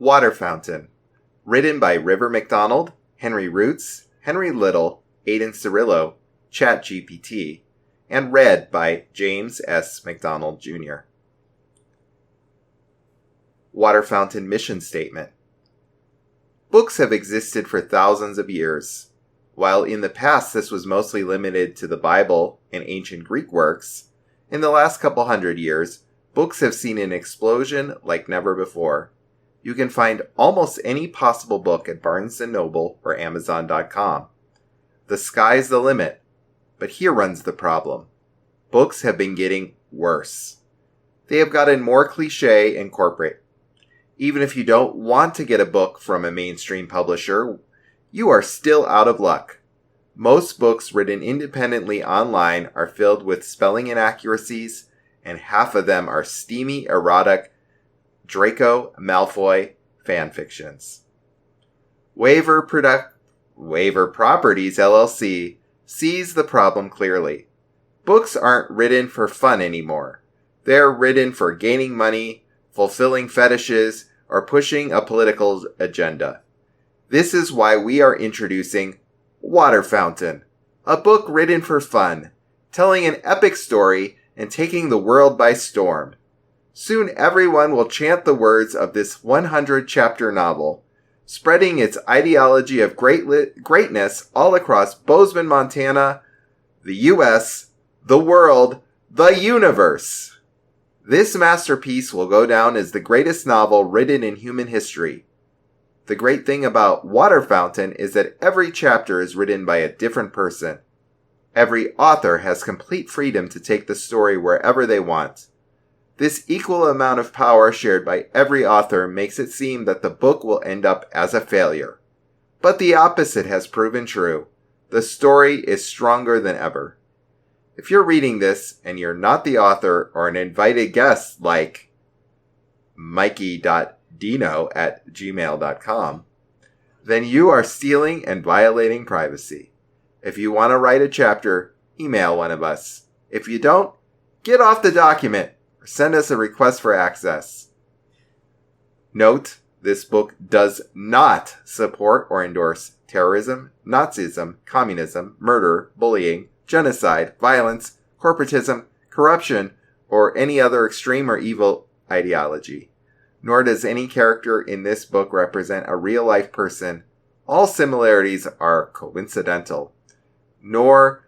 Water Fountain. Written by River Macdonald, Henry Roots, Henry Little, Aiden Cirillo, ChatGPT, and read by James S. Macdonald, Jr. Water Fountain Mission Statement. Books have existed for thousands of years. While in the past this was mostly limited to the Bible and ancient Greek works, in the last couple hundred years, books have seen an explosion like never before. You can find almost any possible book at Barnes & Noble or Amazon.com. The sky's the limit, but here runs the problem. Books have been getting worse. They have gotten more cliche and corporate. Even if you don't want to get a book from a mainstream publisher, you are still out of luck. Most books written independently online are filled with spelling inaccuracies, and half of them are steamy, erotic, Draco Malfoy fanfictions. Waiver Properties LLC sees the problem clearly. Books aren't written for fun anymore. They're written for gaining money, fulfilling fetishes, or pushing a political agenda. This is why we are introducing Water Fountain, a book written for fun, telling an epic story and taking the world by storm. Soon everyone will chant the words of this 100-chapter novel, spreading its ideology of greatness all across Bozeman, Montana, the U.S., the world, the universe. This masterpiece will go down as the greatest novel written in human history. The great thing about Water Fountain is that every chapter is written by a different person. Every author has complete freedom to take the story wherever they want. This equal amount of power shared by every author makes it seem that the book will end up as a failure. But the opposite has proven true. The story is stronger than ever. If you're reading this and you're not the author or an invited guest like mikey.dino@gmail.com, then you are stealing and violating privacy. If you want to write a chapter, email one of us. If you don't, get off the document or send us a request for access. Note, this book does not support or endorse terrorism, Nazism, communism, murder, bullying, genocide, violence, corporatism, corruption, or any other extreme or evil ideology. Nor does any character in this book represent a real-life person. All similarities are coincidental. Nor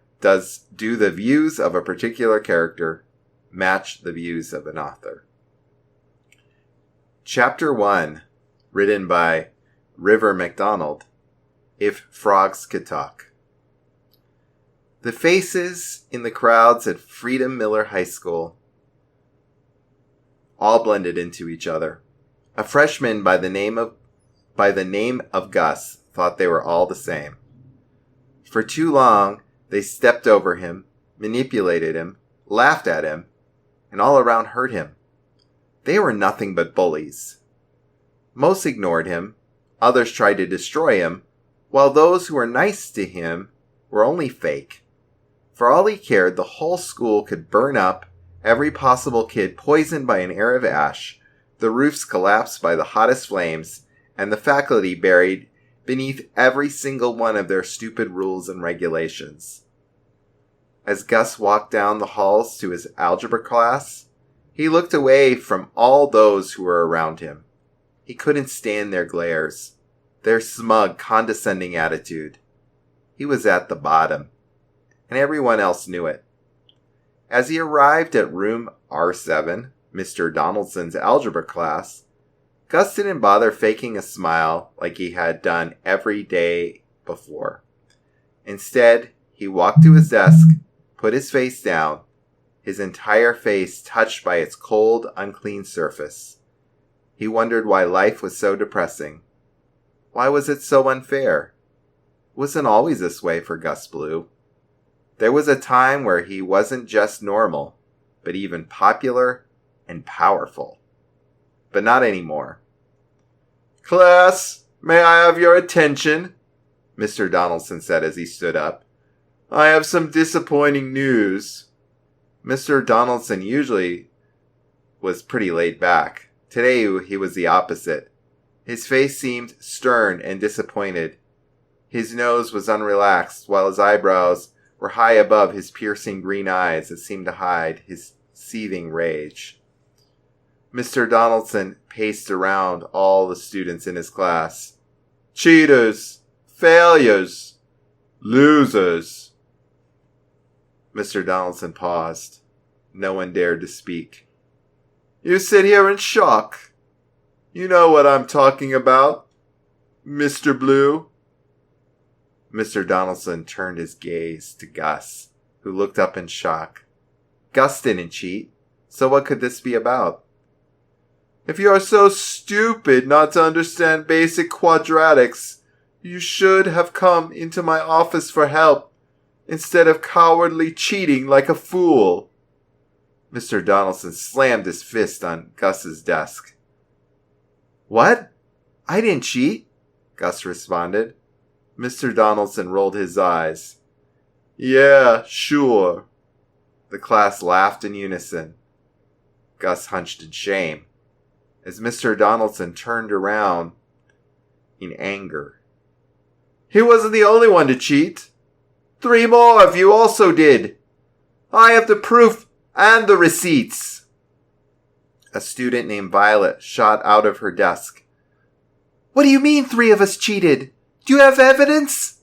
do the views of a particular character match the views of an author. Chapter 1, written by River Macdonald, If Frogs Could Talk. The faces in the crowds at Freedom Miller High School all blended into each other. A freshman by the name of Gus thought they were all the same. For too long, they stepped over him, manipulated him, laughed at him, and all around hurt him. They were nothing but bullies. Most ignored him, others tried to destroy him, while those who were nice to him were only fake. For all he cared, the whole school could burn up, every possible kid poisoned by an air of ash, the roofs collapsed by the hottest flames, and the faculty buried beneath every single one of their stupid rules and regulations. As Gus walked down the halls to his algebra class, he looked away from all those who were around him. He couldn't stand their glares, their smug, condescending attitude. He was at the bottom, and everyone else knew it. As he arrived at room R7, Mr. Donaldson's algebra class, Gus didn't bother faking a smile like he had done every day before. Instead, he walked to his desk, put his face down, his entire face touched by its cold, unclean surface. He wondered why life was so depressing. Why was it so unfair? It wasn't always this way for Gus Blue. There was a time where he wasn't just normal, but even popular and powerful. But not anymore. "Class, may I have your attention?" Mr. Donaldson said as he stood up. "I have some disappointing news." Mr. Donaldson usually was pretty laid back. Today he was the opposite. His face seemed stern and disappointed. His nose was unrelaxed, while his eyebrows were high above his piercing green eyes that seemed to hide his seething rage. Mr. Donaldson paced around all the students in his class. Cheaters! Failures! Losers! Mr. Donaldson paused. No one dared to speak. You sit here in shock. You know what I'm talking about, Mr. Blue. Mr. Donaldson turned his gaze to Gus, who looked up in shock. Gus didn't cheat, so what could this be about? If you are so stupid not to understand basic quadratics, you should have come into my office for help, instead of cowardly cheating like a fool. Mr. Donaldson slammed his fist on Gus's desk. What? I didn't cheat, Gus responded. Mr. Donaldson rolled his eyes. Yeah, sure. The class laughed in unison. Gus hunched in shame as Mr. Donaldson turned around in anger. He wasn't the only one to cheat. 3 more of you also did. I have the proof and the receipts. A student named Violet shot out of her desk. What do you mean 3 of us cheated? Do you have evidence?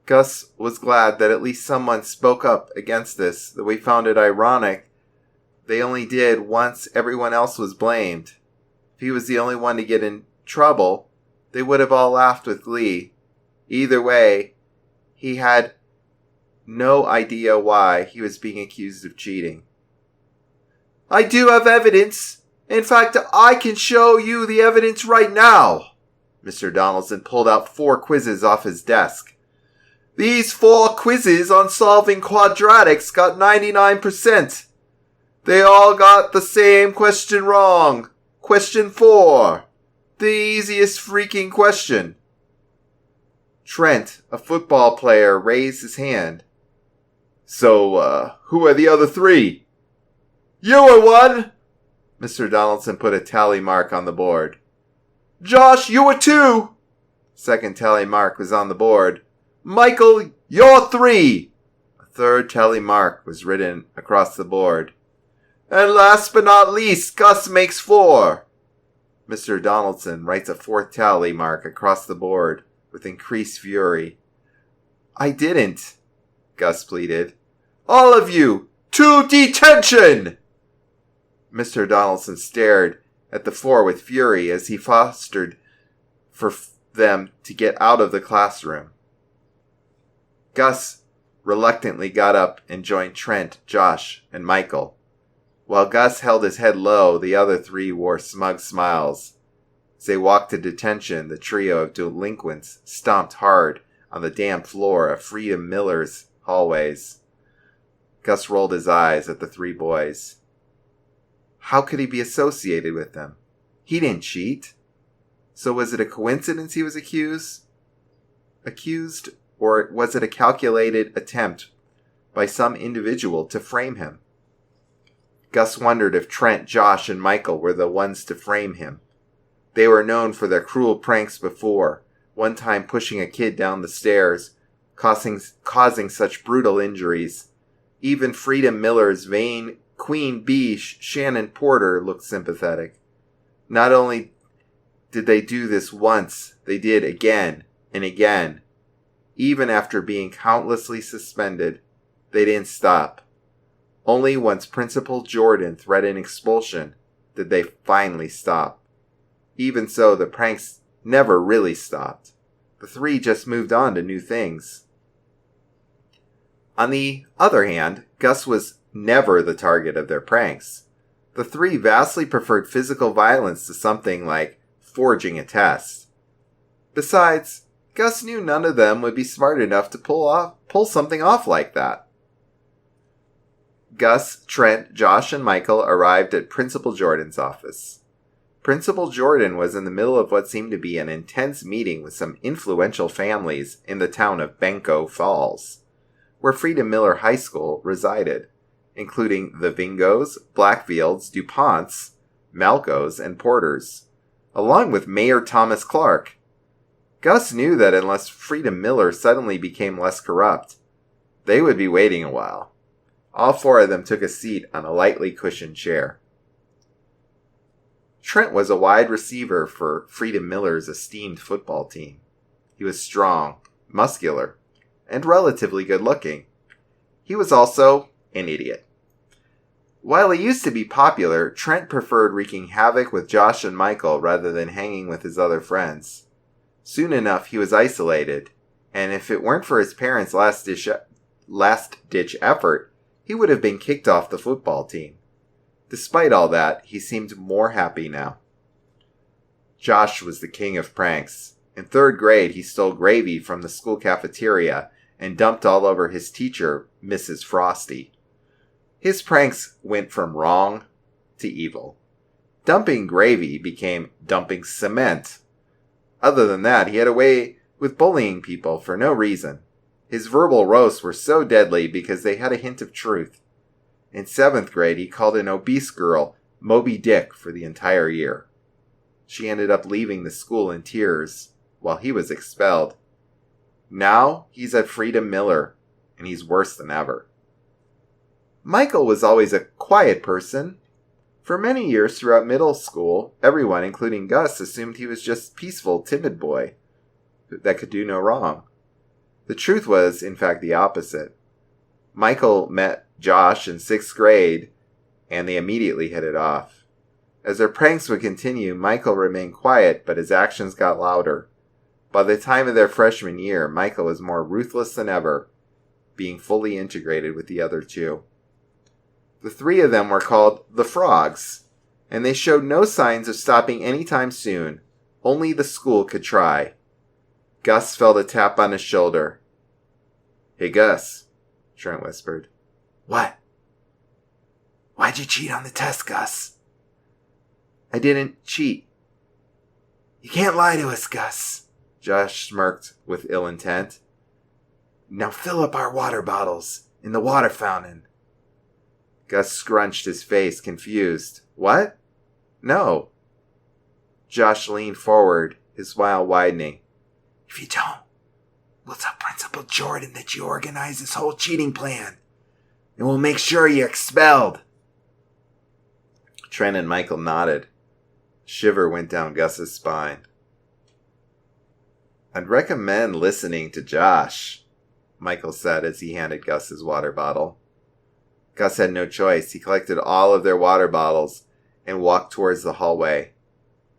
Gus was glad that at least someone spoke up against this, though he found it ironic they only did once everyone else was blamed. If he was the only one to get in trouble, they would have all laughed with glee. Either way, he had no idea why he was being accused of cheating. I do have evidence. In fact, I can show you the evidence right now. Mr. Donaldson pulled out 4 quizzes off his desk. These 4 quizzes on solving quadratics got 99%. They all got the same question wrong. Question 4. The easiest freaking question. Trent, a football player, raised his hand. So, who are the other 3? You were one! Mr. Donaldson put a tally mark on the board. Josh, you were 2! Second tally mark was on the board. Michael, you're 3! A third tally mark was written across the board. And last but not least, Gus makes 4. Mr. Donaldson writes a 4th tally mark across the board with increased fury. I didn't, Gus pleaded. All of you, to detention! Mr. Donaldson stared at the 4 with fury as he fostered for them to get out of the classroom. Gus reluctantly got up and joined Trent, Josh, and Michael. While Gus held his head low, the other 3 wore smug smiles. As they walked to detention, the trio of delinquents stomped hard on the damp floor of Freedom Miller's hallways. Gus rolled his eyes at the 3 boys. How could he be associated with them? He didn't cheat. So was it a coincidence he was accused, or was it a calculated attempt by some individual to frame him? Gus wondered if Trent, Josh, and Michael were the ones to frame him. They were known for their cruel pranks before, one time pushing a kid down the stairs, causing such brutal injuries. Even Freedom Miller's vain Queen Bee, Shannon Porter, looked sympathetic. Not only did they do this once, they did again and again. Even after being countlessly suspended, they didn't stop. Only once Principal Jordan threatened expulsion did they finally stop. Even so, the pranks never really stopped. The 3 just moved on to new things. On the other hand, Gus was never the target of their pranks. The 3 vastly preferred physical violence to something like forging a test. Besides, Gus knew none of them would be smart enough to pull something off like that. Gus, Trent, Josh, and Michael arrived at Principal Jordan's office. Principal Jordan was in the middle of what seemed to be an intense meeting with some influential families in the town of Benko Falls, where Freedom Miller High School resided, including the Vingos, Blackfields, DuPonts, Malcos, and Porters. along with Mayor Thomas Clark. Gus knew that unless Freedom Miller suddenly became less corrupt, they would be waiting a while. All four of them took a seat on a lightly cushioned chair. Trent was a wide receiver for Freedom Miller's esteemed football team. He was strong, muscular, and relatively good-looking. He was also an idiot. While he used to be popular, Trent preferred wreaking havoc with Josh and Michael rather than hanging with his other friends. Soon enough, he was isolated, and if it weren't for his parents' last-ditch effort, he would have been kicked off the football team. Despite all that, he seemed more happy now. Josh was the king of pranks. In 3rd grade, he stole gravy from the school cafeteria and dumped all over his teacher, Mrs. Frosty. His pranks went from wrong to evil. Dumping gravy became dumping cement. Other than that, he had a way with bullying people for no reason. His verbal roasts were so deadly because they had a hint of truth. In 7th grade, he called an obese girl Moby Dick for the entire year. She ended up leaving the school in tears while he was expelled. Now he's at Freedom Miller, and he's worse than ever. Michael was always a quiet person. For many years throughout middle school, everyone, including Gus, assumed he was just a peaceful, timid boy that could do no wrong. The truth was, in fact, the opposite. Michael met Josh in 6th grade, and they immediately hit it off. As their pranks would continue, Michael remained quiet, but his actions got louder. By the time of their freshman year, Michael was more ruthless than ever, being fully integrated with the other two. The three of them were called the Frogs, and they showed no signs of stopping anytime soon. Only the school could try. Gus felt a tap on his shoulder. "Hey, Gus," Trent whispered. "What?" "Why'd you cheat on the test, Gus?" "I didn't cheat." "You can't lie to us, Gus." Josh smirked with ill intent. "Now fill up our water bottles in the water fountain." Gus scrunched his face, confused. "What? No." Josh leaned forward, his smile widening. "If you don't, we'll tell Principal Jordan that you organized this whole cheating plan, and we'll make sure you're expelled." Trent and Michael nodded. A shiver went down Gus's spine. "I'd recommend listening to Josh," Michael said as he handed Gus his water bottle. Gus had no choice. He collected all of their water bottles and walked towards the hallway.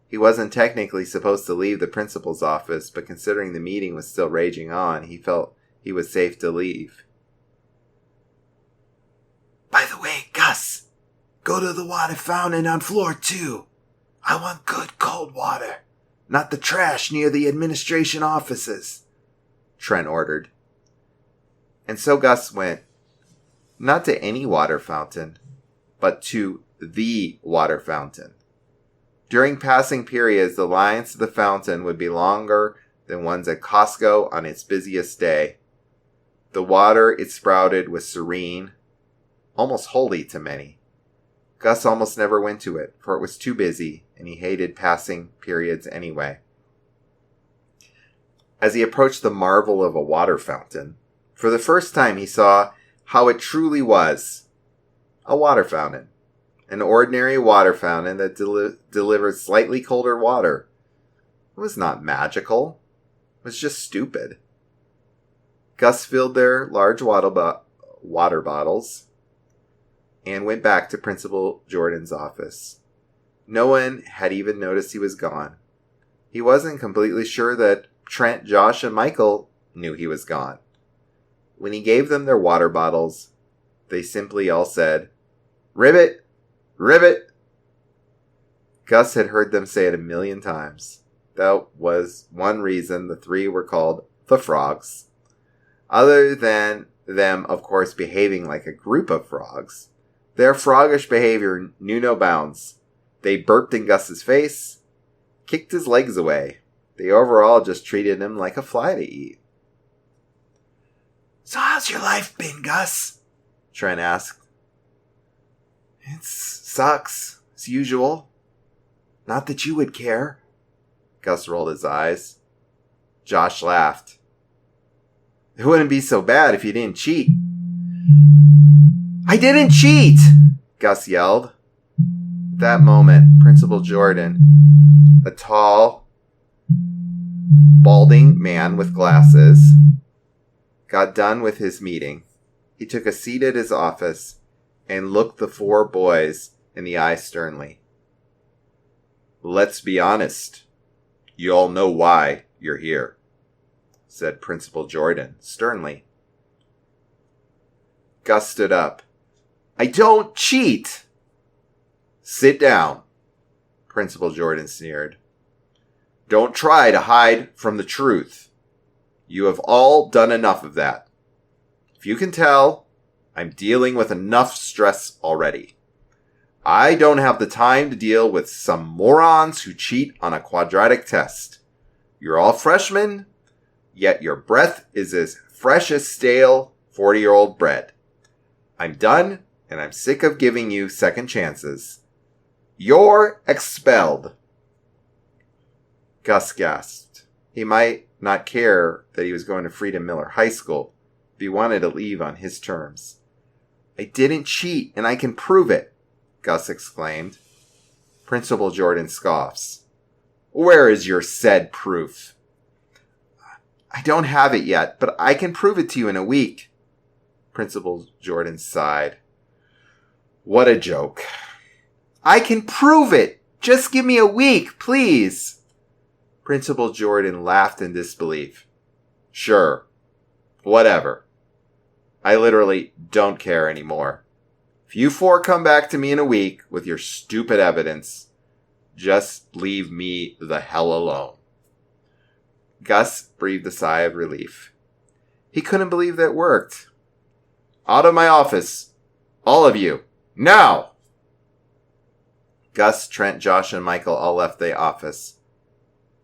He wasn't technically supposed to leave the principal's office, but considering the meeting was still raging on, he felt he was safe to leave. "By the way, Gus, go to the water fountain on floor 2. I want good cold water, not the trash near the administration offices," Trent ordered. And so Gus went. Not to any water fountain, but to the water fountain. During passing periods, the lines to the fountain would be longer than ones at Costco on its busiest day. The water it sprouted was serene, almost holy to many. Gus almost never went to it, for it was too busy, and he hated passing periods anyway. As he approached the marvel of a water fountain, for the first time he saw how it truly was. A water fountain. An ordinary water fountain that delivered slightly colder water. It was not magical. It was just stupid. Gus filled their large water bottles and went back to Principal Jordan's office. No one had even noticed he was gone. He wasn't completely sure that Trent, Josh, and Michael knew he was gone. When he gave them their water bottles, they simply all said, "Ribbit! Ribbit!" Gus had heard them say it 1,000,000 times. That was one reason the three were called the Frogs. Other than them, of course, behaving like a group of frogs, their froggish behavior knew no bounds. They burped in Gus's face, kicked his legs away. They overall just treated him like a fly to eat. "So how's your life been, Gus?" Trent asked. "It sucks, as usual. Not that you would care," Gus rolled his eyes. Josh laughed. It wouldn't be so bad if you didn't cheat. I didn't cheat! Gus yelled. At that moment, Principal Jordan, a tall, balding man with glasses, got done with his meeting. He took a seat at his office and looked the four boys in the eye sternly. Let's be honest. You all know why you're here, said Principal Jordan sternly. Gus stood up. I don't cheat! Sit down, Principal Jordan sneered. Don't try to hide from the truth. You have all done enough of that. If you can tell, I'm dealing with enough stress already. I don't have the time to deal with some morons who cheat on a quadratic test. You're all freshmen, yet your breath is as fresh as stale 40-year-old bread. I'm done, and I'm sick of giving you second chances. You're expelled. Gus gasped. He might not care that he was going to Freedom Miller High School if he wanted to leave on his terms. I didn't cheat, and I can prove it, Gus exclaimed. Principal Jordan scoffs. Where is your said proof? I don't have it yet, but I can prove it to you in a week. Principal Jordan sighed. What a joke. I can prove it! Just give me a week, please! Principal Jordan laughed in disbelief. Sure. Whatever. I literally don't care anymore. If you four come back to me in a week with your stupid evidence, just leave me the hell alone. Gus breathed a sigh of relief. He couldn't believe that worked. Out of my office. All of you. Now! Gus, Trent, Josh, and Michael all left the office.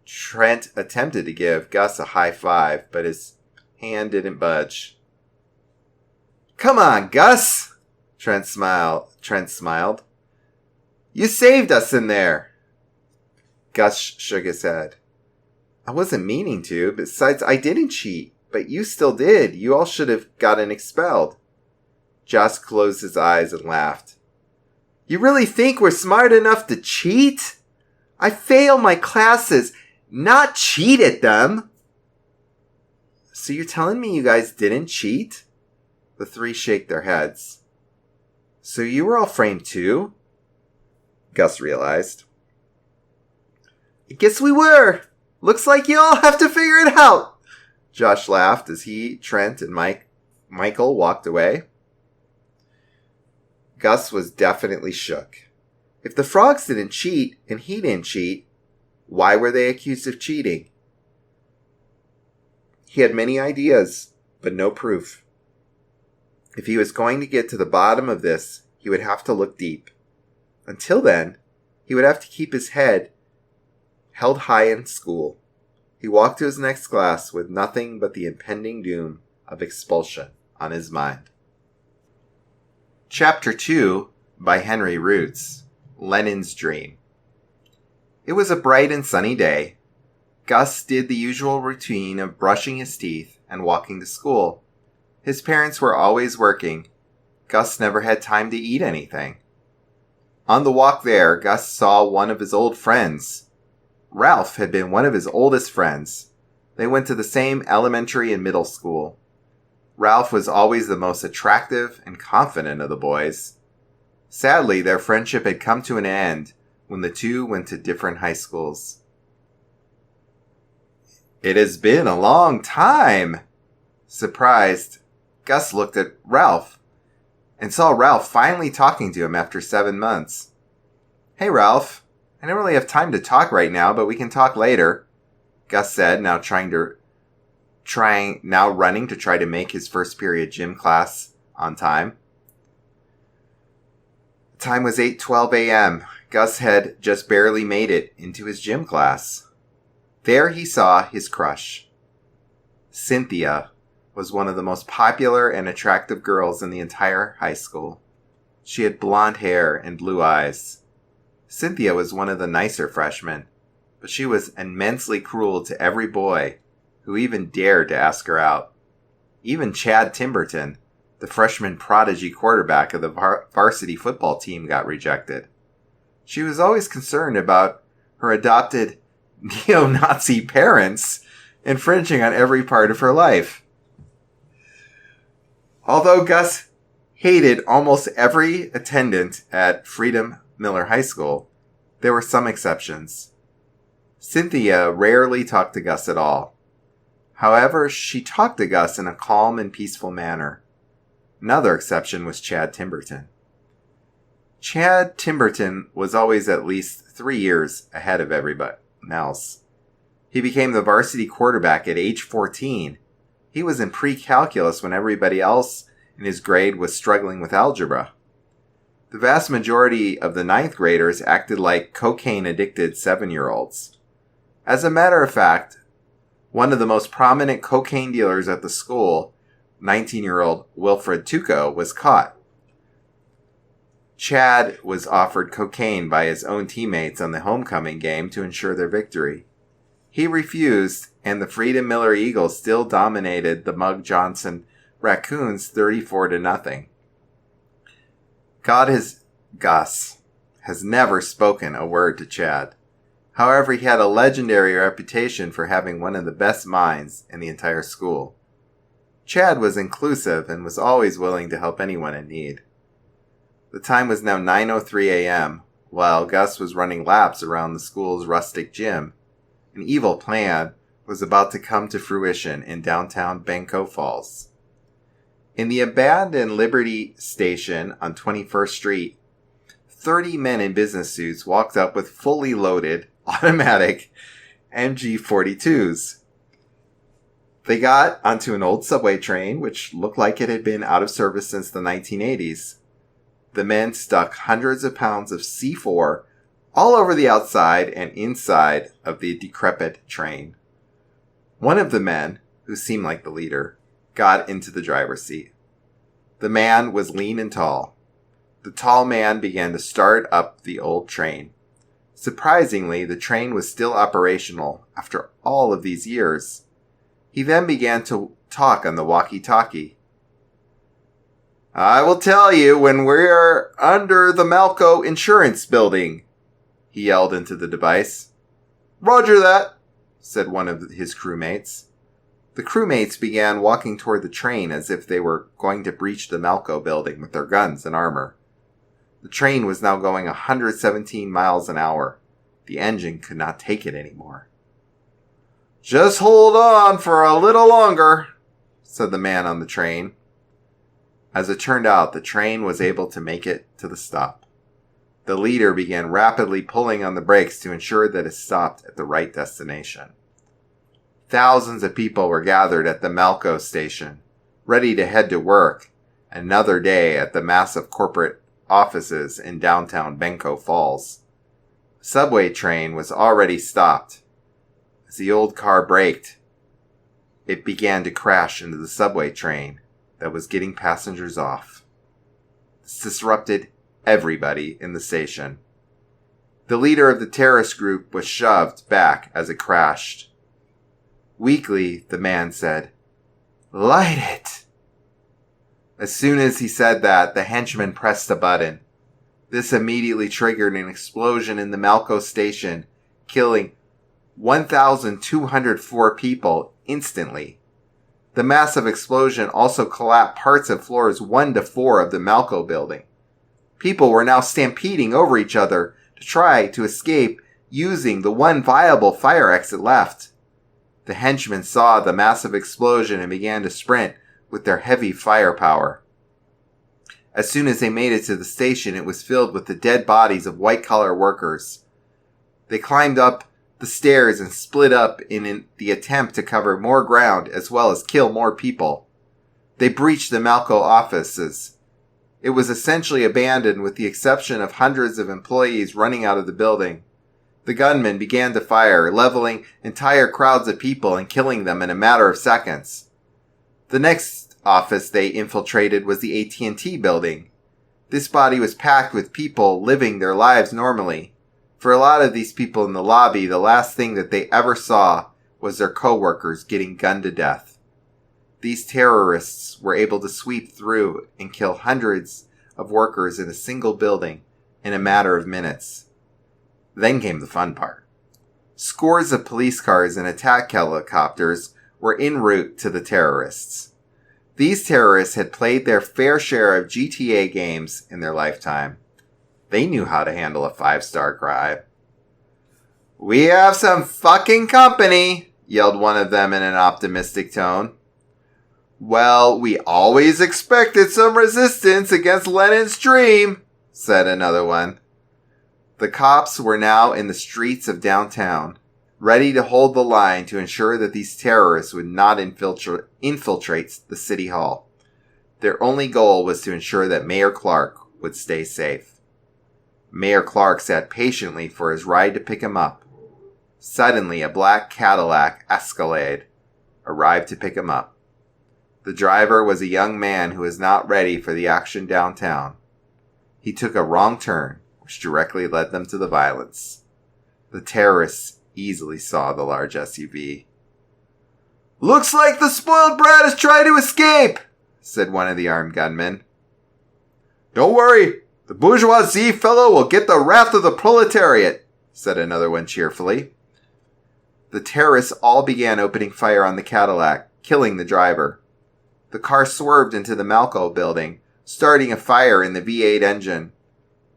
Trent attempted to give Gus a high five, but his hand didn't budge. Come on, Gus! Trent smiled. You saved us in there. Gus shook his head. I wasn't meaning to. Besides, I didn't cheat. But you still did. You all should have gotten expelled. Josh closed his eyes and laughed. You really think we're smart enough to cheat? I fail my classes, not cheat at them. So you're telling me you guys didn't cheat? The three shake their heads. So you were all framed too? Gus realized. I guess we were. Looks like you all have to figure it out. Josh laughed as he, Trent, and Michael walked away. Gus was definitely shook. If the frogs didn't cheat and he didn't cheat, why were they accused of cheating? He had many ideas, but no proof. If he was going to get to the bottom of this, he would have to look deep. Until then, he would have to keep his head held high in school. He walked to his next class with nothing but the impending doom of expulsion on his mind. Chapter 2 by Henry Roots, Lenin's Dream. It was a bright and sunny day. Gus did the usual routine of brushing his teeth and walking to school. His parents were always working. Gus never had time to eat anything. On the walk there, Gus saw one of his old friends. Ralph had been one of his oldest friends. They went to the same elementary and middle school. Ralph was always the most attractive and confident of the boys. Sadly, their friendship had come to an end when the two went to different high schools. It has been a long time. Surprised, Gus looked at Ralph and saw Ralph finally talking to him after 7 months. Hey, Ralph. I don't really have time to talk right now, but we can talk later, Gus said, now running to try to make his first period gym class on time. The time was 8:12 a.m. Gus had just barely made it into his gym class. There he saw his crush. Cynthia was one of the most popular and attractive girls in the entire high school. She had blonde hair and blue eyes. Cynthia was one of the nicer freshmen, but she was immensely cruel to every boy who even dared to ask her out. Even Chad Timberton, the freshman prodigy quarterback of the varsity football team, got rejected. She was always concerned about her adopted neo-Nazi parents infringing on every part of her life. Although Gus hated almost every attendant at Freedom Miller High School, there were some exceptions. Cynthia rarely talked to Gus at all. However, she talked to Gus in a calm and peaceful manner. Another exception was Chad Timberton. Chad Timberton was always at least 3 years ahead of everybody else. He became the varsity quarterback at age 14. He was in pre-calculus when everybody else in his grade was struggling with algebra. The vast majority of the 9th graders acted like cocaine-addicted 7-year-olds. As a matter of fact, one of the most prominent cocaine dealers at the school, 19-year-old Wilfred Tuco, was caught. Chad was offered cocaine by his own teammates on the homecoming game to ensure their victory. He refused, and the Freedom Miller Eagles still dominated the Mug Johnson Raccoons 34-0. Gus has never spoken a word to Chad. However, he had a legendary reputation for having one of the best minds in the entire school. Chad was inclusive and was always willing to help anyone in need. The time was now 9:03 a.m., while Gus was running laps around the school's rustic gym. An evil plan was about to come to fruition in downtown Banco Falls. In the abandoned Liberty Station on 21st Street, 30 men in business suits walked up with fully loaded, automatic MG-42s. They got onto an old subway train, which looked like it had been out of service since the 1980s. The men stuck hundreds of pounds of C4 all over the outside and inside of the decrepit train. One of the men, who seemed like the leader, got into the driver's seat. The man was lean and tall. The tall man began to start up the old train. Surprisingly, the train was still operational after all of these years. He then began to talk on the walkie-talkie. "I will tell you when we're under the Malco Insurance Building," he yelled into the device. "Roger that," said one of his crewmates. The crewmates began walking toward the train as if they were going to breach the Malco building with their guns and armor. The train was now going 117 miles an hour. The engine could not take it anymore. "Just hold on for a little longer," said the man on the train. As it turned out, the train was able to make it to the stop. The leader began rapidly pulling on the brakes to ensure that it stopped at the right destination. Thousands of people were gathered at the Malco station, ready to head to work another day at the massive corporate offices in downtown Banco Falls. The subway train was already stopped. As the old car braked, it began to crash into the subway train that was getting passengers off. This disrupted everybody in the station. The leader of the terrorist group was shoved back as it crashed. Weakly, the man said, "Light it." As soon as he said that, the henchman pressed a button. This immediately triggered an explosion in the Malco station, killing 1,204 people instantly. The massive explosion also collapsed parts of floors 1 to 4 of the Malco building. People were now stampeding over each other to try to escape using the one viable fire exit left. The henchmen saw the massive explosion and began to sprint with their heavy firepower. As soon as they made it to the station, it was filled with the dead bodies of white-collar workers. They climbed up the stairs and split up in the attempt to cover more ground as well as kill more people. They breached the Malco offices. It was essentially abandoned with the exception of hundreds of employees running out of the building. The gunmen began to fire, leveling entire crowds of people and killing them in a matter of seconds. The next office they infiltrated was the AT&T building. This body was packed with people living their lives normally. For a lot of these people in the lobby, the last thing that they ever saw was their coworkers getting gunned to death. These terrorists were able to sweep through and kill hundreds of workers in a single building in a matter of minutes. Then came the fun part. Scores of police cars and attack helicopters were en route to the terrorists. These terrorists had played their fair share of GTA games in their lifetime. They knew how to handle a 5-star crime. "We have some fucking company," yelled one of them in an optimistic tone. "Well, we always expected some resistance against Lenin's dream," said another one. The cops were now in the streets of downtown, ready to hold the line to ensure that these terrorists would not infiltrate the city hall. Their only goal was to ensure that Mayor Clark would stay safe. Mayor Clark sat patiently for his ride to pick him up. Suddenly, a black Cadillac Escalade arrived to pick him up. The driver was a young man who was not ready for the action downtown. He took a wrong turn, which directly led them to the violence. The terrorists easily saw the large SUV. "Looks like the spoiled brat is trying to escape," said one of the armed gunmen. "Don't worry. The bourgeoisie fellow will get the wrath of the proletariat," said another one cheerfully. The terrorists all began opening fire on the Cadillac, killing the driver. The car swerved into the Malco building, starting a fire in the V8 engine.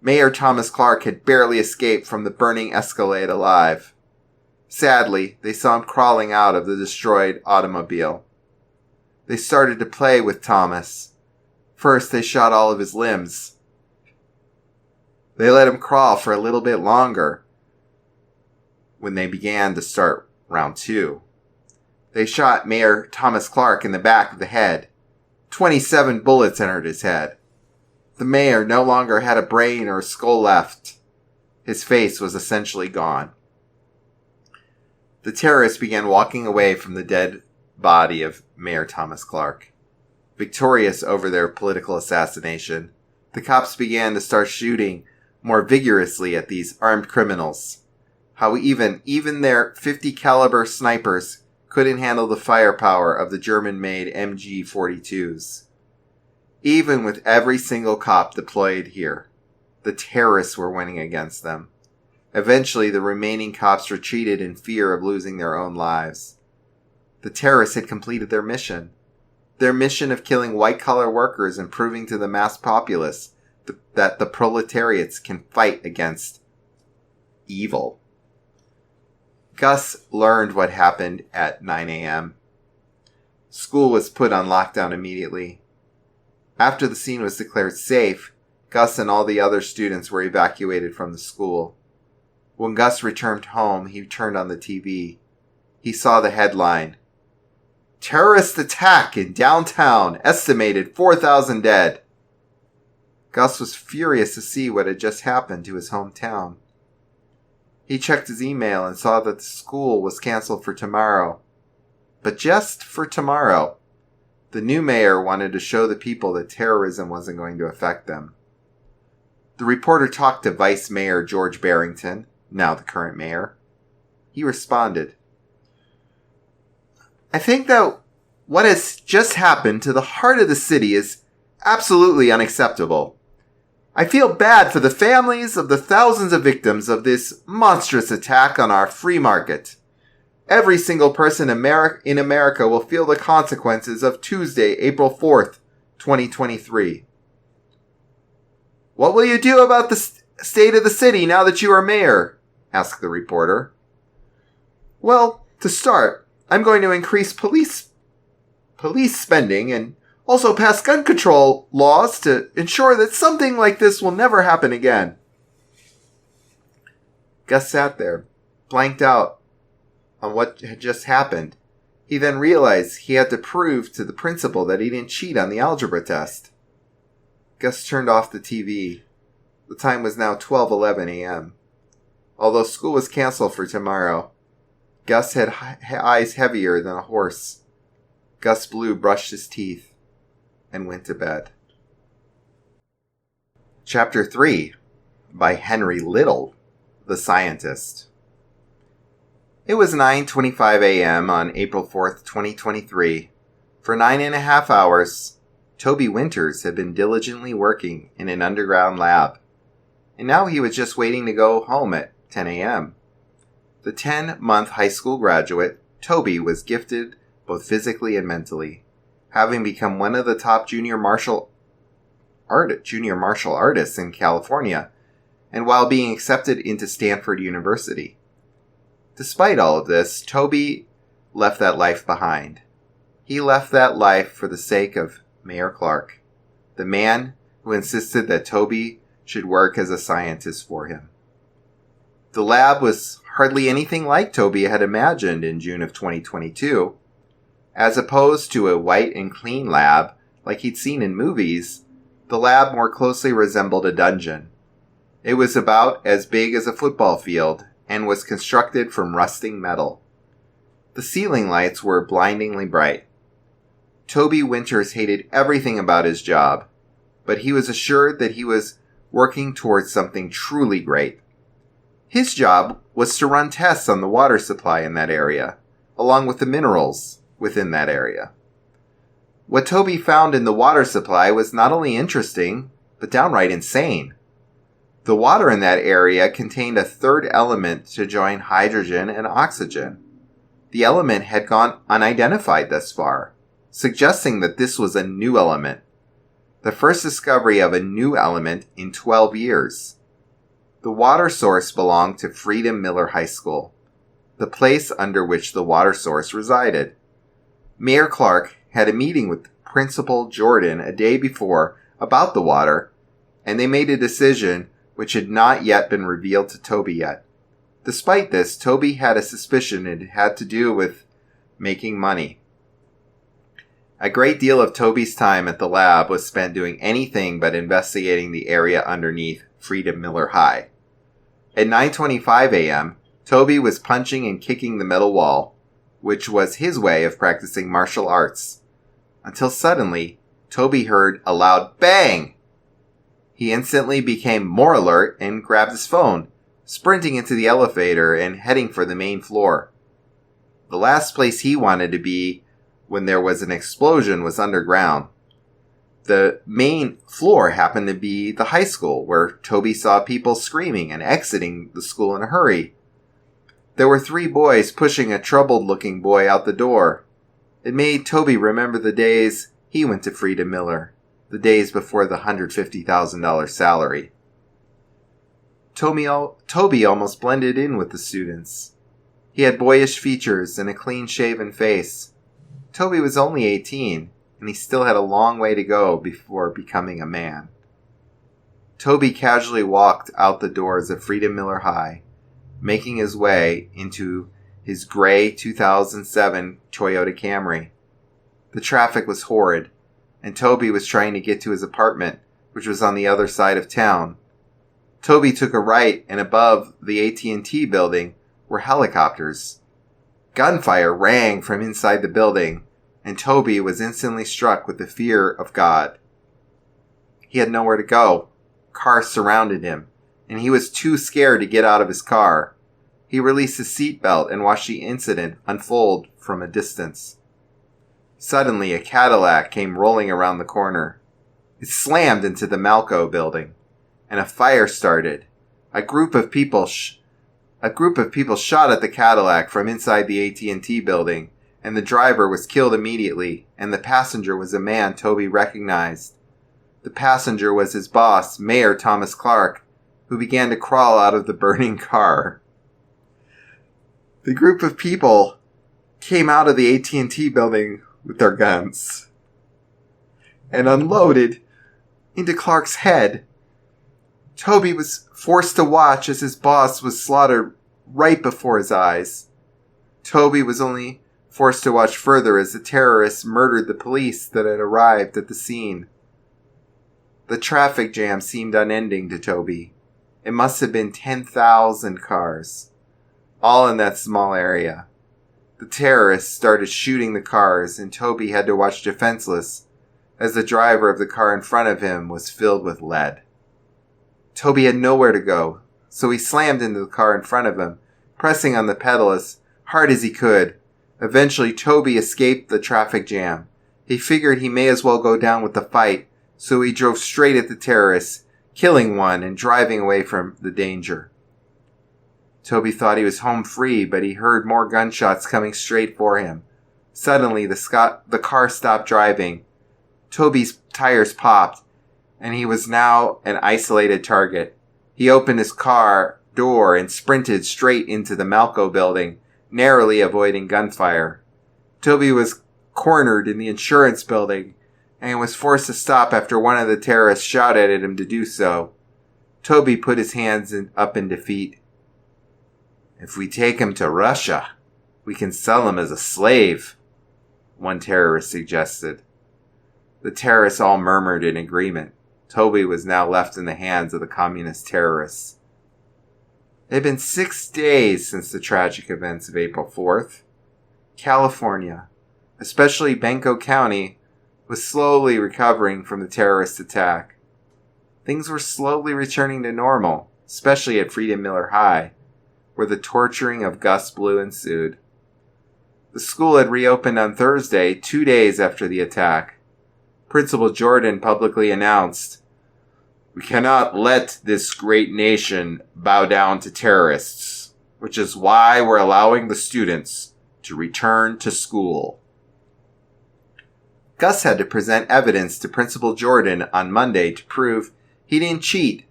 Mayor Thomas Clark had barely escaped from the burning Escalade alive. Sadly, they saw him crawling out of the destroyed automobile. They started to play with Thomas. First, they shot all of his limbs. They let him crawl for a little bit longer when they began to start round 2. They shot Mayor Thomas Clark in the back of the head. 27 bullets entered his head. The mayor no longer had a brain or a skull left. His face was essentially gone. The terrorists began walking away from the dead body of Mayor Thomas Clark. Victorious over their political assassination, the cops began to start shooting more vigorously at these armed criminals. How even their 50 caliber snipers couldn't handle the firepower of the German-made MG-42s. Even with every single cop deployed here, the terrorists were winning against them. Eventually, the remaining cops retreated in fear of losing their own lives. The terrorists had completed their mission of killing white-collar workers and proving to the mass populace that the proletariats can fight against evil. Gus learned what happened at 9 a.m. School was put on lockdown immediately. After the scene was declared safe, Gus and all the other students were evacuated from the school. When Gus returned home, he turned on the TV. He saw the headline, "Terrorist attack in downtown, estimated 4,000 dead." Gus was furious to see what had just happened to his hometown. He checked his email and saw that the school was canceled for tomorrow. But just for tomorrow. The new mayor wanted to show the people that terrorism wasn't going to affect them. The reporter talked to Vice Mayor George Barrington, now the current mayor. He responded, "I think that what has just happened to the heart of the city is absolutely unacceptable. I feel bad for the families of the thousands of victims of this monstrous attack on our free market. Every single person in America will feel the consequences of Tuesday, April 4th, 2023. "What will you do about the state of the city now that you are mayor?" asked the reporter. "Well, to start, I'm going to increase police spending and also pass gun control laws to ensure that something like this will never happen again." Gus sat there, blanked out on what had just happened. He then realized he had to prove to the principal that he didn't cheat on the algebra test. Gus turned off the TV. The time was now 12:11 a.m. Although school was canceled for tomorrow, Gus had eyes heavier than a horse. Gus Blue brushed his teeth and went to bed. Chapter 3 by Henry Little. the Scientist. It was 9:25 a.m. on April 4th, 2023. For 9.5 hours, Toby Winters had been diligently working in an underground lab, and now he was just waiting to go home at 10 a.m. The 10-month high school graduate, Toby was gifted both physically and mentally, having become one of the top junior martial artists in California, and while being accepted into Stanford University. Despite all of this, Toby left that life behind. He left that life for the sake of Mayor Clark, the man who insisted that Toby should work as a scientist for him. The lab was hardly anything like Toby had imagined in June of 2022. As opposed to a white and clean lab like he'd seen in movies, the lab more closely resembled a dungeon. It was about as big as a football field and was constructed from rusting metal. The ceiling lights were blindingly bright. Toby Winters hated everything about his job, but he was assured that he was working towards something truly great. His job was to run tests on the water supply in that area, along with the minerals within that area. What Toby found in the water supply was not only interesting, but downright insane. The water in that area contained a third element to join hydrogen and oxygen. The element had gone unidentified thus far, suggesting that this was a new element. The first discovery of a new element in 12 years. The water source belonged to Freedom Miller High School, the place under which the water source resided. Mayor Clark had a meeting with Principal Jordan a day before about the water, and they made a decision which had not yet been revealed to Toby yet. Despite this, Toby had a suspicion it had to do with making money. A great deal of Toby's time at the lab was spent doing anything but investigating the area underneath Freedom Miller High. At 9:25 a.m., Toby was punching and kicking the metal wall, which was his way of practicing martial arts, until suddenly Toby heard a loud bang. He instantly became more alert and grabbed his phone, sprinting into the elevator and heading for the main floor. The last place he wanted to be when there was an explosion was underground. The main floor happened to be the high school, where Toby saw people screaming and exiting the school in a hurry. There were 3 boys pushing a troubled-looking boy out the door. It made Toby remember the days he went to Freedom Miller, the days before the $150,000 salary. Toby almost blended in with the students. He had boyish features and a clean-shaven face. Toby was only 18, and he still had a long way to go before becoming a man. Toby casually walked out the doors of Freedom Miller High, making his way into his gray 2007 Toyota Camry. The traffic was horrid, and Toby was trying to get to his apartment, which was on the other side of town. Toby took a right, and above the AT&T building were helicopters. Gunfire rang from inside the building, and Toby was instantly struck with the fear of God. He had nowhere to go. Cars surrounded him, and he was too scared to get out of his car. He released his seatbelt and watched the incident unfold from a distance. Suddenly, a Cadillac came rolling around the corner. It slammed into the Malco building, and a fire started. A group of people shot at the Cadillac from inside the AT&T building, and the driver was killed immediately, and the passenger was a man Toby recognized. The passenger was his boss, Mayor Thomas Clark, who began to crawl out of the burning car. The group of people came out of the AT&T building with their guns and unloaded into Clark's head. Toby was forced to watch as his boss was slaughtered right before his eyes. Toby was only forced to watch further as the terrorists murdered the police that had arrived at the scene. The traffic jam seemed unending to Toby. It must have been 10,000 cars, all in that small area. The terrorists started shooting the cars, and Toby had to watch defenseless as the driver of the car in front of him was filled with lead. Toby had nowhere to go. so he slammed into the car in front of him, pressing on the pedal as hard as he could. Eventually, Toby escaped the traffic jam. He figured he may as well go down with the fight, so he drove straight at the terrorists, killing one and driving away from the danger. Toby thought he was home free, but he heard more gunshots coming straight for him. Suddenly, the car stopped driving. Toby's tires popped, and he was now an isolated target. He opened his car door and sprinted straight into the Malco building, narrowly avoiding gunfire. Toby was cornered in the insurance building and was forced to stop after one of the terrorists shouted at him to do so. Toby put his hands up in defeat. "If we take him to Russia, we can sell him as a slave," one terrorist suggested. The terrorists all murmured in agreement. Toby was now left in the hands of the communist terrorists. It had been 6 days since the tragic events of April 4th. California, especially Benco County, was slowly recovering from the terrorist attack. Things were slowly returning to normal, especially at Freedom Miller High, where the torturing of Gus Blue ensued. The school had reopened on Thursday, 2 days after the attack. Principal Jordan publicly announced, "We cannot let this great nation bow down to terrorists, which is why we're allowing the students to return to school." Gus had to present evidence to Principal Jordan on Monday to prove he didn't cheat,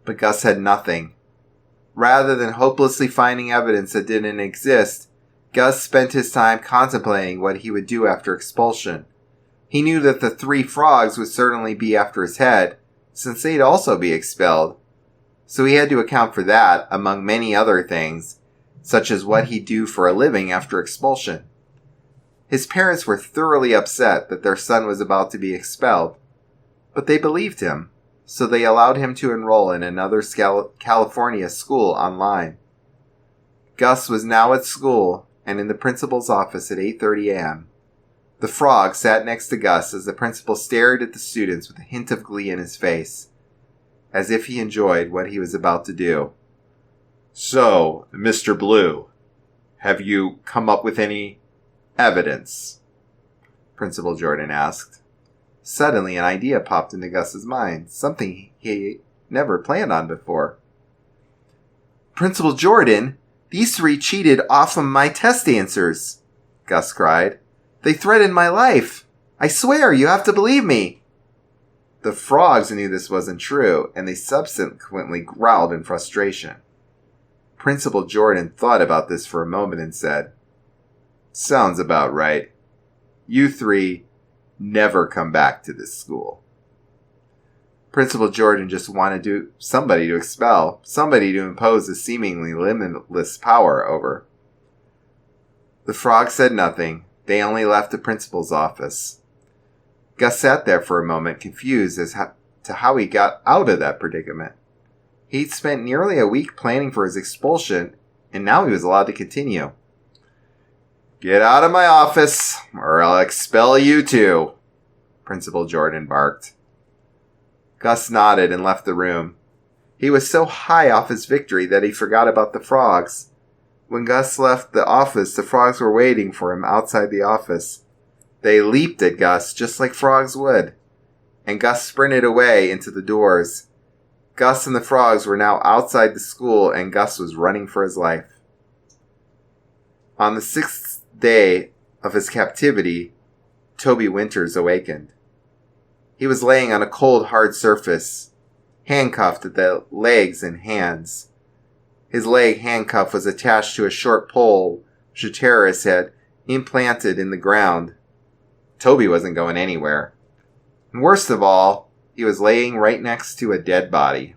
but Gus had nothing. Rather than hopelessly finding evidence that didn't exist, Gus spent his time contemplating what he would do after expulsion. He knew that the 3 frogs would certainly be after his head, since they'd also be expelled. So he had to account for that, among many other things, such as what he'd do for a living after expulsion. His parents were thoroughly upset that their son was about to be expelled, but they believed him, so they allowed him to enroll in another California school online. Gus was now at school and in the principal's office at 8:30 a.m. The frog sat next to Gus as the principal stared at the students with a hint of glee in his face, as if he enjoyed what he was about to do. "So, Mr. Blue, have you come up with any evidence?" Principal Jordan asked. Suddenly, an idea popped into Gus's mind, something he never planned on before. "Principal Jordan, these 3 cheated off of my test answers," Gus cried. "They threatened my life. I swear, you have to believe me." The frogs knew this wasn't true, and they subsequently growled in frustration. Principal Jordan thought about this for a moment and said, "Sounds about right. You 3 never come back to this school." Principal Jordan just wanted somebody to expel, somebody to impose a seemingly limitless power over. The frogs said nothing. They only left the principal's office. Gus sat there for a moment, confused as to how he got out of that predicament. He'd spent nearly a week planning for his expulsion, and now he was allowed to continue. "Get out of my office, or I'll expel you too," Principal Jordan barked. Gus nodded and left the room. He was so high off his victory that he forgot about the frogs. When Gus left the office, the frogs were waiting for him outside the office. They leaped at Gus just like frogs would, and Gus sprinted away into the doors. Gus and the frogs were now outside the school, and Gus was running for his life. On the 6th day of his captivity, Toby Winters awakened. He was laying on a cold, hard surface, handcuffed at the legs and hands. His leg handcuff was attached to a short pole which a terrorist had implanted in the ground. Toby wasn't going anywhere. And worst of all, he was laying right next to a dead body.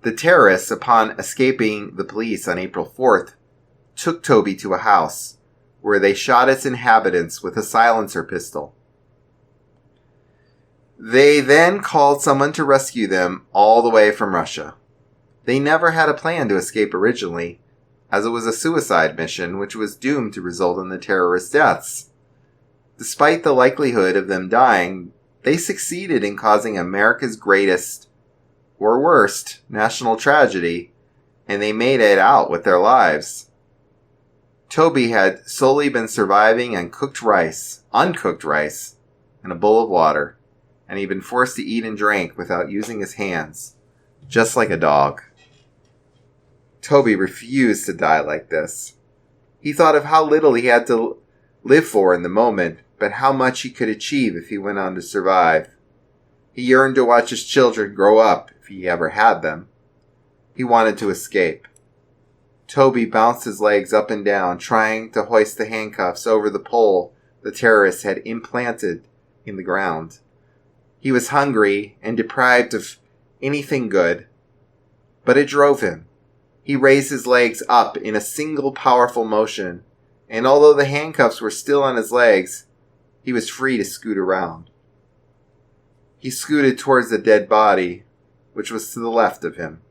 The terrorists, upon escaping the police on April 4th, took Toby to a house, where they shot its inhabitants with a silencer pistol. They then called someone to rescue them all the way from Russia. They never had a plan to escape originally, as it was a suicide mission which was doomed to result in the terrorist deaths. Despite the likelihood of them dying, they succeeded in causing America's greatest or worst, national tragedy, and they made it out with their lives. Toby had solely been surviving on uncooked rice, and a bowl of water, and he'd been forced to eat and drink without using his hands, just like a dog. Toby refused to die like this. He thought of how little he had to live for in the moment, but how much he could achieve if he went on to survive. He yearned to watch his children grow up, if he ever had them. He wanted to escape. Toby bounced his legs up and down, trying to hoist the handcuffs over the pole the terrorists had implanted in the ground. He was hungry and deprived of anything good, but it drove him. He raised his legs up in a single powerful motion, and although the handcuffs were still on his legs, he was free to scoot around. He scooted towards the dead body, which was to the left of him.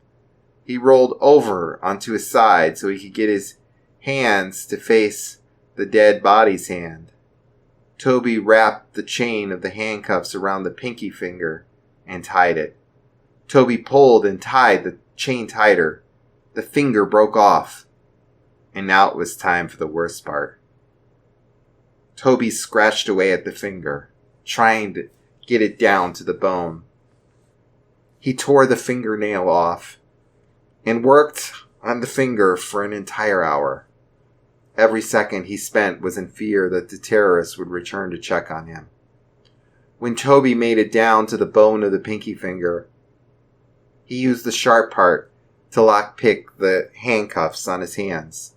He rolled over onto his side so he could get his hands to face the dead body's hand. Toby wrapped the chain of the handcuffs around the pinky finger and tied it. Toby pulled and tied the chain tighter. The finger broke off, and now it was time for the worst part. Toby scratched away at the finger, trying to get it down to the bone. He tore the fingernail off and worked on the finger for an entire hour. Every second he spent was in fear that the terrorists would return to check on him. When Toby made it down to the bone of the pinky finger, he used the sharp part to lockpick the handcuffs on his hands.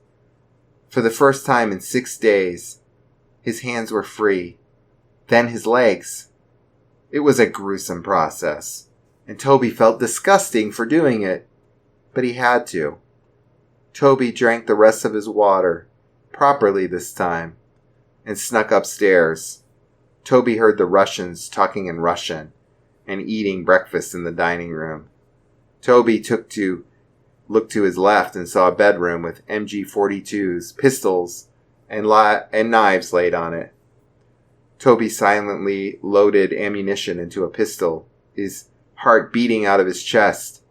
For the first time in 6 days, his hands were free. Then his legs. It was a gruesome process, and Toby felt disgusting for doing it, but he had to. Toby drank the rest of his water, properly this time, and snuck upstairs. Toby heard the Russians talking in Russian and eating breakfast in the dining room. Toby looked to his left and saw a bedroom with MG-42s, pistols, and knives laid on it. Toby silently loaded ammunition into a pistol, his heart beating out of his chest.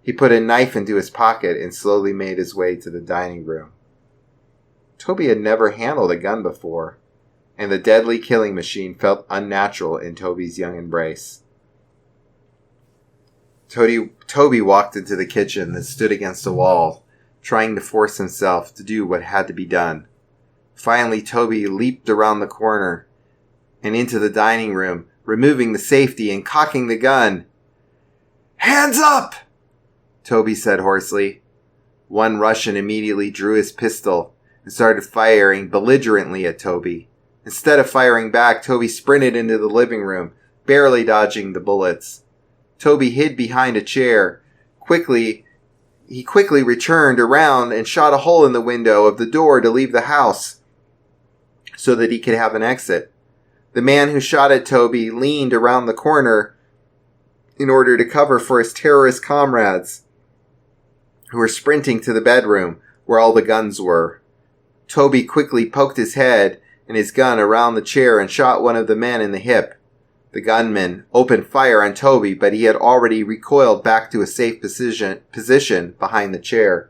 He put a knife into his pocket and slowly made his way to the dining room. Toby had never handled a gun before, and the deadly killing machine felt unnatural in Toby's young embrace. Toby walked into the kitchen that stood against the wall, trying to force himself to do what had to be done. Finally, Toby leaped around the corner and into the dining room, removing the safety and cocking the gun. "Hands up!" Toby said hoarsely. One Russian immediately drew his pistol and started firing belligerently at Toby. Instead of firing back, Toby sprinted into the living room, barely dodging the bullets. Toby hid behind a chair. He quickly returned around and shot a hole in the window of the door to leave the house so that he could have an exit. The man who shot at Toby leaned around the corner in order to cover for his terrorist comrades who were sprinting to the bedroom where all the guns were. Toby quickly poked his head and his gun around the chair and shot one of the men in the hip. The gunman opened fire on Toby, but he had already recoiled back to a safe position behind the chair.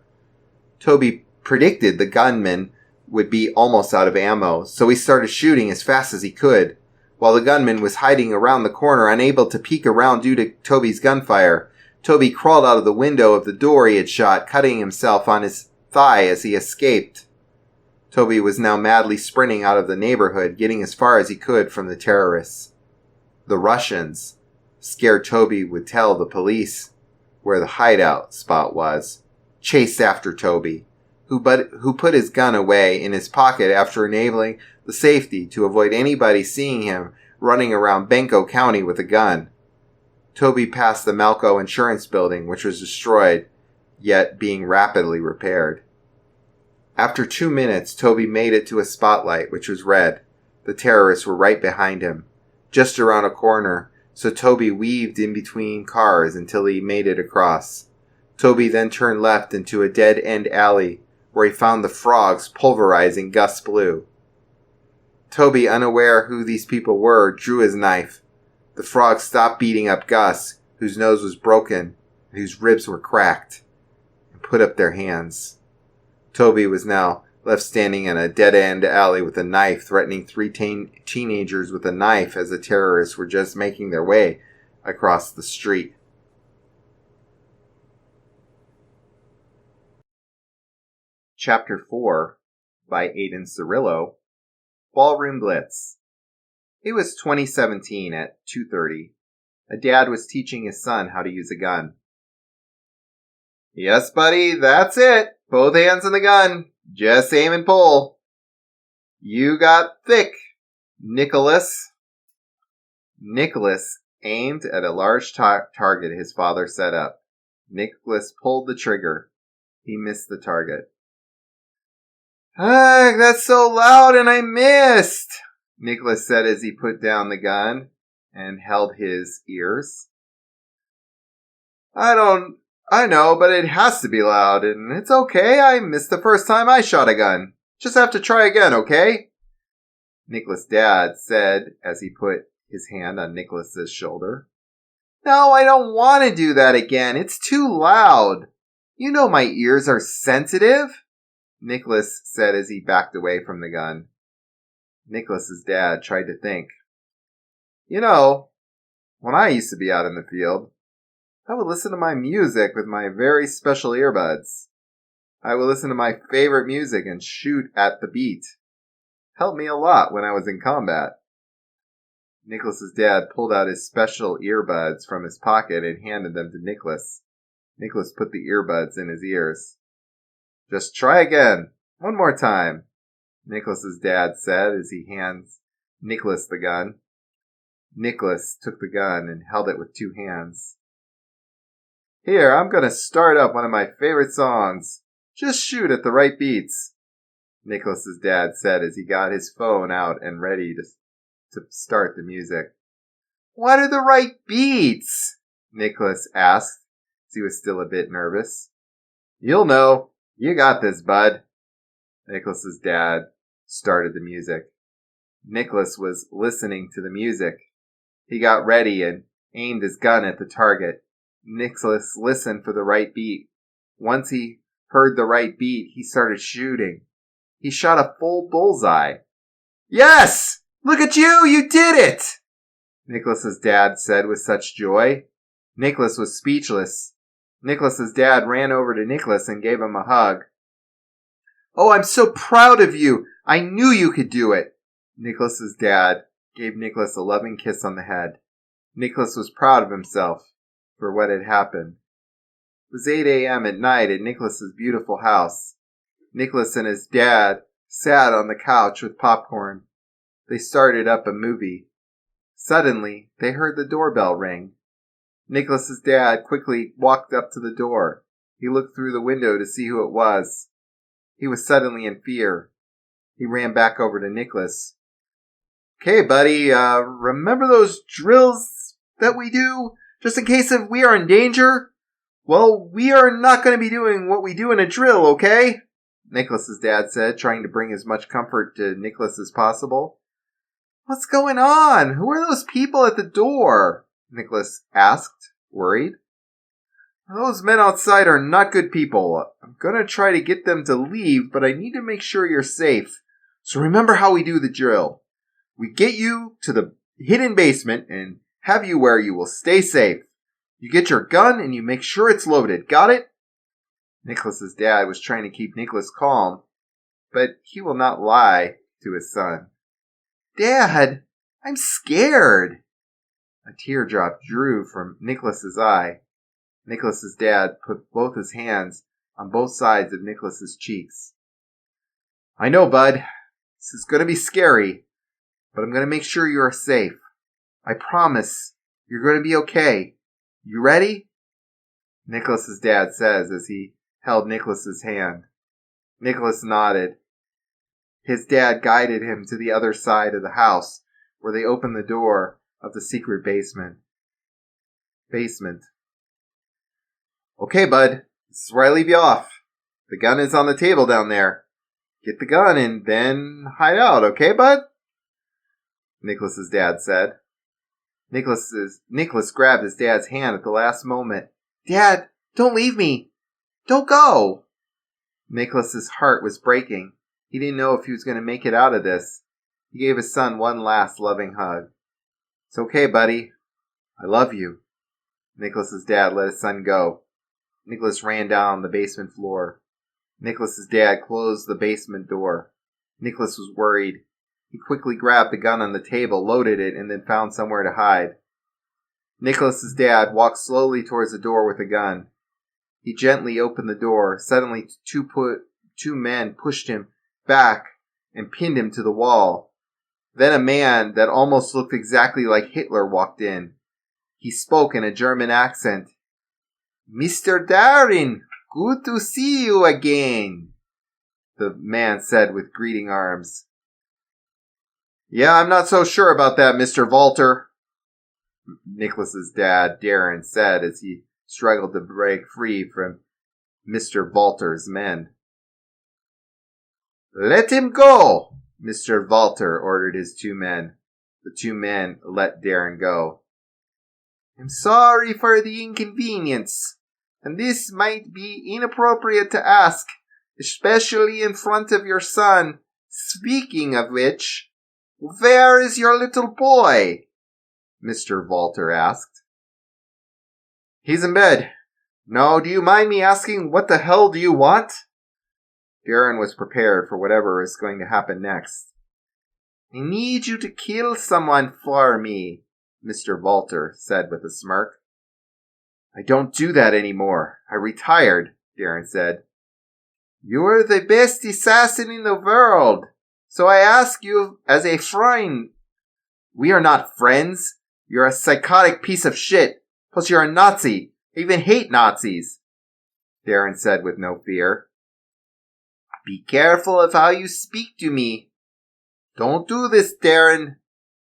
Toby predicted the gunman would be almost out of ammo, so he started shooting as fast as he could. While the gunman was hiding around the corner, unable to peek around due to Toby's gunfire, Toby crawled out of the window of the door he had shot, cutting himself on his thigh as he escaped. Toby was now madly sprinting out of the neighborhood, getting as far as he could from the terrorists. The Russians, scared Toby would tell the police where the hideout spot was, chased after Toby, who put his gun away in his pocket after enabling the safety to avoid anybody seeing him running around Banco County with a gun. Toby passed the Malco insurance building, which was destroyed, yet being rapidly repaired. After 2 minutes, Toby made it to a spotlight, which was red. The terrorists were right behind him, just around a corner, so Toby weaved in between cars until he made it across. Toby then turned left into a dead-end alley, where he found the frogs pulverizing Gus Blue. Toby, unaware who these people were, drew his knife. The frogs stopped beating up Gus, whose nose was broken, whose ribs were cracked, and put up their hands. Toby was now left standing in a dead-end alley with a knife, threatening three teenagers with a knife as the terrorists were just making their way across the street. Chapter 4 by Aiden Cirillo, Ballroom Blitz. It was 2017 at 2:30. A dad was teaching his son how to use a gun. "Yes, buddy, that's it. Both hands on the gun. Just aim and pull. You got thick, Nicholas." Nicholas aimed at a large target his father set up. Nicholas pulled the trigger. He missed the target. "Ugh, that's so loud and I missed," Nicholas said as he put down the gun and held his ears. I know, but it has to be loud, and it's okay. I missed the first time I shot a gun. Just have to try again, okay?" Nicholas' dad said as he put his hand on Nicholas's shoulder. "No, I don't want to do that again. It's too loud. You know my ears are sensitive," Nicholas said as he backed away from the gun. Nicholas's dad tried to think. "You know, when I used to be out in the field, I would listen to my music with my very special earbuds. I would listen to my favorite music and shoot at the beat. Helped me a lot when I was in combat." Nicholas's dad pulled out his special earbuds from his pocket and handed them to Nicholas. Nicholas put the earbuds in his ears. "Just try again. One more time," Nicholas's dad said as he hands Nicholas the gun. Nicholas took the gun and held it with two hands. "Here, I'm going to start up one of my favorite songs. Just shoot at the right beats," Nicholas's dad said as he got his phone out and ready to start the music. "What are the right beats?" Nicholas asked as he was still a bit nervous. "You'll know. You got this, bud." Nicholas's dad started the music. Nicholas was listening to the music. He got ready and aimed his gun at the target. Nicholas listened for the right beat. Once he heard the right beat, he started shooting. He shot a full bullseye. "Yes! Look at you! You did it!" Nicholas's dad said with such joy. Nicholas was speechless. Nicholas's dad ran over to Nicholas and gave him a hug. "Oh, I'm so proud of you! I knew you could do it!" Nicholas's dad gave Nicholas a loving kiss on the head. Nicholas was proud of himself for what had happened. It was 8 a.m. at night at Nicholas's beautiful house. Nicholas and his dad sat on the couch with popcorn. They started up a movie. Suddenly, they heard the doorbell ring. Nicholas's dad quickly walked up to the door. He looked through the window to see who it was. He was suddenly in fear. He ran back over to Nicholas. "Okay, buddy, remember those drills that we do, just in case if we are in danger? Well, we are not going to be doing what we do in a drill, okay?" Nicholas's dad said, trying to bring as much comfort to Nicholas as possible. "What's going on? Who are those people at the door?" Nicholas asked, worried. "Those men outside are not good people. I'm going to try to get them to leave, but I need to make sure you're safe. So remember how we do the drill. We get you to the hidden basement and have you where you will stay safe. You get your gun and you make sure it's loaded. Got it?" Nicholas's dad was trying to keep Nicholas calm, but he will not lie to his son. "Dad, I'm scared." A teardrop drew from Nicholas's eye. Nicholas's dad put both his hands on both sides of Nicholas's cheeks. "I know, bud. This is going to be scary, but I'm going to make sure you are safe. I promise you're going to be okay. You ready?" Nicholas's dad says as he held Nicholas's hand. Nicholas nodded. His dad guided him to the other side of the house, where they opened the door of the secret basement. "Okay, bud, this is where I leave you off. The gun is on the table down there. Get the gun and then hide out, okay, bud?" Nicholas's dad said. Nicholas grabbed his dad's hand at the last moment. Dad, don't leave me. Don't go. Nicholas's heart was breaking. He didn't know if he was going to make it out of this. He gave his son one last loving hug. It's okay, buddy. I love you. Nicholas's dad let his son go. Nicholas ran down the basement floor. Nicholas's dad closed the basement door. Nicholas was worried. He quickly grabbed the gun on the table, loaded it, and then found somewhere to hide. Nicholas's dad walked slowly towards the door with the gun. He gently opened the door. Suddenly, two men pushed him back and pinned him to the wall. Then a man that almost looked exactly like Hitler walked in. He spoke in a German accent. Mr. Darin, good to see you again, the man said with greeting arms. Yeah, I'm not so sure about that, Mr. Walter, Nicholas's dad, Darren, said as he struggled to break free from Mr. Walter's men. Let him go, Mr. Walter ordered his two men. The two men let Darren go. I'm sorry for the inconvenience, and this might be inappropriate to ask, especially in front of your son. Speaking of which, where is your little boy? Mr. Walter asked. He's in bed. No, do you mind me asking what the hell do you want? Darren was prepared for whatever was going to happen next. I need you to kill someone for me, Mr. Walter said with a smirk. I don't do that anymore. I retired, Darren said. You're the best assassin in the world, so I ask you as a friend. We are not friends. You're a psychotic piece of shit. Plus you're a Nazi. I even hate Nazis, Darren said with no fear. Be careful of how you speak to me. Don't do this, Darren.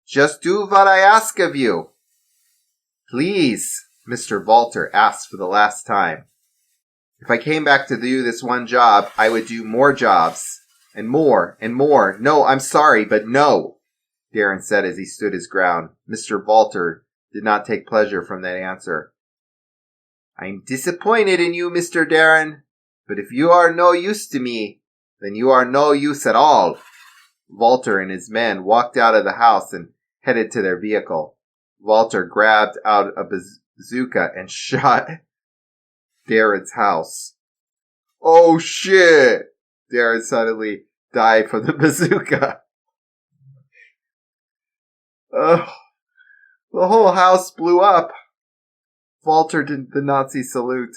Just do what I ask of you. Please, Mr. Walter asked for the last time. If I came back to do this one job, I would do more jobs. And more, and more. No, I'm sorry, but no, Darren said as he stood his ground. Mr. Walter did not take pleasure from that answer. I'm disappointed in you, Mr. Darren, but if you are no use to me, then you are no use at all. Walter and his men walked out of the house and headed to their vehicle. Walter grabbed out a bazooka and shot Darren's house. Oh shit! Darren suddenly died from the bazooka. Oh, the whole house blew up. Walter did the Nazi salute.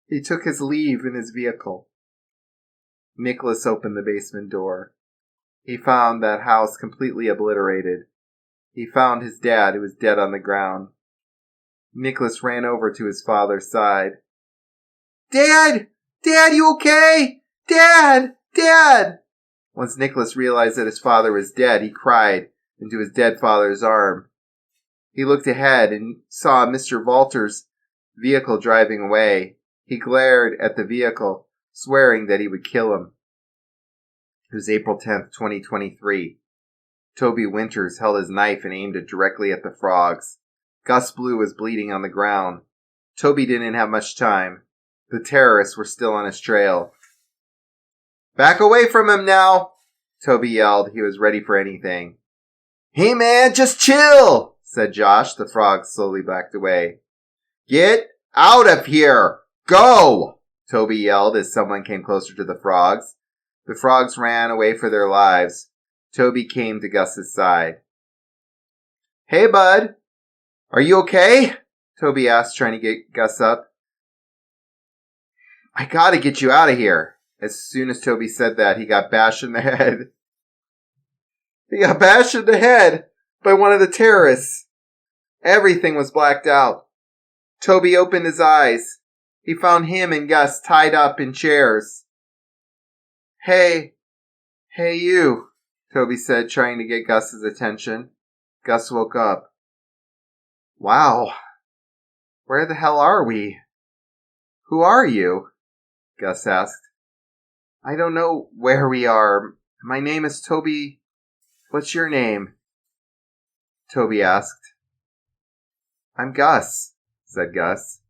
He took his leave in his vehicle. Nicholas opened the basement door. He found that house completely obliterated. He found his dad, who was dead on the ground. Nicholas ran over to his father's side. Dad! Dad, you okay? Dad! Dad! Once Nicholas realized that his father was dead, he cried into his dead father's arm. He looked ahead and saw Mr. Walter's vehicle driving away. He glared at the vehicle, swearing that he would kill him. It was April 10th, 2023. Toby Winters held his knife and aimed it directly at the frogs. Gus Blue was bleeding on the ground. Toby didn't have much time. The terrorists were still on his trail. Back away from him now, Toby yelled. He was ready for anything. Hey man, just chill, said Josh. The frogs slowly backed away. Get out of here! Go! Toby yelled as someone came closer to the frogs. The frogs ran away for their lives. Toby came to Gus's side. Hey bud, are you okay? Toby asked, trying to get Gus up. I gotta get you out of here. As soon as Toby said that, he got bashed in the head. He got bashed in the head by one of the terrorists. Everything was blacked out. Toby opened his eyes. He found him and Gus tied up in chairs. Hey you, Toby said, trying to get Gus's attention. Gus woke up. Wow, where the hell are we? Who are you? Gus asked. I don't know where we are. My name is Toby. What's your name? Toby asked. I'm Gus, said Gus.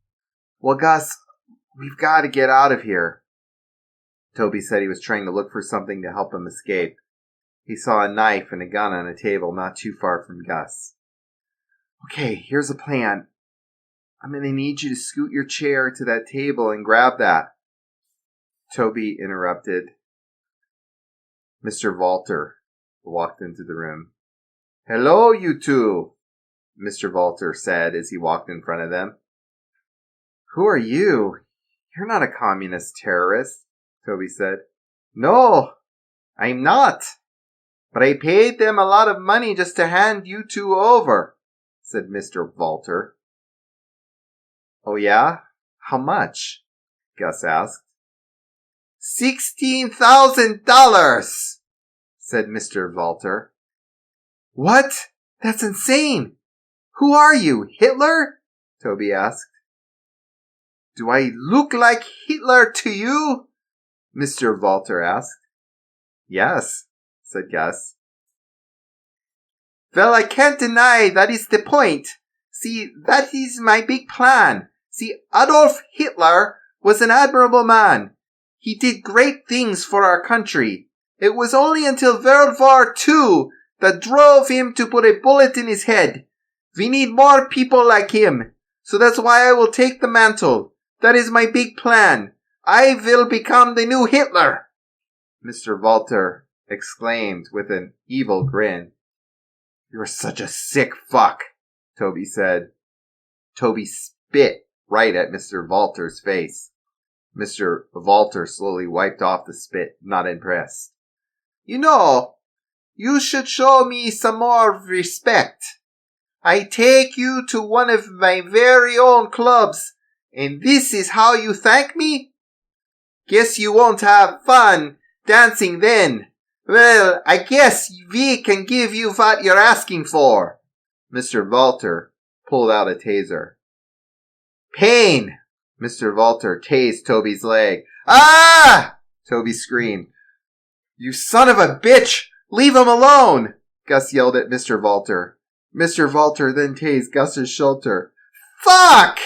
Well, Gus, we've got to get out of here. Toby said he was trying to look for something to help him escape. He saw a knife and a gun on a table not too far from Gus. Okay, here's a plan. I'm going to need you to scoot your chair to that table and grab that. Toby interrupted. Mr. Valter walked into the room. Hello, you two, Mr. Valter said as he walked in front of them. Who are you? You're not a communist terrorist, Toby said. No, I'm not. But I paid them a lot of money just to hand you two over, said Mr. Valter. Oh, yeah? How much? Gus asked. $16,000, said Mr. Valter. What? That's insane. Who are you, Hitler? Toby asked. Do I look like Hitler to you? Mr. Valter asked. Yes, said Gus. Well, I can't deny that is the point. See, that is my big plan. See, Adolf Hitler was an admirable man. He did great things for our country. It was only until World War II that drove him to put a bullet in his head. We need more people like him. So that's why I will take the mantle. That is my big plan. I will become the new Hitler. Mr. Valter exclaimed with an evil grin. You're such a sick fuck, Toby said. Toby spit right at Mr. Valter's face. Mr. Valter slowly wiped off the spit, not impressed. You know, you should show me some more respect. I take you to one of my very own clubs, and this is how you thank me? Guess you won't have fun dancing then. Well, I guess we can give you what you're asking for. Mr. Valter pulled out a taser. Pain! Mr. Valter tased Toby's leg. Ah! Toby screamed. You son of a bitch! Leave him alone! Gus yelled at Mr. Valter. Mr. Valter then tased Gus's shoulder. Fuck!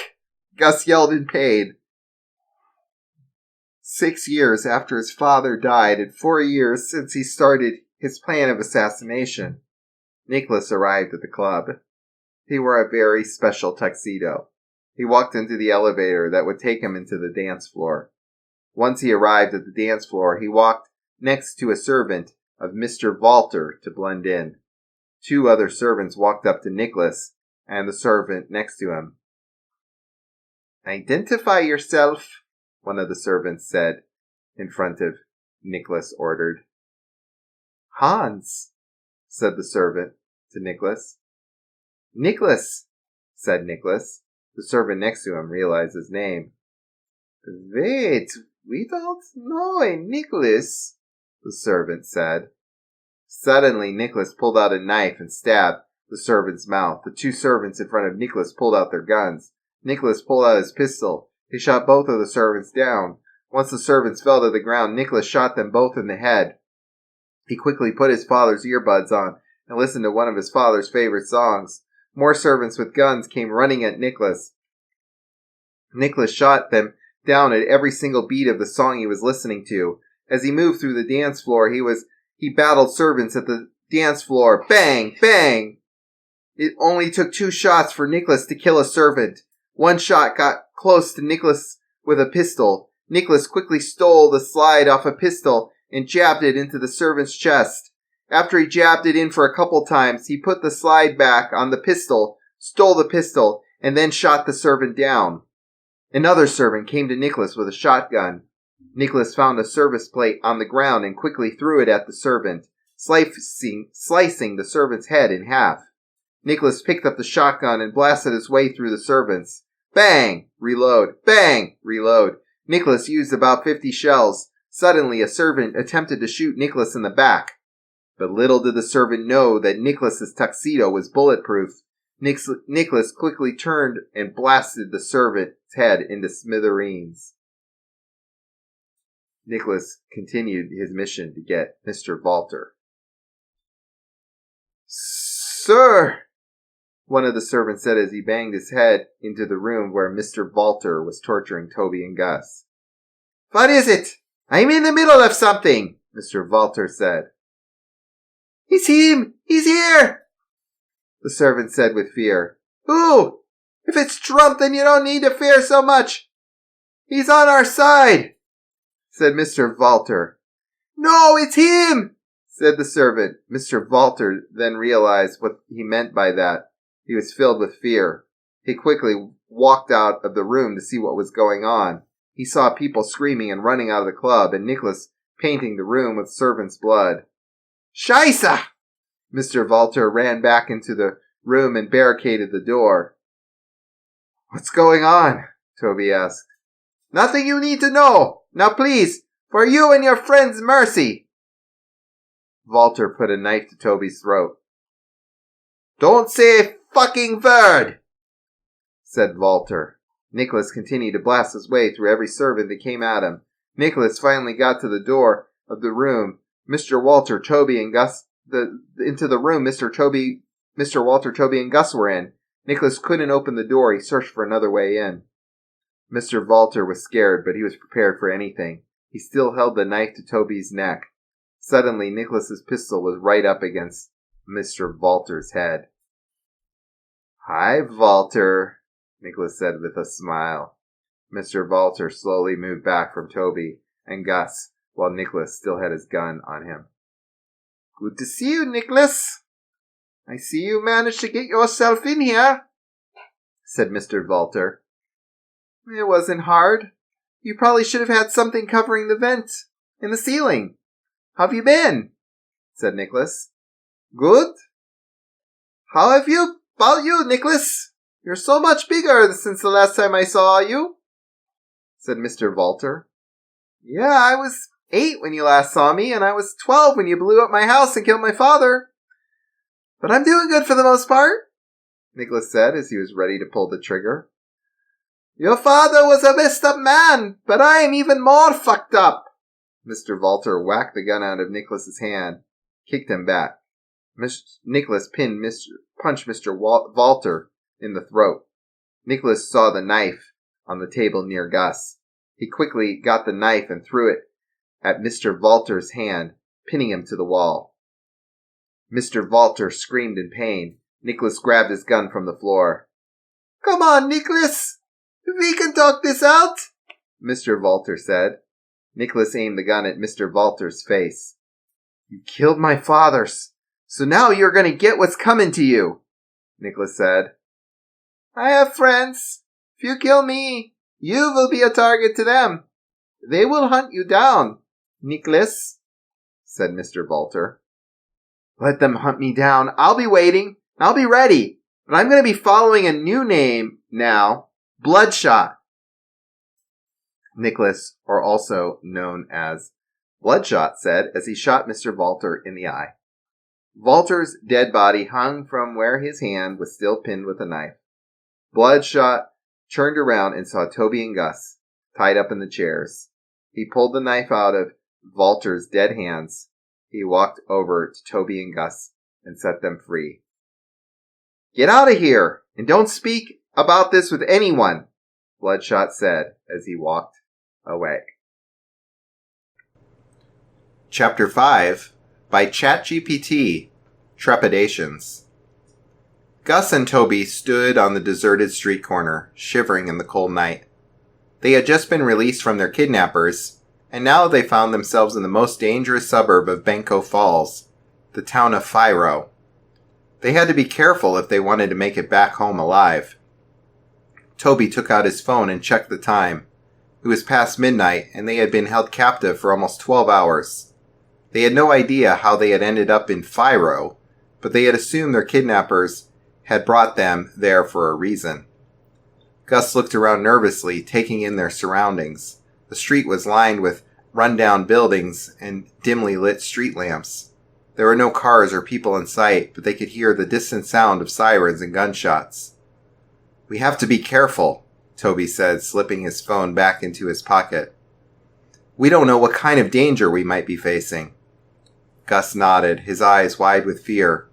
Gus yelled in pain. 6 years after his father died and 4 years since he started his plan of assassination, Nicholas arrived at the club. He wore a very special tuxedo. He walked into the elevator that would take him into the dance floor. Once he arrived at the dance floor, he walked next to a servant of Mr. Valter to blend in. 2 other servants walked up to Nicholas and the servant next to him. Identify yourself, one of the servants said, in front of Nicholas ordered. Hans, said the servant to Nicholas. Nicholas, said Nicholas. The servant next to him realized his name. Wait, we don't know a Nicholas, the servant said. Suddenly, Nicholas pulled out a knife and stabbed the servant's mouth. The 2 servants in front of Nicholas pulled out their guns. Nicholas pulled out his pistol. He shot both of the servants down. Once the servants fell to the ground, Nicholas shot them both in the head. He quickly put his father's earbuds on and listened to one of his father's favorite songs. More servants with guns came running at Nicholas. Nicholas shot them down at every single beat of the song he was listening to. As he moved through the dance floor, he battled servants at the dance floor. Bang! Bang! It only took 2 shots for Nicholas to kill a servant. One shot got close to Nicholas with a pistol. Nicholas quickly stole the slide off a pistol and jabbed it into the servant's chest. After he jabbed it in for a couple times, he put the slide back on the pistol, stole the pistol, and then shot the servant down. Another servant came to Nicholas with a shotgun. Nicholas found a service plate on the ground and quickly threw it at the servant, slicing the servant's head in half. Nicholas picked up the shotgun and blasted his way through the servants. Bang! Reload. Bang! Reload. Nicholas used about 50 shells. Suddenly, a servant attempted to shoot Nicholas in the back. But little did the servant know that Nicholas's tuxedo was bulletproof. Nicholas quickly turned and blasted the servant's head into smithereens. Nicholas continued his mission to get Mr. Valter. Sir, one of the servants said as he banged his head into the room where Mr. Walter was torturing Toby and Gus. "What is it? I'm in the middle of something," Mr. Walter said. "It's him! He's here!" the servant said with fear. "Who? If it's Trump, then you don't need to fear so much. He's on our side," said Mr. Walter. "No, it's him," said the servant. Mr. Walter then realized what he meant by that. He was filled with fear. He quickly walked out of the room to see what was going on. He saw people screaming and running out of the club, and Nicholas painting the room with servants' blood. "Scheisse!" Mr. Walter ran back into the room and barricaded the door. "What's going on?" Toby asked. "Nothing you need to know. Now please, for you and your friends' mercy." Walter put a knife to Toby's throat. "Don't say a fucking word," said Walter. Nicholas continued to blast his way through every servant that came at him. Nicholas finally got to the door of the room. Mr. Walter, Toby, and Gus, into the room Mr. Walter, Toby, and Gus were in. Nicholas couldn't open the door. He searched for another way in. Mr. Walter was scared, but he was prepared for anything. He still held the knife to Toby's neck. Suddenly, Nicholas's pistol was right up against Mr. Walter's head. "Hi, Walter," Nicholas said with a smile. Mr. Walter slowly moved back from Toby and Gus, while Nicholas still had his gun on him. "Good to see you, Nicholas. I see you managed to get yourself in here," said Mr. Walter. "It wasn't hard. You probably should have had something covering the vent in the ceiling. How have you been?" said Nicholas. "Good. How have you about you, Nicholas? You're so much bigger since the last time I saw you," said Mr. Walter. "Yeah, I was 8 when you last saw me, and I was 12 when you blew up my house and killed my father. But I'm doing good for the most part," Nicholas said as he was ready to pull the trigger. "Your father was a messed up man, but I am even more fucked up." Mr. Walter whacked the gun out of Nicholas's hand, kicked him back. Nicholas punched Mr. Walter in the throat. Nicholas saw the knife on the table near Gus. He quickly got the knife and threw it at Mr. Walter's hand, pinning him to the wall. Mr. Walter screamed in pain. Nicholas grabbed his gun from the floor. "Come on, Nicholas! We can talk this out," Mr. Walter said. Nicholas aimed the gun at Mr. Walter's face. "You killed my father, so now you're going to get what's coming to you," Nicholas said. "I have friends. If you kill me, you will be a target to them. They will hunt you down, Nicholas," said Mr. Walter. "Let them hunt me down. I'll be waiting. I'll be ready. But I'm going to be following a new name now, Bloodshot." Nicholas, or also known as Bloodshot, said as he shot Mr. Walter in the eye. Walter's dead body hung from where his hand was still pinned with a knife. Bloodshot turned around and saw Toby and Gus tied up in the chairs. He pulled the knife out of Walter's dead hands. He walked over to Toby and Gus and set them free. "Get out of here, and don't speak about this with anyone," Bloodshot said as he walked away. Chapter 5 by ChatGPT, Trepidations. Gus and Toby stood on the deserted street corner, shivering in the cold night. They had just been released from their kidnappers, and now they found themselves in the most dangerous suburb of Banco Falls, the town of Firo. They had to be careful if they wanted to make it back home alive. Toby took out his phone and checked the time. It was past midnight, and they had been held captive for almost 12 hours. They had no idea how they had ended up in Firo, but they had assumed their kidnappers had brought them there for a reason. Gus looked around nervously, taking in their surroundings. The street was lined with run-down buildings and dimly lit street lamps. There were no cars or people in sight, but they could hear the distant sound of sirens and gunshots. "We have to be careful," Toby said, slipping his phone back into his pocket. "We don't know what kind of danger we might be facing." Gus nodded, his eyes wide with fear.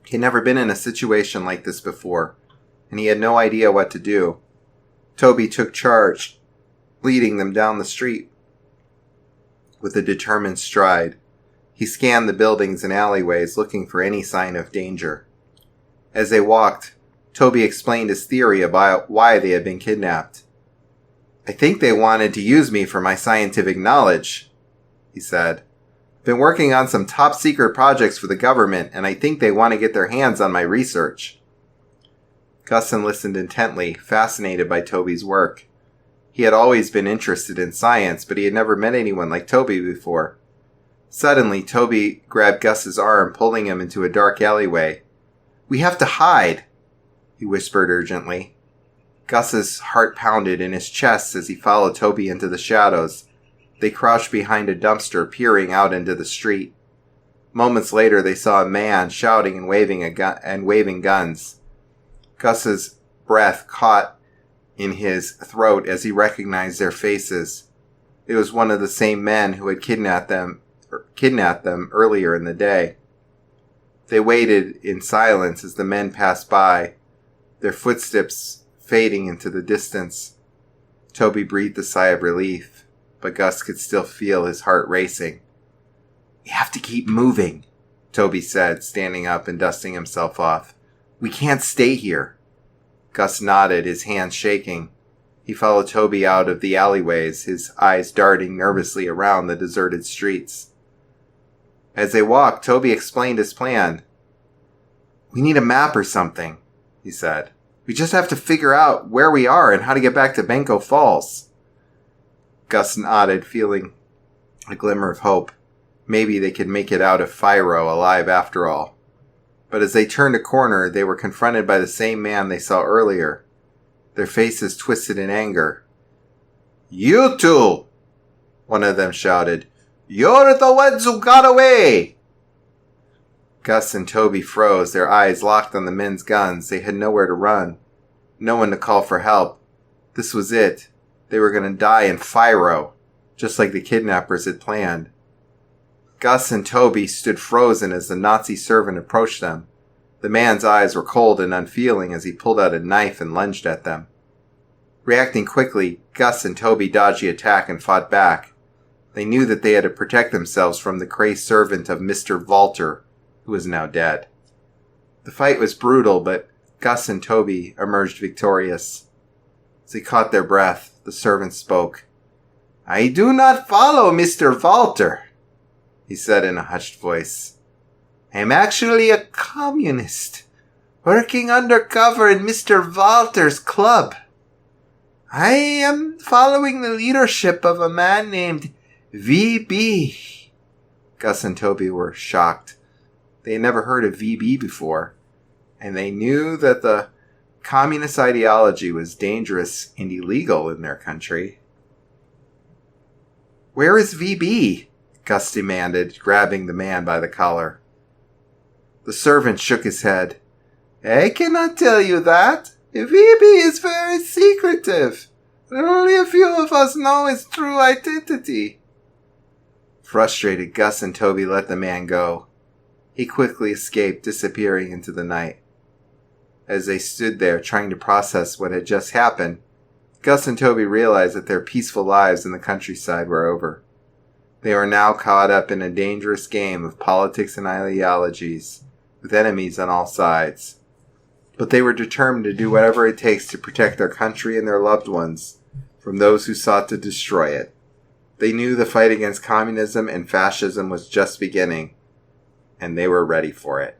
He had never been in a situation like this before, and he had no idea what to do. Toby took charge, leading them down the street with a determined stride. He scanned the buildings and alleyways, looking for any sign of danger. As they walked, Toby explained his theory about why they had been kidnapped. "I think they wanted to use me for my scientific knowledge," he said. "I've been working on some top-secret projects for the government, and I think they want to get their hands on my research." Gusson listened intently, fascinated by Toby's work. He had always been interested in science, but he had never met anyone like Toby before. Suddenly, Toby grabbed Gus's arm, pulling him into a dark alleyway. "We have to hide," he whispered urgently. Gus's heart pounded in his chest as he followed Toby into the shadows. They crouched behind a dumpster, peering out into the street. Moments later, they saw a man shouting and waving guns. Gus's breath caught in his throat as he recognized their faces. It was one of the same men who had kidnapped them earlier in the day. They waited in silence as the men passed by, their footsteps fading into the distance. Toby breathed a sigh of relief, but Gus could still feel his heart racing. "We have to keep moving," Toby said, standing up and dusting himself off. "We can't stay here." Gus nodded, his hands shaking. He followed Toby out of the alleyways, his eyes darting nervously around the deserted streets. As they walked, Toby explained his plan. "We need a map or something," he said. "We just have to figure out where we are and how to get back to Banco Falls." Gus nodded, feeling a glimmer of hope. Maybe they could make it out of Firo alive after all. But as they turned a corner, they were confronted by the same man they saw earlier. Their faces twisted in anger. "You two!" one of them shouted. "You're the ones who got away!" Gus and Toby froze, their eyes locked on the men's guns. They had nowhere to run, no one to call for help. This was it. They were going to die in Firo, just like the kidnappers had planned. Gus and Toby stood frozen as the Nazi servant approached them. The man's eyes were cold and unfeeling as he pulled out a knife and lunged at them. Reacting quickly, Gus and Toby dodged the attack and fought back. They knew that they had to protect themselves from the crazed servant of Mr. Walter, who was now dead. The fight was brutal, but Gus and Toby emerged victorious. As they caught their breath, the servant spoke. "I do not follow Mr. Walter," he said in a hushed voice. "I am actually a communist, working undercover in Mr. Walter's club. I am following the leadership of a man named VB. Gus and Toby were shocked. They had never heard of VB before, and they knew that the communist ideology was dangerous and illegal in their country. "Where is VB?" Gus demanded, grabbing the man by the collar. The servant shook his head. "I cannot tell you that. VB is very secretive. Only a few of us know his true identity." Frustrated, Gus and Toby let the man go. He quickly escaped, disappearing into the night. As they stood there trying to process what had just happened, Gus and Toby realized that their peaceful lives in the countryside were over. They were now caught up in a dangerous game of politics and ideologies, with enemies on all sides. But they were determined to do whatever it takes to protect their country and their loved ones from those who sought to destroy it. They knew the fight against communism and fascism was just beginning, and they were ready for it.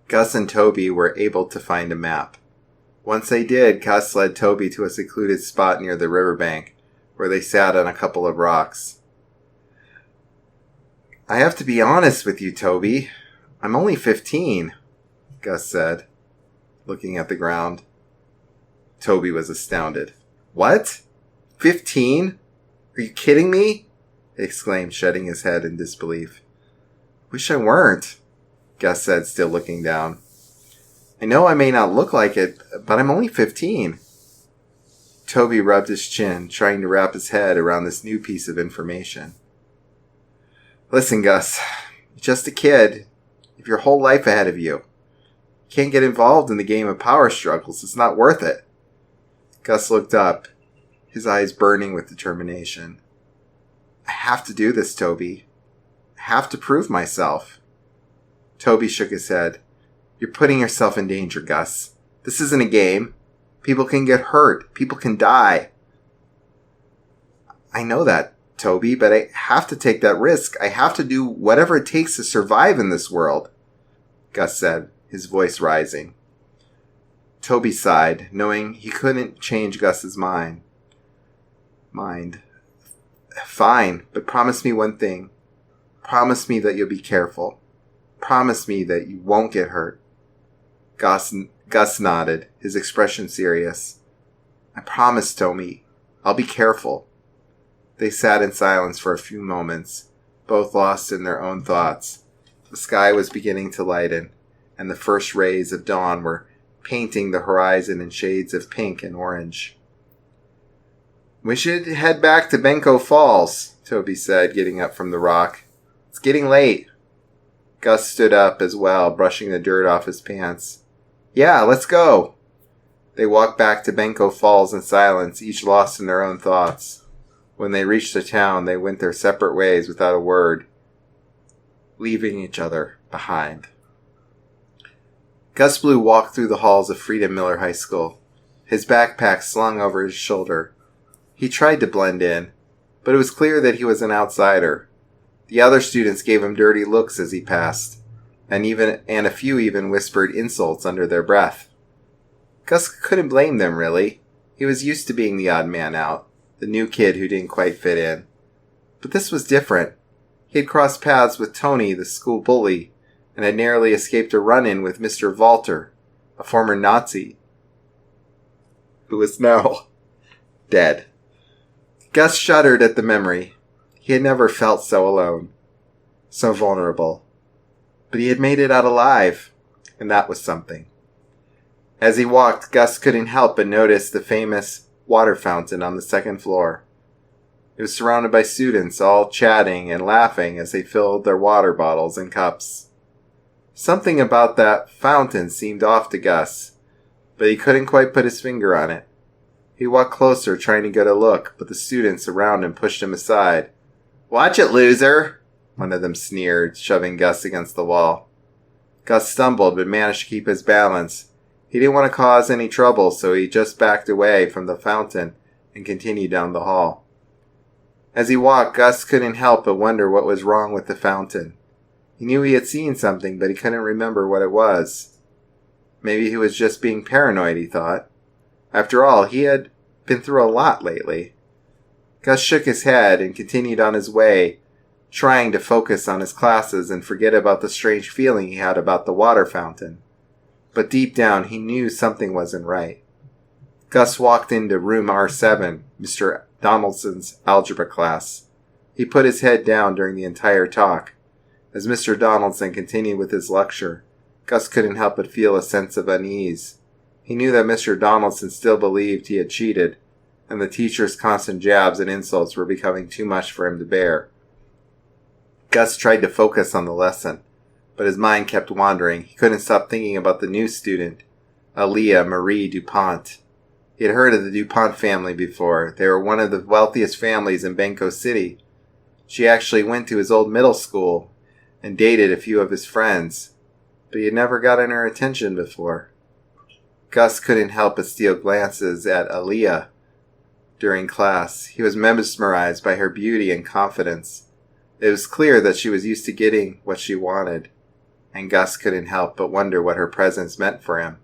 Gus and Toby were able to find a map. Once they did, Gus led Toby to a secluded spot near the riverbank, where they sat on a couple of rocks. "I have to be honest with you, Toby. I'm only 15, Gus said, looking at the ground. Toby was astounded. "What? 15? Are you kidding me?" he exclaimed, shutting his head in disbelief. "Wish I weren't," Gus said, still looking down. "I know I may not look like it, but I'm only 15. Toby rubbed his chin, trying to wrap his head around this new piece of information. "Listen, Gus, you're just a kid. If your whole life ahead of you. Can't get involved in the game of power struggles. It's not worth it. Gus looked up, his eyes burning with determination. I have to do this, Toby. I have to prove myself. Toby shook his head. You're putting yourself in danger, Gus. This isn't a game. People can get hurt. People can die. I know that, Toby, but I have to take that risk. I have to do whatever it takes to survive in this world, Gus said, his voice rising. Toby sighed, knowing he couldn't change Gus's mind. Fine, but promise me one thing. Promise me that you'll be careful. Promise me that you won't get hurt. Gus nodded, his expression serious. I promise, Toby. I'll be careful. They sat in silence for a few moments, both lost in their own thoughts. The sky was beginning to lighten, and the first rays of dawn were painting the horizon in shades of pink and orange. We should head back to Benko Falls, Toby said, getting up from the rock. It's getting late. Gus stood up as well, brushing the dirt off his pants. Yeah, let's go. They walked back to Benko Falls in silence, each lost in their own thoughts. When they reached the town, they went their separate ways without a word, leaving each other behind. Gus Blue walked through the halls of Freedom Miller High School, his backpack slung over his shoulder. He tried to blend in, but it was clear that he was an outsider. The other students gave him dirty looks as he passed, and a few even whispered insults under their breath. Gus couldn't blame them, really. He was used to being the odd man out, the new kid who didn't quite fit in. But this was different. He had crossed paths with Tony, the school bully, and had narrowly escaped a run-in with Mr. Walter, a former Nazi, who was now dead. Gus shuddered at the memory. He had never felt so alone, so vulnerable. But he had made it out alive, and that was something. As he walked, Gus couldn't help but notice the famous water fountain on the second floor. It was surrounded by students, all chatting and laughing as they filled their water bottles and cups. Something about that fountain seemed off to Gus, but he couldn't quite put his finger on it. He walked closer, trying to get a look, but the students around him pushed him aside. "Watch it, loser!" one of them sneered, shoving Gus against the wall. Gus stumbled, but managed to keep his balance. He didn't want to cause any trouble, so he just backed away from the fountain and continued down the hall. As he walked, Gus couldn't help but wonder what was wrong with the fountain. He knew he had seen something, but he couldn't remember what it was. Maybe he was just being paranoid, he thought. After all, he had been through a lot lately. Gus shook his head and continued on his way, trying to focus on his classes and forget about the strange feeling he had about the water fountain. But deep down, he knew something wasn't right. Gus walked into room R7, Mr. Donaldson's algebra class. He put his head down during the entire talk. As Mr. Donaldson continued with his lecture, Gus couldn't help but feel a sense of unease. He knew that Mr. Donaldson still believed he had cheated, and the teacher's constant jabs and insults were becoming too much for him to bear. Gus tried to focus on the lesson, but his mind kept wandering. He couldn't stop thinking about the new student, Aaliyah Marie DuPont. He had heard of the DuPont family before. They were one of the wealthiest families in Benko City. She actually went to his old middle school and dated a few of his friends, but he had never gotten her attention before. Gus couldn't help but steal glances at Aaliyah during class. He was mesmerized by her beauty and confidence. It was clear that she was used to getting what she wanted, and Gus couldn't help but wonder what her presence meant for him.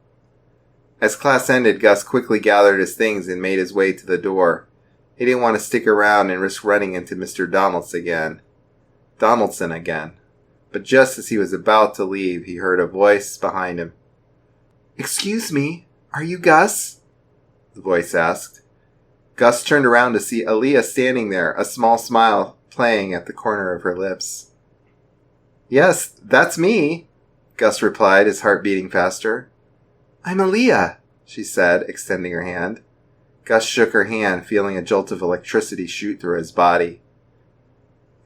As class ended, Gus quickly gathered his things and made his way to the door. He didn't want to stick around and risk running into Mr. Donaldson again. But just as he was about to leave, he heard a voice behind him. "Excuse me, are you Gus?" the voice asked. Gus turned around to see Aaliyah standing there, a small smile playing at the corner of her lips. "Yes, that's me," Gus replied, his heart beating faster. "I'm Aaliyah," she said, extending her hand. Gus shook her hand, feeling a jolt of electricity shoot through his body.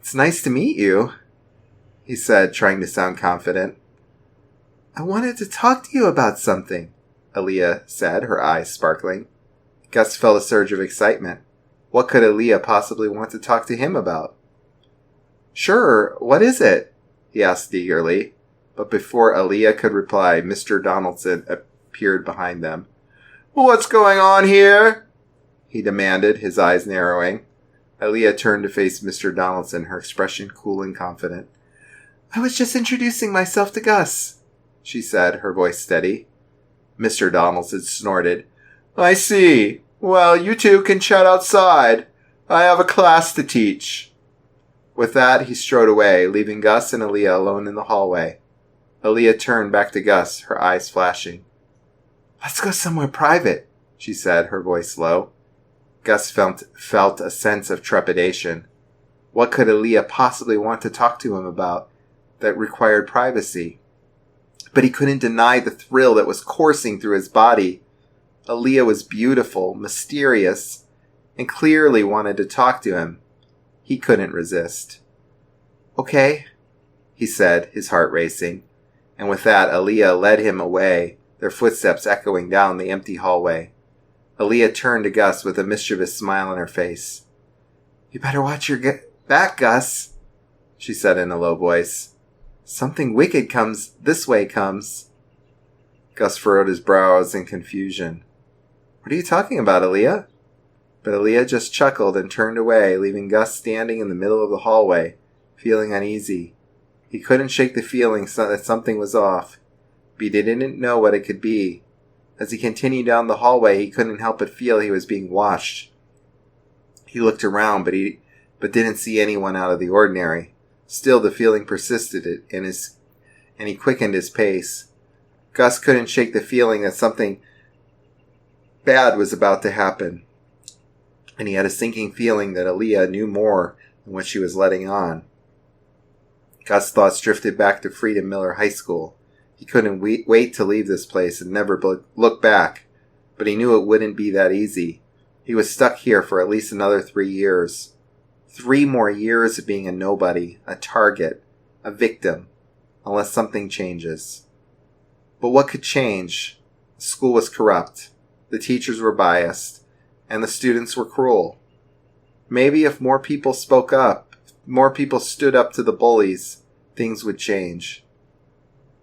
"It's nice to meet you," he said, trying to sound confident. I wanted to talk to you about something, Aaliyah said, her eyes sparkling. Gus felt a surge of excitement. What could Aaliyah possibly want to talk to him about? Sure, what is it? He asked eagerly. But before Aaliyah could reply, Mr. Donaldson appeared behind them. What's going on here? He demanded, his eyes narrowing. Aaliyah turned to face Mr. Donaldson, her expression cool and confident. I was just introducing myself to Gus, she said, her voice steady. Mr. Donaldson snorted. I see. Well, you two can chat outside. I have a class to teach. With that, he strode away, leaving Gus and Aaliyah alone in the hallway. Aaliyah turned back to Gus, her eyes flashing. Let's go somewhere private, she said, her voice low. Gus felt a sense of trepidation. What could Aaliyah possibly want to talk to him about that required privacy? But he couldn't deny the thrill that was coursing through his body. Aaliyah was beautiful, mysterious, and clearly wanted to talk to him. He couldn't resist. Okay, he said, his heart racing. And with that, Aaliyah led him away, their footsteps echoing down the empty hallway. Aaliyah turned to Gus with a mischievous smile on her face. You better watch your back, Gus, she said in a low voice. Something wicked this way comes. Gus furrowed his brows in confusion. What are you talking about, Aaliyah? But Aaliyah just chuckled and turned away, leaving Gus standing in the middle of the hallway, feeling uneasy. He couldn't shake the feeling that something was off, but he didn't know what it could be. As he continued down the hallway, he couldn't help but feel he was being watched. He looked around, but didn't see anyone out of the ordinary. Still, the feeling persisted, and he quickened his pace. Gus couldn't shake the feeling that something bad was about to happen, and he had a sinking feeling that Aaliyah knew more than what she was letting on. Gus' thoughts drifted back to Freedom Miller High School. He couldn't wait to leave this place and never look back, but he knew it wouldn't be that easy. He was stuck here for at least another 3 years. 3 more years of being a nobody, a target, a victim, unless something changes. But what could change? The school was corrupt, the teachers were biased, and the students were cruel. Maybe if more people spoke up, if more people stood up to the bullies, things would change.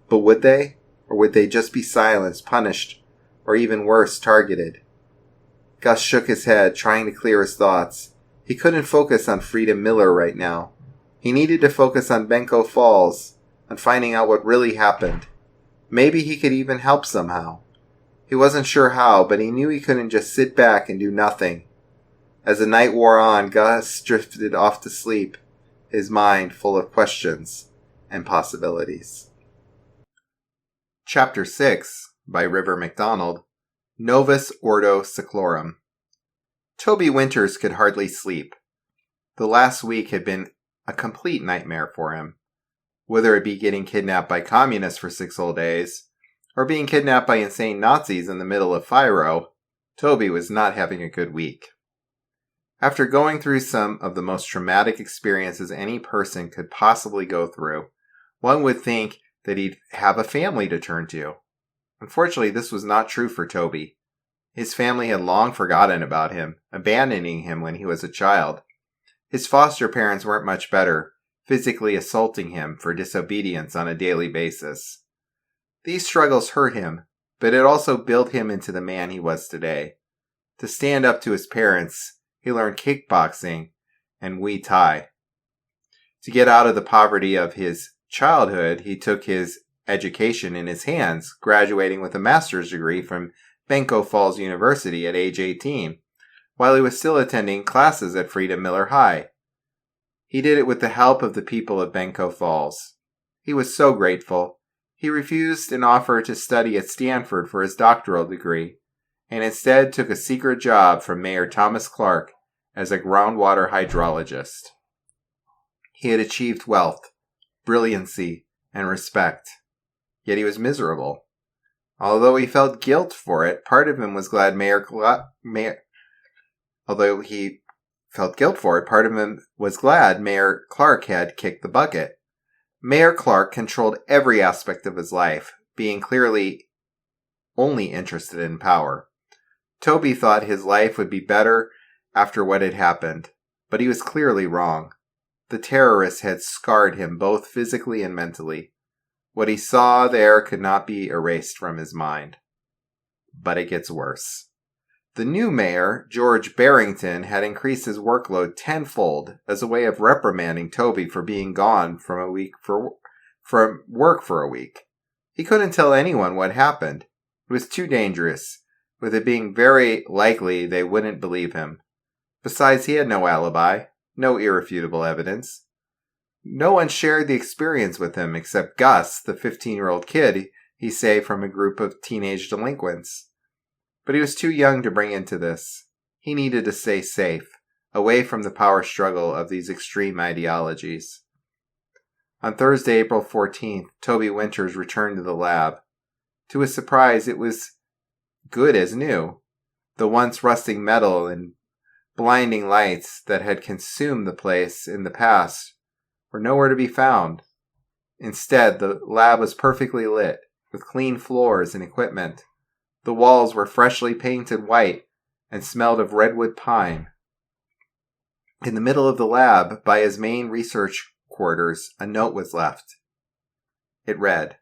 But would they? Or would they just be silenced, punished, or even worse, targeted? Gus shook his head, trying to clear his thoughts. He couldn't focus on Freedom Miller right now. He needed to focus on Benko Falls, on finding out what really happened. Maybe he could even help somehow. He wasn't sure how, but he knew he couldn't just sit back and do nothing. As the night wore on, Gus drifted off to sleep, his mind full of questions and possibilities. Chapter 6, by River Macdonald, Novus Ordo Seclorum. Toby Winters could hardly sleep. The last week had been a complete nightmare for him. Whether it be getting kidnapped by communists for 6 whole days, or being kidnapped by insane Nazis in the middle of Phiro, Toby was not having a good week. After going through some of the most traumatic experiences any person could possibly go through, one would think that he'd have a family to turn to. Unfortunately, this was not true for Toby. His family had long forgotten about him, abandoning him when he was a child. His foster parents weren't much better, physically assaulting him for disobedience on a daily basis. These struggles hurt him, but it also built him into the man he was today. To stand up to his parents, he learned kickboxing and Muay Thai. To get out of the poverty of his childhood, he took his education in his hands, graduating with a master's degree from Benko Falls University at age 18, while he was still attending classes at Freedom Miller High. He did it with the help of the people of Benko Falls. He was so grateful. He refused an offer to study at Stanford for his doctoral degree, and instead took a secret job from Mayor Thomas Clark as a groundwater hydrologist. He had achieved wealth, brilliancy, and respect, yet he was miserable. Although he felt guilt for it, part of him was glad Mayor Clark had kicked the bucket. Mayor Clark controlled every aspect of his life, being clearly only interested in power. Toby thought his life would be better after what had happened, but he was clearly wrong. The terrorists had scarred him both physically and mentally. What he saw there could not be erased from his mind. But it gets worse. The new mayor, George Barrington, had increased his workload tenfold as a way of reprimanding Toby for being gone from work for a week. He couldn't tell anyone what happened. It was too dangerous, with it being very likely they wouldn't believe him. Besides, he had no alibi, no irrefutable evidence. No one shared the experience with him except Gus, the 15-year-old kid he saved from a group of teenage delinquents. But he was too young to bring into this. He needed to stay safe, away from the power struggle of these extreme ideologies. On Thursday, April 14th, Toby Winters returned to the lab. To his surprise, it was good as new. The once rusting metal and blinding lights that had consumed the place in the past were nowhere to be found. Instead, the lab was perfectly lit, with clean floors and equipment. The walls were freshly painted white and smelled of redwood pine. In the middle of the lab, by his main research quarters, a note was left. It read,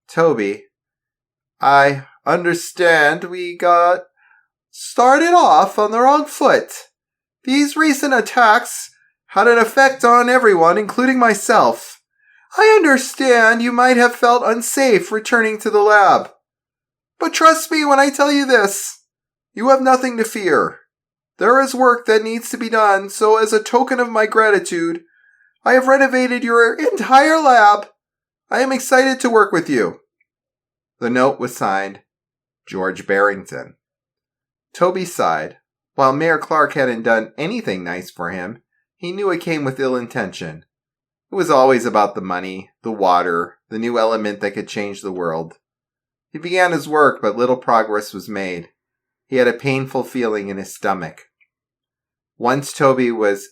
"Toby, I understand we got started off on the wrong foot. These recent attacks had an effect on everyone, including myself. I understand you might have felt unsafe returning to the lab. But trust me when I tell you this. You have nothing to fear. There is work that needs to be done, so as a token of my gratitude, I have renovated your entire lab. I am excited to work with you." The note was signed, George Barrington. Toby sighed. While Mayor Clark hadn't done anything nice for him, he knew it came with ill intention. It was always about the money, the water, the new element that could change the world. He began his work, but little progress was made. He had a painful feeling in his stomach. Once Toby was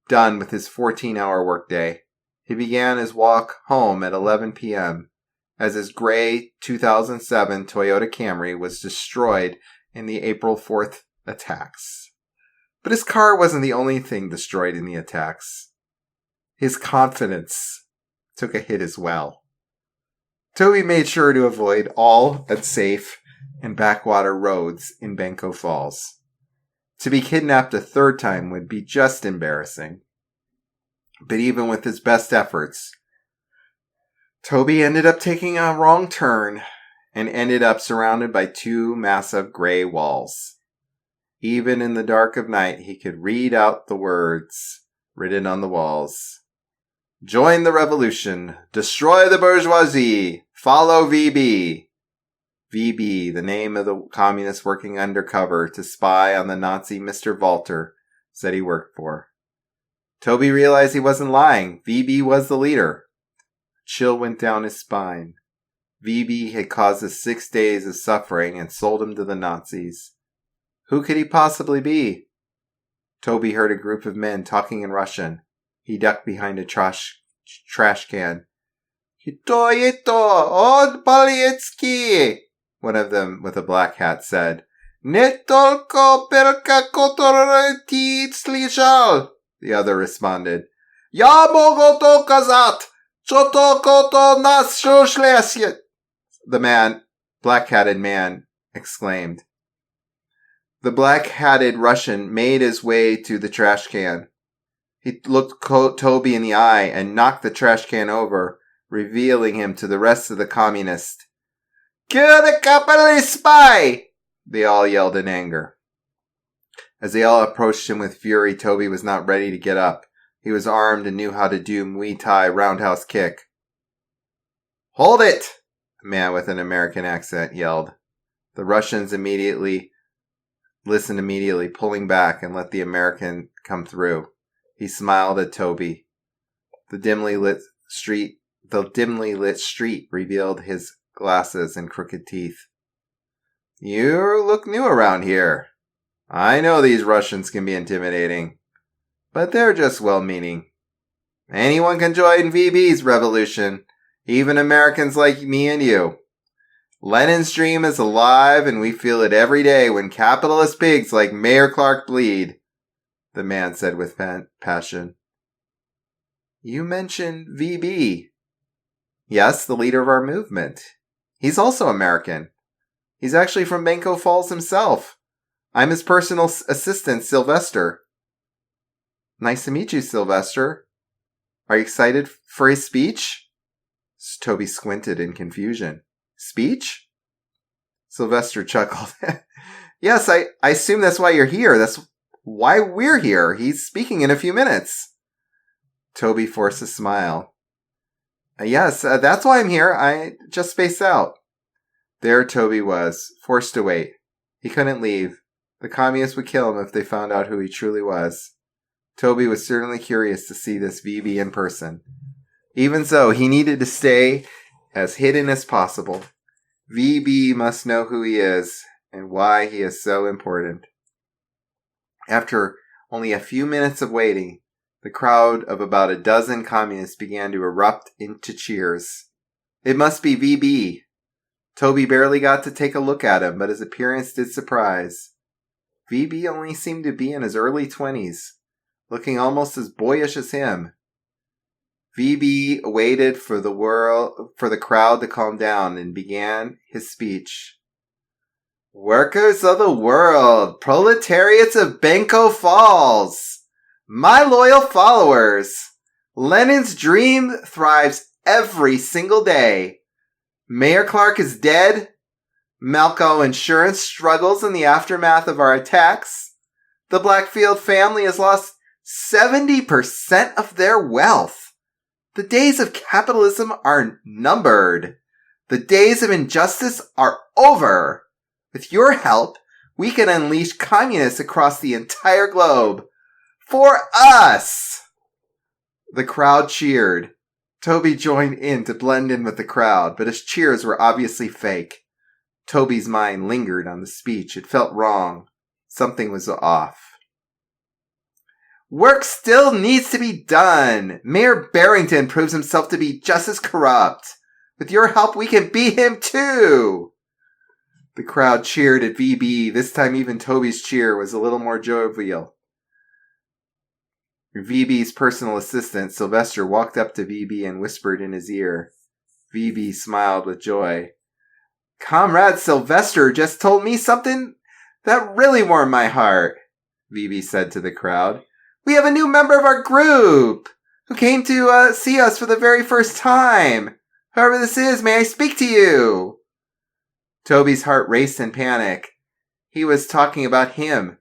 done with his 14-hour workday, he began his walk home at 11 p.m. as his gray 2007 Toyota Camry was destroyed in the April 4th attacks. But his car wasn't the only thing destroyed in the attacks. His confidence took a hit as well. Toby made sure to avoid all unsafe and backwater roads in Benko Falls. To be kidnapped a third time would be just embarrassing. But even with his best efforts, Toby ended up taking a wrong turn and ended up surrounded by two massive gray walls. Even in the dark of night, he could read out the words written on the walls. "Join the revolution. Destroy the bourgeoisie. Follow VB." VB, the name of the communist working undercover to spy on the Nazi Mr. Walter said he worked for. Toby realized he wasn't lying. VB was the leader. A chill went down his spine. VB had caused us 6 days of suffering and sold him to the Nazis. Who could he possibly be? Toby heard a group of men talking in Russian. He ducked behind a trash can. "Hito, od Balietsky," one of them with a black hat said. "Ne tolko perka kotoroti slishal," the other responded. "Ya mogo to kazat, choto koto nas shoshlesyet," the black-hatted man exclaimed. The black-hatted Russian made his way to the trash can. He looked Toby in the eye and knocked the trash can over, revealing him to the rest of the communists. "Kill the capitalist spy!" they all yelled in anger. As they all approached him with fury, Toby was not ready to get up. He was armed and knew how to do Muay Thai roundhouse kick. "Hold it!" a man with an American accent yelled. The Russians listened immediately, pulling back and let the American come through. He smiled at Toby. The dimly lit street revealed his glasses and crooked teeth. "You look new around here. I know these Russians can be intimidating, but they're just well-meaning. Anyone can join VB's revolution. Even Americans like me and you. Lenin's dream is alive, and we feel it every day when capitalist pigs like Mayor Clark bleed, the man said with passion. You mentioned VB. Yes, the leader of our movement. He's also American. He's actually from Banco Falls himself. I'm his personal assistant, Sylvester. Nice to meet you, Sylvester. Are you excited for his speech? Toby squinted in confusion. Speech? Sylvester chuckled. Yes, I assume that's why you're here. That's why we're here. He's speaking in a few minutes. Toby forced a smile. Yes, that's why I'm here. I just spaced out. There Toby was, forced to wait. He couldn't leave. The communists would kill him if they found out who he truly was. Toby was certainly curious to see this VB in person. Even so, he needed to stay as hidden as possible. VB must know who he is and why he is so important. After only a few minutes of waiting, the crowd of about a dozen communists began to erupt into cheers. It must be VB. Toby barely got to take a look at him, but his appearance did surprise. VB only seemed to be in his early 20s, looking almost as boyish as him. VB waited for the crowd to calm down and began his speech. Workers of the world, proletariats of Banco Falls, my loyal followers, Lenin's dream thrives every single day. Mayor Clark is dead. Malco Insurance struggles in the aftermath of our attacks. The Blackfield family has lost 70% of their wealth. The days of capitalism are numbered. The days of injustice are over. With your help, we can unleash communists across the entire globe. For us! The crowd cheered. Toby joined in to blend in with the crowd, but his cheers were obviously fake. Toby's mind lingered on the speech. It felt wrong. Something was off. Work still needs to be done. Mayor Barrington proves himself to be just as corrupt. With your help, we can beat him too. The crowd cheered at VB. This time even Toby's cheer was a little more jovial. VB's personal assistant, Sylvester, walked up to VB and whispered in his ear. VB smiled with joy. Comrade Sylvester just told me something that really warmed my heart, VB said to the crowd. We have a new member of our group who came to see us for the very first time. Whoever this is, may I speak to you? Toby's heart raced in panic. He was talking about him.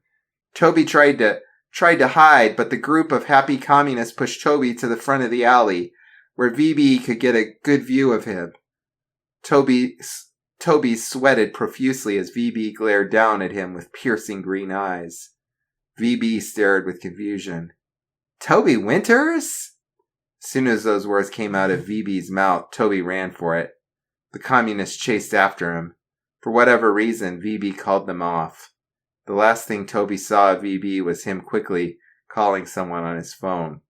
Toby tried to hide, but the group of happy communists pushed Toby to the front of the alley, where VB could get a good view of him. Toby sweated profusely as VB glared down at him with piercing green eyes. VB stared with confusion. Toby Winters? As soon as those words came out of VB's mouth, Toby ran for it. The communists chased after him. For whatever reason, VB called them off. The last thing Toby saw of VB was him quickly calling someone on his phone.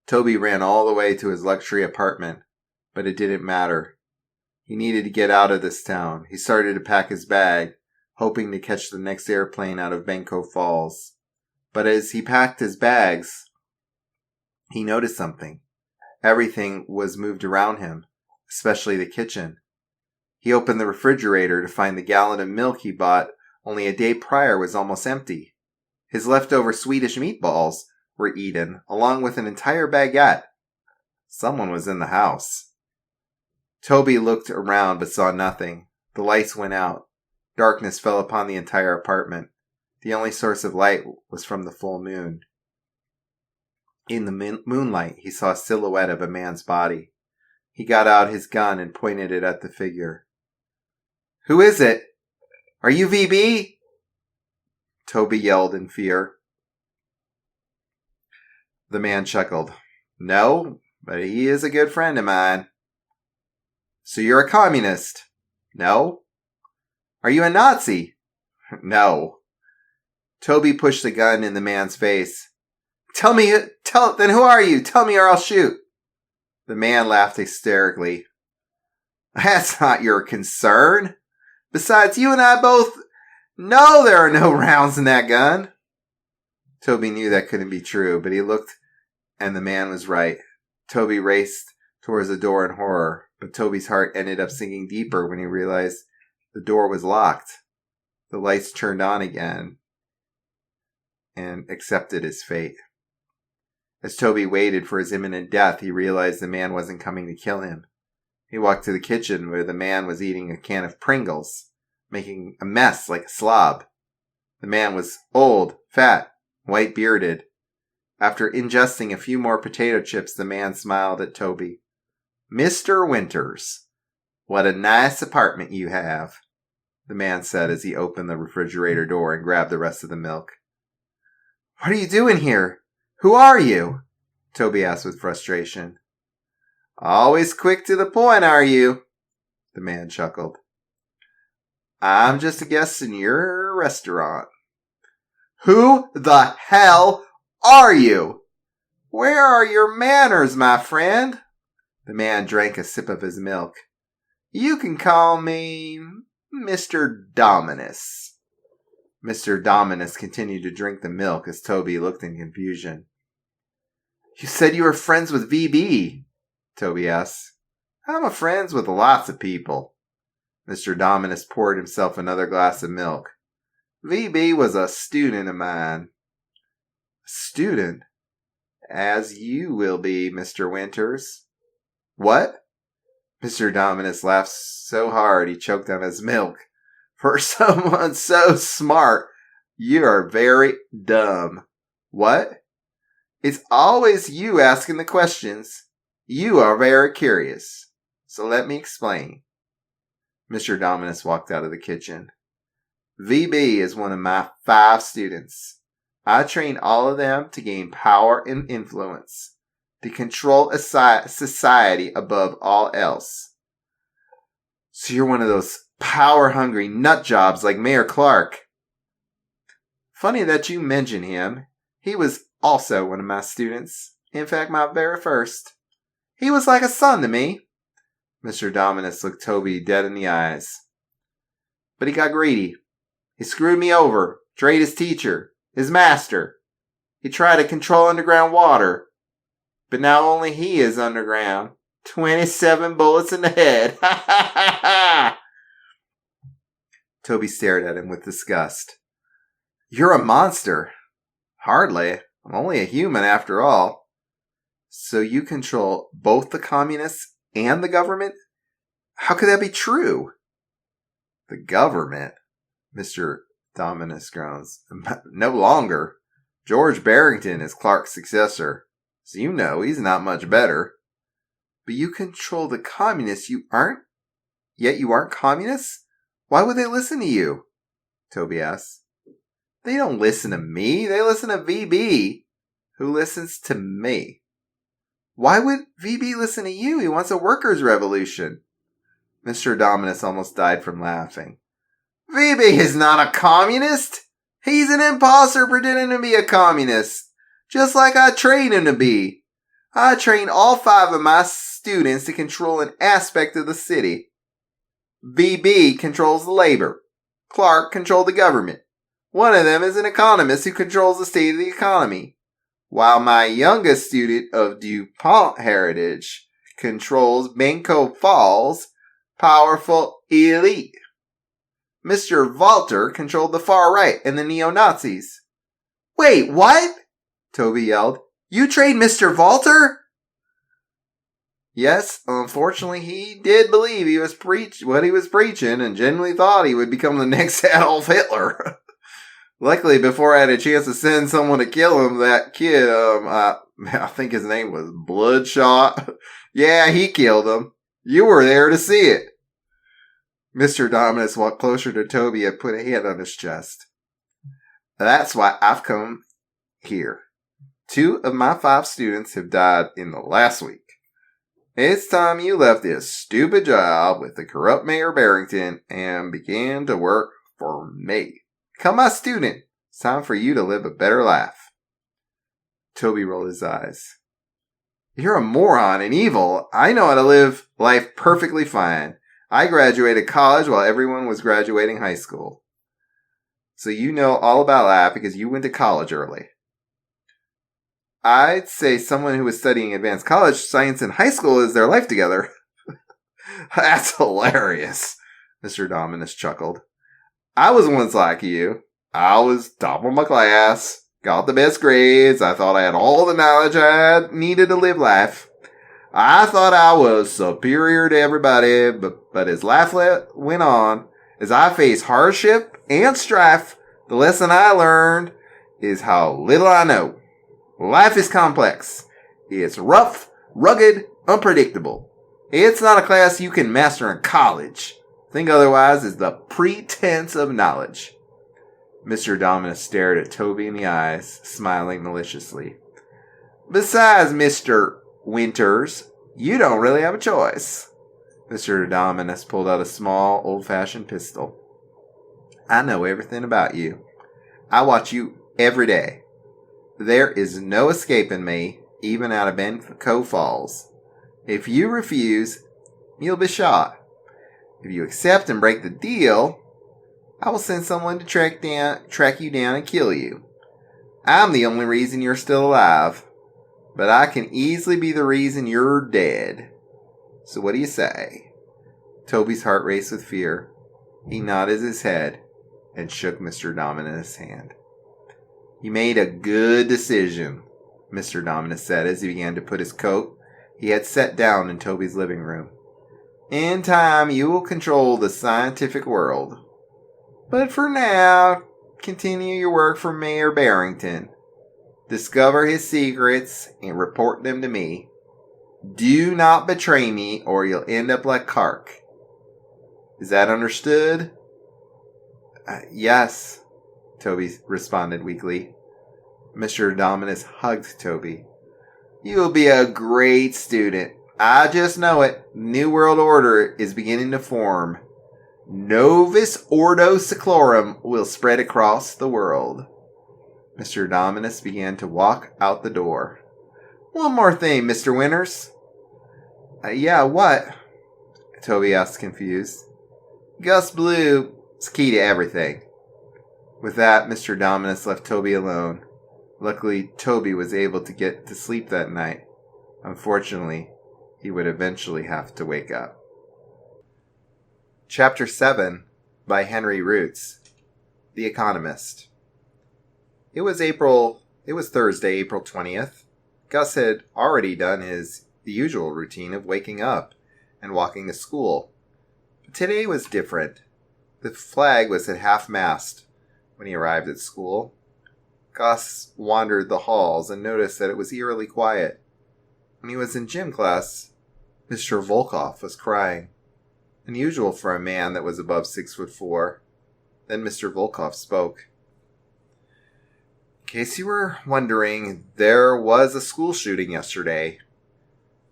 Toby ran all the way to his luxury apartment, but it didn't matter. He needed to get out of this town. He started to pack his bag, hoping to catch the next airplane out of Banco Falls. But as he packed his bags, he noticed something. Everything was moved around him, especially the kitchen. He opened the refrigerator to find the gallon of milk he bought only a day prior was almost empty. His leftover Swedish meatballs were eaten, along with an entire baguette. Someone was in the house. Toby looked around but saw nothing. The lights went out. Darkness fell upon the entire apartment. The only source of light was from the full moon. In the moonlight, he saw a silhouette of a man's body. He got out his gun and pointed it at the figure. Who is it? Are you VB? Toby yelled in fear. The man chuckled. No, but he is a good friend of mine. So you're a communist? No. Are you a Nazi? No. Toby pushed the gun in the man's face. Then who are you? Tell me or I'll shoot. The man laughed hysterically. That's not your concern. Besides, you and I both know there are no rounds in that gun. Toby knew that couldn't be true, but he looked, and the man was right. Toby raced towards the door in horror, but Toby's heart ended up sinking deeper when he realized the door was locked. The lights turned on again and accepted his fate. As Toby waited for his imminent death, he realized the man wasn't coming to kill him. He walked to the kitchen where the man was eating a can of Pringles, making a mess like a slob. The man was old, fat, white-bearded. After ingesting a few more potato chips, the man smiled at Toby. Mr. Winters, what a nice apartment you have, the man said as he opened the refrigerator door and grabbed the rest of the milk. What are you doing here? Who are you? Toby asked with frustration. Always quick to the point, are you? The man chuckled. I'm just a guest in your restaurant. Who the hell are you? Where are your manners, my friend? The man drank a sip of his milk. You can call me Mr. Dominus. Mr. Dominus continued to drink the milk as Toby looked in confusion. You said you were friends with VB, Toby asked. I'm friends with lots of people. Mr. Dominus poured himself another glass of milk. VB was a student of mine. A student? As you will be, Mr. Winters. What? Mr. Dominus laughed so hard he choked on his milk. For someone so smart, you are very dumb. What? It's always you asking the questions. You are very curious. So let me explain. Mr. Dominus walked out of the kitchen. VB is one of my 5 students. I train all of them to gain power and influence, to control a society above all else. So you're one of those power-hungry nut jobs like Mayor Clark. Funny that you mention him. He was also one of my students. In fact, my very first. He was like a son to me. Mr. Dominus looked Toby dead in the eyes. But he got greedy. He screwed me over, betrayed his teacher, his master. He tried to control underground water. But now only he is underground. 27 bullets in the head. Ha ha ha ha! Toby stared at him with disgust. You're a monster. Hardly. I'm only a human after all. So you control both the communists and the government? How could that be true? The government? Mr. Dominus groans. No longer. George Barrington is Clark's successor. So you know he's not much better. But you control the communists, yet you aren't communists? Why would they listen to you? Toby asked. They don't listen to me. They listen to VB, who listens to me. Why would VB listen to you? He wants a workers' revolution. Mr. Dominus almost died from laughing. VB is not a communist. He's an imposter pretending to be a communist, just like I trained him to be. I trained all 5 of my students to control an aspect of the city. VB controls the labor. Clark controlled the government. One of them is an economist who controls the state of the economy, while my youngest student of DuPont heritage controls Banco Falls' powerful elite. Mr. Walter controlled the far right and the neo-Nazis. Wait, what? Toby yelled. You trained Mr. Walter? Yes, unfortunately he did believe he was what he was preaching and genuinely thought he would become the next Adolf Hitler. Luckily, before I had a chance to send someone to kill him, that kid, I think his name was Bloodshot. Yeah, he killed him. You were there to see it. Mr. Dominus walked closer to Toby and put a hand on his chest. That's why I've come here. 2 of my 5 students have died in the last week. It's time you left this stupid job with the corrupt Mayor Barrington and began to work for me. Become my student. It's time for you to live a better life. Toby rolled his eyes. You're a moron and evil. I know how to live life perfectly fine. I graduated college while everyone was graduating high school. So you know all about that because you went to college early. I'd say someone who was studying advanced college science in high school is their life together. That's hilarious, Mr. Dominus chuckled. I was once like you. I was top of my class, got the best grades. I thought I had all the knowledge I needed to live life. I thought I was superior to everybody, but as life went on, as I faced hardship and strife, the lesson I learned is how little I know. Life is complex. It's rough, rugged, unpredictable. It's not a class you can master in college. Think otherwise is the pretense of knowledge. Mr. Dominus stared at Toby in the eyes, smiling maliciously. Besides, Mr. Winters, you don't really have a choice. Mr. Dominus pulled out a small, old-fashioned pistol. I know everything about you. I watch you every day. There is no escaping me, even out of Bencoe Falls. If you refuse, you'll be shot. If you accept and break the deal, I will send someone to track you down and kill you. I'm the only reason you're still alive, but I can easily be the reason you're dead. So what do you say? Toby's heart raced with fear. He nodded his head and shook Mr. Dominus' hand. You made a good decision, Mr. Dominus said as he began to put his coat he had set down in Toby's living room. In time, you will control the scientific world. But for now, continue your work for Mayor Barrington. Discover his secrets and report them to me. Do not betray me or you'll end up like Kark. Is that understood? Yes, Toby responded weakly. Mr. Dominus hugged Toby. You'll be a great student. I just know it. New World Order is beginning to form. Novus Ordo Seclorum will spread across the world. Mr. Dominus began to walk out the door. One more thing, Mr. Winters. Yeah, what? Toby asked, confused. Gus Blue is key to everything. With that, Mr. Dominus left Toby alone. Luckily, Toby was able to get to sleep that night. Unfortunately, he would eventually have to wake up. Chapter 7 by Henry Roots. The Economist. It was Thursday, April 20th. Gus had already done the usual routine of waking up and walking to school. But today was different. The flag was at half-mast when he arrived at school. Gus wandered the halls and noticed that it was eerily quiet. When he was in gym class, Mr. Volkov was crying. Unusual for a man that was above 6'4". Then Mr. Volkov spoke. In case you were wondering, there was a school shooting yesterday.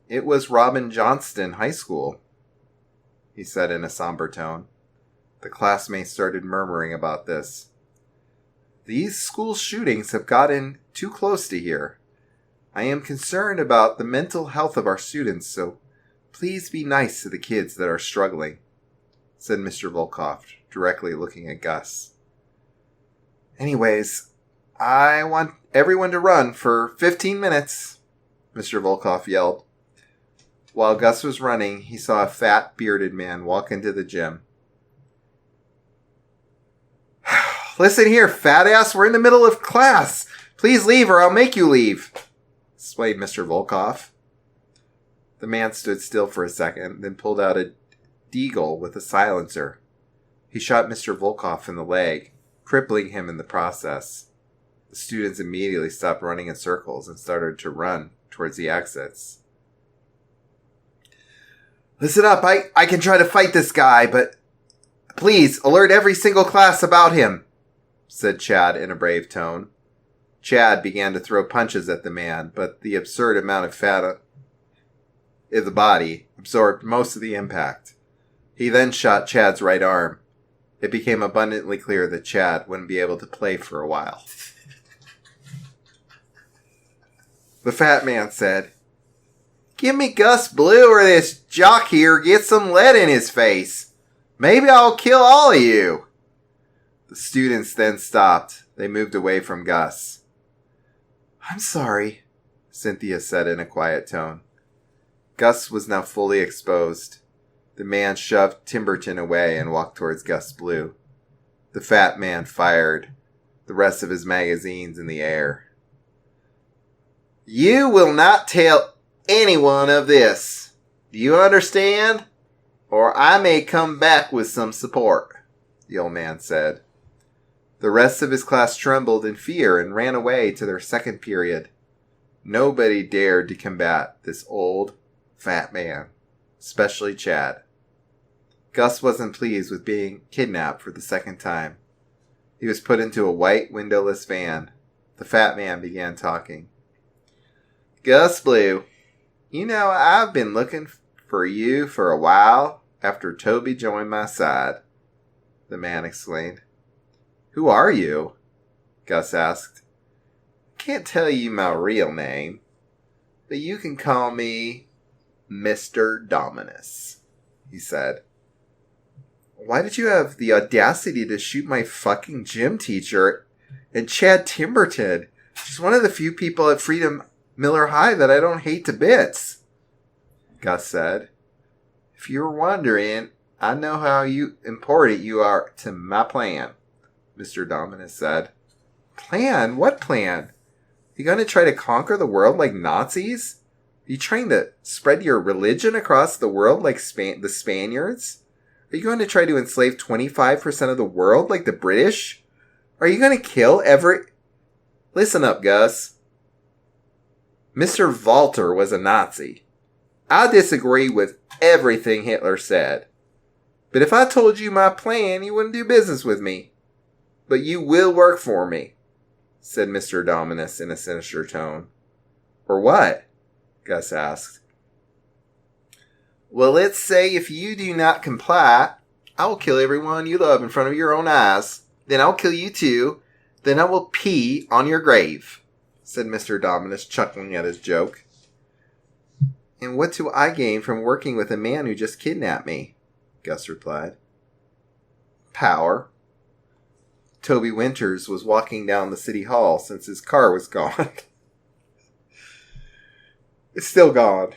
It was Robin Johnston High School, he said in a somber tone. The classmates started murmuring about this. These school shootings have gotten too close to here. I am concerned about the mental health of our students, so please be nice to the kids that are struggling, said Mr. Volkov, directly looking at Gus. Anyways, I want everyone to run for 15 minutes, Mr. Volkov yelled. While Gus was running, he saw a fat, bearded man walk into the gym. Listen here, fat ass, we're in the middle of class. Please leave or I'll make you leave, explained Mr. Volkov. The man stood still for a second, then pulled out a deagle with a silencer. He shot Mr. Volkov in the leg, crippling him in the process. The students immediately stopped running in circles and started to run towards the exits. Listen up, I can try to fight this guy, but please alert every single class about him, said Chad in a brave tone. Chad began to throw punches at the man, but the absurd amount of fat in the body absorbed most of the impact. He then shot Chad's right arm. It became abundantly clear that Chad wouldn't be able to play for a while. The fat man said, Give me Gus Blue or this jock here gets some lead in his face. Maybe I'll kill all of you. The students then stopped. They moved away from Gus. I'm sorry, Cynthia said in a quiet tone. Gus was now fully exposed. The man shoved Timberton away and walked towards Gus Blue. The fat man fired the rest of his magazines in the air. You will not tell anyone of this. Do you understand? Or I may come back with some support, the old man said. The rest of his class trembled in fear and ran away to their second period. Nobody dared to combat this old, fat man, especially Chad. Gus wasn't pleased with being kidnapped for the second time. He was put into a white, windowless van. The fat man began talking. Gus Blue, you know I've been looking for you for a while after Toby joined my side, the man exclaimed. Who are you? Gus asked. I can't tell you my real name, but you can call me Mr. Dominus, he said. Why did you have the audacity to shoot my fucking gym teacher and Chad Timberton? She's one of the few people at Freedom Miller High that I don't hate to bits, Gus said. If you were wondering, I know how important you are to my plan, Mr. Dominus said. Plan? What plan? You going to try to conquer the world like Nazis? Are you trying to spread your religion across the world like the Spaniards? Are you going to try to enslave 25% of the world like the British? Are you going to kill every... Listen up, Gus. Mr. Walter was a Nazi. I disagree with everything Hitler said. But if I told you my plan, you wouldn't do business with me. But you will work for me, said Mr. Dominus in a sinister tone. Or what? Gus asked. Well, let's say if you do not comply, I will kill everyone you love in front of your own eyes. Then I'll kill you too. Then I will pee on your grave, said Mr. Dominus, chuckling at his joke. And what do I gain from working with a man who just kidnapped me? Gus replied. Power. Toby Winters was walking down the city hall since his car was gone. It's still gone.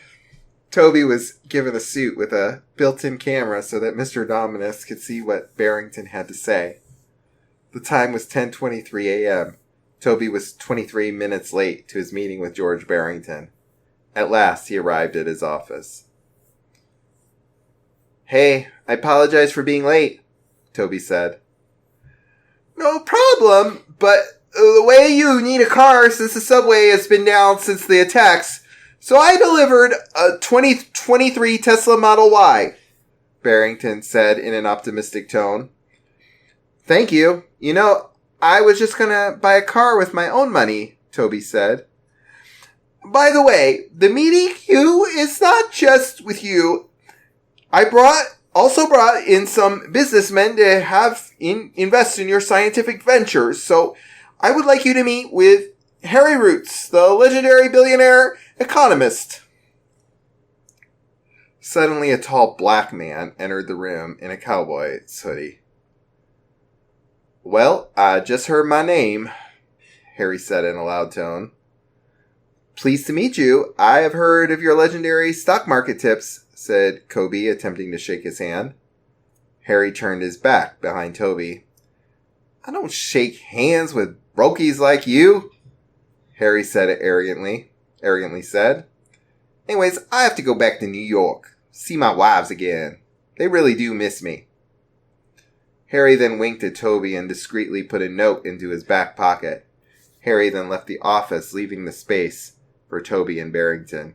Toby was given a suit with a built-in camera so that Mr. Dominus could see what Barrington had to say. The time was 10:23 a.m. Toby was 23 minutes late to his meeting with George Barrington. At last, he arrived at his office. Hey, I apologize for being late, Toby said. No problem, but the way you need a car since the subway has been down since the attacks, so I delivered a 2023 Tesla Model Y, Barrington said in an optimistic tone. Thank you. You know, I was just going to buy a car with my own money, Toby said. By the way, the meeting is not just with you. I also brought in some businessmen to have invest in your scientific ventures, so I would like you to meet with Harry Roots, the legendary billionaire economist. Suddenly, a tall black man entered the room in a cowboy's hoodie. Well, I just heard my name, Harry said in a loud tone. Pleased to meet you. I have heard of your legendary stock market tips, said Kobe, attempting to shake his hand. Harry turned his back behind Toby. I don't shake hands with brokies like you, Harry said it arrogantly said. Anyways, I have to go back to New York, see my wives again. They really do miss me. Harry then winked at Toby and discreetly put a note into his back pocket. Harry then left the office, leaving the space for Toby and Barrington.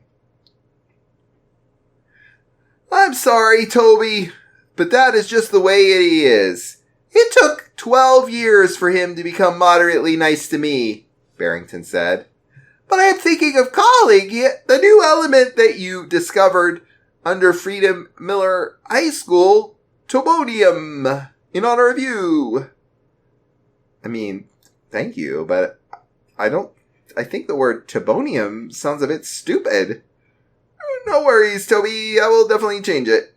I'm sorry, Toby, but that is just the way he is. It took 12 years for him to become moderately nice to me, Barrington said. But I am thinking of calling it the new element that you discovered under Freedom Miller High School, Tobonium, in honor of you. I mean, thank you, but I think the word Tobonium sounds a bit stupid. No worries, Toby. I will definitely change it,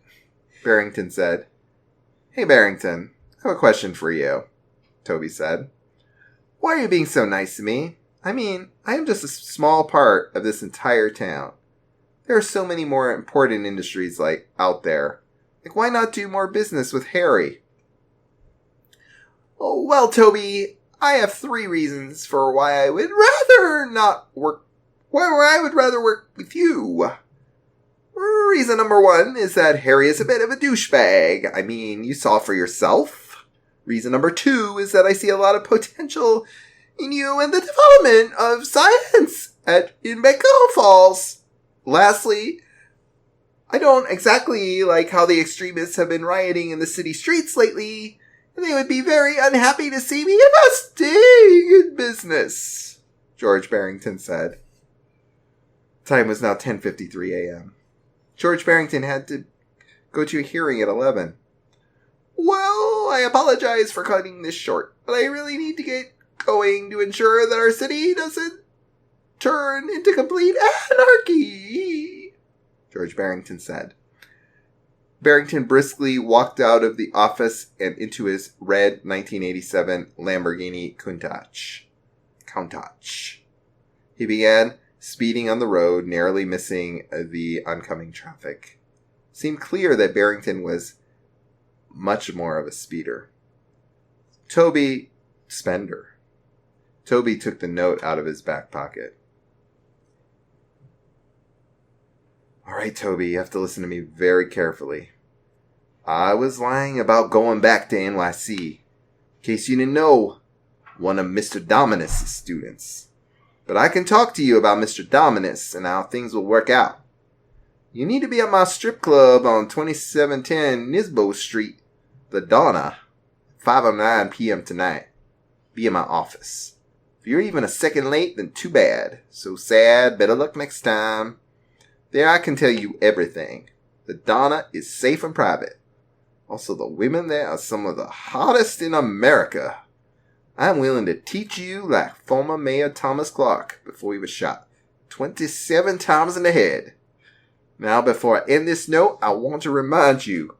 Barrington said. Hey, Barrington, I have a question for you, Toby said. Why are you being so nice to me? I mean, I am just a small part of this entire town. There are so many more important industries out there. Why not do more business with Harry? Oh, well, Toby, I have 3 reasons for why I would rather not work. Why I would rather work with you. Reason number 1 is that Harry is a bit of a douchebag. I mean, you saw for yourself. Reason number 2 is that I see a lot of potential in you and the development of science in Macdonald Falls. Lastly, I don't exactly like how the extremists have been rioting in the city streets lately, and they would be very unhappy to see me investing in business, George Barrington said. Time was now 10:53 a.m. George Barrington had to go to a hearing at 11. Well, I apologize for cutting this short, but I really need to get going to ensure that our city doesn't turn into complete anarchy, George Barrington said. Barrington briskly walked out of the office and into his red 1987 Lamborghini Countach. He began speeding on the road, narrowly missing the oncoming traffic. It seemed clear that Barrington was much more of a speeder. Toby took the note out of his back pocket. All right, Toby, you have to listen to me very carefully. I was lying about going back to NYC. In case you didn't know, one of Mr. Dominus' students. But I can talk to you about Mr. Dominus and how things will work out. You need to be at my strip club on 2710 Nisbo Street, the Donna, 5:09 p.m. tonight. Be in my office. If you're even a second late, then too bad. So sad, better luck next time. There I can tell you everything. The Donna is safe and private. Also, the women there are some of the hottest in America. I'm willing to teach you like former Mayor Thomas Clark before he was shot 27 times in the head. Now, before I end this note, I want to remind you,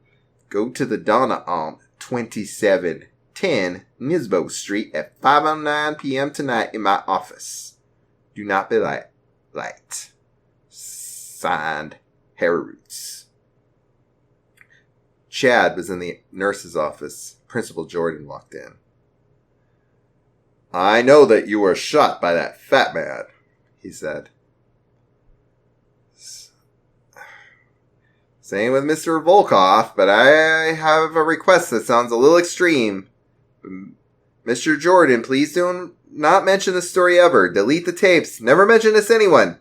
go to the Donna on 2710 Nisbo Street at 5:09 p.m. tonight in my office. Do not be late. Signed, Harry Roots. Chad was in the nurse's office. Principal Jordan walked in. I know that you were shot by that fat man, he said. Same with Mr. Volkoff, but I have a request that sounds a little extreme. Mr. Jordan, please do not mention this story ever. Delete the tapes. Never mention this to anyone.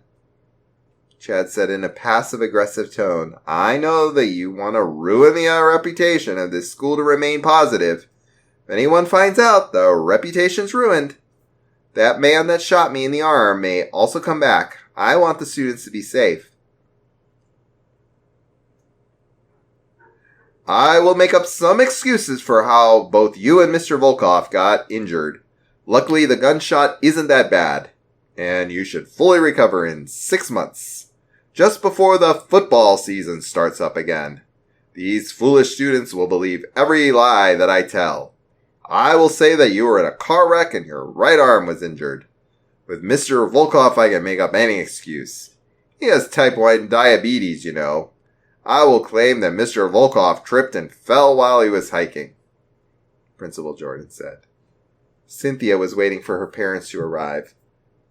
Chad said in a passive-aggressive tone, I know that you want to ruin the reputation of this school to remain positive. If anyone finds out, the reputation's ruined. That man that shot me in the arm may also come back. I want the students to be safe. I will make up some excuses for how both you and Mr. Volkoff got injured. Luckily, the gunshot isn't that bad, and you should fully recover in 6 months. Just before the football season starts up again. These foolish students will believe every lie that I tell. I will say that you were in a car wreck and your right arm was injured. With Mr. Volkoff, I can make up any excuse. He has type 1 diabetes, you know. I will claim that Mr. Volkoff tripped and fell while he was hiking, Principal Jordan said. Cynthia was waiting for her parents to arrive.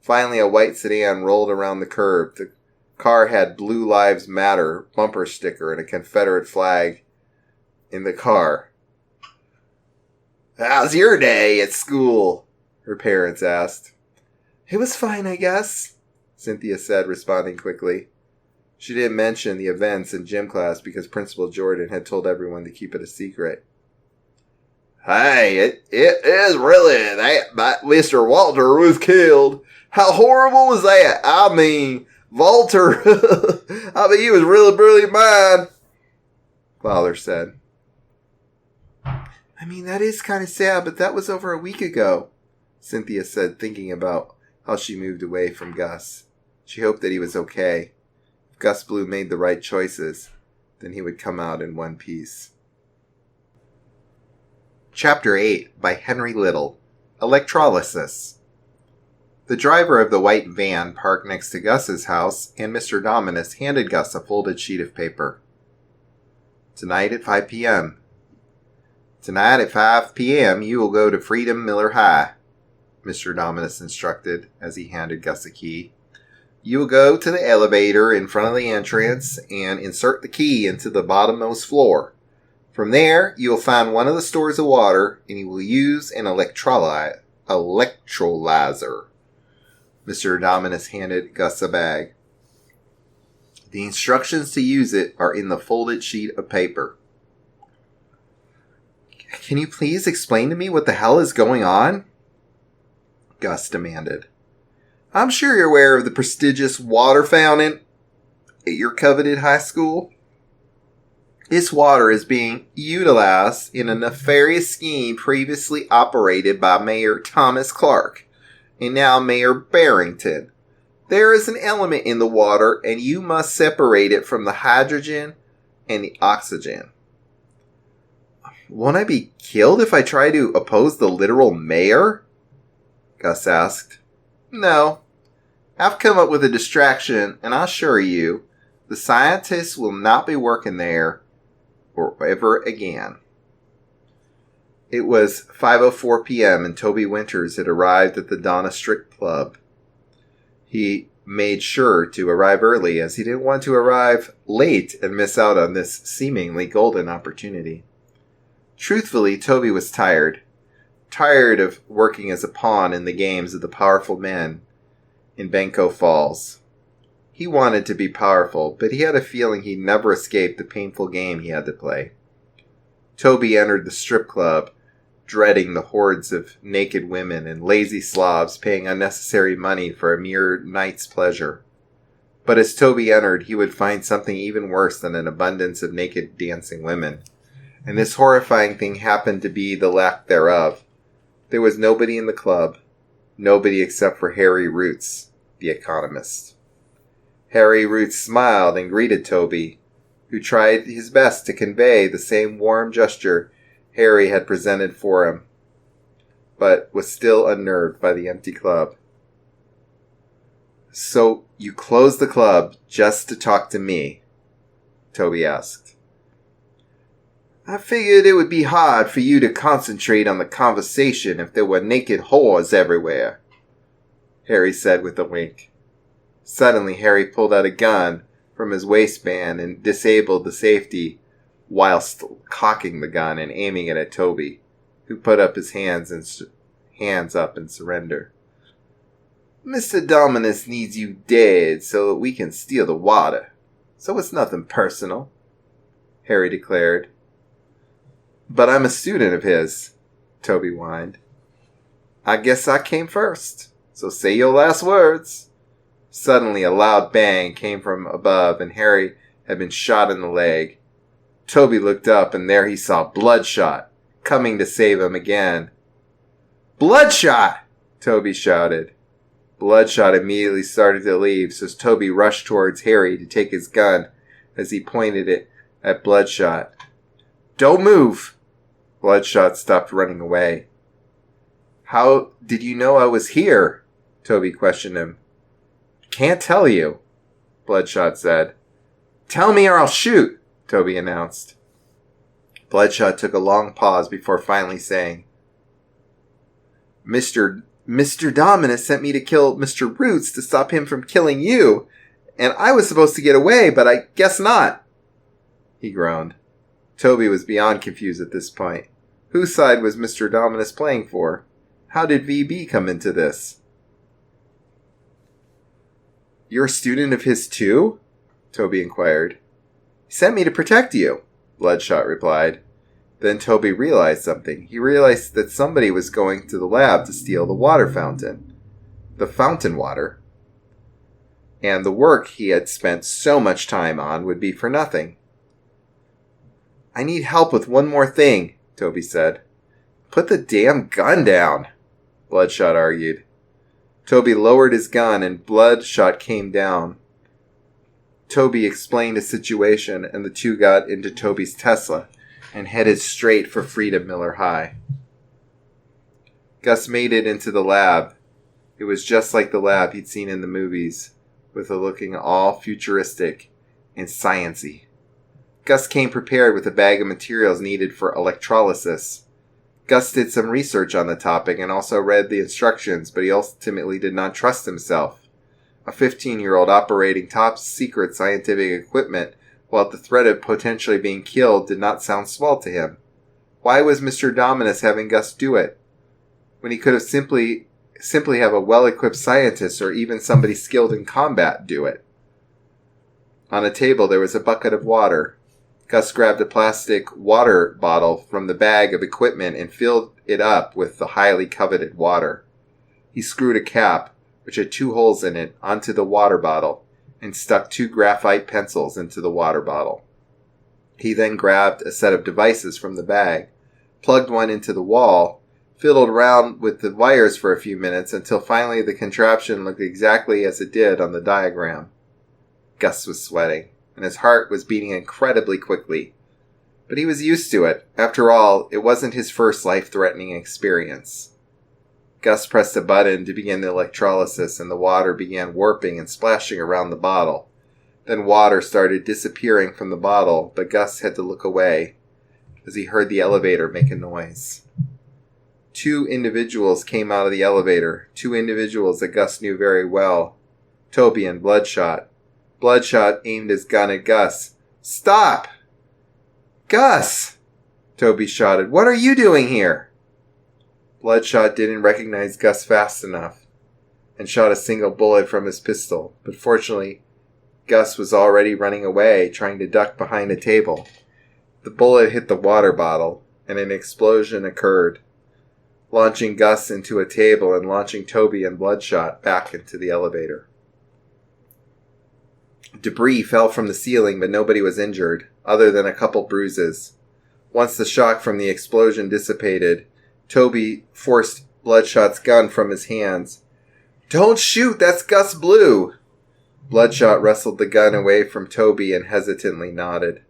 Finally, a white sedan rolled around the curb. The car had Blue Lives Matter bumper sticker and a Confederate flag in the car. How's your day at school? Her parents asked. It was fine, I guess, Cynthia said, responding quickly. She didn't mention the events in gym class because Principal Jordan had told everyone to keep it a secret. Hey, it is really that Mr. Walter was killed. How horrible was that? I mean, Walter, he was really brilliant man, Father said. I mean, that is kind of sad, but that was over a week ago, Cynthia said, thinking about how she moved away from Gus. She hoped that he was okay. Gus Blue made the right choices, then he would come out in one piece. Chapter 8 by Henry Little. Electrolysis. The driver of the white van parked next to Gus's house, and Mr. Dominus handed Gus a folded sheet of paper. Tonight at 5 p.m. Tonight at 5 p.m. you will go to Freedom Miller High, Mr. Dominus instructed as he handed Gus a key. You will go to the elevator in front of the entrance and insert the key into the bottommost floor. From there, you will find one of the stores of water, and you will use an electrolyzer. Mr. Dominus handed Gus a bag. The instructions to use it are in the folded sheet of paper. Can you please explain to me what the hell is going on? Gus demanded. I'm sure you're aware of the prestigious water fountain at your coveted high school. This water is being utilized in a nefarious scheme previously operated by Mayor Thomas Clark and now Mayor Barrington. There is an element in the water and you must separate it from the hydrogen and the oxygen. Won't I be killed if I try to oppose the literal mayor? Gus asked. No. I've come up with a distraction, and I assure you, the scientists will not be working there or ever again. It was 5:04 p.m. and Toby Winters had arrived at the Donna Strict Club. He made sure to arrive early as he didn't want to arrive late and miss out on this seemingly golden opportunity. Truthfully, Toby was tired of working as a pawn in the games of the powerful men in Banco Falls. He wanted to be powerful, but he had a feeling he'd never escape the painful game he had to play. Toby entered the strip club, dreading the hordes of naked women and lazy Slavs paying unnecessary money for a mere night's pleasure. But as Toby entered, he would find something even worse than an abundance of naked dancing women. And this horrifying thing happened to be the lack thereof. There was nobody in the club. Nobody except for Harry Roots, the economist. Harry Roots smiled and greeted Toby, who tried his best to convey the same warm gesture Harry had presented for him, but was still unnerved by the empty club. So you closed the club just to talk to me? Toby asked. I figured it would be hard for you to concentrate on the conversation if there were naked whores everywhere, Harry said with a wink. Suddenly, Harry pulled out a gun from his waistband and disabled the safety whilst cocking the gun and aiming it at Toby, who put up his hands up in surrender. Mr. Dominus needs you dead so that we can steal the water. So it's nothing personal, Harry declared. But I'm a student of his, Toby whined. I guess I came first, so say your last words. Suddenly a loud bang came from above and Harry had been shot in the leg. Toby looked up and there he saw Bloodshot, coming to save him again. Bloodshot! Toby shouted. Bloodshot immediately started to leave, so Toby rushed towards Harry to take his gun as he pointed it at Bloodshot. Don't move! Bloodshot stopped running away. How did you know I was here? Toby questioned him. Can't tell you, Bloodshot said. Tell me or I'll shoot, Toby announced. Bloodshot took a long pause before finally saying, Mr. Dominus sent me to kill Mr. Roots to stop him from killing you, and I was supposed to get away, but I guess not. He groaned. Toby was beyond confused at this point. Whose side was Mr. Dominus playing for? How did VB come into this? You're a student of his too? Toby inquired. He sent me to protect you, Bloodshot replied. Then Toby realized something. He realized that somebody was going to the lab to steal the water fountain. The fountain water. And the work he had spent so much time on would be for nothing. I need help with one more thing, Toby said. Put the damn gun down, Bloodshot argued. Toby lowered his gun and Bloodshot came down. Toby explained the situation, and the two got into Toby's Tesla and headed straight for Freedom Miller High. Gus made it into the lab. It was just like the lab he'd seen in the movies, with it looking all futuristic and science-y. Gus came prepared with a bag of materials needed for electrolysis. Gus did some research on the topic and also read the instructions, but he ultimately did not trust himself. A 15-year-old operating top-secret scientific equipment while at the threat of potentially being killed did not sound small to him. Why was Mr. Dominus having Gus do it, when he could have simply have a well-equipped scientist or even somebody skilled in combat do it? On a table there was a bucket of water. Gus grabbed a plastic water bottle from the bag of equipment and filled it up with the highly coveted water. He screwed a cap, which had 2 holes in it, onto the water bottle and stuck 2 graphite pencils into the water bottle. He then grabbed a set of devices from the bag, plugged one into the wall, fiddled around with the wires for a few minutes until finally the contraption looked exactly as it did on the diagram. Gus was sweating, and his heart was beating incredibly quickly. But he was used to it. After all, it wasn't his first life-threatening experience. Gus pressed a button to begin the electrolysis, and the water began warping and splashing around the bottle. Then water started disappearing from the bottle, but Gus had to look away as he heard the elevator make a noise. 2 individuals came out of the elevator, 2 individuals that Gus knew very well, Toby and Bloodshot. Bloodshot aimed his gun at Gus. "Stop! Gus!" Toby shouted. "What are you doing here?" Bloodshot didn't recognize Gus fast enough and shot a single bullet from his pistol, but fortunately, Gus was already running away, trying to duck behind a table. The bullet hit the water bottle, and an explosion occurred, launching Gus into a table and launching Toby and Bloodshot back into the elevator. Debris fell from the ceiling, but nobody was injured, other than a couple bruises. Once the shock from the explosion dissipated, Toby forced Bloodshot's gun from his hands. "Don't shoot! That's Gus Blue!" Bloodshot wrestled the gun away from Toby and hesitantly nodded.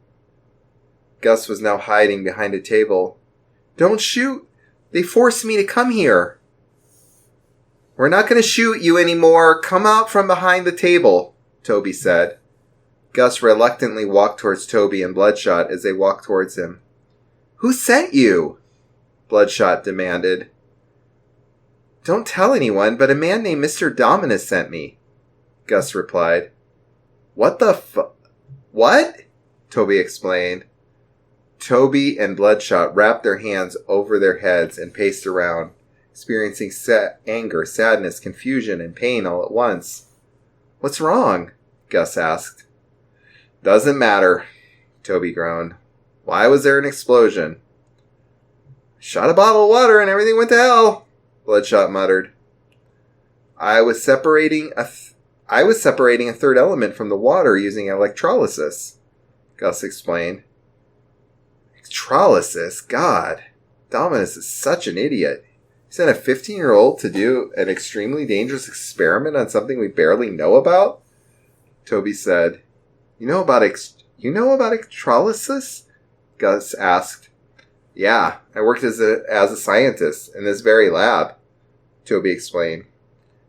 Gus was now hiding behind a table. "Don't shoot! They forced me to come here." "We're not going to shoot you anymore. Come out from behind the table," Toby said. Gus reluctantly walked towards Toby and Bloodshot as they walked towards him. "Who sent you?" Bloodshot demanded. "Don't tell anyone, but a man named Mr. Dominus sent me," Gus replied. "What the What?" Toby explained. Toby and Bloodshot wrapped their hands over their heads and paced around, experiencing anger, sadness, confusion, and pain all at once. "What's wrong?" Gus asked. "Doesn't matter," Toby groaned. "Why was there an explosion?" "Shot a bottle of water and everything went to hell," Bloodshot muttered. I was separating a third element from the water using electrolysis," Gus explained. "Electrolysis? God, Dominus is such an idiot. He sent a 15-year-old to do an extremely dangerous experiment on something we barely know about?" Toby said. You know about electrolysis?" Gus asked. "Yeah, I worked as a scientist in this very lab," Toby explained.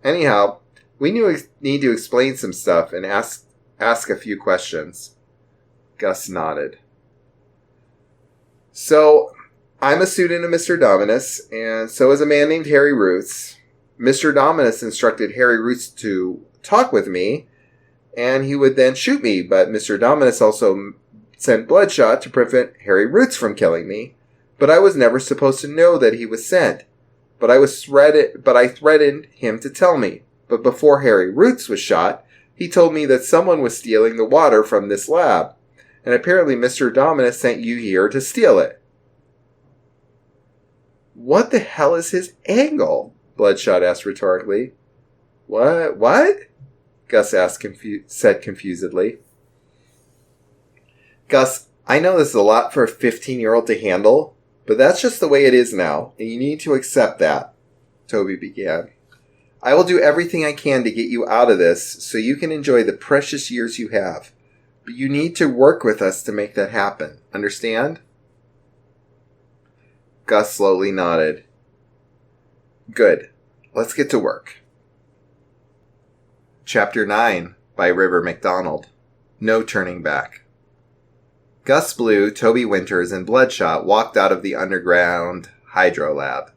"Anyhow, we need to explain some stuff and ask a few questions." Gus nodded. "So, I'm a student of Mr. Dominus, and so is a man named Harry Roots. Mr. Dominus instructed Harry Roots to talk with me, and he would then shoot me, but Mr. Dominus also sent Bloodshot to prevent Harry Roots from killing me, but I was never supposed to know that he was sent. But I threatened him to tell me. But before Harry Roots was shot, he told me that someone was stealing the water from this lab, and apparently Mr. Dominus sent you here to steal it." "What the hell is his angle?" Bloodshot asked rhetorically. What? Gus said confusedly. "Gus, I know this is a lot for a 15-year-old to handle, but that's just the way it is now, and you need to accept that," Toby began. "I will do everything I can to get you out of this so you can enjoy the precious years you have. But you need to work with us to make that happen. Understand? Gus slowly nodded. Good. Let's get to work. Chapter 9 by River Macdonald. No turning back. Gus Blue, Toby Winters, and Bloodshot walked out of the underground hydro lab.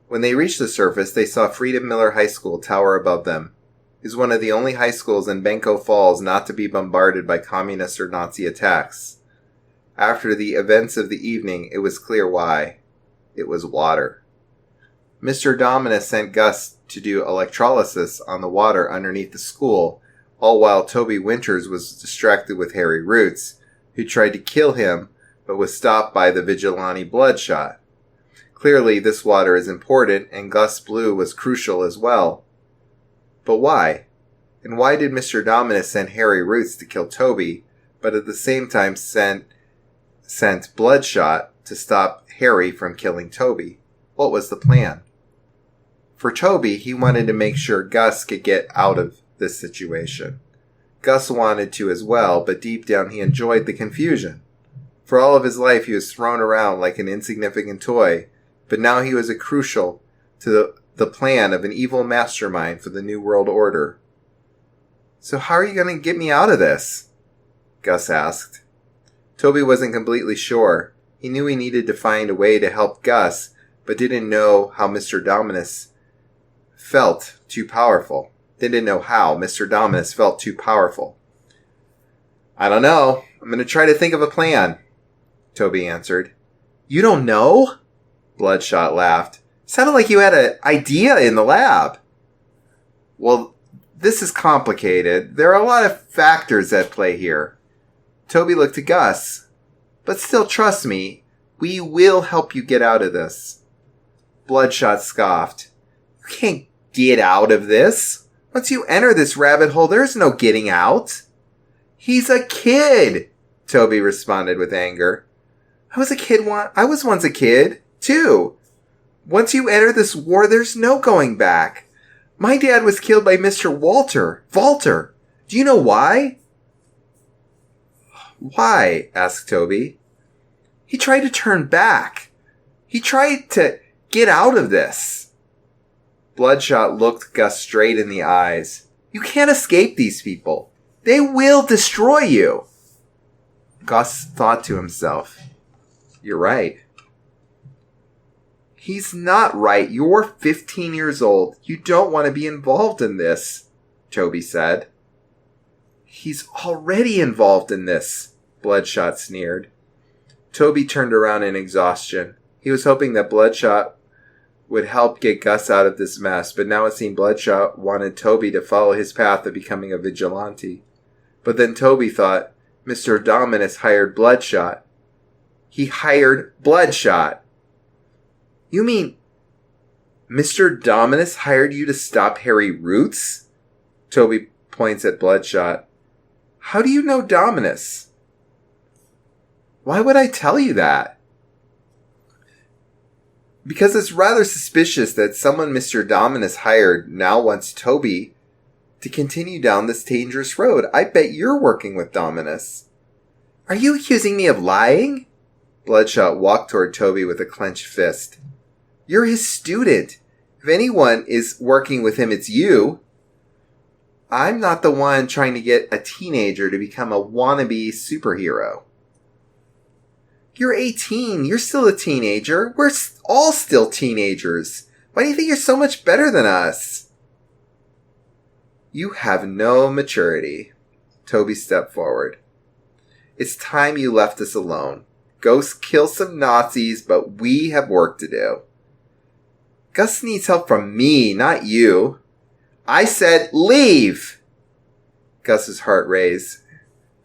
When they reached the surface, they saw Freedom Miller High School tower above them. It is one of the only high schools in Benko Falls not to be bombarded by communist or Nazi attacks. After the events of the evening, it was clear why. It was water. Mr. Dominus sent Gus to do electrolysis on the water underneath the school, all while Toby Winters was distracted with Harry Roots, who tried to kill him but was stopped by the vigilante Bloodshot. Clearly, this water is important, and Gus Blue was crucial as well. But why? And why did Mr. Dominus send Harry Roots to kill Toby, but at the same time sent Bloodshot to stop Harry from killing Toby? What was the plan? For Toby, he wanted to make sure Gus could get out of this situation. Gus wanted to as well, but deep down he enjoyed the confusion. For all of his life he was thrown around like an insignificant toy, but now he was crucial to the plan of an evil mastermind for the New World Order. So how are you going to get me out of this? Gus asked. Toby wasn't completely sure. He knew he needed to find a way to help Gus, but didn't know how Mr. Dominus felt too powerful. I don't know. I'm going to try to think of a plan, Toby answered. You don't know? Bloodshot laughed. Sounded like you had an idea in the lab. Well, this is complicated. There are a lot of factors at play here. Toby looked to Gus. But still, trust me, we will help you get out of this. Bloodshot scoffed. You can't get out of this. Once you enter this rabbit hole, there's no getting out. He's a kid, Toby responded with anger. I was once a kid, too. Once you enter this war, there's no going back. My dad was killed by Mr. Walter. Do you know why? Why? Asked Toby. He tried to turn back. He tried to get out of this. Bloodshot looked Gus straight in the eyes. You can't escape these people. They will destroy you. Gus thought to himself, you're right. He's not right. You're 15 years old. You don't want to be involved in this, Toby said. He's already involved in this, Bloodshot sneered. Toby turned around in exhaustion. He was hoping that Bloodshot would help get Gus out of this mess, but now it seemed Bloodshot wanted Toby to follow his path of becoming a vigilante. But then Toby thought, Mr. Dominus hired Bloodshot. He hired Bloodshot. You mean Mr. Dominus hired you to stop Harry Roots? Toby points at Bloodshot. How do you know Dominus? Why would I tell you that? Because it's rather suspicious that someone Mr. Dominus hired now wants Toby to continue down this dangerous road. I bet you're working with Dominus. Are you accusing me of lying? Bloodshot walked toward Toby with a clenched fist. You're his student. If anyone is working with him, it's you. I'm not the one trying to get a teenager to become a wannabe superhero. You're 18. You're still a teenager. We're all still teenagers. Why do you think you're so much better than us? You have no maturity. Toby stepped forward. It's time you left us alone. Go kill some Nazis, but we have work to do. Gus needs help from me, not you. I said leave! Gus's heart raised.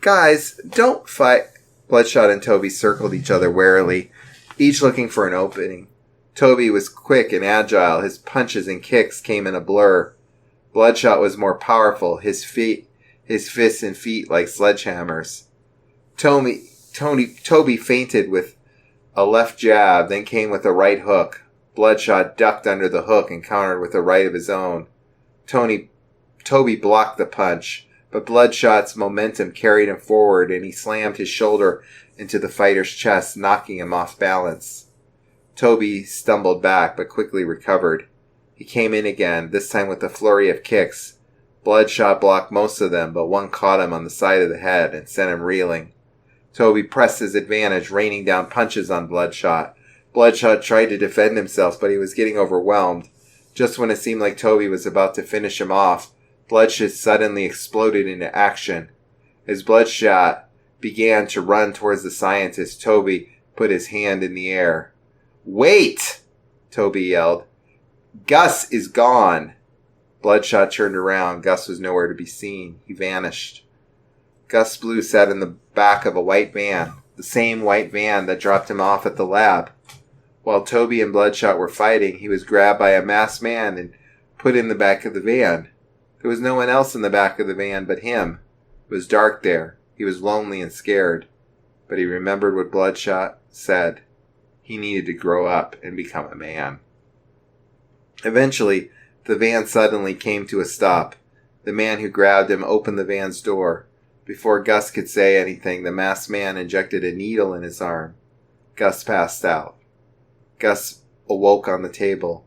Guys, don't fight. Bloodshot and Toby circled each other warily, each looking for an opening. Toby was quick and agile. His punches and kicks came in a blur. Bloodshot was more powerful, his fists and feet like sledgehammers. Toby feinted with a left jab, then came with a right hook. Bloodshot ducked under the hook and countered with a right of his own. Toby blocked the punch, but Bloodshot's momentum carried him forward, and he slammed his shoulder into the fighter's chest, knocking him off balance. Toby stumbled back, but quickly recovered. He came in again, this time with a flurry of kicks. Bloodshot blocked most of them, but one caught him on the side of the head and sent him reeling. Toby pressed his advantage, raining down punches on Bloodshot. Bloodshot tried to defend himself, but he was getting overwhelmed. Just when it seemed like Toby was about to finish him off, Bloodshot suddenly exploded into action. As Bloodshot began to run towards the scientist, Toby put his hand in the air. "Wait!" Toby yelled. "Gus is gone." Bloodshot turned around. Gus was nowhere to be seen. He vanished. Gus Blue sat in the back of a white van, the same white van that dropped him off at the lab. While Toby and Bloodshot were fighting, he was grabbed by a masked man and put in the back of the van. There was no one else in the back of the van but him. It was dark there. He was lonely and scared. But he remembered what Bloodshot said. He needed to grow up and become a man. Eventually, the van suddenly came to a stop. The man who grabbed him opened the van's door. Before Gus could say anything, the masked man injected a needle in his arm. Gus passed out. Gus awoke on the table.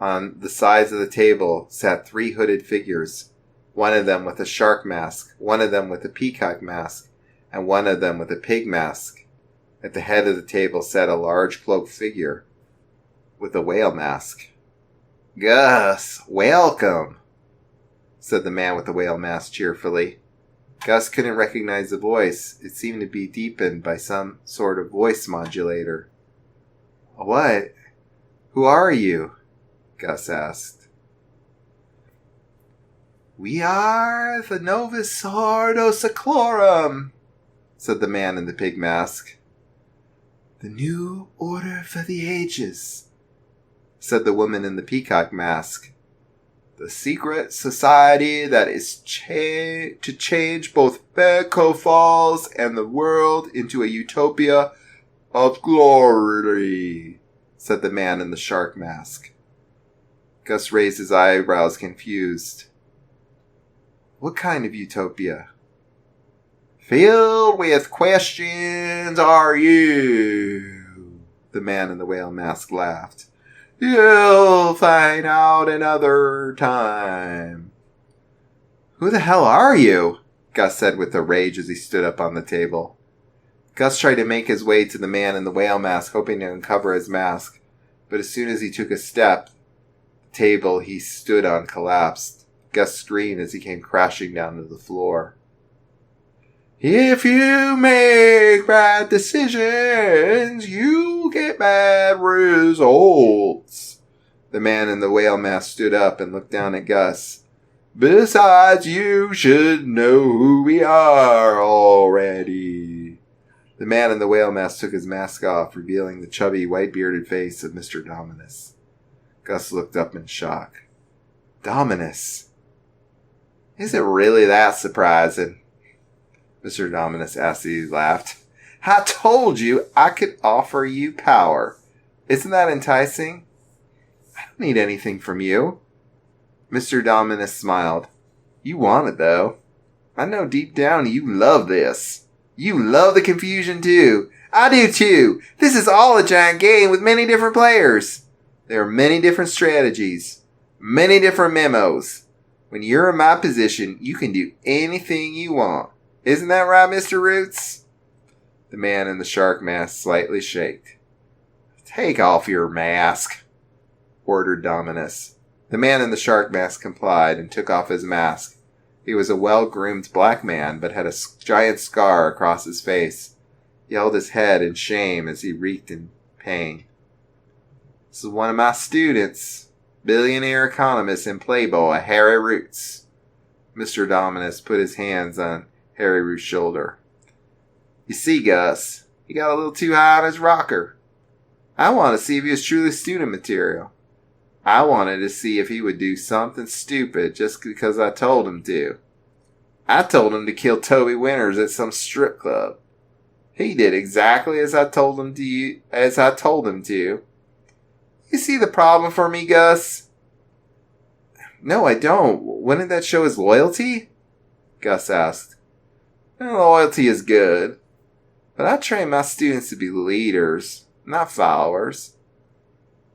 On the sides of the table sat 3 hooded figures, one of them with a shark mask, one of them with a peacock mask, and one of them with a pig mask. At the head of the table sat a large cloaked figure with a whale mask. "Gus, welcome," said the man with the whale mask cheerfully. Gus couldn't recognize the voice. It seemed to be deepened by some sort of voice modulator. "What? Who are you?" Gus asked. "We are the Novus Ordo Seclorum," said the man in the pig mask. "The new order for the ages," said the woman in the peacock mask. "The secret society that is to change both Beco Falls and the world into a utopia of glory," said the man in the shark mask. Gus raised his eyebrows, confused. "What kind of utopia?" "Filled with questions are you," the man in the whale mask laughed. "You'll find out another time." "Who the hell are you?" Gus said with a rage as he stood up on the table. Gus tried to make his way to the man in the whale mask, hoping to uncover his mask. But as soon as he took a step, the table he stood on collapsed. Gus screamed as he came crashing down to the floor. "If you make bad decisions, you get bad results." The man in the whale mask stood up and looked down at Gus. "Besides, you should know who we are already." The man in the whale mask took his mask off, revealing the chubby, white-bearded face of Mr. Dominus. Gus looked up in shock. "Dominus? Is it really that surprising?" Mr. Dominus asked as he laughed. "I told you I could offer you power. Isn't that enticing? I don't need anything from you." Mr. Dominus smiled. "You want it, though. I know deep down you love this. You love the confusion, too. I do, too. This is all a giant game with many different players. There are many different strategies, many different memos. When you're in my position, you can do anything you want. Isn't that right, Mr. Roots?" The man in the shark mask slightly shaked. "Take off your mask," ordered Dominus. The man in the shark mask complied and took off his mask. He was a well-groomed black man, but had a giant scar across his face. He held his head in shame as he writhed in pain. "This is one of my students, billionaire economist and playboy, Harry Roots." Mr. Dominus put his hands on Harry Root's shoulder. "You see, Gus, he got a little too high on his rocker. I want to see if he was truly student material. I wanted to see if he would do something stupid just because I told him to. I told him to kill Toby Winters at some strip club. He did exactly as I told him to. You see the problem for me, Gus?" "No, I don't. Wouldn't that show his loyalty?" Gus asked. Loyalty is good, but I train my students to be leaders, not followers.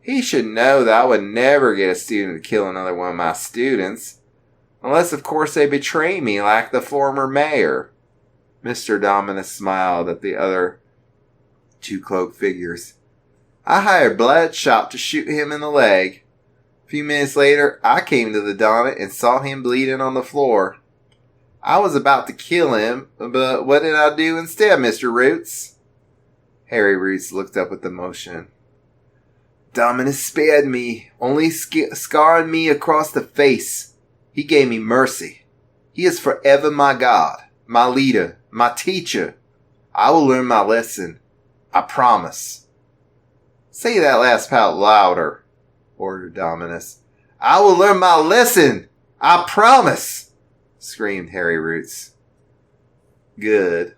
He should know that I would never get a student to kill another one of my students, unless of course they betray me like the former mayor. Mr. Dominus smiled at the other two cloaked figures. I hired Bloodshot to shoot him in the leg. A few minutes later, I came to the Donut and saw him bleeding on the floor. I was about to kill him, but what did I do instead, Mr. Roots? Harry Roots looked up with emotion. Dominus spared me, only scarring me across the face. He gave me mercy. He is forever my God, my leader, my teacher. I will learn my lesson. I promise. Say that last part louder, ordered Dominus. I will learn my lesson. I promise, screamed Harry Roots. Good.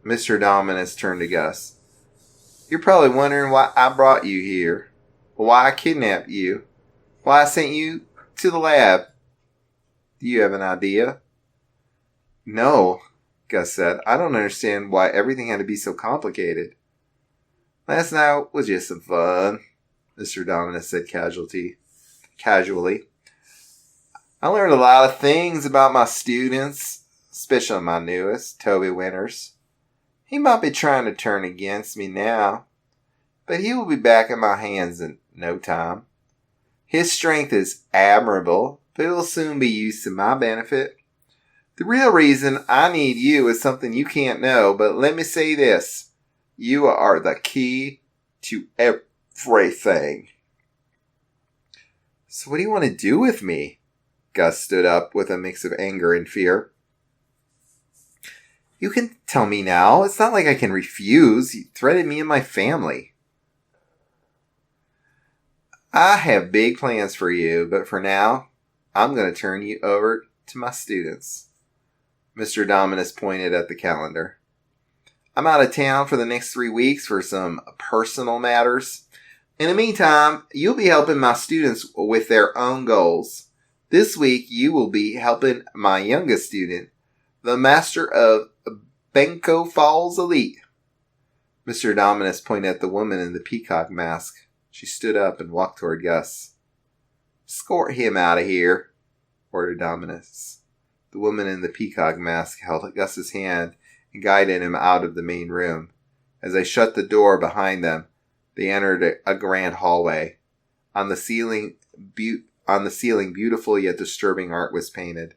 Mr. Dominus turned to Gus. You're probably wondering why I brought you here. Why I kidnapped you. Why I sent you to the lab. Do you have an idea? No, Gus said. I don't understand why everything had to be so complicated. Last night was just some fun, Mr. Dominus said casually. I learned a lot of things about my students, especially my newest, Toby Winters. He might be trying to turn against me now, but he will be back in my hands in no time. His strength is admirable, but it will soon be used to my benefit. The real reason I need you is something you can't know, but let me say this. You are the key to everything. So what do you want to do with me? Gus stood up with a mix of anger and fear. You can tell me now. It's not like I can refuse. You threatened me and my family. I have big plans for you, but for now, I'm going to turn you over to my students. Mr. Dominus pointed at the calendar. I'm out of town for the next 3 weeks for some personal matters. In the meantime, you'll be helping my students with their own goals. This week, you will be helping my youngest student, the master of Benko Falls Elite. Mr. Dominus pointed at the woman in the peacock mask. She stood up and walked toward Gus. Escort him out of here, ordered Dominus. The woman in the peacock mask held Gus's hand and guided him out of the main room. As they shut the door behind them, they entered a grand hallway. On the ceiling, beautiful yet disturbing art was painted.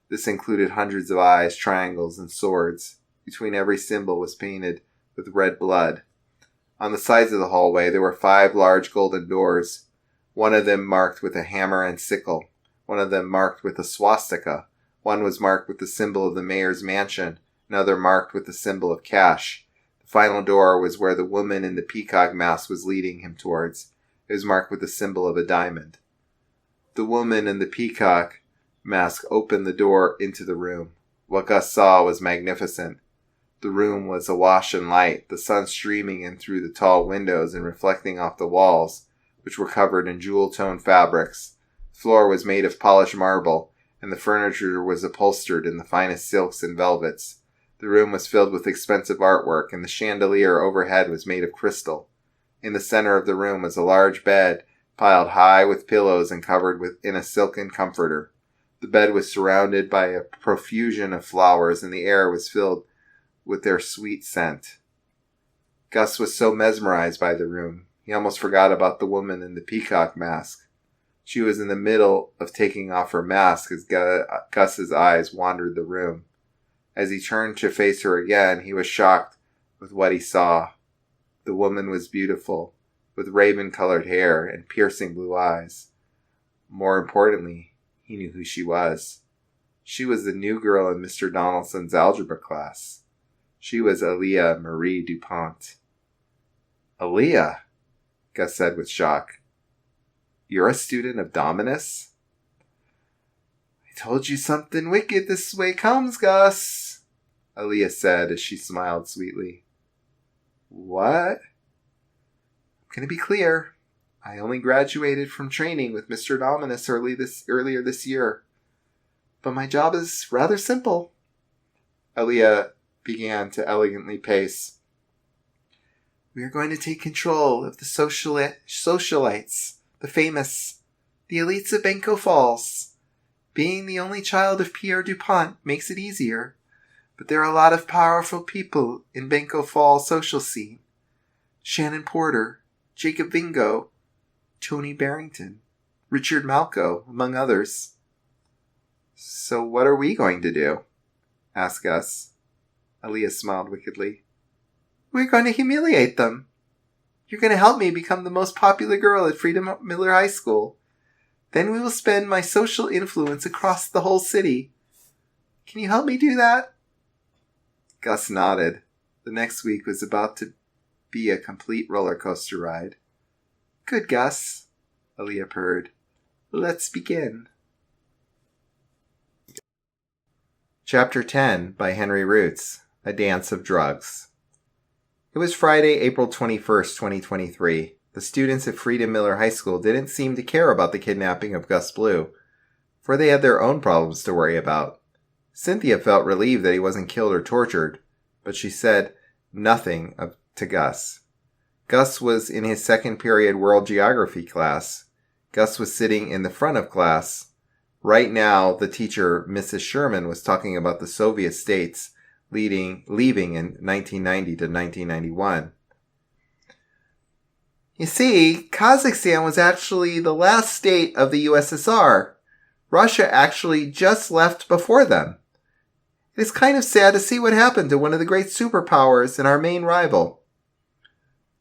This included hundreds of eyes, triangles, and swords. Between every symbol was painted with red blood. On the sides of the hallway, there were 5 large golden doors, one of them marked with a hammer and sickle, one of them marked with a swastika, one was marked with the symbol of the mayor's mansion, another marked with the symbol of cash. The final door was where the woman in the peacock mask was leading him towards. It was marked with the symbol of a diamond. The woman in the peacock mask opened the door into the room. What Gus saw was magnificent. The room was awash in light, the sun streaming in through the tall windows and reflecting off the walls, which were covered in jewel-toned fabrics. The floor was made of polished marble, and the furniture was upholstered in the finest silks and velvets. The room was filled with expensive artwork, and the chandelier overhead was made of crystal. In the center of the room was a large bed, piled high with pillows and covered in a silken comforter. The bed was surrounded by a profusion of flowers, and the air was filled with their sweet scent. Gus was so mesmerized by the room, he almost forgot about the woman in the peacock mask. She was in the middle of taking off her mask as Gus's eyes wandered the room. As he turned to face her again, he was shocked with what he saw. The woman was beautiful, with raven-colored hair and piercing blue eyes. More importantly, he knew who she was. She was the new girl in Mr. Donaldson's algebra class. She was Aaliyah Marie DuPont. Aaliyah, Gus said with shock. You're a student of Dominus? I told you something wicked this way comes, Gus, Aaliyah said as she smiled sweetly. What? I'm going to be clear. I only graduated from training with Mr. Dominus earlier this year. but my job is rather simple. Aaliyah began to elegantly pace. We are going to take control of the socialites, the famous, the elites of Benko Falls. Being the only child of Pierre DuPont makes it easier, but there are a lot of powerful people in Benko Falls social scene. Shannon Porter, Jacob Vingo, Tony Barrington, Richard Malco, among others. So what are we going to do? Asked Gus. Aaliyah smiled wickedly. We're going to humiliate them. You're going to help me become the most popular girl at Freedom Miller High School. Then we will spend my social influence across the whole city. Can you help me do that? Gus nodded. The next week was about to be a complete roller coaster ride. Good, Gus, Aaliyah purred. Let's begin. Chapter 10 by Henry Roots, A Dance of Drugs. It was Friday, April 21st, 2023. The students at Freedom Miller High School didn't seem to care about the kidnapping of Gus Blue, for they had their own problems to worry about. Cynthia felt relieved that he wasn't killed or tortured, but she said nothing to Gus. Gus was in his second period world geography class. Gus was sitting in the front of class. Right now, the teacher, Mrs. Sherman, was talking about the Soviet states leaving in 1990 to 1991. You see, Kazakhstan was actually the last state of the USSR. Russia actually just left before them. It is kind of sad to see what happened to one of the great superpowers and our main rival.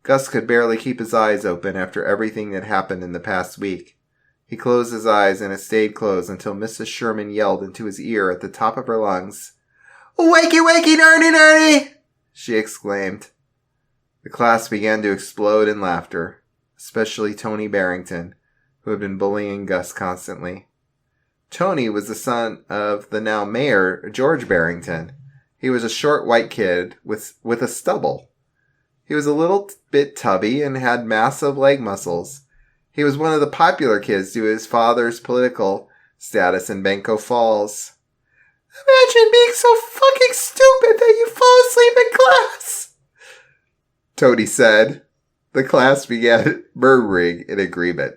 Gus could barely keep his eyes open after everything that happened in the past week. He closed his eyes and it stayed closed until Mrs. Sherman yelled into his ear at the top of her lungs. Wakey, wakey, nerdy, nerdy! She exclaimed. The class began to explode in laughter, especially Tony Barrington, who had been bullying Gus constantly. Tony was the son of the now mayor, George Barrington. He was a short white kid with a stubble. He was a little bit tubby and had massive leg muscles. He was one of the popular kids due to his father's political status in Benko Falls. Imagine being so fucking stupid that you fall asleep in class, Tony said. The class began murmuring in agreement.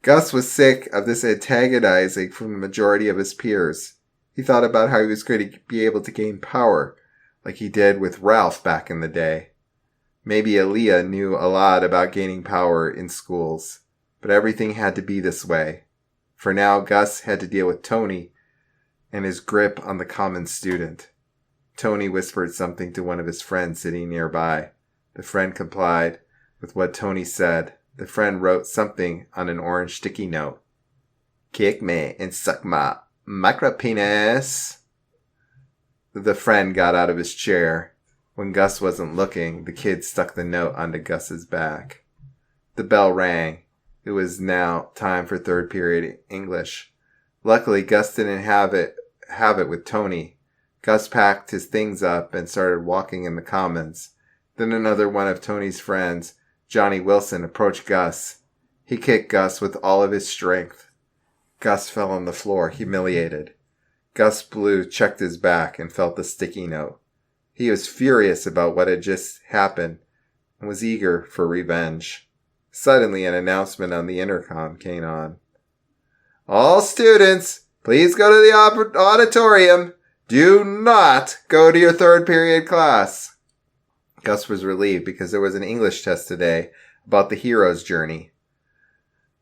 Gus was sick of this antagonizing from the majority of his peers. He thought about how he was going to be able to gain power, like he did with Ralph back in the day. Maybe Aaliyah knew a lot about gaining power in schools, but everything had to be this way. For now, Gus had to deal with Tony and his grip on the common student. Tony whispered something to one of his friends sitting nearby. The friend complied with what Tony said. The friend wrote something on an orange sticky note. Kick me and suck my micropenis. The friend got out of his chair. When Gus wasn't looking, the kid stuck the note onto Gus's back. The bell rang. It was now time for third period English. Luckily, Gus didn't have it with Tony. Gus packed his things up and started walking in the commons. Then another one of Tony's friends, Johnny Wilson, approached Gus. He kicked Gus with all of his strength. Gus fell on the floor, humiliated. Gus Blue checked his back and felt the sticky note. He was furious about what had just happened and was eager for revenge. Suddenly, an announcement on the intercom came on. All students, please go to the auditorium. Do not go to your third period class. Gus was relieved because there was an English test today about the hero's journey.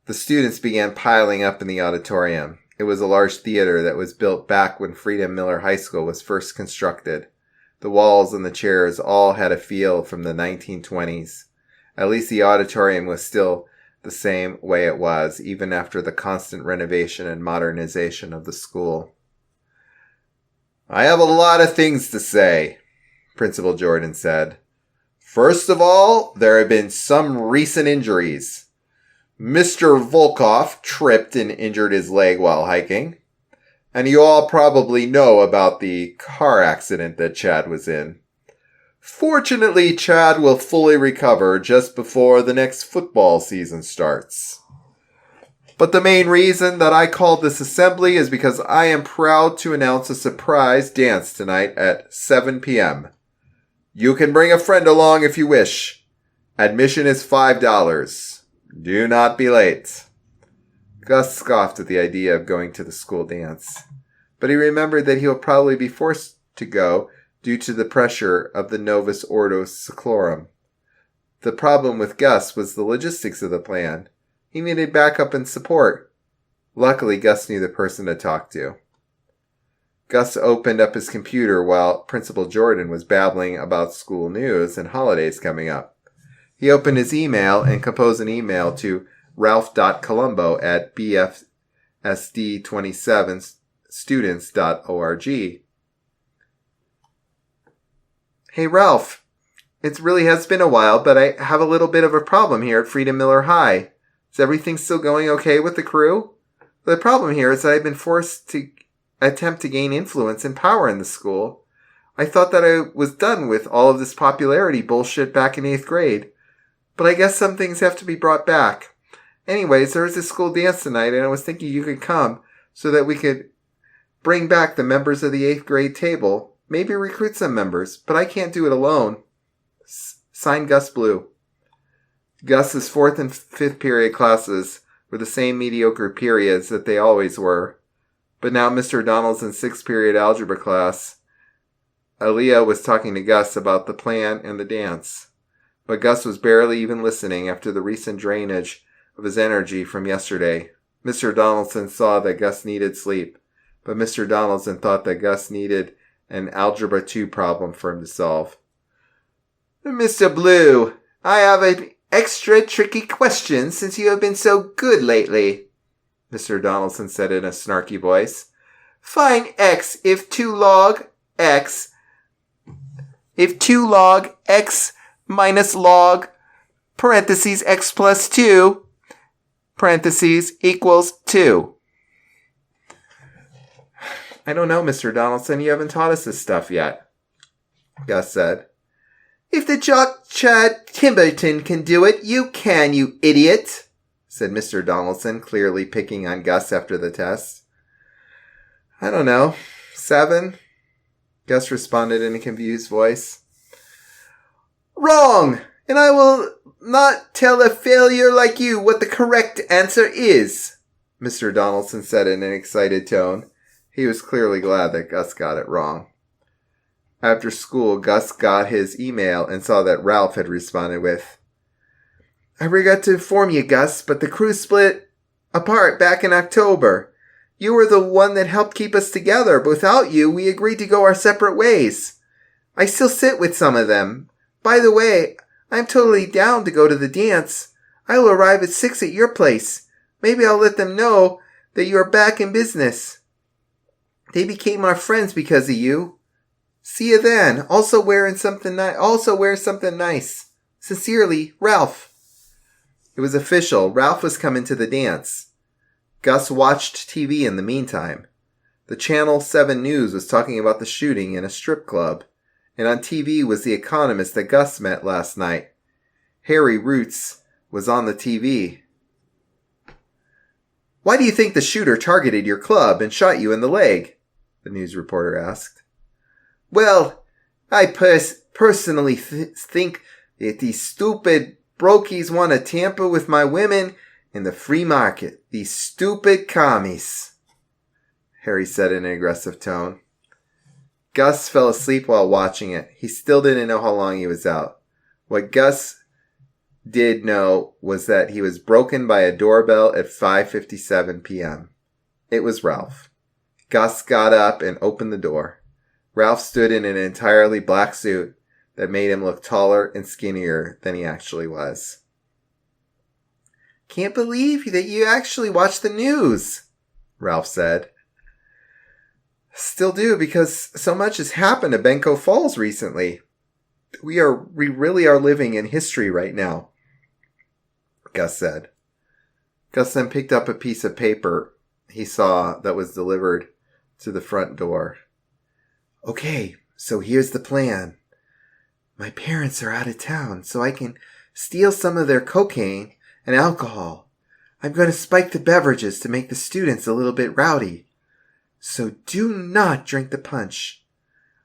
The students began piling up in the auditorium. It was a large theater that was built back when Freedom Miller High School was first constructed. The walls and the chairs all had a feel from the 1920s. At least the auditorium was still the same way it was, even after the constant renovation and modernization of the school. I have a lot of things to say, Principal Jordan said. First of all, there have been some recent injuries. Mr. Volkov tripped and injured his leg while hiking. And you all probably know about the car accident that Chad was in. Fortunately, Chad will fully recover just before the next football season starts. But the main reason that I called this assembly is because I am proud to announce a surprise dance tonight at 7 p.m. You can bring a friend along if you wish. Admission is $5. Do not be late. Gus scoffed at the idea of going to the school dance, but he remembered that he'll probably be forced to go due to the pressure of the Novus Ordo Seclorum. The problem with Gus was the logistics of the plan. He needed backup and support. Luckily, Gus knew the person to talk to. Gus opened up his computer while Principal Jordan was babbling about school news and holidays coming up. He opened his email and composed an email to ralph.colombo@bfsd27students.org. Hey, Ralph. It really has been a while, but I have a little bit of a problem here at Freedom Miller High. Is everything still going okay with the crew? The problem here is that I've been forced to attempt to gain influence and power in the school. I thought that I was done with all of this popularity bullshit back in 8th grade. But I guess some things have to be brought back. Anyways, there was a school dance tonight, and I was thinking you could come so that we could bring back the members of the 8th grade table. Maybe recruit some members, but I can't do it alone. Signed, Gus Blue. Gus's 4th and 5th period classes were the same mediocre periods that they always were. But now Mr. Donaldson's 6th period algebra class, Aaliyah was talking to Gus about the plan and the dance. But Gus was barely even listening after the recent drainage of his energy from yesterday. Mr. Donaldson saw that Gus needed sleep, but Mr. Donaldson thought that Gus needed an Algebra 2 problem for him to solve. Mr. Blue, I have an extra tricky question since you have been so good lately, Mr. Donaldson said in a snarky voice. Find x if 2 log x minus log parentheses x plus 2 parentheses equals 2. I don't know, Mr. Donaldson. You haven't taught us this stuff yet, Gus said. If the jock Chad Timberton can do it, you can, you idiot, said Mr. Donaldson, clearly picking on Gus after the test. I don't know. 7? Gus responded in a confused voice. Wrong! And I will not tell a failure like you what the correct answer is, Mr. Donaldson said in an excited tone. He was clearly glad that Gus got it wrong. After school, Gus got his email and saw that Ralph had responded with, I regret to inform you, Gus, but the crew split apart back in October. You were the one that helped keep us together, but without you, we agreed to go our separate ways. I still sit with some of them. By the way, I'm totally down to go to the dance. I will arrive at 6 at your place. Maybe I'll let them know that you are back in business. They became our friends because of you. See you then. Also wear something nice. Sincerely, Ralph. It was official. Ralph was coming to the dance. Gus watched TV in the meantime. The Channel 7 News was talking about the shooting in a strip club. And on TV was the economist that Gus met last night. Harry Roots was on the TV. Why do you think the shooter targeted your club and shot you in the leg? The news reporter asked. Well, I personally think that these stupid brokies want to tamper with my women in the free market. These stupid commies, Harry said in an aggressive tone. Gus fell asleep while watching it. He still didn't know how long he was out. What Gus did know was that he was broken by a doorbell at 5:57 p.m. It was Ralph. Gus got up and opened the door. Ralph stood in an entirely black suit that made him look taller and skinnier than he actually was. Can't believe that you actually watched the news, Ralph said. Still do, because so much has happened at Benko Falls recently. We really are living in history right now, Gus said. Gus then picked up a piece of paper he saw that was delivered to the front door. Okay, so here's the plan. My parents are out of town, so I can steal some of their cocaine and alcohol. I'm going to spike the beverages to make the students a little bit rowdy. So do not drink the punch.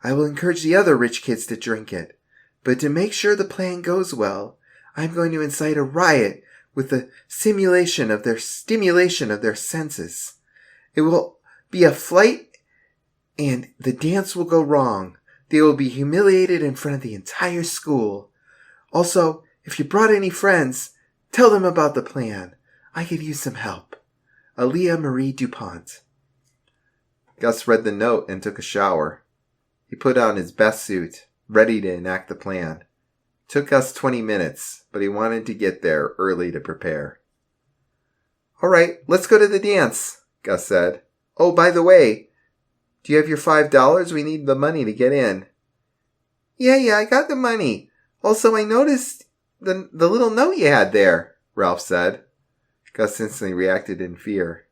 I will encourage the other rich kids to drink it. But to make sure the plan goes well, I'm going to incite a riot with the stimulation of their senses. It will be a flight and the dance will go wrong. They will be humiliated in front of the entire school. Also, if you brought any friends, tell them about the plan. I could use some help. Aaliyah Marie DuPont. Gus read the note and took a shower. He put on his best suit, ready to enact the plan. It took Gus 20 minutes, but he wanted to get there early to prepare. All right, let's go to the dance, Gus said. Oh, by the way, do you have your $5? We need the money to get in. Yeah, I got the money. Also, I noticed the little note you had there, Ralph said. Gus instantly reacted in fear.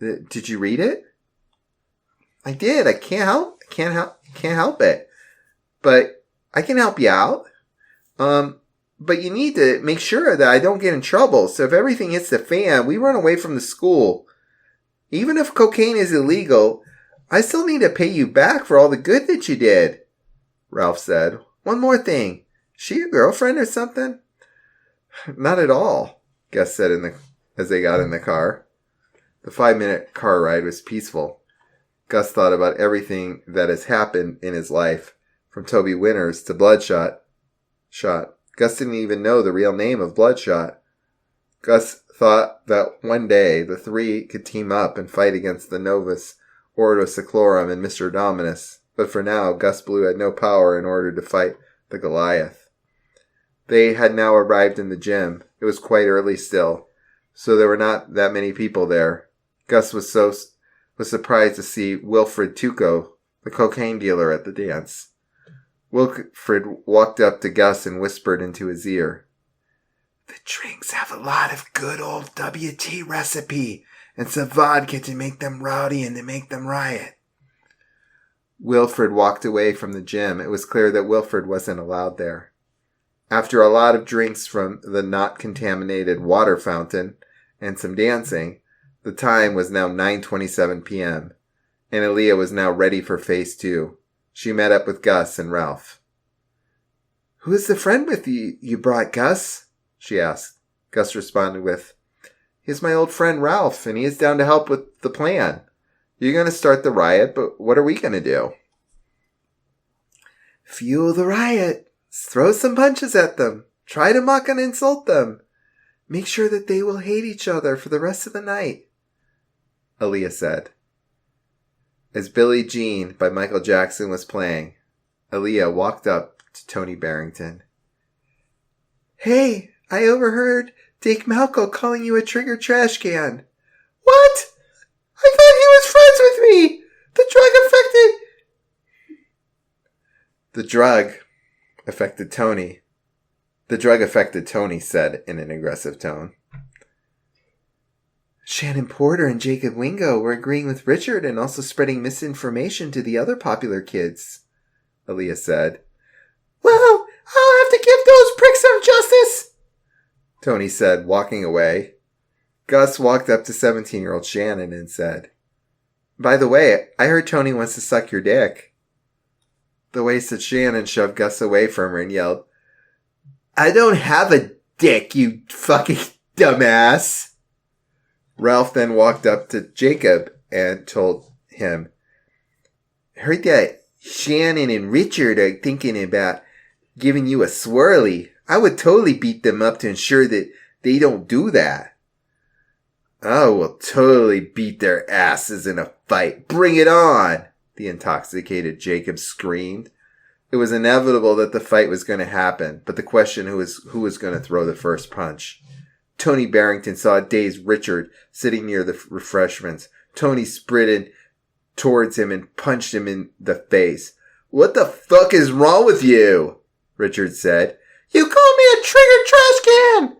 Did you read it? I did. I can't help it. But I can help you out. But you need to make sure that I don't get in trouble. So if everything hits the fan, we run away from the school. Even if cocaine is illegal, I still need to pay you back for all the good that you did, Ralph said. One more thing. Is she your girlfriend or something? Not at all, Gus said as they got in the car. The 5-minute car ride was peaceful. Gus thought about everything that has happened in his life, from Toby Winters to Bloodshot. Gus didn't even know the real name of Bloodshot. Gus thought that one day the three could team up and fight against the Novus Ordo Seclorum and Mr. Dominus, but for now Gus Blue had no power in order to fight the Goliath. They had now arrived in the gym. It was quite early still, so there were not that many people there. Gus was surprised to see Wilfred Tuco, the cocaine dealer, at the dance. Wilfred walked up to Gus and whispered into his ear, "The drinks have a lot of good old WT recipe and some vodka to make them rowdy and to make them riot." Wilfred walked away from the gym. It was clear that Wilfred wasn't allowed there. After a lot of drinks from the not-contaminated water fountain and some dancing, the time was now 9:27 p.m., and Aaliyah was now ready for phase 2. She met up with Gus and Ralph. "Who is the friend with you brought, Gus?" she asked. Gus responded with, "He's my old friend Ralph, and he is down to help with the plan. You're going to start the riot, but what are we going to do?" "Fuel the riot. Throw some punches at them. Try to mock and insult them. Make sure that they will hate each other for the rest of the night," Aaliyah said. As Billie Jean by Michael Jackson was playing, Aaliyah walked up to Tony Barrington. "Hey, I overheard Dake Malco calling you a trigger trash can." "What? I thought he was friends with me! The drug affected Tony. The drug affected Tony said in an aggressive tone. "Shannon Porter and Jacob Wingo were agreeing with Richard and also spreading misinformation to the other popular kids," Aaliyah said. "Well, I'll have to give those pricks some justice," Tony said, walking away. Gus walked up to 17-year-old Shannon and said, "By the way, I heard Tony wants to suck your dick." The wasted Shannon shoved Gus away from her and yelled, "I don't have a dick, you fucking dumbass." Ralph then walked up to Jacob and told him, "Heard that Shannon and Richard are thinking about giving you a swirly. I would totally beat them up to ensure that they don't do that." "I will totally beat their asses in a fight. Bring it on," the intoxicated Jacob screamed. It was inevitable that the fight was going to happen, but the question who was going to throw the first punch. Tony Barrington saw a dazed Richard sitting near the refreshments. Tony sprinted towards him and punched him in the face. "What the fuck is wrong with you?" Richard said. "You called me a trigger trash can!"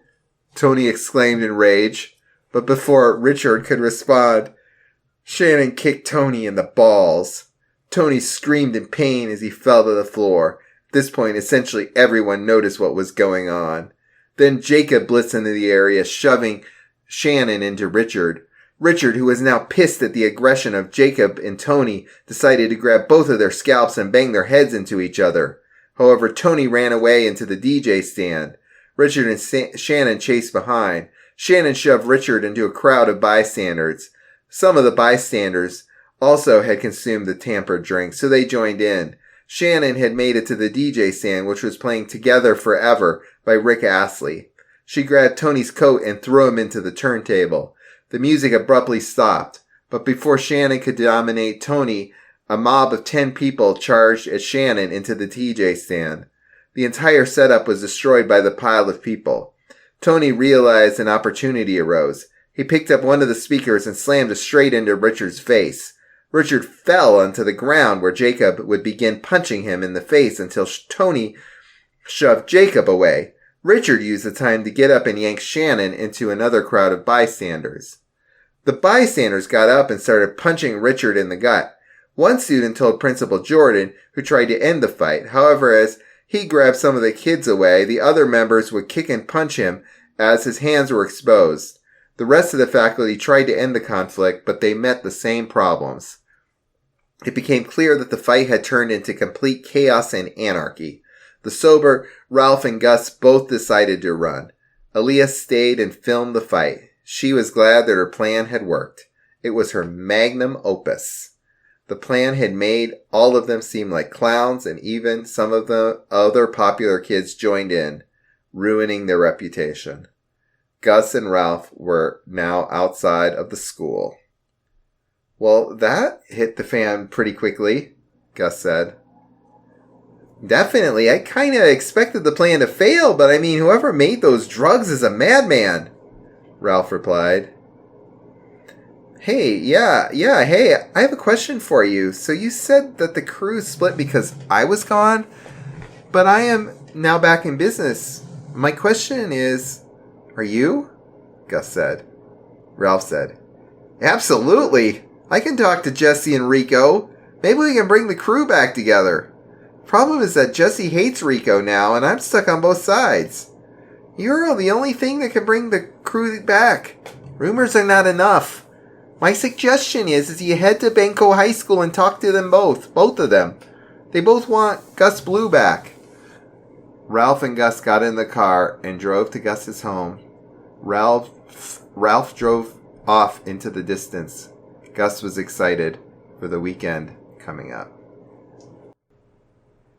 Tony exclaimed in rage. But before Richard could respond, Shannon kicked Tony in the balls. Tony screamed in pain as he fell to the floor. At this point, essentially everyone noticed what was going on. Then Jacob blitzed into the area, shoving Shannon into Richard. Richard, who was now pissed at the aggression of Jacob and Tony, decided to grab both of their scalps and bang their heads into each other. However, Tony ran away into the DJ stand. Richard and Shannon chased behind. Shannon shoved Richard into a crowd of bystanders. Some of the bystanders also had consumed the tampered drink, so they joined in. Shannon had made it to the DJ stand, which was playing Together Forever by Rick Astley. She grabbed Tony's coat and threw him into the turntable. The music abruptly stopped, but before Shannon could dominate Tony, a mob of 10 people charged at Shannon into the DJ stand. The entire setup was destroyed by the pile of people. Tony realized an opportunity arose. He picked up one of the speakers and slammed it straight into Richard's face. Richard fell onto the ground where Jacob would begin punching him in the face until Tony shoved Jacob away. Richard used the time to get up and yank Shannon into another crowd of bystanders. The bystanders got up and started punching Richard in the gut. One student told Principal Jordan, who tried to end the fight. However, as he grabbed some of the kids away, the other members would kick and punch him as his hands were exposed. The rest of the faculty tried to end the conflict, but they met the same problems. It became clear that the fight had turned into complete chaos and anarchy. The sober Ralph and Gus both decided to run. Aaliyah stayed and filmed the fight. She was glad that her plan had worked. It was her magnum opus. The plan had made all of them seem like clowns, and even some of the other popular kids joined in, ruining their reputation. Gus and Ralph were now outside of the school. "Well, that hit the fan pretty quickly," Gus said. "Definitely. I kind of expected the plan to fail, but I mean, whoever made those drugs is a madman," Ralph replied. Hey, I have a question for you. So you said that the crew split because I was gone, but I am now back in business. My question is, are you? Gus said. Ralph said, "Absolutely. I can talk to Jesse and Rico. Maybe we can bring the crew back together. Problem is that Jesse hates Rico now, and I'm stuck on both sides. You're the only thing that can bring the crew back. Rumors are not enough. My suggestion is you head to Banco High School and talk to them both of them. They both want Gus Blue back." Ralph and Gus got in the car and drove to Gus's home. Ralph drove off into the distance. Gus was excited for the weekend coming up.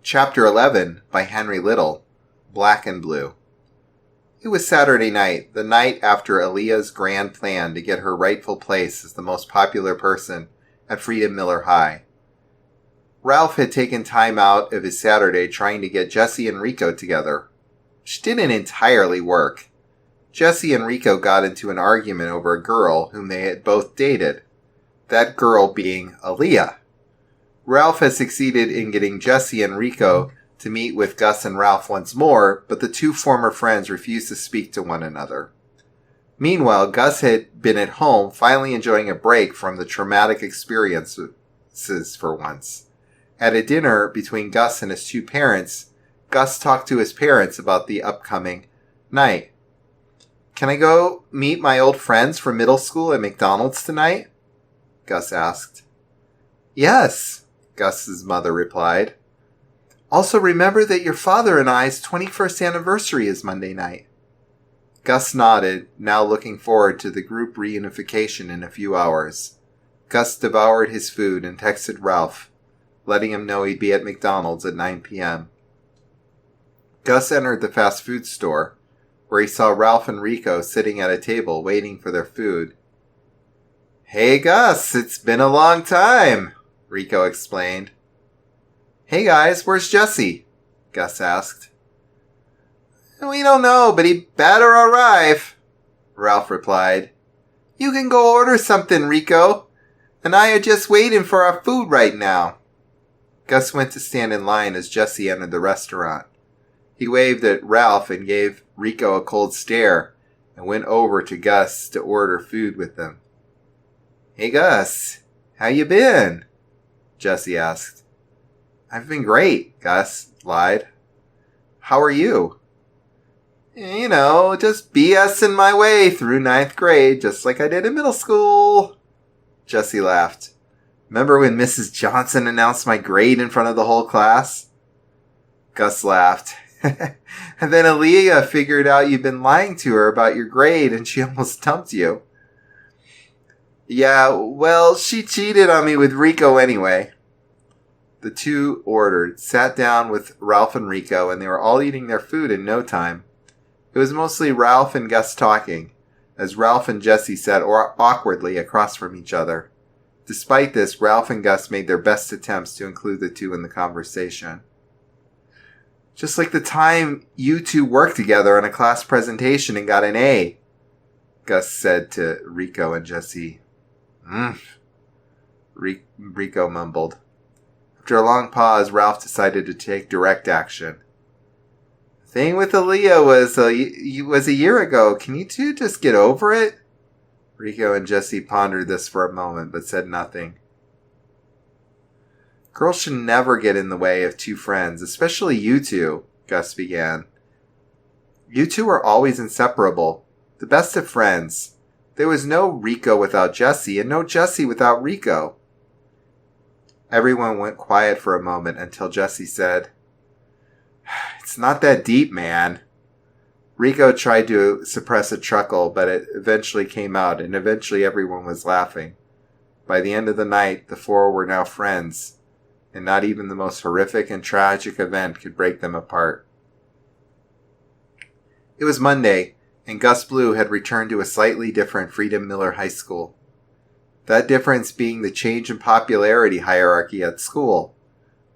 Chapter 11 by Henry Little, Black and Blue. It was Saturday night, the night after Aaliyah's grand plan to get her rightful place as the most popular person at Freedom Miller High. Ralph had taken time out of his Saturday trying to get Jesse and Rico together, which didn't entirely work. Jesse and Rico got into an argument over a girl whom they had both dated, that girl being Aaliyah. Ralph had succeeded in getting Jesse and Rico to meet with Gus and Ralph once more, but the two former friends refused to speak to one another. Meanwhile, Gus had been at home, finally enjoying a break from the traumatic experiences for once. At a dinner between Gus and his two parents, Gus talked to his parents about the upcoming night. "Can I go meet my old friends from middle school at Macdonald's tonight?" Gus asked. "Yes," Gus's mother replied. "Also remember that your father and I's 21st anniversary is Monday night." Gus nodded, now looking forward to the group reunification in a few hours. Gus devoured his food and texted Ralph, letting him know he'd be at McDonald's at 9 p.m. Gus entered the fast food store, where he saw Ralph and Rico sitting at a table waiting for their food. "Hey Gus, it's been a long time," Rico explained. "Hey guys, where's Jesse?" Gus asked. "We don't know, but he better arrive," Ralph replied. "You can go order something, Rico, and I are just waiting for our food right now." Gus went to stand in line as Jesse entered the restaurant. He waved at Ralph and gave Rico a cold stare and went over to Gus to order food with them. "Hey Gus, how you been?" Jesse asked. "I've been great," Gus lied. "How are you?" You know, just BSing my way through 9th grade, just like I did in middle school. Jessie laughed. Remember when Mrs. Johnson announced my grade in front of the whole class? Gus laughed. And then Aaliyah figured out you'd been lying to her about your grade and she almost dumped you. Yeah, well, she cheated on me with Rico anyway. The two sat down with Ralph and Rico, and they were all eating their food in no time. It was mostly Ralph and Gus talking, as Ralph and Jessie sat awkwardly across from each other. Despite this, Ralph and Gus made their best attempts to include the two in the conversation. Just like the time you two worked together on a class presentation and got an A, Gus said to Rico and Jessie. Rico mumbled. After a long pause, Ralph decided to take direct action. The thing with Aaliyah was a year ago. Can you two just get over it? Rico and Jessie pondered this for a moment, but said nothing. Girls should never get in the way of two friends, especially you two, Gus began. You two are always inseparable, the best of friends. There was no Rico without Jessie, and no Jessie without Rico. Everyone went quiet for a moment until Jessie said, It's not that deep, man. Rico tried to suppress a chuckle, but it eventually came out, and eventually everyone was laughing. By the end of the night, the four were now friends, and not even the most horrific and tragic event could break them apart. It was Monday, and Gus Blue had returned to a slightly different Freedom Miller High School. That difference being the change in popularity hierarchy at school.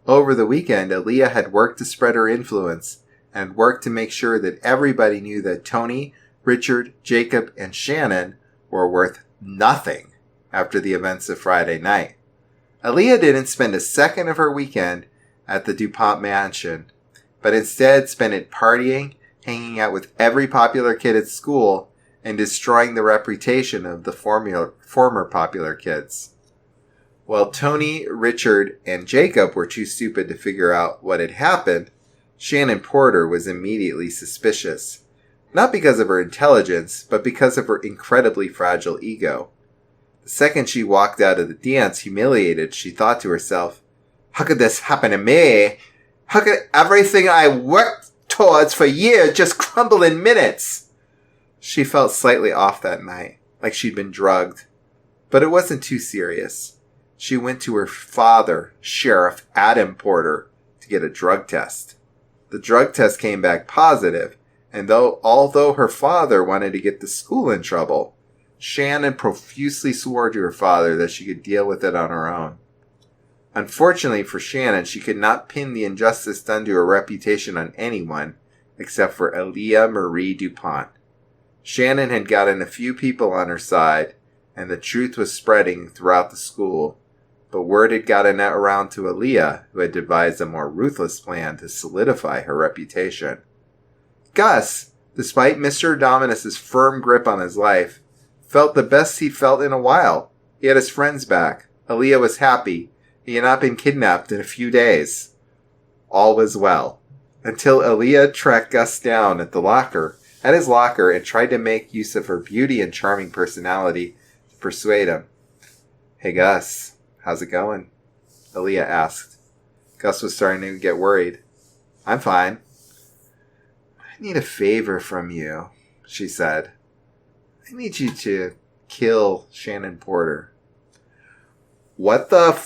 Over the weekend, Aaliyah had worked to spread her influence, and worked to make sure that everybody knew that Tony, Richard, Jacob, and Shannon were worth nothing after the events of Friday night. Aaliyah didn't spend a second of her weekend at the DuPont mansion, but instead spent it partying, hanging out with every popular kid at school, and destroying the reputation of the former popular kids. While Tony, Richard, and Jacob were too stupid to figure out what had happened, Shannon Porter was immediately suspicious. Not because of her intelligence, but because of her incredibly fragile ego. The second she walked out of the dance humiliated, she thought to herself, How could this happen to me? How could everything I worked towards for years just crumble in minutes? She felt slightly off that night, like she'd been drugged. But it wasn't too serious. She went to her father, Sheriff Adam Porter, to get a drug test. The drug test came back positive, and although her father wanted to get the school in trouble, Shannon profusely swore to her father that she could deal with it on her own. Unfortunately for Shannon, she could not pin the injustice done to her reputation on anyone except for Aaliyah Marie DuPont. Shannon had gotten a few people on her side, and the truth was spreading throughout the school. But word had gotten around to Aaliyah, who had devised a more ruthless plan to solidify her reputation. Gus, despite Mr. Dominus's firm grip on his life, felt the best he felt in a while. He had his friends back. Aaliyah was happy. He had not been kidnapped in a few days. All was well. Until Aaliyah tracked Gus down at his locker, and tried to make use of her beauty and charming personality to persuade him. Hey, Gus. How's it going? Aaliyah asked. Gus was starting to get worried. I'm fine. I need a favor from you, she said. I need you to kill Shannon Porter. What the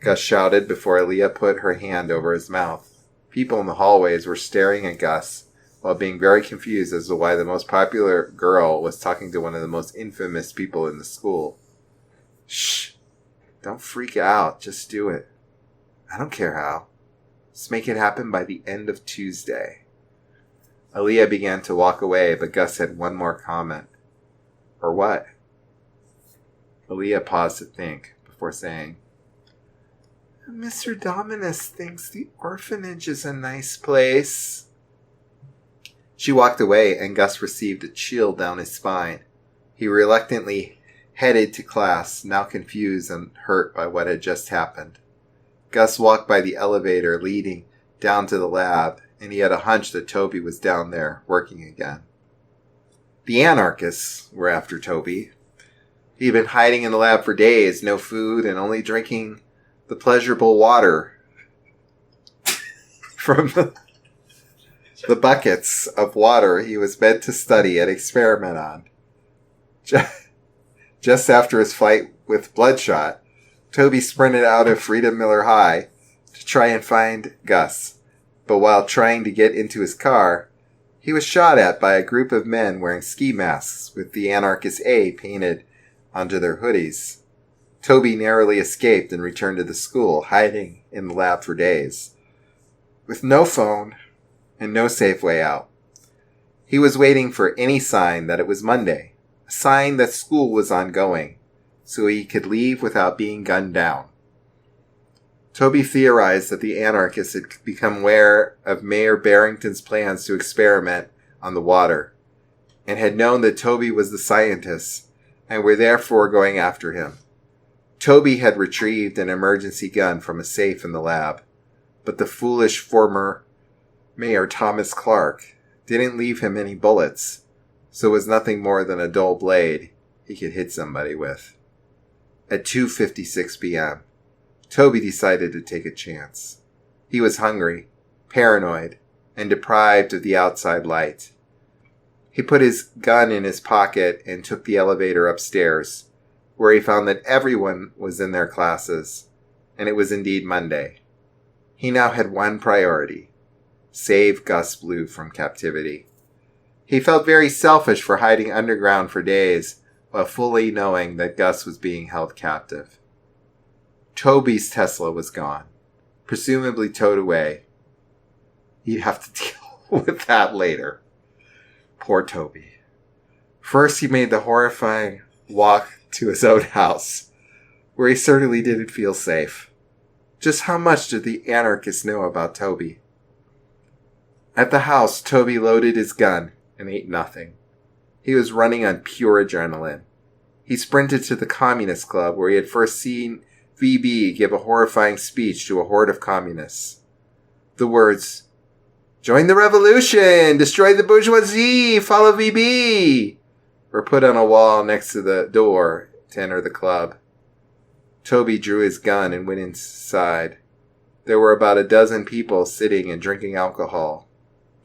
Gus shouted before Aaliyah put her hand over his mouth. People in the hallways were staring at Gus while being very confused as to why the most popular girl was talking to one of the most infamous people in the school. Shh. Don't freak out. Just do it. I don't care how. Just make it happen by the end of Tuesday. Aaliyah began to walk away, but Gus had one more comment. Or what? Aaliyah paused to think before saying, Mr. Dominus thinks the orphanage is a nice place. She walked away, and Gus received a chill down his spine. He reluctantly headed to class, now confused and hurt by what had just happened. Gus walked by the elevator leading down to the lab, and he had a hunch that Toby was down there working again. The anarchists were after Toby. He'd been hiding in the lab for days, no food, and only drinking the pleasurable water from the buckets of water he was meant to study and experiment on. Just after his fight with Bloodshot, Toby sprinted out of Freedom Miller High to try and find Gus. But while trying to get into his car, he was shot at by a group of men wearing ski masks with the anarchist A painted onto their hoodies. Toby narrowly escaped and returned to the school, hiding in the lab for days. With no phone and no safe way out, he was waiting for any sign that it was Monday, a sign that school was ongoing, so he could leave without being gunned down. Toby theorized that the anarchists had become aware of Mayor Barrington's plans to experiment on the water, and had known that Toby was the scientist, and were therefore going after him. Toby had retrieved an emergency gun from a safe in the lab, but the foolish former Mayor Thomas Clark didn't leave him any bullets, so it was nothing more than a dull blade he could hit somebody with. At 2:56 p.m., Toby decided to take a chance. He was hungry, paranoid, and deprived of the outside light. He put his gun in his pocket and took the elevator upstairs, where he found that everyone was in their classes, and it was indeed Monday. He now had one priority: save Gus Blue from captivity. He felt very selfish for hiding underground for days, while fully knowing that Gus was being held captive. Toby's Tesla was gone, presumably towed away. He'd have to deal with that later. Poor Toby. First, he made the horrifying walk to his own house, where he certainly didn't feel safe. Just how much did the anarchists know about Toby? At the house, Toby loaded his gun and ate nothing. He was running on pure adrenaline. He sprinted to the Communist Club, where he had first seen VB give a horrifying speech to a horde of communists. The words, "Join the revolution! Destroy the bourgeoisie! Follow VB!" were put on a wall next to the door to enter the club. Toby drew his gun and went inside. There were about a dozen people sitting and drinking alcohol.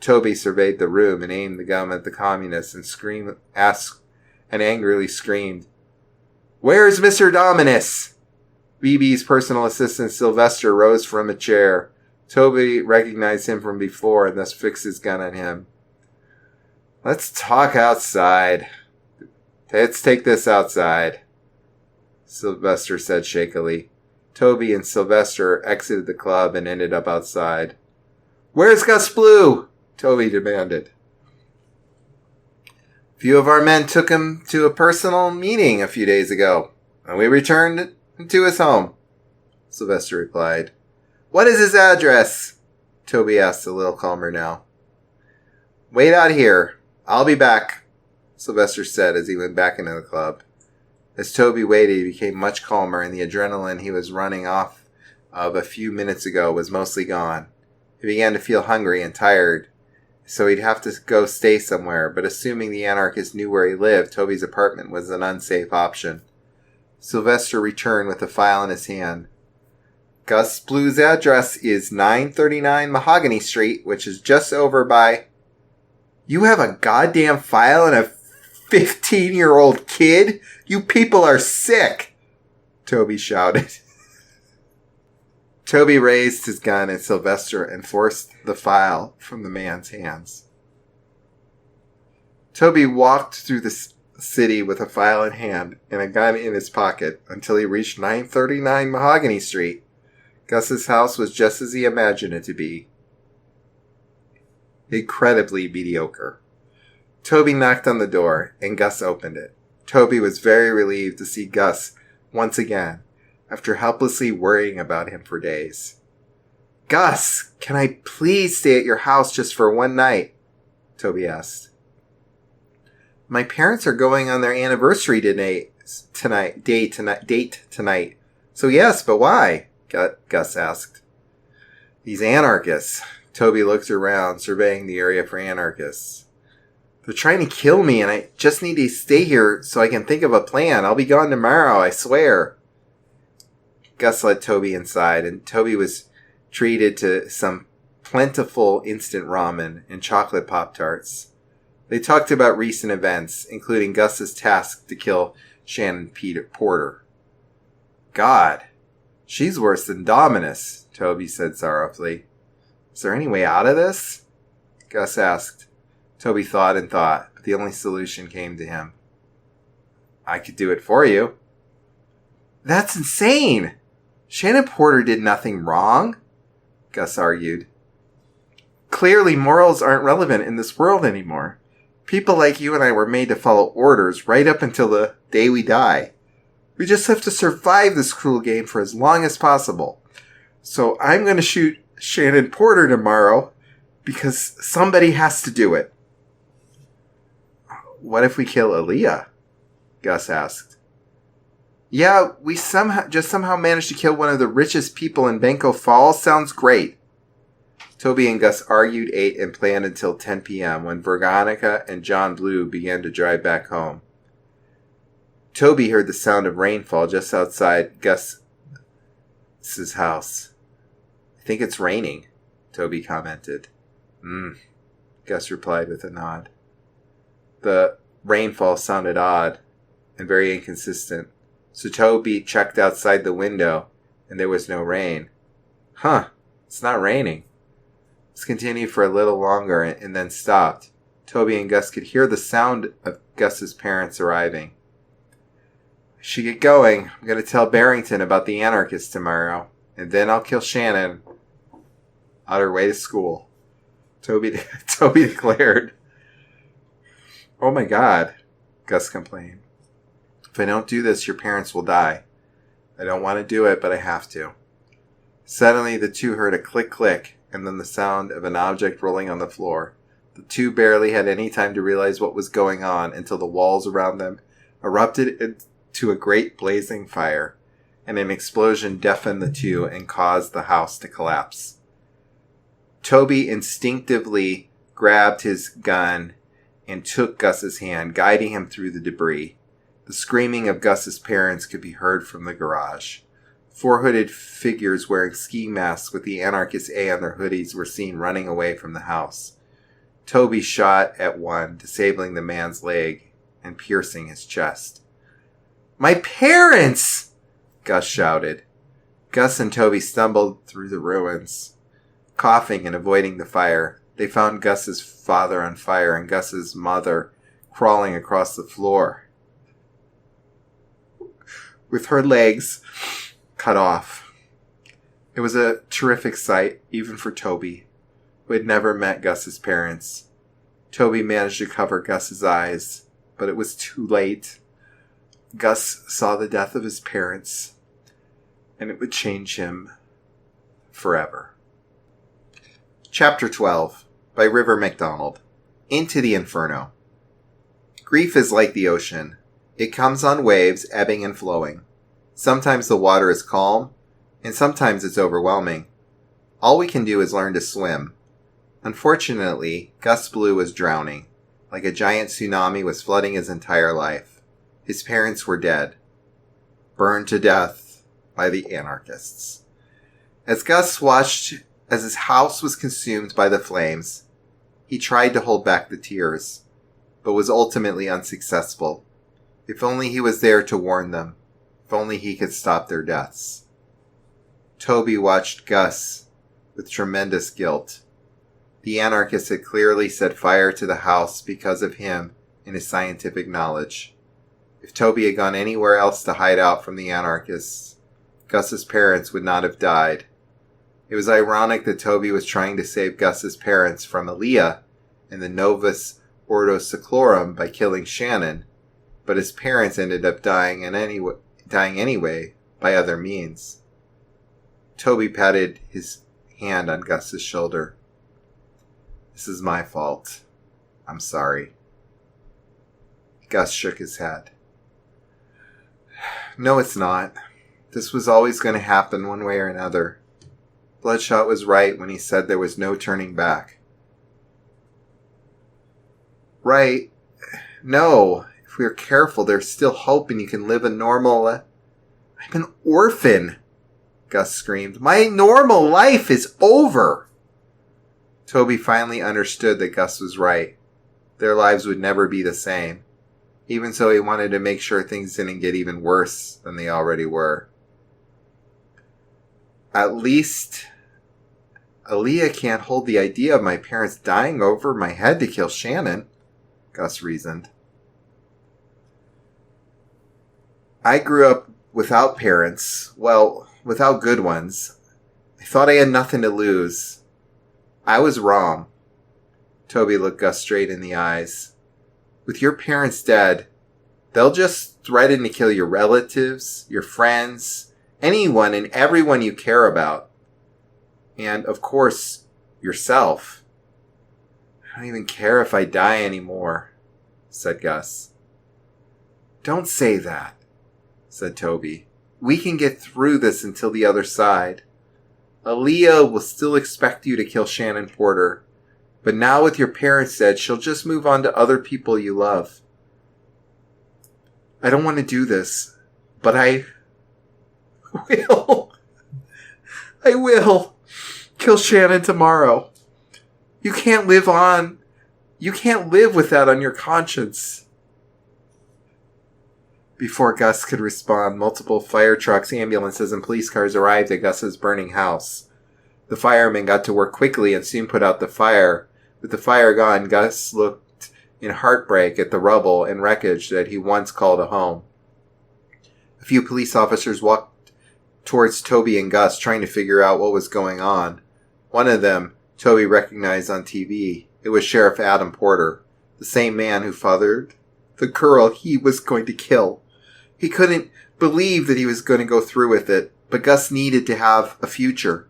Toby surveyed the room and aimed the gun at the communists and angrily screamed, "Where's Mr. Dominus?" VB's personal assistant Sylvester rose from a chair. Toby recognized him from before and thus fixed his gun on him. "Let's talk outside. Let's take this outside," Sylvester said shakily. Toby and Sylvester exited the club and ended up outside. "Where's Gus Blue?" Toby demanded. "A few of our men took him to a personal meeting a few days ago, and we returned to his home," Sylvester replied. "What is his address?" Toby asked, a little calmer now. "Wait out here. I'll be back," Sylvester said as he went back into the club. As Toby waited, he became much calmer, and the adrenaline he was running off of a few minutes ago was mostly gone. He began to feel hungry and tired, so he'd have to go stay somewhere, but assuming the anarchist knew where he lived, Toby's apartment was an unsafe option. Sylvester returned with a file in his hand. "Gus Blue's address is 939 Mahogany Street, which is just over by..." "You have a goddamn file and a 15-year-old kid? You people are sick!" Toby shouted. Toby raised his gun at Sylvester and forced the file from the man's hands. Toby walked through the city with a file in hand and a gun in his pocket until he reached 939 Mahogany Street. Gus's house was just as he imagined it to be. Incredibly mediocre. Toby knocked on the door, and Gus opened it. Toby was very relieved to see Gus once again, after helplessly worrying about him for days. "Gus, can I please stay at your house just for one night?" Toby asked. "My parents are going on their anniversary date tonight. So yes, but why?" Gus asked. "These anarchists. Toby looked around, surveying the area for anarchists. They're trying to kill me, and I just need to stay here so I can think of a plan. I'll be gone tomorrow, I swear. Gus led Toby inside, and Toby was treated to some plentiful instant ramen and chocolate Pop-Tarts. They talked about recent events, including Gus's task to kill Shannon Porter. God, she's worse than Dominus, Toby said sorrowfully. Is there any way out of this? Gus asked. Toby thought and thought, but the only solution came to him. I could do it for you. That's insane! Shannon Porter did nothing wrong, Gus argued. Clearly, morals aren't relevant in this world anymore. People like you and I were made to follow orders right up until the day we die. We just have to survive this cruel game for as long as possible. So I'm going to shoot Shannon Porter tomorrow because somebody has to do it. What if we kill Aaliyah? Gus asked. Yeah, we somehow managed to kill one of the richest people in Banco Falls. Sounds great. Toby and Gus argued, ate, and planned until 10 p.m. when Veronica and John Blue began to drive back home. Toby heard the sound of rainfall just outside Gus's house. I think it's raining, Toby commented. Gus replied with a nod. The rainfall sounded odd and very inconsistent, so Toby checked outside the window, and there was no rain. Huh, it's not raining. This continued for a little longer and then stopped. Toby and Gus could hear the sound of Gus's parents arriving. I should get going. I'm going to tell Barrington about the anarchists tomorrow, and then I'll kill Shannon on her way to school, Toby declared. Oh my God, Gus complained. If I don't do this, your parents will die. I don't want to do it, but I have to. Suddenly, the two heard a click, and then the sound of an object rolling on the floor. The two barely had any time to realize what was going on until the walls around them erupted into a great blazing fire, and an explosion deafened the two and caused the house to collapse. Toby instinctively grabbed his gun and took Gus's hand, guiding him through the debris. The screaming of Gus's parents could be heard from the garage. 4 hooded figures wearing ski masks with the anarchist A on their hoodies were seen running away from the house. Toby shot at one, disabling the man's leg and piercing his chest. My parents! Gus shouted. Gus and Toby stumbled through the ruins. Coughing and avoiding the fire, they found Gus's father on fire and Gus's mother crawling across the floor, with her legs cut off. It was a terrific sight, even for Toby, who had never met Gus's parents. Toby managed to cover Gus's eyes, but it was too late. Gus saw the death of his parents, and it would change him forever. Chapter 12, by River Macdonald. Into the Inferno. Grief is like the ocean. It comes on waves, ebbing and flowing. Sometimes the water is calm, and sometimes it's overwhelming. All we can do is learn to swim. Unfortunately, Gus Blue was drowning. Like a giant tsunami was flooding his entire life. His parents were dead. Burned to death by the anarchists. As Gus watched as his house was consumed by the flames, he tried to hold back the tears, but was ultimately unsuccessful. If only he was there to warn them. If only he could stop their deaths. Toby watched Gus with tremendous guilt. The anarchists had clearly set fire to the house because of him and his scientific knowledge. If Toby had gone anywhere else to hide out from the anarchists, Gus's parents would not have died. It was ironic that Toby was trying to save Gus's parents from Aaliyah and the Novus Ordo Seclorum by killing Shannon, but his parents ended up dying anyway by other means. Toby patted his hand on Gus's shoulder. This is my fault. I'm sorry. Gus shook his head. No, it's not. This was always going to happen one way or another. Bloodshot was right when he said there was no turning back. Right? No. If we're careful, there's still hope and you can live a normal... I'm an orphan, Gus screamed. My normal life is over. Toby finally understood that Gus was right. Their lives would never be the same. Even so, he wanted to make sure things didn't get even worse than they already were. At least, Aaliyah can't hold the idea of my parents dying over my head to kill Shannon, Gus reasoned. I grew up without parents. Well, without good ones. I thought I had nothing to lose. I was wrong. Toby looked Gus straight in the eyes. With your parents dead, they'll just threaten to kill your relatives, your friends, anyone and everyone you care about. And, of course, yourself. I don't even care if I die anymore, said Gus. Don't say that, said Toby. We can get through this until the other side. Aaliyah will still expect you to kill Shannon Porter. But now with your parents dead, she'll just move on to other people you love. I don't want to do this, but I will. I will kill Shannon tomorrow. You can't live on. You can't live with that on your conscience. Before Gus could respond, multiple fire trucks, ambulances, and police cars arrived at Gus's burning house. The firemen got to work quickly and soon put out the fire. With the fire gone, Gus looked in heartbreak at the rubble and wreckage that he once called a home. A few police officers walked towards Toby and Gus, trying to figure out what was going on. One of them, Toby recognized on TV. It was Sheriff Adam Porter, the same man who fathered the girl he was going to kill. He couldn't believe that he was going to go through with it, but Gus needed to have a future.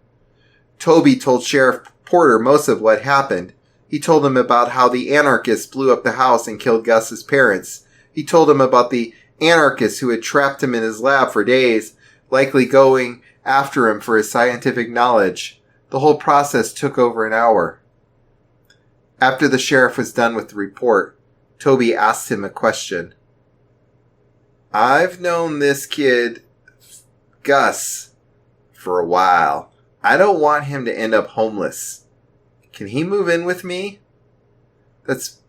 Toby told Sheriff Porter most of what happened. He told him about how the anarchists blew up the house and killed Gus's parents. He told him about the anarchists who had trapped him in his lab for days, likely going after him for his scientific knowledge. The whole process took over an hour. After the sheriff was done with the report, Toby asked him a question. I've known this kid, Gus, for a while. I don't want him to end up homeless. Can he move in with me? That's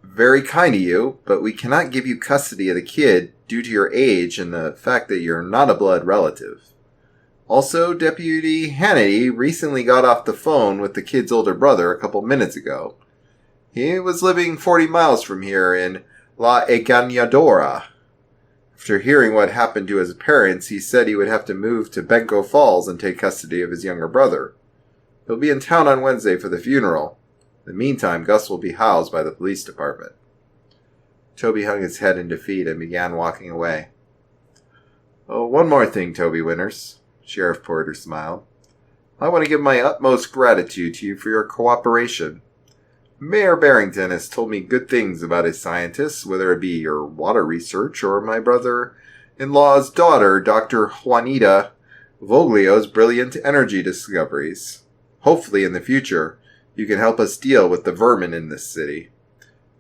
very kind of you, but we cannot give you custody of the kid due to your age and the fact that you're not a blood relative. Also, Deputy Hannity recently got off the phone with the kid's older brother a couple minutes ago. He was living 40 miles from here in La Engañadora. After hearing what happened to his parents, he said he would have to move to Benko Falls and take custody of his younger brother. He'll be in town on Wednesday for the funeral. In the meantime, Gus will be housed by the police department. Toby hung his head in defeat and began walking away. Oh, one more thing, Toby Winters. Sheriff Porter smiled. I want to give my utmost gratitude to you for your cooperation. Mayor Barrington has told me good things about his scientists, whether it be your water research or my brother-in-law's daughter, Dr. Juanita Voglio's brilliant energy discoveries. Hopefully in the future, you can help us deal with the vermin in this city.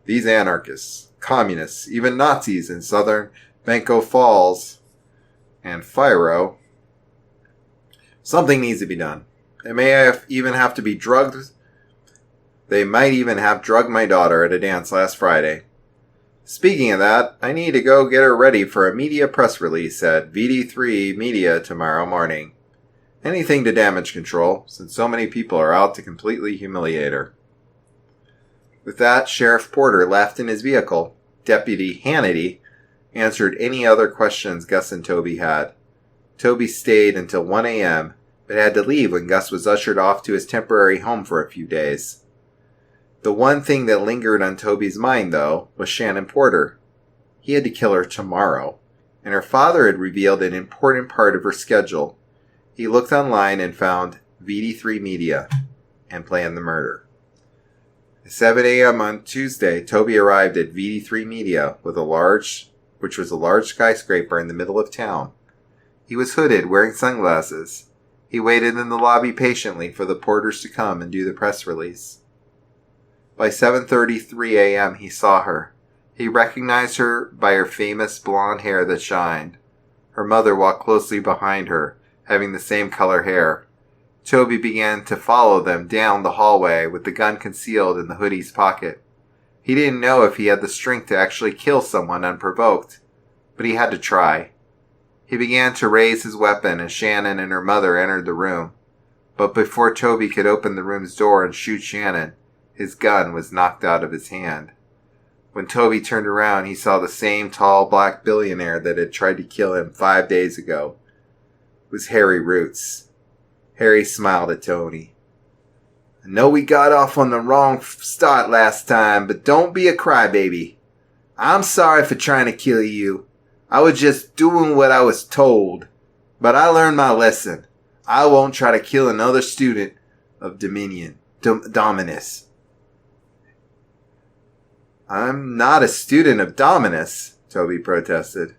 These anarchists, communists, even Nazis in southern Benko Falls and Firo. Something needs to be done. They even have to be drugged. They might even have drugged my daughter at a dance last Friday. Speaking of that, I need to go get her ready for a media press release at VD3 Media tomorrow morning. Anything to damage control, since so many people are out to completely humiliate her. With that, Sheriff Porter left in his vehicle. Deputy Hannity answered any other questions Gus and Toby had. Toby stayed until 1 a.m., but had to leave when Gus was ushered off to his temporary home for a few days. The one thing that lingered on Toby's mind, though, was Shannon Porter. He had to kill her tomorrow, and her father had revealed an important part of her schedule. He looked online and found VD3 Media and planned the murder. At 7 a.m. on Tuesday, Toby arrived at VD3 Media, which was a large skyscraper in the middle of town. He was hooded, wearing sunglasses. He waited in the lobby patiently for the porters to come and do the press release. By 7:33 a.m. he saw her. He recognized her by her famous blonde hair that shined. Her mother walked closely behind her, having the same color hair. Toby began to follow them down the hallway with the gun concealed in the hoodie's pocket. He didn't know if he had the strength to actually kill someone unprovoked, but he had to try. He began to raise his weapon as Shannon and her mother entered the room. But before Toby could open the room's door and shoot Shannon, his gun was knocked out of his hand. When Toby turned around, he saw the same tall black billionaire that had tried to kill him 5 days ago. It was Harry Roots. Harry smiled at Tony. I know we got off on the wrong start last time, but don't be a crybaby. I'm sorry for trying to kill you. I was just doing what I was told. But I learned my lesson. I won't try to kill another student of Dominus. I'm not a student of Dominus, Toby protested.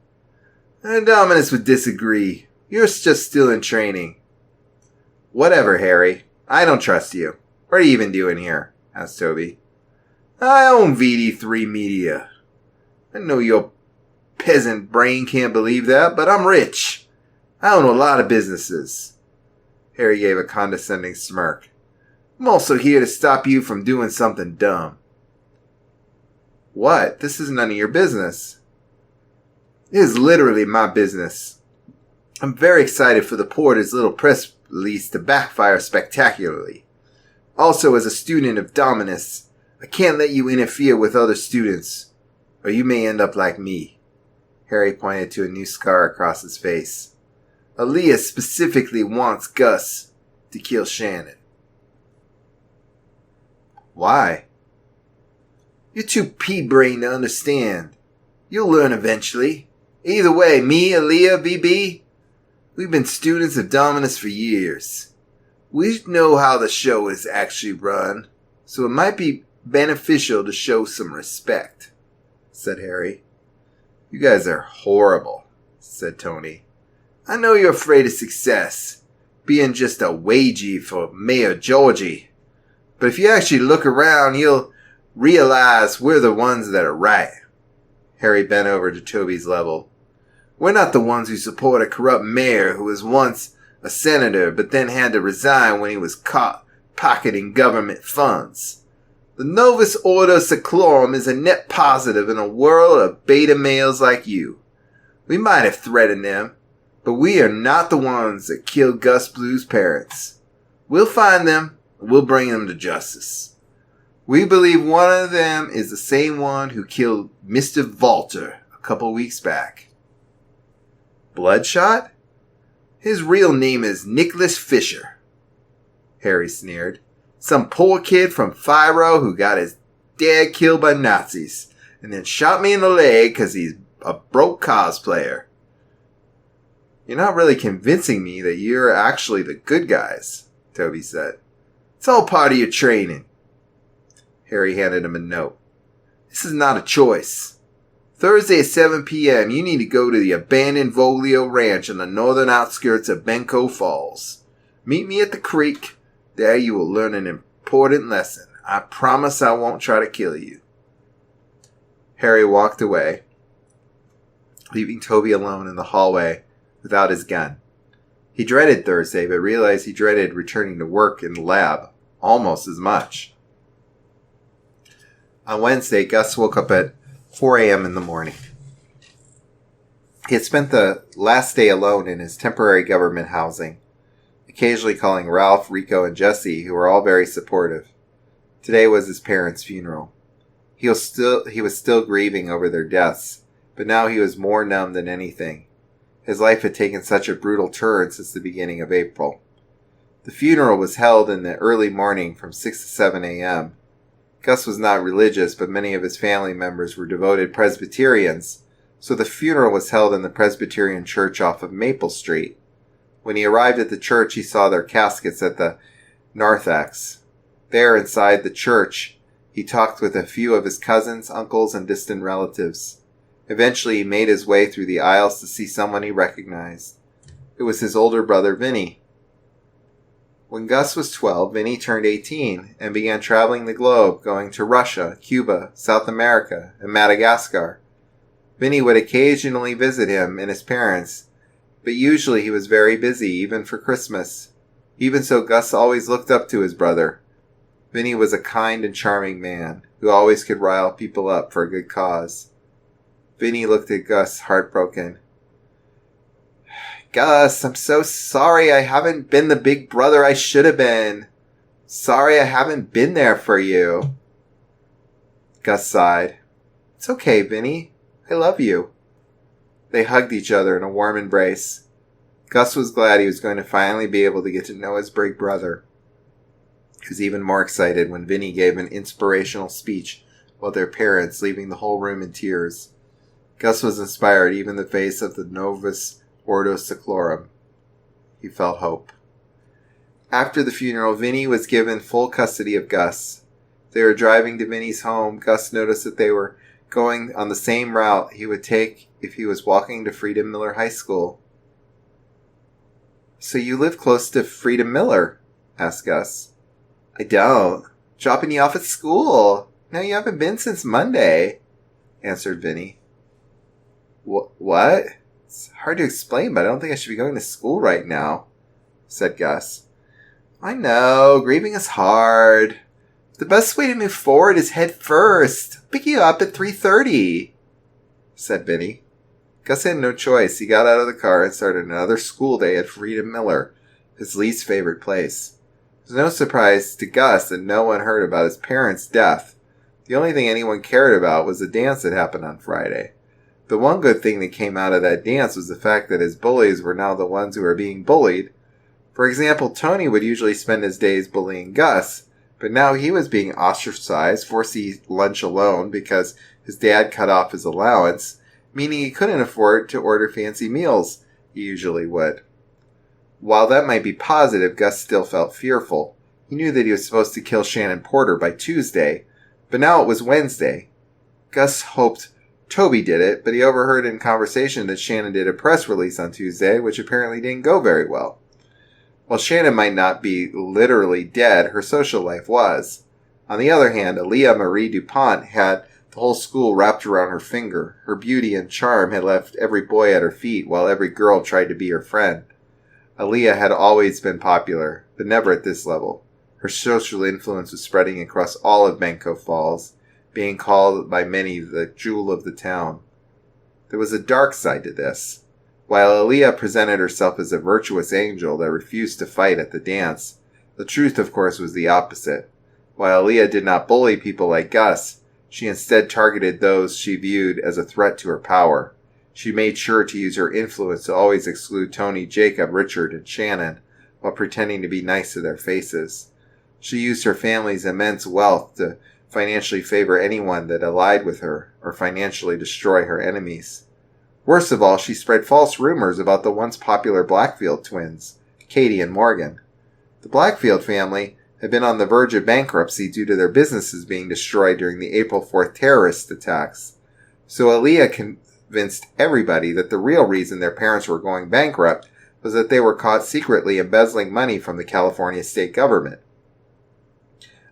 Dominus would disagree. You're just still in training. Whatever, Harry. I don't trust you. What are you even doing here? Asked Toby. I own VD3 Media. I know your peasant brain can't believe that, but I'm rich. I own a lot of businesses. Harry gave a condescending smirk. I'm also here to stop you from doing something dumb. What? This is none of your business. It is literally my business. I'm very excited for the porter's little press release to backfire spectacularly. Also, as a student of Dominus, I can't let you interfere with other students, or you may end up like me. Harry pointed to a new scar across his face. Aaliyah specifically wants Gus to kill Shannon. Why? You're too pea-brained to understand. You'll learn eventually. Either way, me, Aaliyah, BB, we've been students of Dominus for years. We know how the show is actually run, so it might be beneficial to show some respect, said Harry. You guys are horrible, said Tony. I know you're afraid of success, being just a wagey for Mayor Georgie. But if you actually look around, you'll realize we're the ones that are right. Harry bent over to Toby's level. We're not the ones who support a corrupt mayor who was once a senator but then had to resign when he was caught pocketing government funds. The Novus Ordo Seclorum is a net positive in a world of beta males like you. We might have threatened them, but we are not the ones that killed Gus Blue's parents. We'll find them and we'll bring them to justice. We believe one of them is the same one who killed Mr. Valter a couple weeks back. Bloodshot? His real name is Nicholas Fisher. Harry sneered. Some poor kid from Firo who got his dad killed by Nazis and then shot me in the leg because he's a broke cosplayer. You're not really convincing me that you're actually the good guys, Toby said. It's all part of your training. Harry handed him a note. This is not a choice. Thursday at 7 p.m., you need to go to the abandoned Voglio Ranch on the northern outskirts of Benko Falls. Meet me at the creek. There you will learn an important lesson. I promise I won't try to kill you. Harry walked away, leaving Toby alone in the hallway without his gun. He dreaded Thursday, but realized he dreaded returning to work in the lab almost as much. On Wednesday, Gus woke up at 4 a.m. in the morning. He had spent the last day alone in his temporary government housing, occasionally calling Ralph, Rico, and Jesse, who were all very supportive. Today was his parents' funeral. He was still grieving over their deaths, but now he was more numb than anything. His life had taken such a brutal turn since the beginning of April. The funeral was held in the early morning from 6 to 7 a.m. Gus was not religious, but many of his family members were devoted Presbyterians, so the funeral was held in the Presbyterian church off of Maple Street. When he arrived at the church, he saw their caskets at the narthex. There, inside the church, he talked with a few of his cousins, uncles, and distant relatives. Eventually, he made his way through the aisles to see someone he recognized. It was his older brother, Vinny. When Gus was 12, Vinny turned 18 and began traveling the globe, going to Russia, Cuba, South America, and Madagascar. Vinny would occasionally visit him and his parents, but usually he was very busy, even for Christmas. Even so, Gus always looked up to his brother. Vinny was a kind and charming man, who always could rile people up for a good cause. Vinny looked at Gus, heartbroken. Gus, I'm so sorry I haven't been the big brother I should have been. Sorry I haven't been there for you. Gus sighed. It's okay, Vinny. I love you. They hugged each other in a warm embrace. Gus was glad he was going to finally be able to get to know his big brother. He was even more excited when Vinny gave an inspirational speech about their parents, leaving the whole room in tears. Gus was inspired even in the face of the Novus Ordo Seclorum. He felt hope. After the funeral, Vinny was given full custody of Gus. They were driving to Vinny's home. Gus noticed that they were going on the same route he would take if he was walking to Freedom Miller High School. So you live close to Freedom Miller? Asked Gus. I don't. Dropping you off at school. No, you haven't been since Monday, answered Vinny. What? It's hard to explain, but I don't think I should be going to school right now, said Gus. I know, grieving is hard. The best way to move forward is head first. I'll pick you up at 3:30, said Vinny. Gus had no choice. He got out of the car and started another school day at Freedom Miller, his least favorite place. It was no surprise to Gus that no one heard about his parents' death. The only thing anyone cared about was the dance that happened on Friday. The one good thing that came out of that dance was the fact that his bullies were now the ones who were being bullied. For example, Tony would usually spend his days bullying Gus, but now he was being ostracized, forced to eat lunch alone because his dad cut off his allowance, meaning he couldn't afford to order fancy meals he usually would. While that might be positive, Gus still felt fearful. He knew that he was supposed to kill Shannon Porter by Tuesday, but now it was Wednesday. Gus hoped Toby did it, but he overheard in conversation that Shannon did a press release on Tuesday, which apparently didn't go very well. While Shannon might not be literally dead, her social life was. On the other hand, Aaliyah Marie DuPont had the whole school wrapped around her finger. Her beauty and charm had left every boy at her feet, while every girl tried to be her friend. Aaliyah had always been popular, but never at this level. Her social influence was spreading across all of Benko Falls, being called by many the jewel of the town. There was a dark side to this. While Aaliyah presented herself as a virtuous angel that refused to fight at the dance, the truth, of course, was the opposite. While Aaliyah did not bully people like Gus, she instead targeted those she viewed as a threat to her power. She made sure to use her influence to always exclude Tony, Jacob, Richard, and Shannon, while pretending to be nice to their faces. She used her family's immense wealth to financially favor anyone that allied with her, or financially destroy her enemies. Worst of all, she spread false rumors about the once popular Blackfield twins, Katie and Morgan. The Blackfield family had been on the verge of bankruptcy due to their businesses being destroyed during the April 4th terrorist attacks. So Aaliyah convinced everybody that the real reason their parents were going bankrupt was that they were caught secretly embezzling money from the California state government.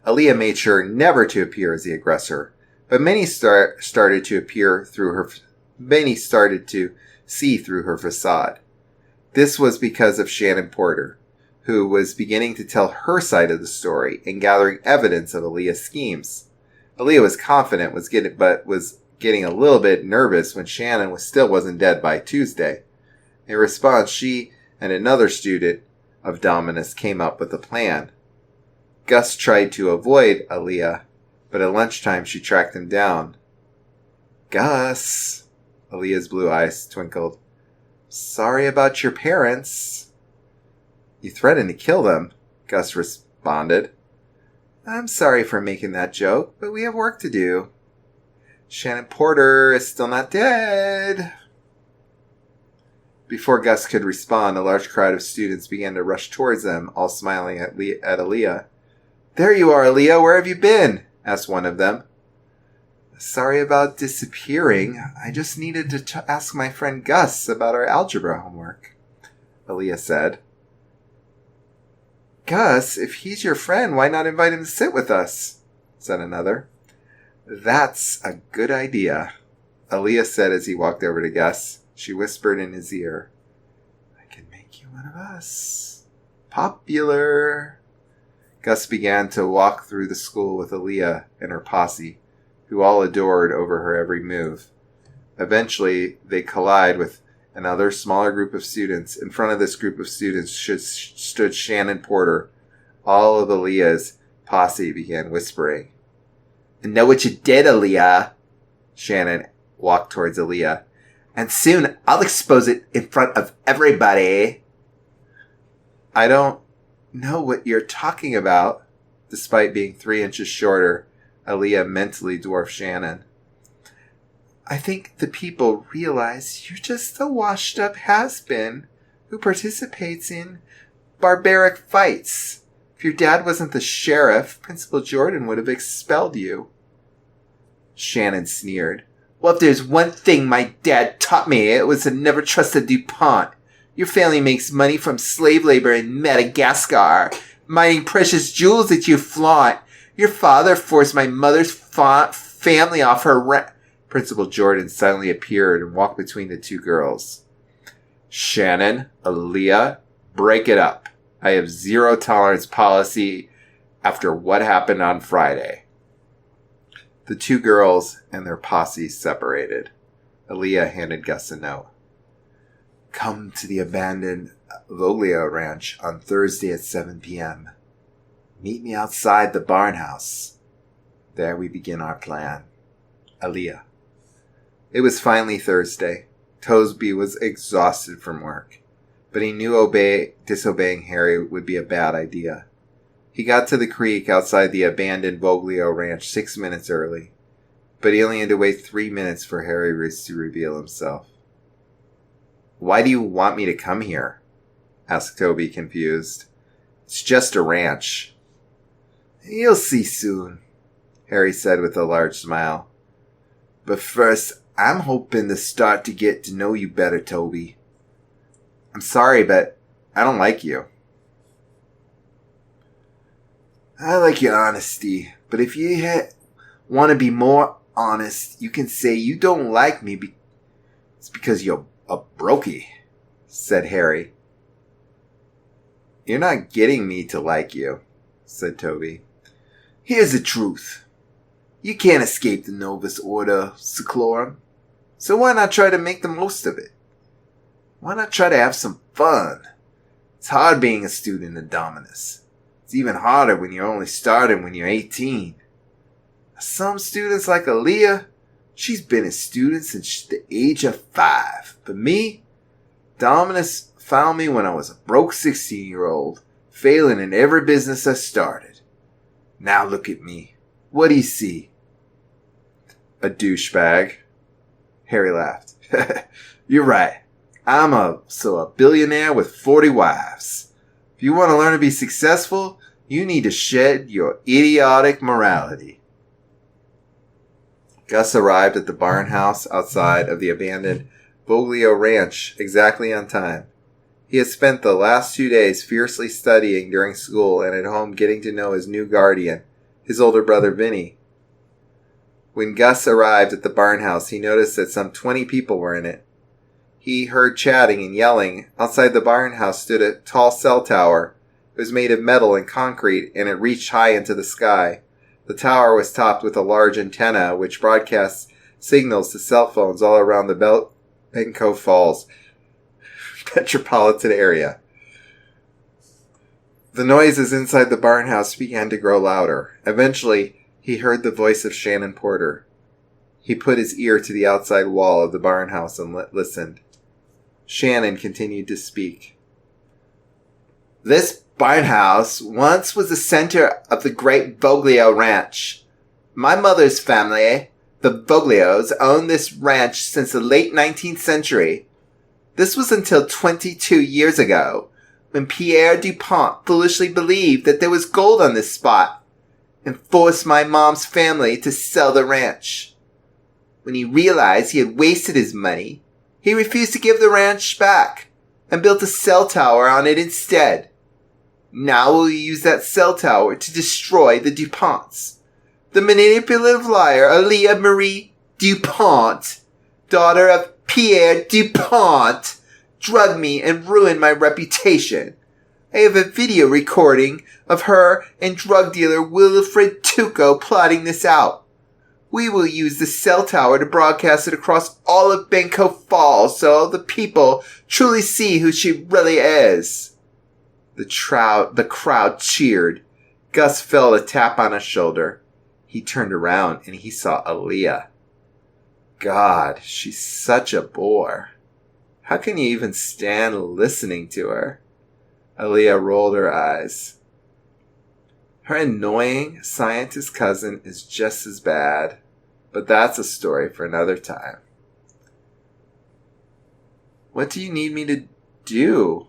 Aaliyah made sure never to appear as the aggressor, but many started to see through her facade. This was because of Shannon Porter, who was beginning to tell her side of the story and gathering evidence of Aaliyah's schemes. Aaliyah was confident, but was getting a little bit nervous when Shannon still wasn't dead by Tuesday. In response, she and another student of Dominus came up with a plan. Gus tried to avoid Aaliyah, but at lunchtime she tracked him down. Gus, Aaliyah's blue eyes twinkled. Sorry about your parents. You threatened to kill them, Gus responded. I'm sorry for making that joke, but we have work to do. Shannon Porter is still not dead. Before Gus could respond, a large crowd of students began to rush towards them, all smiling at Aaliyah. There you are, Aaliyah. Where have you been? Asked one of them. Sorry about disappearing. I just needed to ask my friend Gus about our algebra homework, Aaliyah said. Gus, if he's your friend, why not invite him to sit with us? Said another. That's a good idea, Aaliyah said as he walked over to Gus. She whispered in his ear, I can make you one of us. Popular. Gus began to walk through the school with Aaliyah and her posse, who all adored over her every move. Eventually, they collide with another smaller group of students. In front of this group of students stood Shannon Porter. All of Aaliyah's posse began whispering. I know what you did, Aaliyah. Shannon walked towards Aaliyah. And soon I'll expose it in front of everybody. I don't know what you're talking about. Despite being 3 inches shorter, Aaliyah mentally dwarfed Shannon. I think the people realize you're just a washed-up has-been who participates in barbaric fights. If your dad wasn't the sheriff, Principal Jordan would have expelled you. Shannon sneered. Well, if there's one thing my dad taught me, it was to never trust a DuPont. Your family makes money from slave labor in Madagascar, mining precious jewels that you flaunt. Your father forced my mother's family off her rent. Principal Jordan suddenly appeared and walked between the two girls. Shannon, Aaliyah, break it up. I have zero tolerance policy after what happened on Friday. The two girls and their posse separated. Aaliyah handed Gus a note. Come to the abandoned Voglio Ranch on Thursday at 7 p.m. Meet me outside the barn house. There we begin our plan. Aaliyah. It was finally Thursday. Toesby was exhausted from work, but he knew disobeying Harry would be a bad idea. He got to the creek outside the abandoned Voglio Ranch 6 minutes early, but he only had to wait 3 minutes for Harry to reveal himself. Why do you want me to come here? Asked Toby, confused. It's just a ranch. You'll see soon, Harry said with a large smile. But first, I'm hoping to start to get to know you better, Toby. I'm sorry, but I don't like you. I like your honesty, but if you want to be more honest, you can say you don't like me it's because you're a brokey, said Harry. You're not getting me to like you, said Toby. Here's the truth. You can't escape the Novus Ordo Seclorum, so why not try to make the most of it? Why not try to have some fun? It's hard being a student in Dominus. It's even harder when you're only starting when you're 18. Some students like Aaliyah, she's been a student since the age of 5. But me, Dominus found me when I was a broke 16-year-old, failing in every business I started. Now look at me. What do you see? A douchebag. Harry laughed. You're right. I'm a billionaire with 40 wives. If you want to learn to be successful, you need to shed your idiotic morality. Gus arrived at the barn house outside of the abandoned Voglio Ranch exactly on time. He had spent the last 2 days fiercely studying during school and at home getting to know his new guardian, his older brother Vinny. When Gus arrived at the barn house, he noticed that some 20 people were in it. He heard chatting and yelling. Outside the barn house stood a tall cell tower. It was made of metal and concrete, and it reached high into the sky. The tower was topped with a large antenna, which broadcasts signals to cell phones all around the Benco Falls metropolitan area. The noises inside the barn house began to grow louder. Eventually, he heard the voice of Shannon Porter. He put his ear to the outside wall of the barn house and listened. Shannon continued to speak. This barn house once was the center of the great Voglio Ranch. My mother's family, the Voglios, owned this ranch since the late 19th century. This was until 22 years ago, when Pierre DuPont foolishly believed that there was gold on this spot and forced my mom's family to sell the ranch. When he realized he had wasted his money, he refused to give the ranch back and built a cell tower on it instead. Now we'll use that cell tower to destroy the DuPonts. The manipulative liar, Aaliyah Marie DuPont, daughter of Pierre DuPont, drugged me and ruined my reputation. I have a video recording of her and drug dealer Wilfred Tuco plotting this out. We will use the cell tower to broadcast it across all of Benko Falls so all the people truly see who she really is. The crowd cheered. Gus felt a tap on his shoulder. He turned around and he saw Aaliyah. God, she's such a bore. How can you even stand listening to her? Aaliyah rolled her eyes. Her annoying scientist cousin is just as bad, but that's a story for another time. What do you need me to do?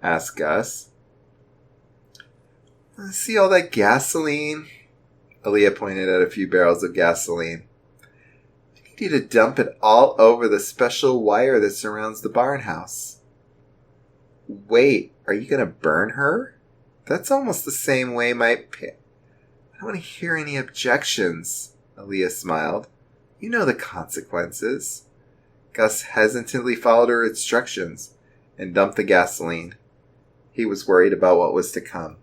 Asked Gus. See all that gasoline? Aaliyah pointed at a few barrels of gasoline. I need you to dump it all over the special wire that surrounds the barn house. Wait, are you going to burn her? That's almost the same way I don't want to hear any objections, Aaliyah smiled. You know the consequences. Gus hesitantly followed her instructions and dumped the gasoline. He was worried about what was to come.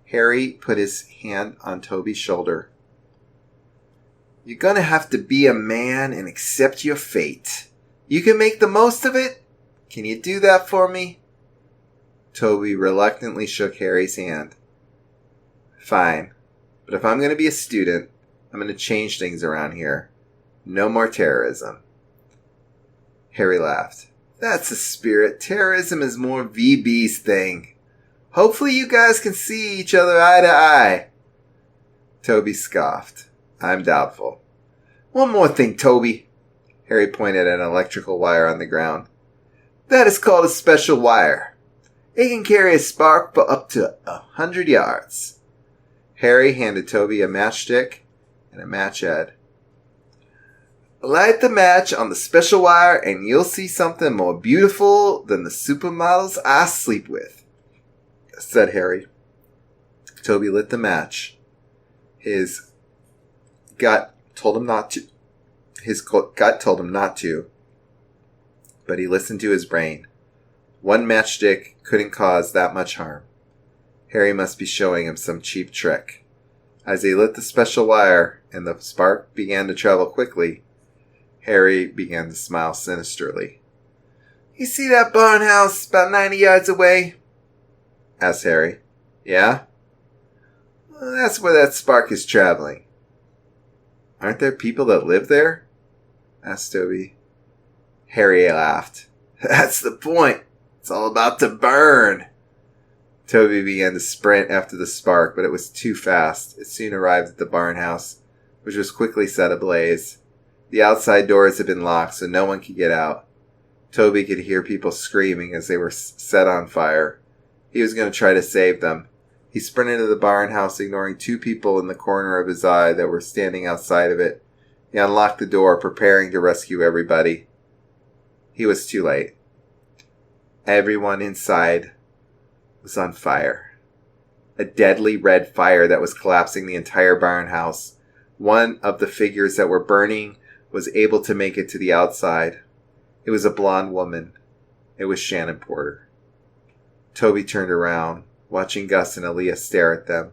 Harry put his hand on Toby's shoulder. You're going to have to be a man and accept your fate. You can make the most of it. Can you do that for me? Toby reluctantly shook Harry's hand. Fine, but if I'm going to be a student, I'm going to change things around here. No more terrorism. Harry laughed. That's the spirit. Terrorism is more VB's thing. Hopefully you guys can see each other eye to eye. Toby scoffed. I'm doubtful. One more thing, Toby. Harry pointed at an electrical wire on the ground. That is called a special wire. It can carry a spark for up to 100 yards. Harry handed Toby a matchstick and a match head. Light the match on the special wire and you'll see something more beautiful than the supermodels I sleep with, said Harry. Toby lit the match. His gut told him not to. But he listened to his brain. One matchstick couldn't cause that much harm. Harry must be showing him some cheap trick. As he lit the special wire and the spark began to travel quickly, Harry began to smile sinisterly. You see that barn house about 90 yards away? Asked Harry. Yeah? Well, that's where that spark is traveling. Aren't there people that live there? Asked Toby. Harry laughed. That's the point. It's all about to burn. Toby began to sprint after the spark, but it was too fast. It soon arrived at the barn house, which was quickly set ablaze. The outside doors had been locked, so no one could get out. Toby could hear people screaming as they were set on fire. He was going to try to save them. He sprinted to the barn house, ignoring two people in the corner of his eye that were standing outside of it. He unlocked the door, preparing to rescue everybody. He was too late. Everyone inside was on fire. A deadly red fire that was collapsing the entire barn house. One of the figures that were burning was able to make it to the outside. It was a blonde woman. It was Shannon Porter. Toby turned around, watching Gus and Aaliyah stare at them.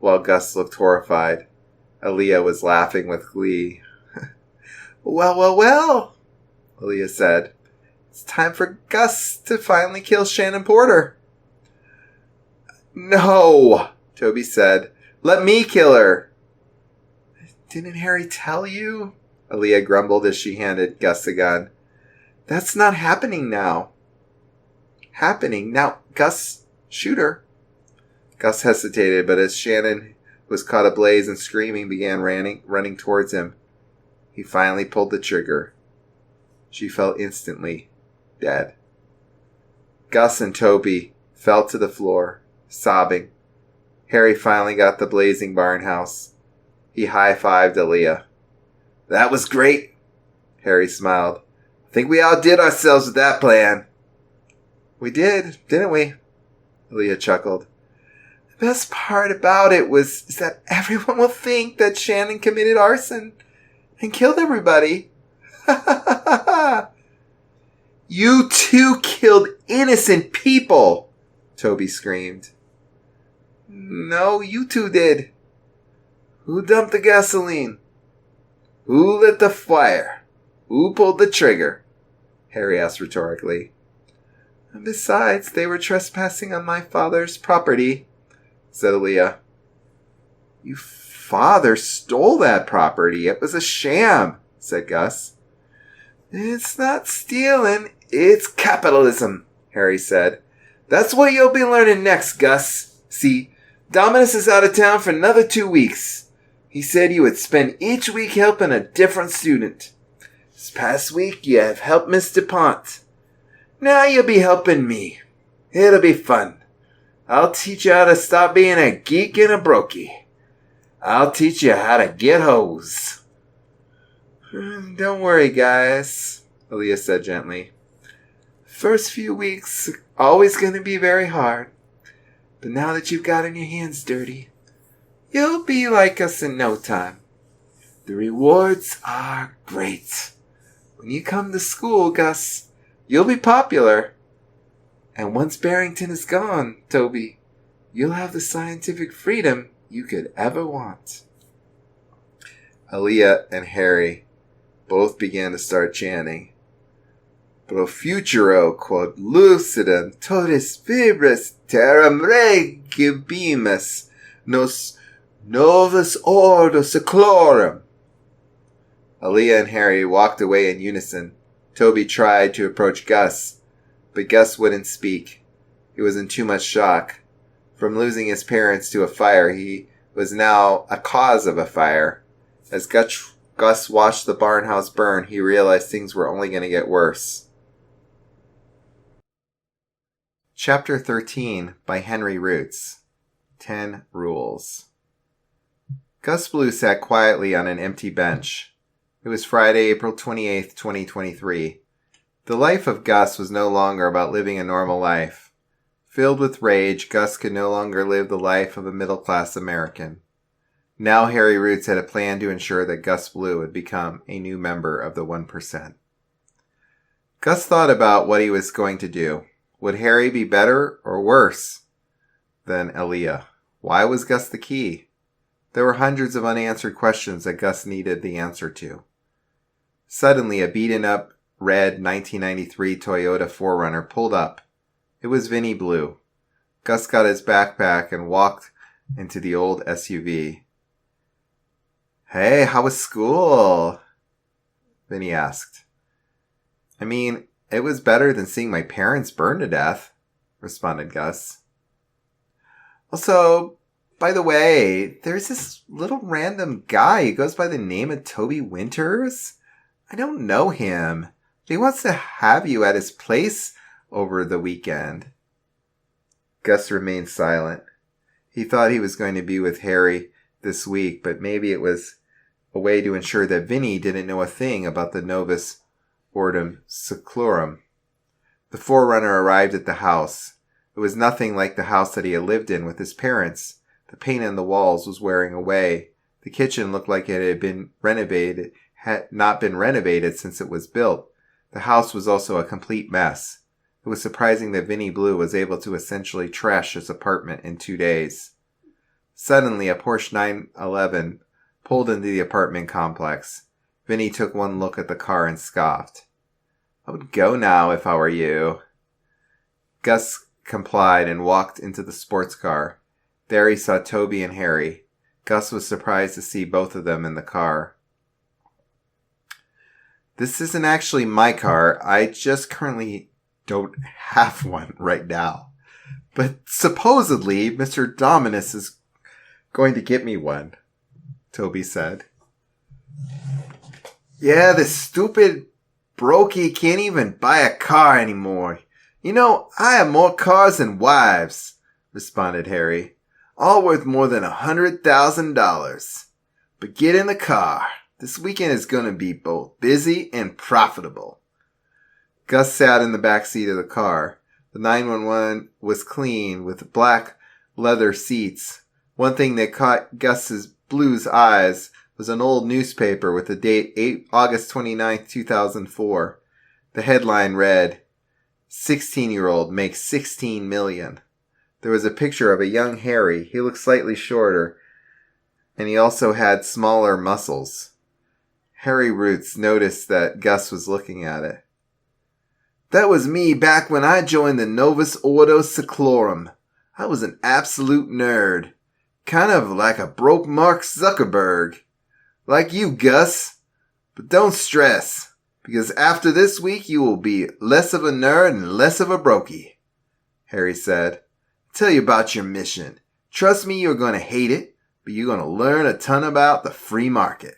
While Gus looked horrified, Aaliyah was laughing with glee. Well, Aaliyah said. It's time for Gus to finally kill Shannon Porter. No, Toby said. Let me kill her. Didn't Harry tell you? Aaliyah grumbled as she handed Gus the gun. That's not happening now. Happening? Now, Gus, shoot her. Gus hesitated, but as Shannon was caught ablaze and screaming, began running towards him. He finally pulled the trigger. She fell instantly dead. Gus and Toby fell to the floor, sobbing. Harry finally got the blazing barn house. He high-fived Aaliyah. That was great, Harry smiled. I think we outdid ourselves with that plan. We did, didn't we? Aaliyah chuckled. The best part about it is that everyone will think that Shannon committed arson and killed everybody. Ha ha ha ha ha! You two killed innocent people, Toby screamed. No, you two did. Who dumped the gasoline? Who lit the fire? Who pulled the trigger? Harry asked rhetorically. And besides, they were trespassing on my father's property, said Aaliyah. Your father stole that property. It was a sham, said Gus. It's not stealing, it's capitalism, Harry said. That's what you'll be learning next, Gus. See, Dominus is out of town for another 2 weeks. He said you would spend each week helping a different student. This past week you have helped Miss DuPont. Now you'll be helping me. It'll be fun. I'll teach you how to stop being a geek and a brokey. I'll teach you how to get hoes. Don't worry, guys, Aaliyah said gently. First few weeks are always going to be very hard. But now that you've gotten your hands dirty, you'll be like us in no time. The rewards are great. When you come to school, Gus, you'll be popular. And once Barrington is gone, Toby, you'll have the scientific freedom you could ever want. Aaliyah and Harry both began to start chanting. Pro futuro quod lucidum totis fibras terram regibimus nos novus ordo seclorum. Aaliyah and Harry walked away in unison. Toby tried to approach Gus, but Gus wouldn't speak. He was in too much shock. From losing his parents to a fire, he was now a cause of a fire. As Gus watched the barn house burn, he realized things were only going to get worse. Chapter 13 by Henry Roots. 10 Rules. Gus Blue sat quietly on an empty bench. It was Friday, April 28th, 2023. The life of Gus was no longer about living a normal life. Filled with rage, Gus could no longer live the life of a middle-class American. Now Harry Roots had a plan to ensure that Gus Blue would become a new member of the 1%. Gus thought about what he was going to do. Would Harry be better or worse than Aaliyah? Why was Gus the key? There were hundreds of unanswered questions that Gus needed the answer to. Suddenly, a beaten-up red 1993 Toyota 4Runner pulled up. It was Vinnie Blue. Gus got his backpack and walked into the old SUV. Hey, how was school? Vinnie asked. I mean, it was better than seeing my parents burn to death, responded Gus. Also, by the way, there's this little random guy who goes by the name of Toby Winters. I don't know him. He wants to have you at his place over the weekend. Gus remained silent. He thought he was going to be with Harry this week, but maybe it was a way to ensure that Vinnie didn't know a thing about the Novus Ordo Seclorum. The 4Runner arrived at the house. It was nothing like the house that he had lived in with his parents. The paint on the walls was wearing away. The kitchen looked like it had not been renovated since it was built. The house was also a complete mess. It was surprising that Vinnie Blue was able to essentially trash his apartment in 2 days. Suddenly, a Porsche 911 pulled into the apartment complex. Vinnie took one look at the car and scoffed. I would go now if I were you. Gus complied and walked into the sports car. There he saw Toby and Harry. Gus was surprised to see both of them in the car. This isn't actually my car. I just currently don't have one right now. But supposedly, Mr. Dominus is going to get me one, Toby said. Yeah, this stupid brokey can't even buy a car anymore. You know, I have more cars than wives, responded Harry. All worth more than $100,000. But get in the car. This weekend is going to be both busy and profitable. Gus sat in the back seat of the car. The 911 was clean with black leather seats. One thing that caught Gus's Blue's eyes was an old newspaper with the date August 29th, 2004. The headline read, 16-year-old makes $16 million. There was a picture of a young Harry. He looked slightly shorter, and he also had smaller muscles. Harry Roots noticed that Gus was looking at it. That was me back when I joined the Novus Ordo Seclorum. I was an absolute nerd. Kind of like a broke Mark Zuckerberg. Like you, Gus. But don't stress, because after this week you will be less of a nerd and less of a brokey, Harry said. Tell you about your mission. Trust me, you're going to hate it, but you're going to learn a ton about the free market.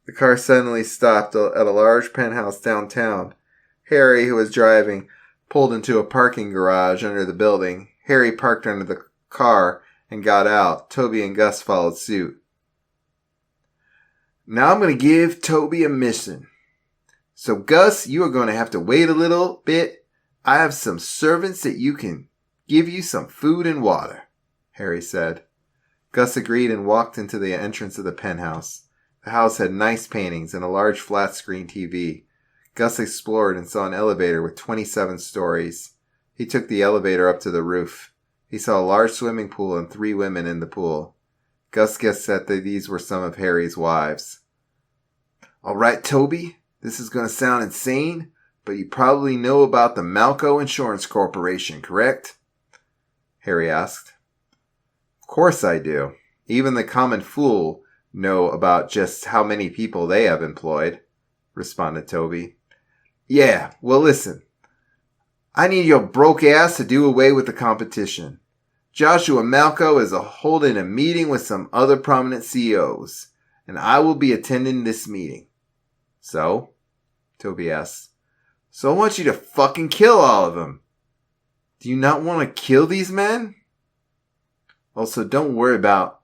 The car suddenly stopped at a large penthouse downtown. Harry, who was driving, pulled into a parking garage under the building. Harry parked under the car and got out. Toby and Gus followed suit. Now I'm going to give Toby a mission. So Gus, you are going to have to wait a little bit. I have some servants that you can give you some food and water, Harry said. Gus agreed and walked into the entrance of the penthouse. The house had nice paintings and a large flat-screen TV. Gus explored and saw an elevator with 27 stories. He took the elevator up to the roof. He saw a large swimming pool and 3 women in the pool. Gus guessed that these were some of Harry's wives. All right, Toby, this is going to sound insane, but you probably know about the Malco Insurance Corporation, correct? Harry asked. Of course I do. Even the common fool know about just how many people they have employed, responded Toby. Yeah, well listen. I need your broke ass to do away with the competition. Joshua Malco is holding a meeting with some other prominent CEOs, and I will be attending this meeting. So? Toby asked. So I want you to fucking kill all of them. Do you not want to kill these men? Also, don't worry about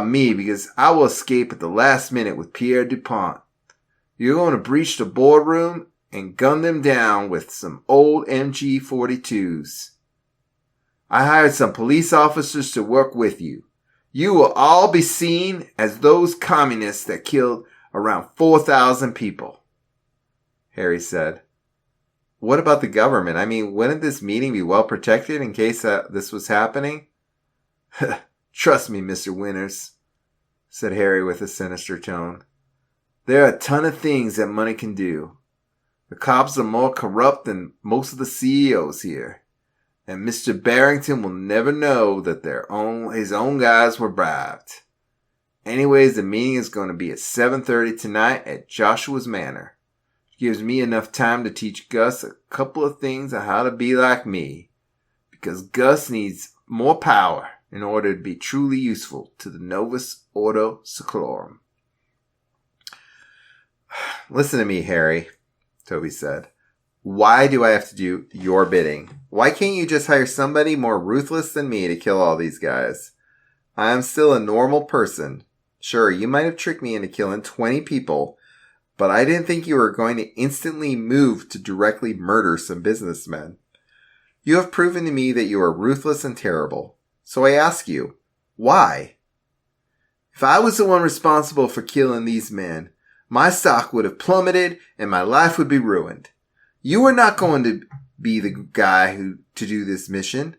me because I will escape at the last minute with Pierre Dupont. You're going to breach the boardroom and gun them down with some old MG-42s. I hired some police officers to work with you. You will all be seen as those communists that killed around 4,000 people, Harry said. What about the government? I mean, wouldn't this meeting be well protected in case this was happening? Trust me, Mr. Winters, said Harry with a sinister tone. There are a ton of things that money can do. The cops are more corrupt than most of the CEOs here. And Mr. Barrington will never know that his own guys were bribed. Anyways, the meeting is going to be at 7:30 tonight at Joshua's Manor. Gives me enough time to teach Gus a couple of things on how to be like me. Because Gus needs more power in order to be truly useful to the Novus Ordo Seclorum. Listen to me, Harry, Toby said. Why do I have to do your bidding? Why can't you just hire somebody more ruthless than me to kill all these guys? I am still a normal person. Sure, you might have tricked me into killing 20 people, but I didn't think you were going to instantly move to directly murder some businessmen. You have proven to me that you are ruthless and terrible. So I ask you, why? If I was the one responsible for killing these men, my stock would have plummeted and my life would be ruined. You are not going to be the guy to do this mission.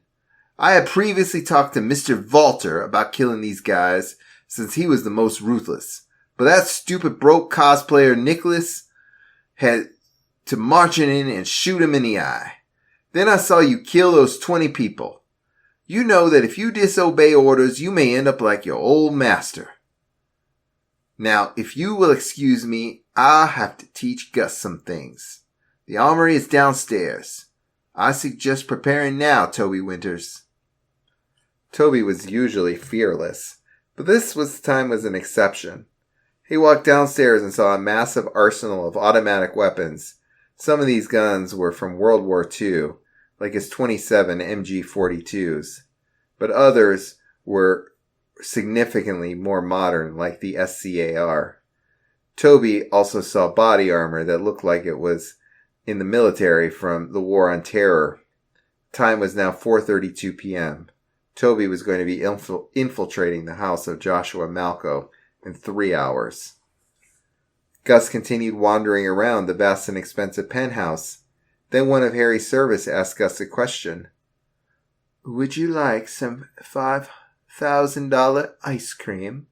I had previously talked to Mr. Valter about killing these guys since he was the most ruthless. But that stupid broke cosplayer Nicholas had to march in and shoot him in the eye. Then I saw you kill those 20 people. You know that if you disobey orders, you may end up like your old master. Now, if you will excuse me, I'll have to teach Gus some things. The armory is downstairs. I suggest preparing now, Toby Winters. Toby was usually fearless, but this time was an exception. He walked downstairs and saw a massive arsenal of automatic weapons. Some of these guns were from World War II, like his 27 MG-42s, but others were significantly more modern, like the SCAR. Toby also saw body armor that looked like it was in the military from the War on Terror. Time was now 4:32 p.m. Toby was going to be infiltrating the house of Joshua Malco in 3 hours. Gus continued wandering around the vast and expensive penthouse. Then one of Harry's servants asked Gus a question. "Would you like some $5,000 ice cream?"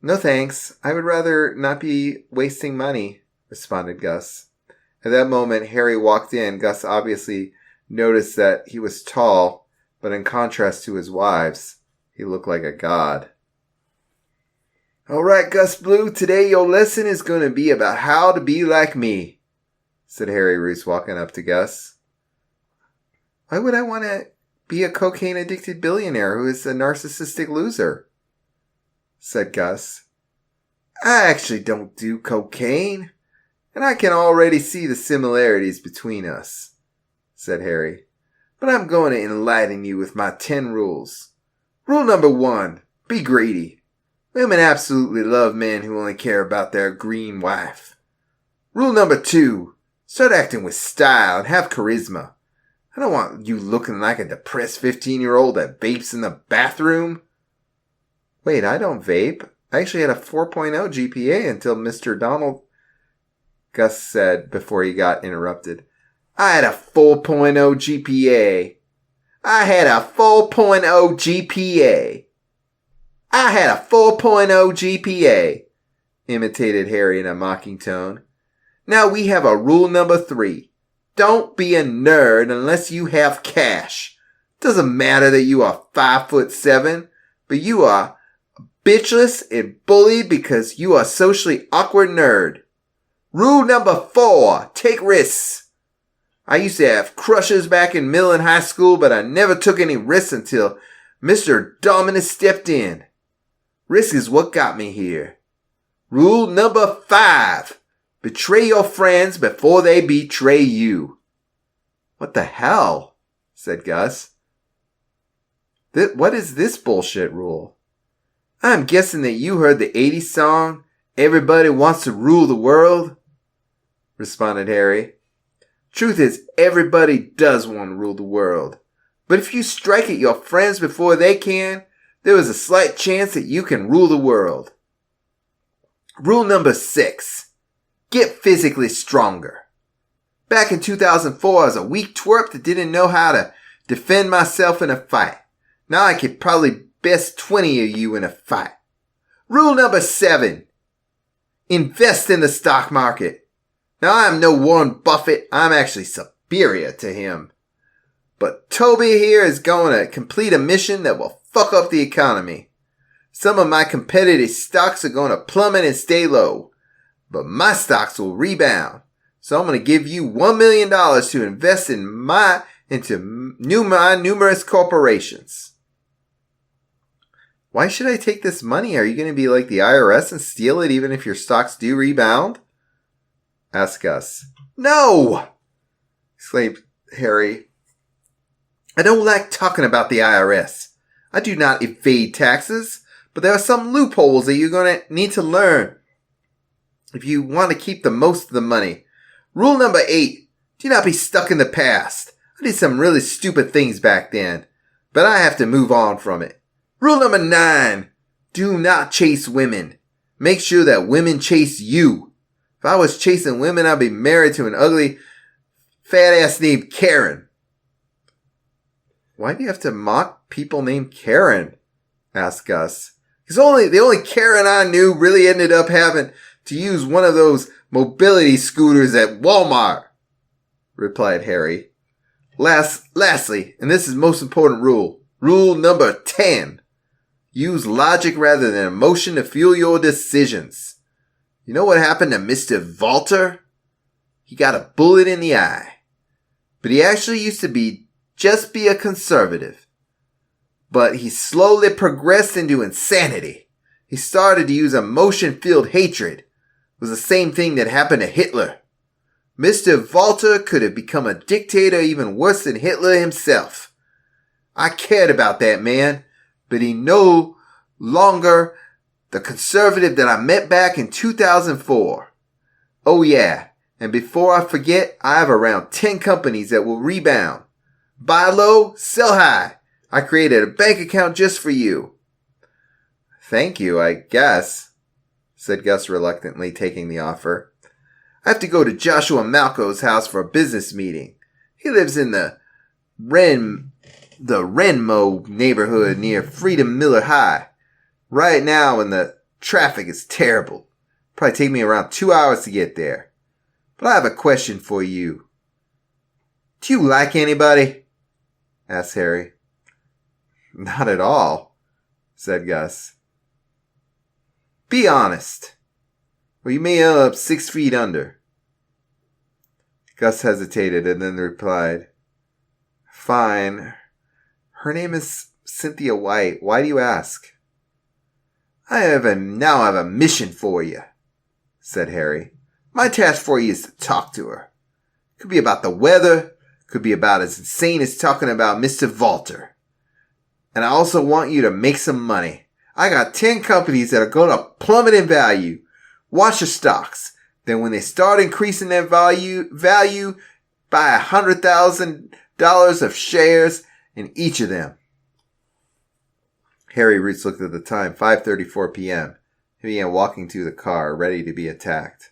"No thanks. I would rather not be wasting money," responded Gus. At that moment, Harry walked in. Gus obviously noticed that he was tall, but in contrast to his wives, he looked like a god. "All right, Gus Blue, today your lesson is going to be about how to be like me," said Harry Roos, walking up to Gus. "Why would I want to be a cocaine-addicted billionaire who is a narcissistic loser?" said Gus. "I actually don't do cocaine, and I can already see the similarities between us," said Harry. "But I'm going to enlighten you with my 10 rules. Rule number 1, be greedy. Women absolutely love men who only care about their green wife. Rule number 2, start acting with style and have charisma. I don't want you looking like a depressed 15-year-old that vapes in the bathroom." "Wait, I don't vape. I actually had a 4.0 GPA until Mr. Donald," Gus said before he got interrupted. "I had a 4.0 GPA. I had a 4.0 GPA. I had a 4.0 GPA, imitated Harry in a mocking tone. "Now we have a rule number 3. Don't be a nerd unless you have cash. Doesn't matter that you are 5'7", but you are bitchless and bullied because you are a socially awkward nerd. Rule number 4, take risks. I used to have crushes back in middle and high school, but I never took any risks until Mr. Dominus stepped in. Risk is what got me here. Rule number 5, betray your friends before they betray you." "What the hell?" said Gus. "What is this bullshit rule?" "I'm guessing that you heard the 80s song, 'Everybody Wants to Rule the World'," responded Harry. "Truth is, everybody does want to rule the world. But if you strike at your friends before they can, there is a slight chance that you can rule the world. Rule number 6, get physically stronger. Back in 2004, I was a weak twerp that didn't know how to defend myself in a fight. Now I could probably best 20 of you in a fight. Rule number 7, invest in the stock market. Now I am no Warren Buffett, I'm actually superior to him. But Toby here is going to complete a mission that will fuck up the economy. Some of my competitive stocks are going to plummet and stay low, but my stocks will rebound. So I'm going to give you $1 million to invest into my numerous corporations." "Why should I take this money? Are you going to be like the IRS and steal it even if your stocks do rebound?" asked Gus. "No!" exclaimed Harry. "I don't like talking about the IRS. I do not evade taxes, but there are some loopholes that you're going to need to learn if you want to keep the most of the money. Rule number 8, do not be stuck in the past. I did some really stupid things back then, but I have to move on from it. Rule number 9, do not chase women. Make sure that women chase you. If I was chasing women, I'd be married to an ugly, fat ass named Karen." "Why do you have to mock people named Karen?" asked Gus. "Because the only Karen I knew really ended up having to use one of those mobility scooters at Walmart," replied Harry. Lastly, and this is the most important rule, rule number 10, use logic rather than emotion to fuel your decisions. You know what happened to Mr. Walter? He got a bullet in the eye. But he actually used to just be a conservative. But he slowly progressed into insanity. He started to use emotion-filled hatred. It was the same thing that happened to Hitler. Mr. Walter could have become a dictator even worse than Hitler himself. I cared about that man, but he no longer the conservative that I met back in 2004. Oh yeah, And before I forget, I have around 10 companies that will rebound. Buy low, sell high. I created a bank account just for you. Thank you, I guess, said Gus reluctantly, taking the offer. I have to go to Joshua Malco's house for a business meeting. He lives in the Renmo neighborhood near Freedom Miller High. Right now, and the traffic is terrible. Probably take me around 2 hours to get there. But I have a question for you. Do you like anybody? Asked Harry. Not at all, said Gus. Be honest, or you may end up 6 feet under. Gus hesitated and then replied, Fine. Her name is Cynthia White. Why do you ask? I now have a mission for you, said Harry. My task for you is to talk to her. Could be about the weather, could be about as insane as talking about Mr. Valter. And I also want you to make some money. I got 10 companies that are going to plummet in value. Watch your stocks. Then when they start increasing their value, buy $100,000 of shares in each of them. Harry Roots looked at the time, 5:34 p.m. He began walking to the car, ready to be attacked.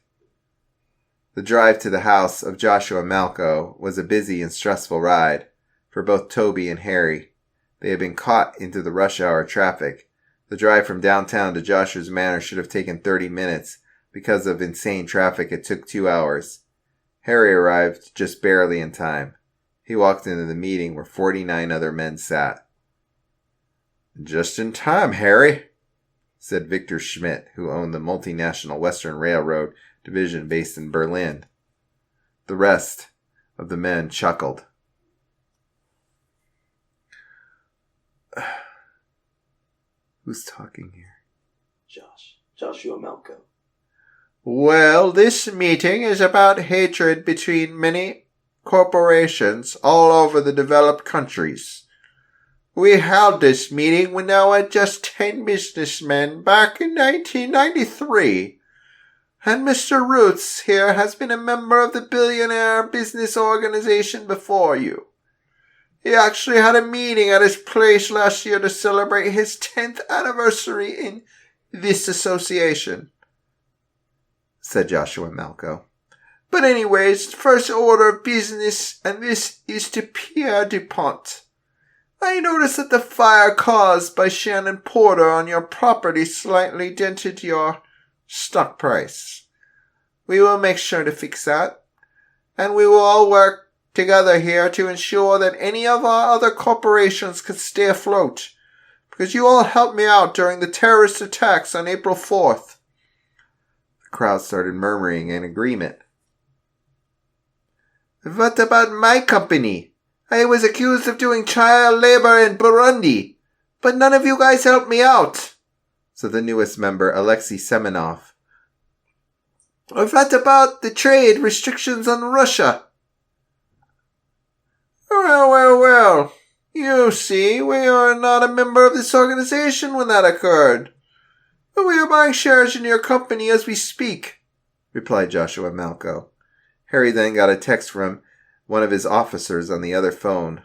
The drive to the house of Joshua Malco was a busy and stressful ride for both Toby and Harry. They had been caught into the rush hour traffic. The drive from downtown to Joshua's manor should have taken 30 minutes. Because of insane traffic, it took 2 hours. Harry arrived just barely in time. He walked into the meeting where 49 other men sat. Just in time, Harry, said Victor Schmidt, who owned the multinational Western Railroad division based in Berlin. The rest of the men chuckled. Who's talking here? Joshua Malco. Well, this meeting is about hatred between many corporations all over the developed countries. We held this meeting when there were just 10 businessmen back in 1993. And Mr. Roots here has been a member of the billionaire business organization before you. He actually had a meeting at his place last year to celebrate his 10th anniversary in this association, said Joshua Malco. But anyways, first order of business, and this is to Pierre DuPont. I noticed that the fire caused by Shannon Porter on your property slightly dented your stock price. We will make sure to fix that, and we will all work together here to ensure that any of our other corporations can stay afloat, because you all helped me out during the terrorist attacks on April 4th. The crowd started murmuring in agreement. What about my company? I was accused of doing child labor in Burundi, but none of you guys helped me out, said the newest member, Alexei Semenov. Or what about the trade restrictions on Russia? Well. You see, we are not a member of this organization when that occurred. But we are buying shares in your company as we speak, replied Joshua Malco. Harry then got a text from one of his officers on the other phone.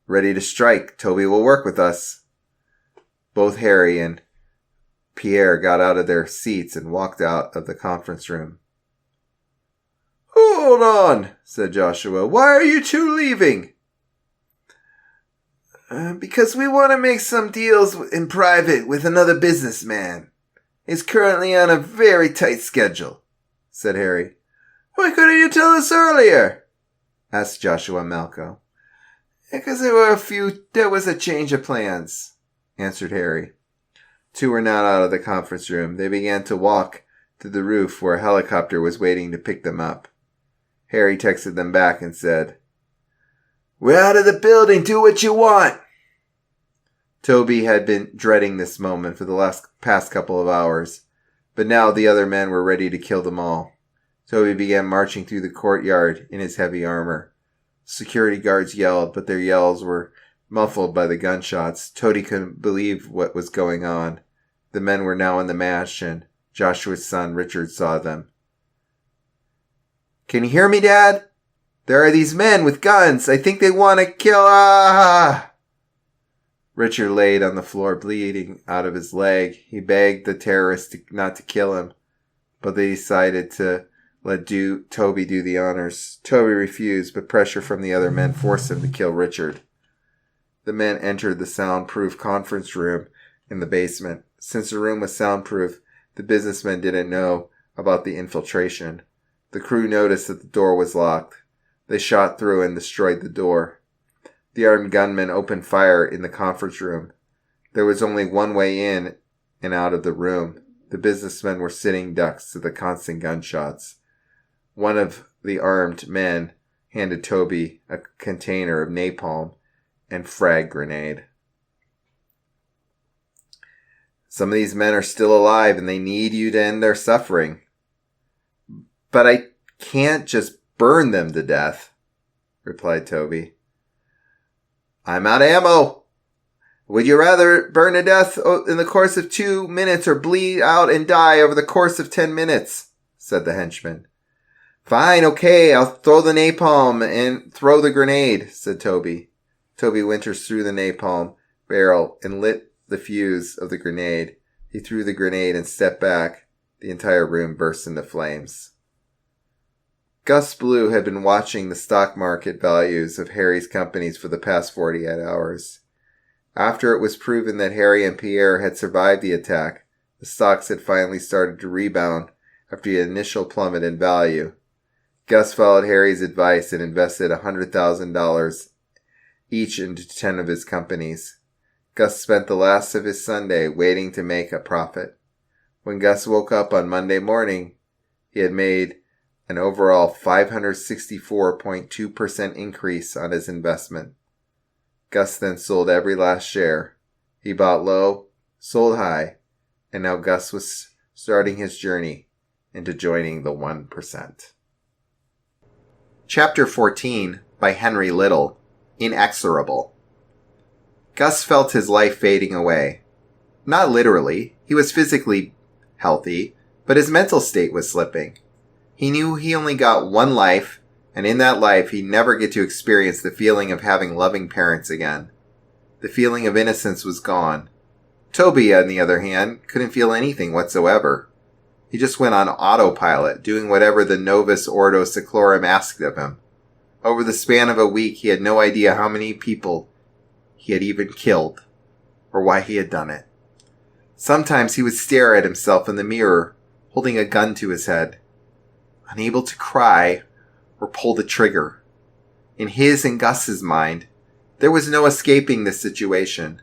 Ready to strike. Toby will work with us. Both Harry and Pierre got out of their seats and walked out of the conference room. Hold on, said Joshua. Why are you two leaving? Because we want to make some deals in private with another businessman. He's currently on a very tight schedule, said Harry. Why couldn't you tell us earlier? Asked Joshua Malco. Because there was a change of plans, answered Harry. Two were now out of the conference room. They began to walk to the roof where a helicopter was waiting to pick them up. Harry texted them back and said, We're out of the building. Do what you want. Toby had been dreading this moment for the past couple of hours, but now the other men were ready to kill them all. Toby began marching through the courtyard in his heavy armor. Security guards yelled, but their yells were muffled by the gunshots. Toby couldn't believe what was going on. The men were now in the mansion. Joshua's son Richard saw them. Can you hear me, Dad? There are these men with guns. I think they want to kill... Richard laid on the floor, bleeding out of his leg. He begged the terrorists not to kill him, but they decided to let Toby do the honors. Toby refused, but pressure from the other men forced him to kill Richard. The men entered the soundproof conference room in the basement. Since the room was soundproof, the businessmen didn't know about the infiltration. The crew noticed that the door was locked. They shot through and destroyed the door. The armed gunmen opened fire in the conference room. There was only one way in and out of the room. The businessmen were sitting ducks to the constant gunshots. One of the armed men handed Toby a container of napalm and frag grenade. Some of these men are still alive and they need you to end their suffering. But I can't just burn them to death, replied Toby. I'm out of ammo. Would you rather burn to death in the course of 2 minutes or bleed out and die over the course of 10 minutes? Said the henchman. Fine, okay, I'll throw the napalm and throw the grenade, said Toby. Toby Winters threw the napalm barrel and lit the fuse of the grenade. He threw the grenade and stepped back. The entire room burst into flames. Gus Blue had been watching the stock market values of Harry's companies for the past 48 hours. After it was proven that Harry and Pierre had survived the attack, the stocks had finally started to rebound after the initial plummet in value. Gus followed Harry's advice and invested $100,000 each into 10 of his companies. Gus spent the last of his Sunday waiting to make a profit. When Gus woke up on Monday morning, he had made an overall 564.2% increase on his investment. Gus then sold every last share. He bought low, sold high, and now Gus was starting his journey into joining the 1%. Chapter 14 by Henry Little, Inexorable. Gus felt his life fading away. Not literally, he was physically healthy, but his mental state was slipping. He knew he only got one life, and in that life he'd never get to experience the feeling of having loving parents again. The feeling of innocence was gone. Toby, on the other hand, couldn't feel anything whatsoever. He just went on autopilot, doing whatever the Novus Ordo Seclorum asked of him. Over the span of a week, he had no idea how many people he had even killed, or why he had done it. Sometimes he would stare at himself in the mirror, holding a gun to his head, unable to cry or pull the trigger. In his and Gus's mind, there was no escaping this situation.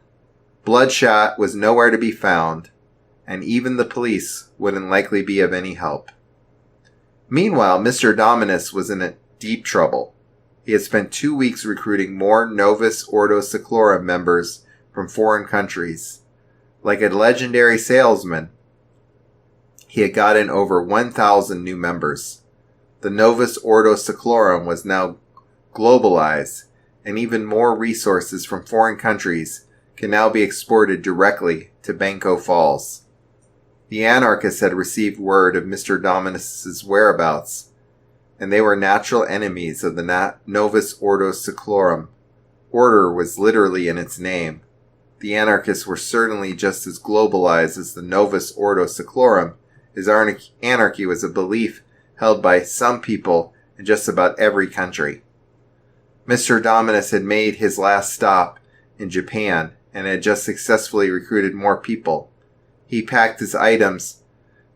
Bloodshot was nowhere to be found, and even the police wouldn't likely be of any help. Meanwhile, Mr. Dominus was in deep trouble. He had spent 2 weeks recruiting more Novus Ordo Seclorum members from foreign countries. Like a legendary salesman, he had gotten over 1,000 new members. The Novus Ordo Seclorum was now globalized, and even more resources from foreign countries can now be exported directly to Banco Falls. The anarchists had received word of Mr. Dominus's whereabouts, and they were natural enemies of the Novus Ordo Seclorum. Order was literally in its name. The anarchists were certainly just as globalized as the Novus Ordo Seclorum, as anarchy was a belief held by some people in just about every country. Mr. Dominus had made his last stop in Japan and had just successfully recruited more people. He packed his items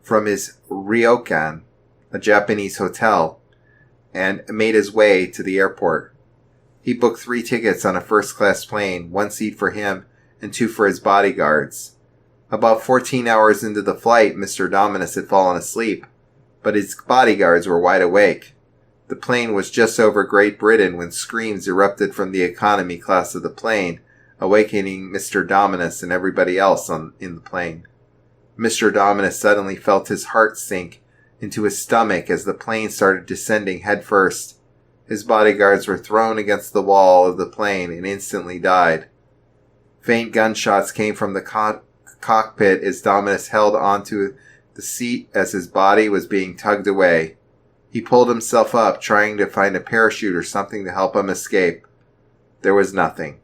from his ryokan, a Japanese hotel, and made his way to the airport. He booked 3 tickets on a first-class plane, 1 seat for him and 2 for his bodyguards. About 14 hours into the flight, Mr. Dominus had fallen asleep, but his bodyguards were wide awake. The plane was just over Great Britain when screams erupted from the economy class of the plane, awakening Mr. Dominus and everybody else in the plane. Mr. Dominus suddenly felt his heart sink into his stomach as the plane started descending head first. His bodyguards were thrown against the wall of the plane and instantly died. Faint gunshots came from the cockpit as Dominus held onto the seat as his body was being tugged away. He pulled himself up, trying to find a parachute or something to help him escape. There was nothing.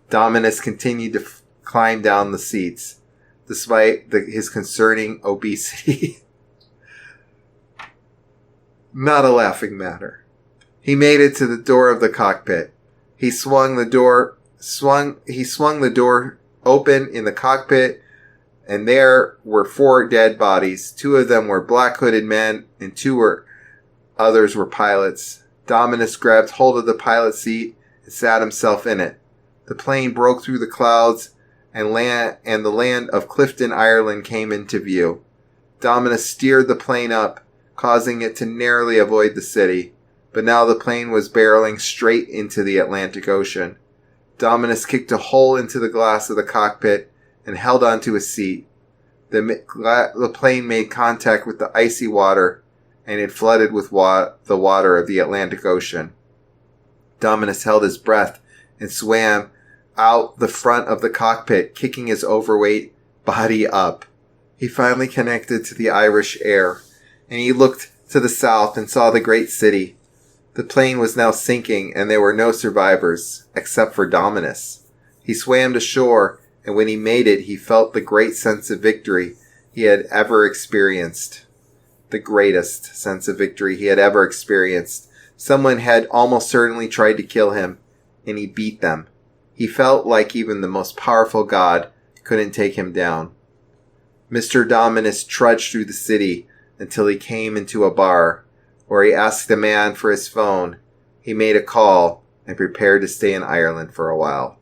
Dominus continued to climb down the seats, despite his concerning obesity. Not a laughing matter. He made it to the door of the cockpit. He swung the door open in the cockpit, and there were 4 dead bodies. 2 of them were black-hooded men, and 2 others were pilots. Dominus grabbed hold of the pilot's seat and sat himself in it. The plane broke through the clouds, and the land of Clifton, Ireland came into view. Dominus steered the plane up, causing it to narrowly avoid the city. But now the plane was barreling straight into the Atlantic Ocean. Dominus kicked a hole into the glass of the cockpit and held onto his seat. The plane made contact with the icy water, and it flooded with the water of the Atlantic Ocean. Dominus held his breath and swam out the front of the cockpit, kicking his overweight body up. He finally connected to the Irish air, and he looked to the south and saw the great city. The plane was now sinking, and there were no survivors, except for Dominus. He swam to shore, and when he made it, he felt the great sense of victory he had ever experienced. The greatest sense of victory he had ever experienced. Someone had almost certainly tried to kill him, and he beat them. He felt like even the most powerful god couldn't take him down. Mr. Dominus trudged through the city until he came into a bar, where he asked the man for his phone. He made a call and prepared to stay in Ireland for a while.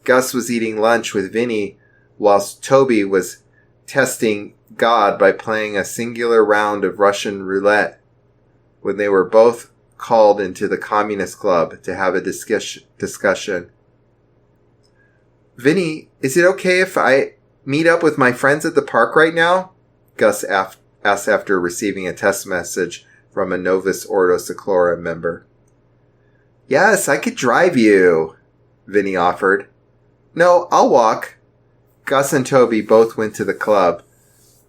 Gus was eating lunch with Vinny, whilst Toby was testing God by playing a singular round of Russian roulette, when they were both called into the Communist Club to have a discussion. Vinny, is it okay if I meet up with my friends at the park right now? Gus asked after receiving a text message from a Novus Ordo Seclorum member. Yes, I could drive you, Vinny offered. No, I'll walk. Gus and Toby both went to the club,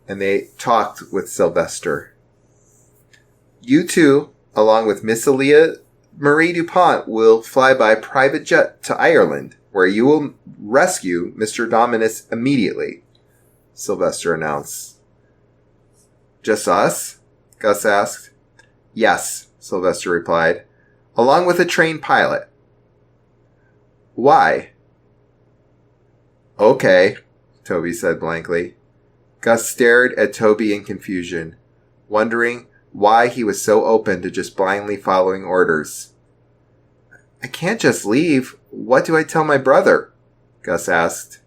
and they talked with Sylvester. You two, along with Miss Aaliyah Marie DuPont, will fly by private jet to Ireland, where you will rescue Mr. Dominus immediately, Sylvester announced. Just us? Gus asked. Yes, Sylvester replied, along with a trained pilot. Why? Okay, Toby said blankly. Gus stared at Toby in confusion, wondering why he was so open to just blindly following orders. I can't just leave. What do I tell my brother? Gus asked.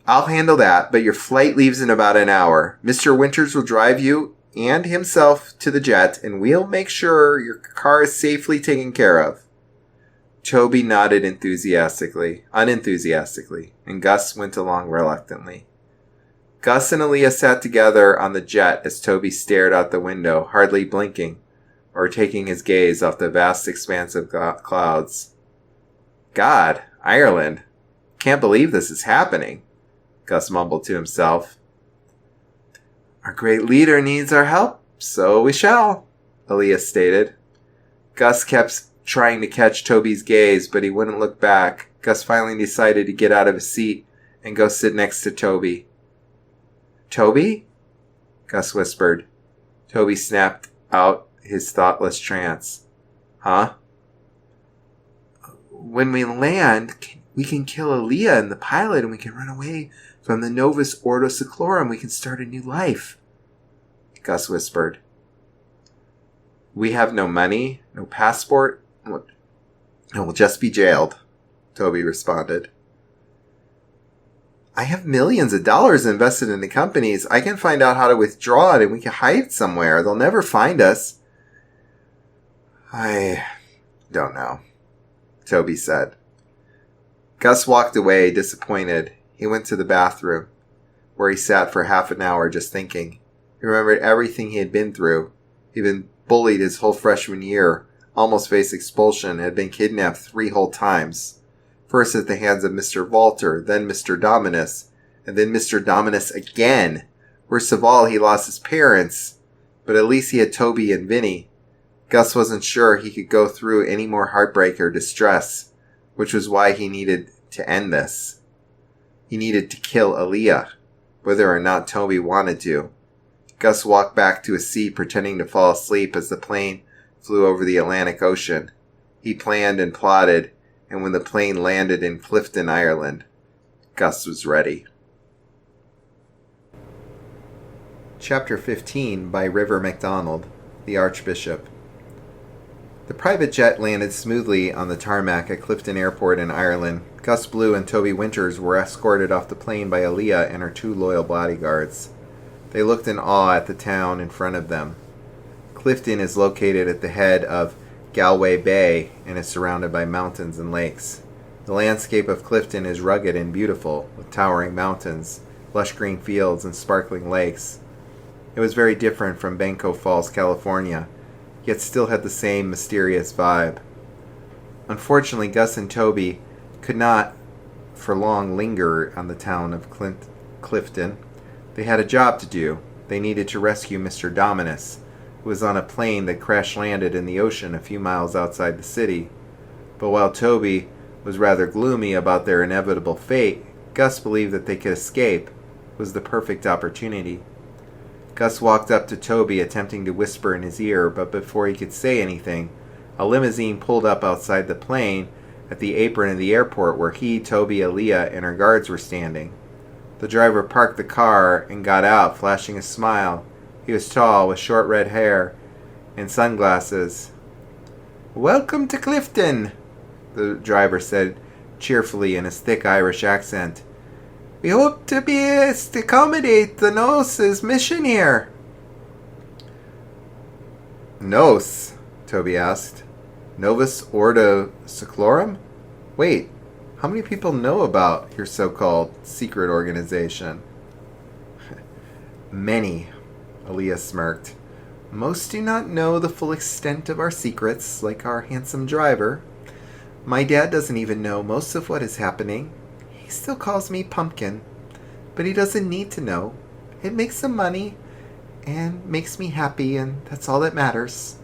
I'll handle that, but your flight leaves in about an hour. Mr. Winters will drive you and himself to the jet, and we'll make sure your car is safely taken care of. Toby nodded unenthusiastically, and Gus went along reluctantly. Gus and Aaliyah sat together on the jet as Toby stared out the window, hardly blinking, or taking his gaze off the vast expanse of clouds. God, Ireland. Can't believe this is happening, Gus mumbled to himself. Our great leader needs our help, so we shall, Aaliyah stated. Gus kept trying to catch Toby's gaze, but he wouldn't look back. Gus finally decided to get out of his seat and go sit next to Toby. Toby? Gus whispered. Toby snapped out his thoughtless trance. Huh? When we land, we can kill Aaliyah and the pilot, and we can run away from the Novus Ordo Seclorum. We can start a new life, Gus whispered. We have no money, no passport, and we'll just be jailed, Toby responded. I have millions of dollars invested in the companies. I can find out how to withdraw it, and we can hide it somewhere. They'll never find us. I don't know, Toby said. Gus walked away, disappointed. He went to the bathroom, where he sat for half an hour just thinking. He remembered everything he had been through. He'd been bullied his whole freshman year, almost faced expulsion, and had been kidnapped 3 whole times. First at the hands of Mr. Walter, then Mr. Dominus, and then Mr. Dominus again. Worst of all, he lost his parents. but at least he had Toby and Vinny. Gus wasn't sure he could go through any more heartbreak or distress, which was why he needed to end this. He needed to kill Aaliyah, whether or not Toby wanted to. Gus walked back to his seat, pretending to fall asleep as the plane flew over the Atlantic Ocean. He planned and plotted, and when the plane landed in Clifton, Ireland, Gus was ready. Chapter 15 by River Macdonald, the Archbishop. The private jet landed smoothly on the tarmac at Clifton Airport in Ireland. Gus Blue and Toby Winters were escorted off the plane by Aaliyah and her 2 loyal bodyguards. They looked in awe at the town in front of them. Clifton is located at the head of Galway Bay and is surrounded by mountains and lakes. The landscape of Clifton is rugged and beautiful, with towering mountains, lush green fields, and sparkling lakes. It was very different from Banco Falls, California, yet still had the same mysterious vibe. Unfortunately, Gus and Toby could not for long linger on the town of Clifton. They had a job to do. They needed to rescue Mr. Dominus, who was on a plane that crash-landed in the ocean a few miles outside the city. But while Toby was rather gloomy about their inevitable fate, Gus believed that they could escape. It was the perfect opportunity. Gus walked up to Toby, attempting to whisper in his ear, but before he could say anything, a limousine pulled up outside the plane at the apron of the airport where he, Toby, Aaliyah, and her guards were standing. The driver parked the car and got out, flashing a smile. He was tall, with short red hair and sunglasses. "Welcome to Clifton," the driver said cheerfully in his thick Irish accent. "We hope to be able to accommodate the Nose's mission here." "Nos?" Toby asked. "Novus Ordo Seclorum? Wait, how many people know about your so-called secret organization?" "Many," Aaliyah smirked. "Most do not know the full extent of our secrets, like our handsome driver. My dad doesn't even know most of what is happening. He still calls me Pumpkin, but he doesn't need to know. It makes him money and makes me happy, and that's all that matters."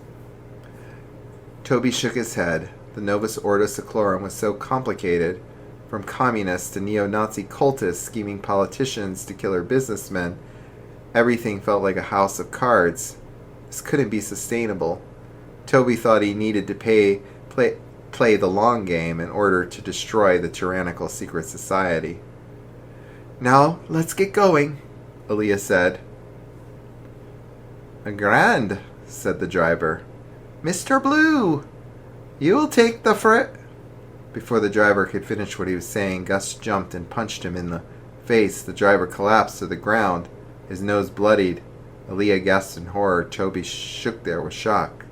Toby shook his head. The Novus Ordo Seclorum was so complicated, from communists to neo-Nazi cultists scheming politicians to killer businessmen. Everything felt like a house of cards. This couldn't be sustainable. Toby thought he needed to play the long game in order to destroy the tyrannical secret society. "Now, let's get going," Aaliyah said. "Grand," said the driver. "Mr. Blue, you will take the Before the driver could finish what he was saying, Gus jumped and punched him in the face. The driver collapsed to the ground, his nose bloodied. Aaliyah gasped in horror. Toby shook there with shock.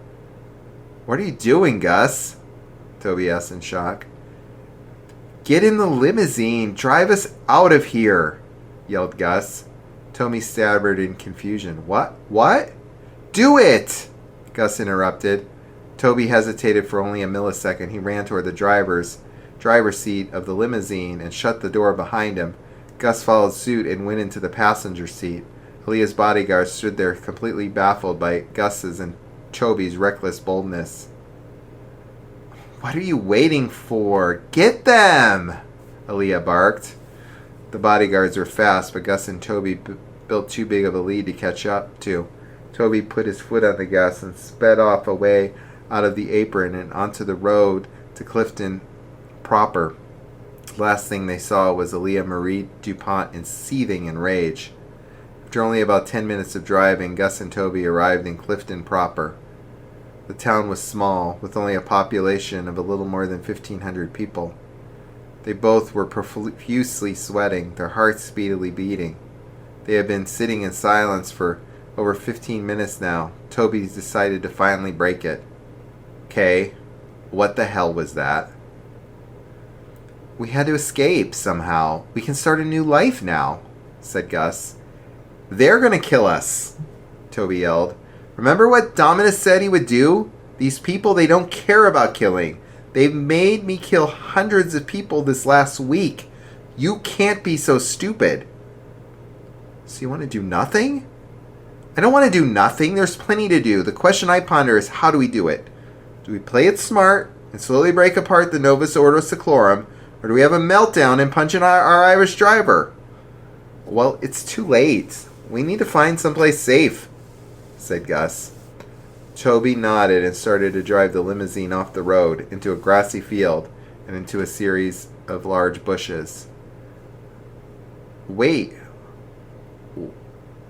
"What are you doing, Gus?" Toby asked in shock. "Get in the limousine! Drive us out of here!" yelled Gus. Toby stammered in confusion. What? "Do it!" Gus interrupted. Toby hesitated for only a millisecond. He ran toward the driver's seat of the limousine and shut the door behind him. Gus followed suit and went into the passenger seat. Aaliyah's bodyguards stood there completely baffled by Gus's and Toby's reckless boldness. "What are you waiting for? Get them!" Aaliyah barked. The bodyguards were fast, but Gus and Toby built too big of a lead to catch up to. Toby put his foot on the gas and sped off away out of the apron and onto the road to Clifton proper. The last thing they saw was Aaliyah Marie DuPont seething in rage. After only about 10 minutes of driving, Gus and Toby arrived in Clifton proper. The town was small, with only a population of a little more than 1,500 people. They both were profusely sweating, their hearts speedily beating. They had been sitting in silence for over 15 minutes now. Toby decided to finally break it. "Okay, what the hell was that?" "We had to escape somehow. We can start a new life now," said Gus. "They're gonna kill us," Toby yelled. "Remember what Dominus said he would do? These people, they don't care about killing. They've made me kill hundreds of people this last week. You can't be so stupid." "So you want to do nothing?" I don't want to do nothing. There's plenty to do. The question I ponder is, how do we do it? Do we play it smart and slowly break apart the Novus Ordo Seclorum, or do we have a meltdown and punch in our Irish driver? Well, it's too late. We need to find someplace safe, said Gus. Toby nodded and started to drive the limousine off the road into a grassy field and into a series of large bushes. Wait.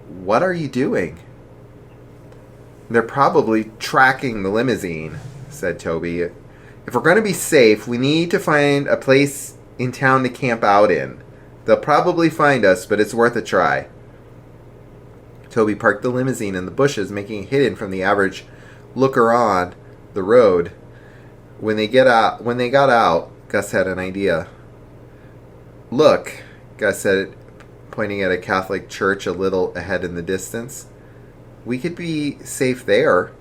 What are you doing? They're probably tracking the limousine, said Toby. If we're going to be safe, we need to find a place in town to camp out in. They'll probably find us, but it's worth a try. Toby parked the limousine in the bushes, making it hidden from the average looker on the road. When they got out, Gus had an idea. Look, Gus said, pointing at a Catholic church a little ahead in the distance. We could be safe there.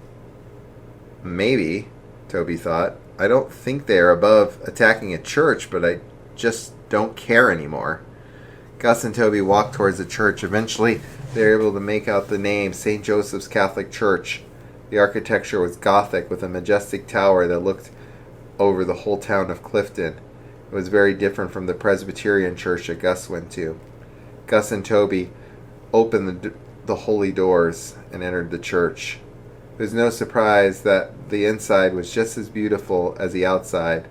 Maybe, Toby thought. I don't think they're above attacking a church, but I just don't care anymore. Gus and Toby walked towards the church. Eventually, they were able to make out the name, St. Joseph's Catholic Church. The architecture was Gothic, with a majestic tower that looked over the whole town of Clifton. It was very different from the Presbyterian church that Gus went to. Gus and Toby opened the holy doors and entered the church. It was no surprise that the inside was just as beautiful as the outside.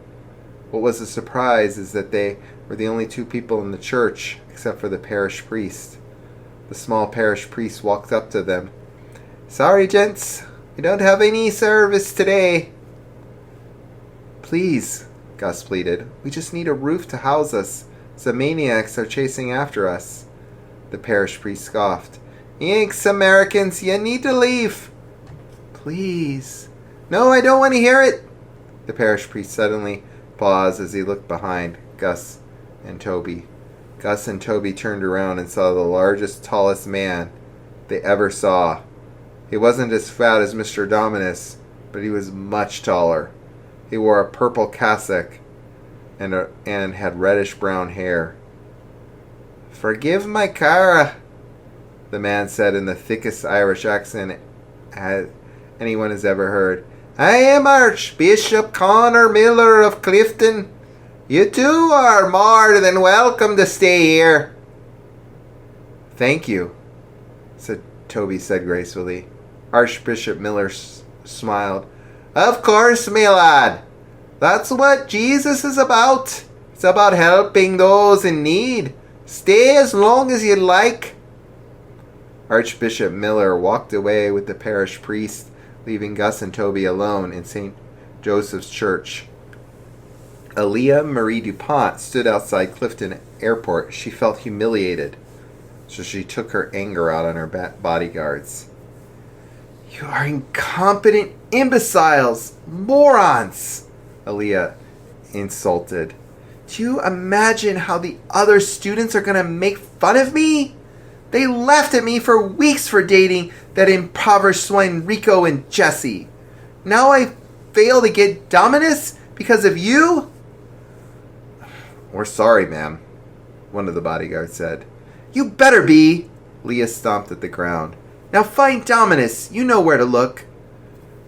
What was a surprise is that they were the only two people in the church, except for the parish priest. The small parish priest walked up to them. "Sorry, gents, we don't have any service today." "Please," Gus pleaded, "we just need a roof to house us. Some maniacs are chasing after us." The parish priest scoffed. "Yanks, Americans, you need to leave." "Please." "No, I don't want to hear it." The parish priest suddenly paused as he looked behind Gus and Toby. Gus and Toby turned around and saw the largest, tallest man they ever saw. He wasn't as fat as Mr. Dominus, but he was much taller. He wore a purple cassock and had reddish-brown hair. "Forgive my cara," the man said in the thickest Irish accent anyone has ever heard. "I am Archbishop Connor Miller of Clifton. You two are more than welcome to stay here." "Thank you," Toby said gracefully. Archbishop Miller smiled. "Of course, my lad. That's what Jesus is about. It's about helping those in need. Stay as long as you like." Archbishop Miller walked away with the parish priest, leaving Gus and Toby alone in St. Joseph's Church. Aaliyah Marie DuPont stood outside Clifton Airport. She felt humiliated, so she took her anger out on her bodyguards. "You are incompetent imbeciles, morons," Aaliyah insulted. "Do you imagine how the other students are going to make fun of me? They laughed at me for weeks for dating that impoverished swine Rico and Jesse. Now I fail to get Dominus because of you?" "We're sorry, ma'am," one of the bodyguards said. "You better be!" Leah stomped at the ground. "Now find Dominus. You know where to look."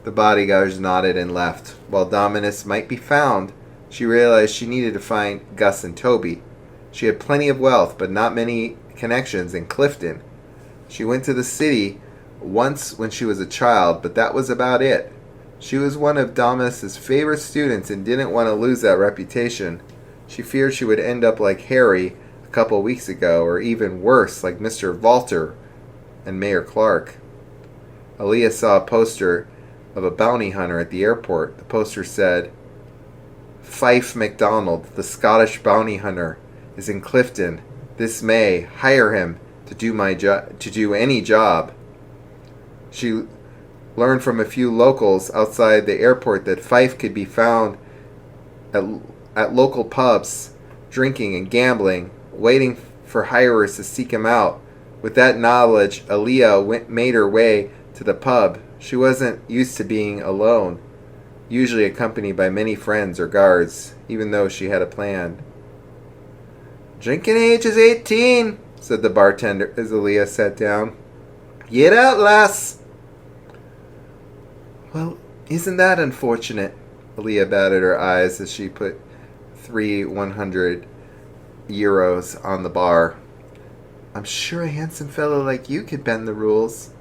The bodyguards nodded and left. While Dominus might be found, she realized she needed to find Gus and Toby. She had plenty of wealth, but not many connections in Clifton. She went to the city once when she was a child, but that was about it. She was one of Dominus's favorite students and didn't want to lose that reputation. She feared she would end up like Harry a couple weeks ago, or even worse, like Mr. Walter and Mayor Clark. Aaliyah saw a poster of a bounty hunter at the airport. The poster said, "Fife Macdonald, the Scottish bounty hunter, is in Clifton this May. Hire him to do any job." She learned from a few locals outside the airport that Fife could be found at local pubs, drinking and gambling, waiting for hirers to seek him out. With that knowledge, Aaliyah made her way to the pub. She wasn't used to being alone, usually accompanied by many friends or guards, even though she had a plan. "Drinking age is 18, said the bartender as Aaliyah sat down. Get out, lass! Well, isn't that unfortunate? Aaliyah batted her eyes as she put 100 euros on the bar. I'm sure a handsome fellow like you could bend the rules.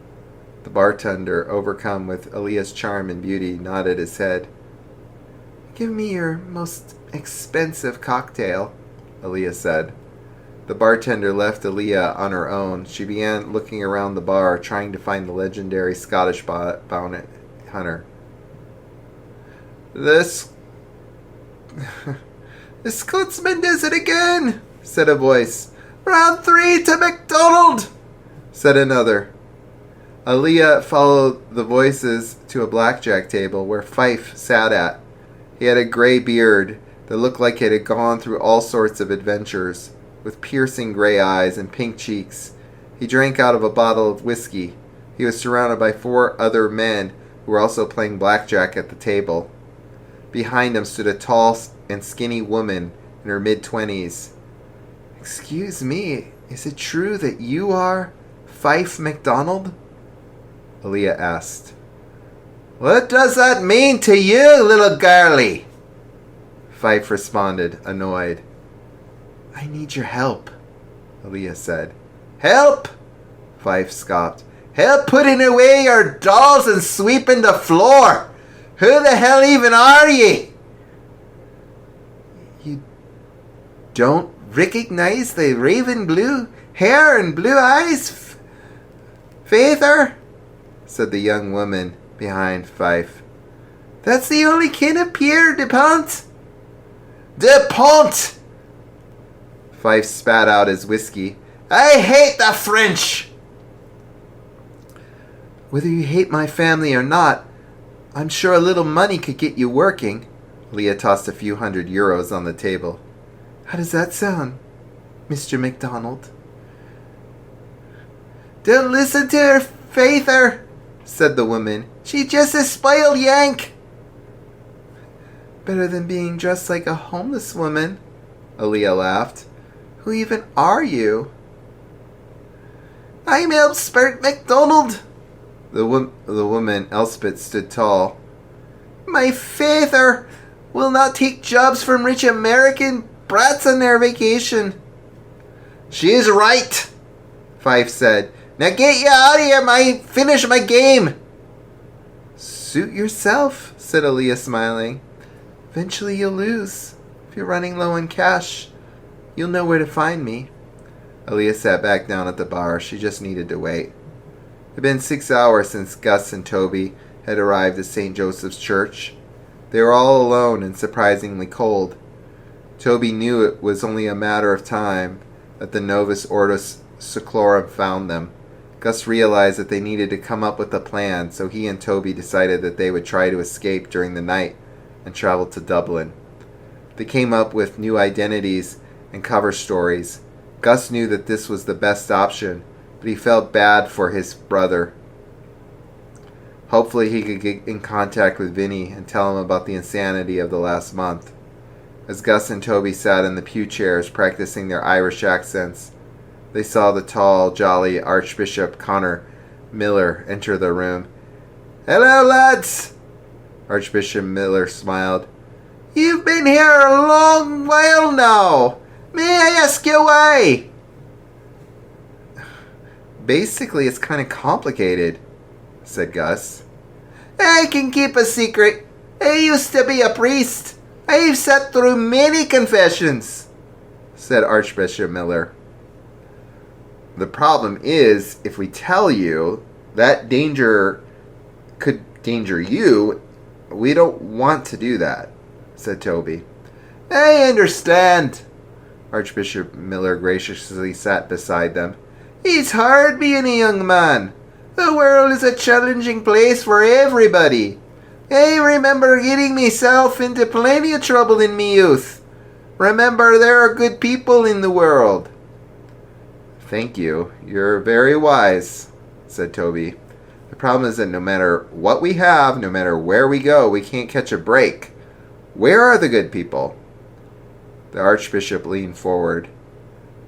The bartender, overcome with Aaliyah's charm and beauty, nodded his head. Give me your most expensive cocktail, Aaliyah said. The bartender left Aaliyah on her own. She began looking around the bar, trying to find the legendary Scottish bounty hunter. The Scotsman does it again, said a voice. Round 3 to Macdonald, said another. Aaliyah followed the voices to a blackjack table where Fife sat at. He had a gray beard that looked like it had gone through all sorts of adventures, with piercing gray eyes and pink cheeks. He drank out of a bottle of whiskey. He was surrounded by 4 other men who were also playing blackjack at the table. Behind him stood a tall and skinny woman in her mid-20s. Excuse me, is it true that you are Fife Macdonald? Aaliyah asked. What does that mean to you, little girlie? Fife responded, annoyed. I need your help, Aaliyah said. Help? Fife scoffed. Help putting away your dolls and sweeping the floor. Who the hell even are ye? You don't recognize the raven blue hair and blue eyes, Father? Said the young woman behind Fife. That's the only kin of Pierre Dupont. Dupont! Fife spat out his whiskey. I hate the French! Whether you hate my family or not, I'm sure a little money could get you working. Leah tossed a few hundred euros on the table. How does that sound, Mr. Macdonald? Don't listen to her, Father, said the woman. She's just a spoiled Yank. Better than being dressed like a homeless woman, Aaliyah laughed. Who even are you? I'm Elspeth Macdonald. The woman, Elspeth, stood tall. My father will not take jobs from rich American brats on their vacation. She's right, Fife said. Now get you out of here, finish my game. Suit yourself, said Aaliyah, smiling. Eventually you'll lose. If you're running low on cash, you'll know where to find me. Aaliyah sat back down at the bar. She just needed to wait. It had been 6 hours since Gus and Toby had arrived at St. Joseph's Church. They were all alone and surprisingly cold. Toby knew it was only a matter of time that the Novus Ordo Seclorum found them. Gus realized that they needed to come up with a plan, so he and Toby decided that they would try to escape during the night and travel to Dublin. They came up with new identities and cover stories. Gus knew that this was the best option, but he felt bad for his brother. Hopefully he could get in contact with Vinny and tell him about the insanity of the last month. As Gus and Toby sat in the pew chairs practicing their Irish accents, they saw the tall, jolly Archbishop Connor Miller enter the room. Hello, lads! Archbishop Miller smiled. You've been here a long while now. May I ask you why? Basically, it's kind of complicated, said Gus. I can keep a secret. I used to be a priest. I've sat through many confessions, said Archbishop Miller. The problem is, if we tell you, that danger could danger you. We don't want to do that, said Toby. I understand. Archbishop Miller graciously sat beside them. It's hard being a young man. The world is a challenging place for everybody. I remember getting myself into plenty of trouble in me youth. Remember, there are good people in the world. Thank you. You're very wise, said Toby. The problem is that no matter what we have, no matter where we go, we can't catch a break. Where are the good people? The Archbishop leaned forward.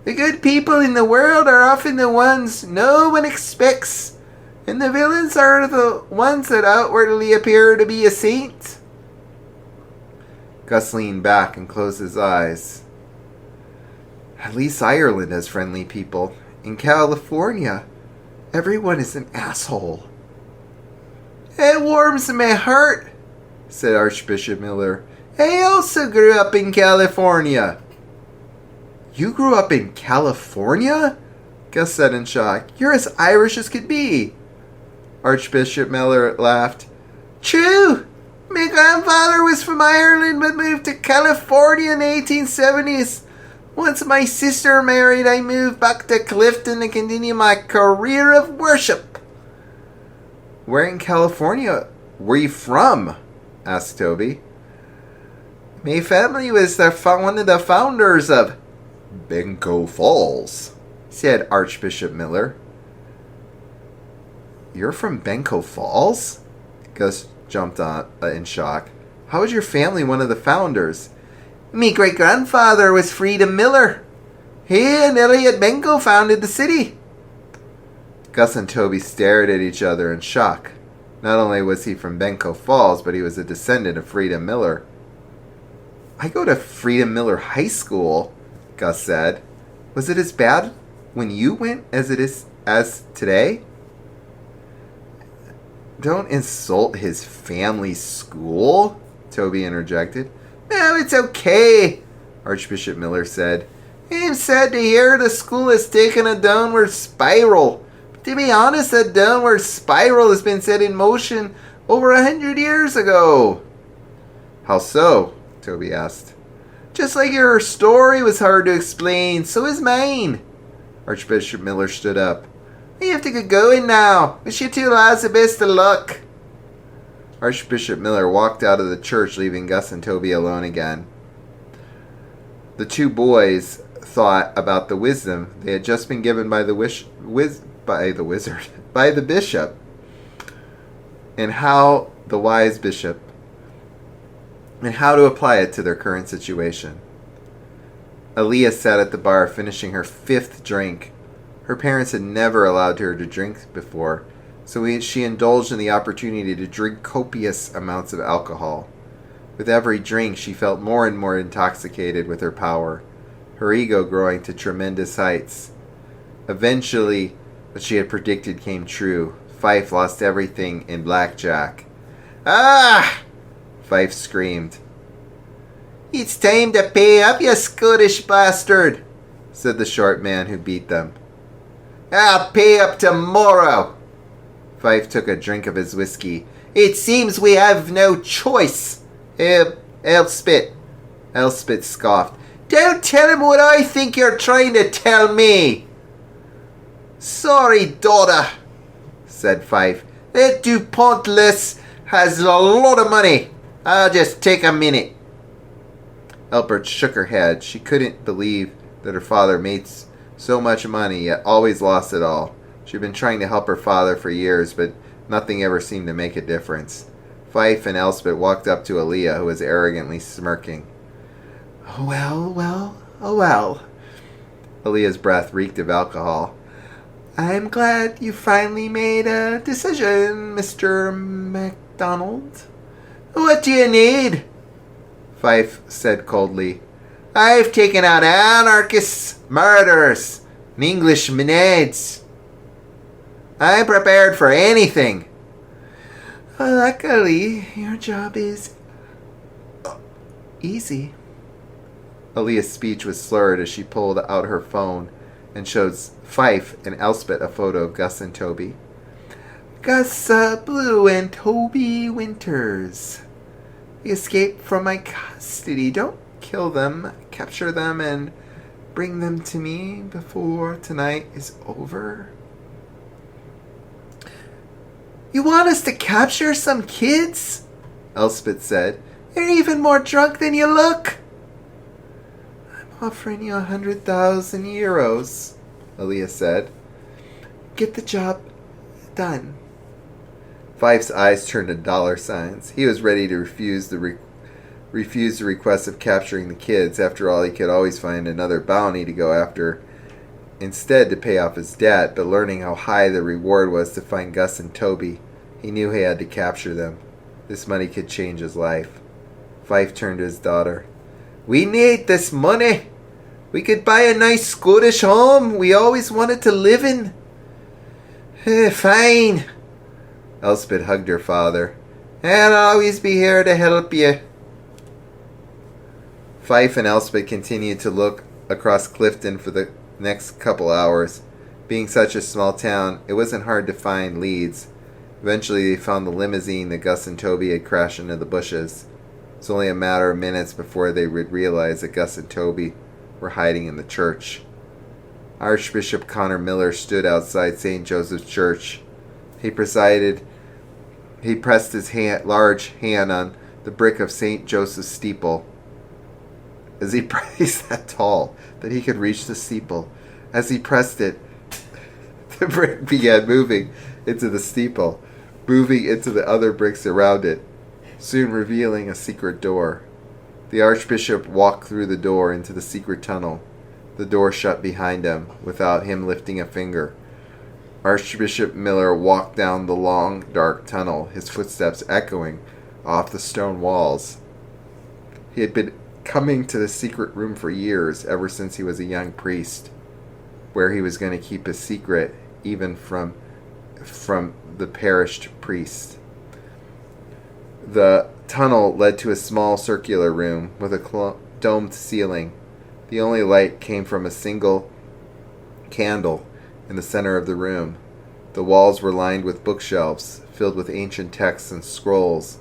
The good people in the world are often the ones no one expects. And the villains are the ones that outwardly appear to be a saint? Gus leaned back and closed his eyes. At least Ireland has friendly people. In California, everyone is an asshole. It warms my heart, said Archbishop Miller. I also grew up in California. You grew up in California? Gus said in shock. You're as Irish as could be. Archbishop Miller laughed. True. My grandfather was from Ireland but moved to California in the 1870s. Once my sister married, I moved back to Clifton to continue my career of worship. Where in California were you from? Asked Toby. My family was one of the founders of Benko Falls, said Archbishop Miller. You're from Benko Falls? Gus jumped on in shock. How was your family one of the founders? Me great-grandfather was Freedom Miller. He and Elliot Benko founded the city. Gus and Toby stared at each other in shock. Not only was he from Benko Falls, but he was a descendant of Freedom Miller. I go to Freedom Miller High School, Gus said. Was it as bad when you went as it is as today? Don't insult his family's school, Toby interjected. No, it's okay, Archbishop Miller said. I'm sad to hear the school has taken a downward spiral. But to be honest, that downward spiral has been set in motion over 100 years ago. How so? Toby asked. Just like your story was hard to explain, so is mine. Archbishop Miller stood up. We have to get going now. Wish you two lads the best of luck. Archbishop Miller walked out of the church, leaving Gus and Toby alone again. The two boys thought about the wisdom they had just been given by the bishop, and how the wise bishop, and how to apply it to their current situation. Aaliyah sat at the bar, finishing her 5th drink. Her parents had never allowed her to drink before, so she indulged in the opportunity to drink copious amounts of alcohol. With every drink, she felt more and more intoxicated with her power, her ego growing to tremendous heights. Eventually, what she had predicted came true. Fife lost everything in blackjack. Ah! Fife screamed. It's time to pay up, you Scottish bastard, said the short man who beat them. I'll pay up tomorrow. Fife took a drink of his whiskey. It seems we have no choice. Elspeth scoffed. Don't tell him what I think you're trying to tell me. Sorry, daughter, said Fife. That DuPont-less has a lot of money. I'll just take a minute. Elbert shook her head. She couldn't believe that her father made so much money, yet always lost it all. She'd been trying to help her father for years, but nothing ever seemed to make a difference. Fife and Elspeth walked up to Aaliyah, who was arrogantly smirking. Oh well. Aaliyah's breath reeked of alcohol. I'm glad you finally made a decision, Mr. Macdonald. What do you need? Fife said coldly. I've taken out anarchists, murderers, and English menads. I'm prepared for anything. Luckily, your job is easy. Aaliyah's speech was slurred as she pulled out her phone and showed Fife and Elspeth a photo of Gus and Toby. Gus Blue and Toby Winters. They escaped from my custody. Don't kill them. Capture them and bring them to me before tonight is over. You want us to capture some kids? Elspeth said. You're even more drunk than you look. I'm offering you 100,000 euros, Aaliyah said. Get the job done. Fife's eyes turned to dollar signs. He was ready to refuse the request of capturing the kids. After all, he could always find another bounty to go after instead to pay off his debt, but learning how high the reward was to find Gus and Toby, he knew he had to capture them. This money could change his life. Fife turned to his daughter. "We need this money. We could buy a nice Scottish home we always wanted to live in." "Fine." Elspeth hugged her father. "I'll always be here to help you." Fife and Elspeth continued to look across Clifton for the next couple hours. Being such a small town, it wasn't hard to find leads. Eventually they found the limousine that Gus and Toby had crashed into the bushes. It was only a matter of minutes before they would realize that Gus and Toby were hiding in the church. Archbishop Connor Miller stood outside St. Joseph's Church. He pressed his large hand on the brick of St. Joseph's steeple. As he he's that tall that he could reach the steeple. As he pressed it, the brick began moving into the steeple, moving into the other bricks around it, soon revealing a secret door. The Archbishop walked through the door into the secret tunnel. The door shut behind him, without him lifting a finger. Archbishop Miller walked down the long, dark tunnel, his footsteps echoing off the stone walls. He had been coming to the secret room for years, ever since he was a young priest, where he was going to keep his secret, even from the perished priest. The tunnel led to a small circular room with a domed ceiling. The only light came from a single candle in the center of the room. The walls were lined with bookshelves filled with ancient texts and scrolls.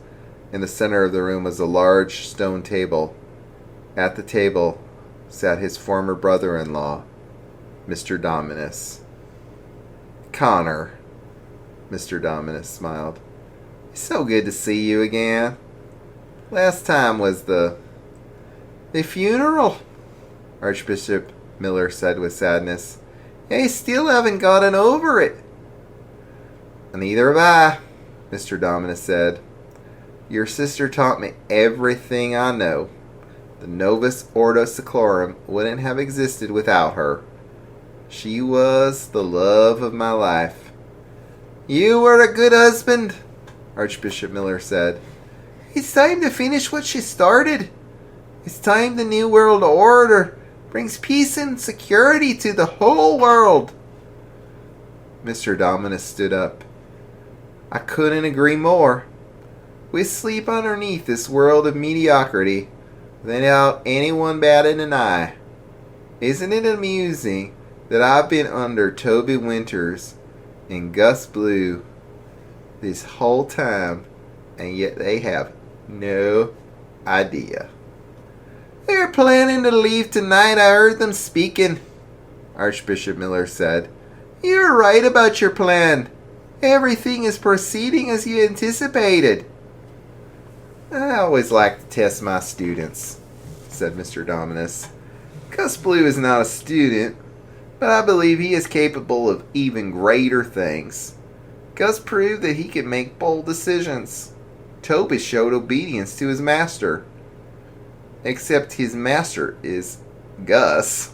In the center of the room was a large stone table. At the table sat his former brother-in-law, Mr. Dominus. "Connor," Mr. Dominus smiled. "It's so good to see you again. Last time was the funeral," Archbishop Miller said with sadness. "I still haven't gotten over it." "Neither have I," Mr. Dominus said. "Your sister taught me everything I know. The Novus Ordo Seclorum wouldn't have existed without her. She was the love of my life." "You were a good husband," Archbishop Miller said. "It's time to finish what she started. It's time the New World Order brings peace and security to the whole world." Mr. Dominus stood up. "I couldn't agree more. We sleep underneath this world of mediocrity without anyone batting an eye. Isn't it amusing that I've been under Toby Winters and Gus Blue this whole time, and yet they have no idea." "They're planning to leave tonight, I heard them speaking," Archbishop Miller said. "You're right about your plan. Everything is proceeding as you anticipated." "I always like to test my students," said Mr. Dominus. "Gus Blue is not a student, but I believe he is capable of even greater things. Gus proved that he could make bold decisions. Toby showed obedience to his master. Except his master is Gus.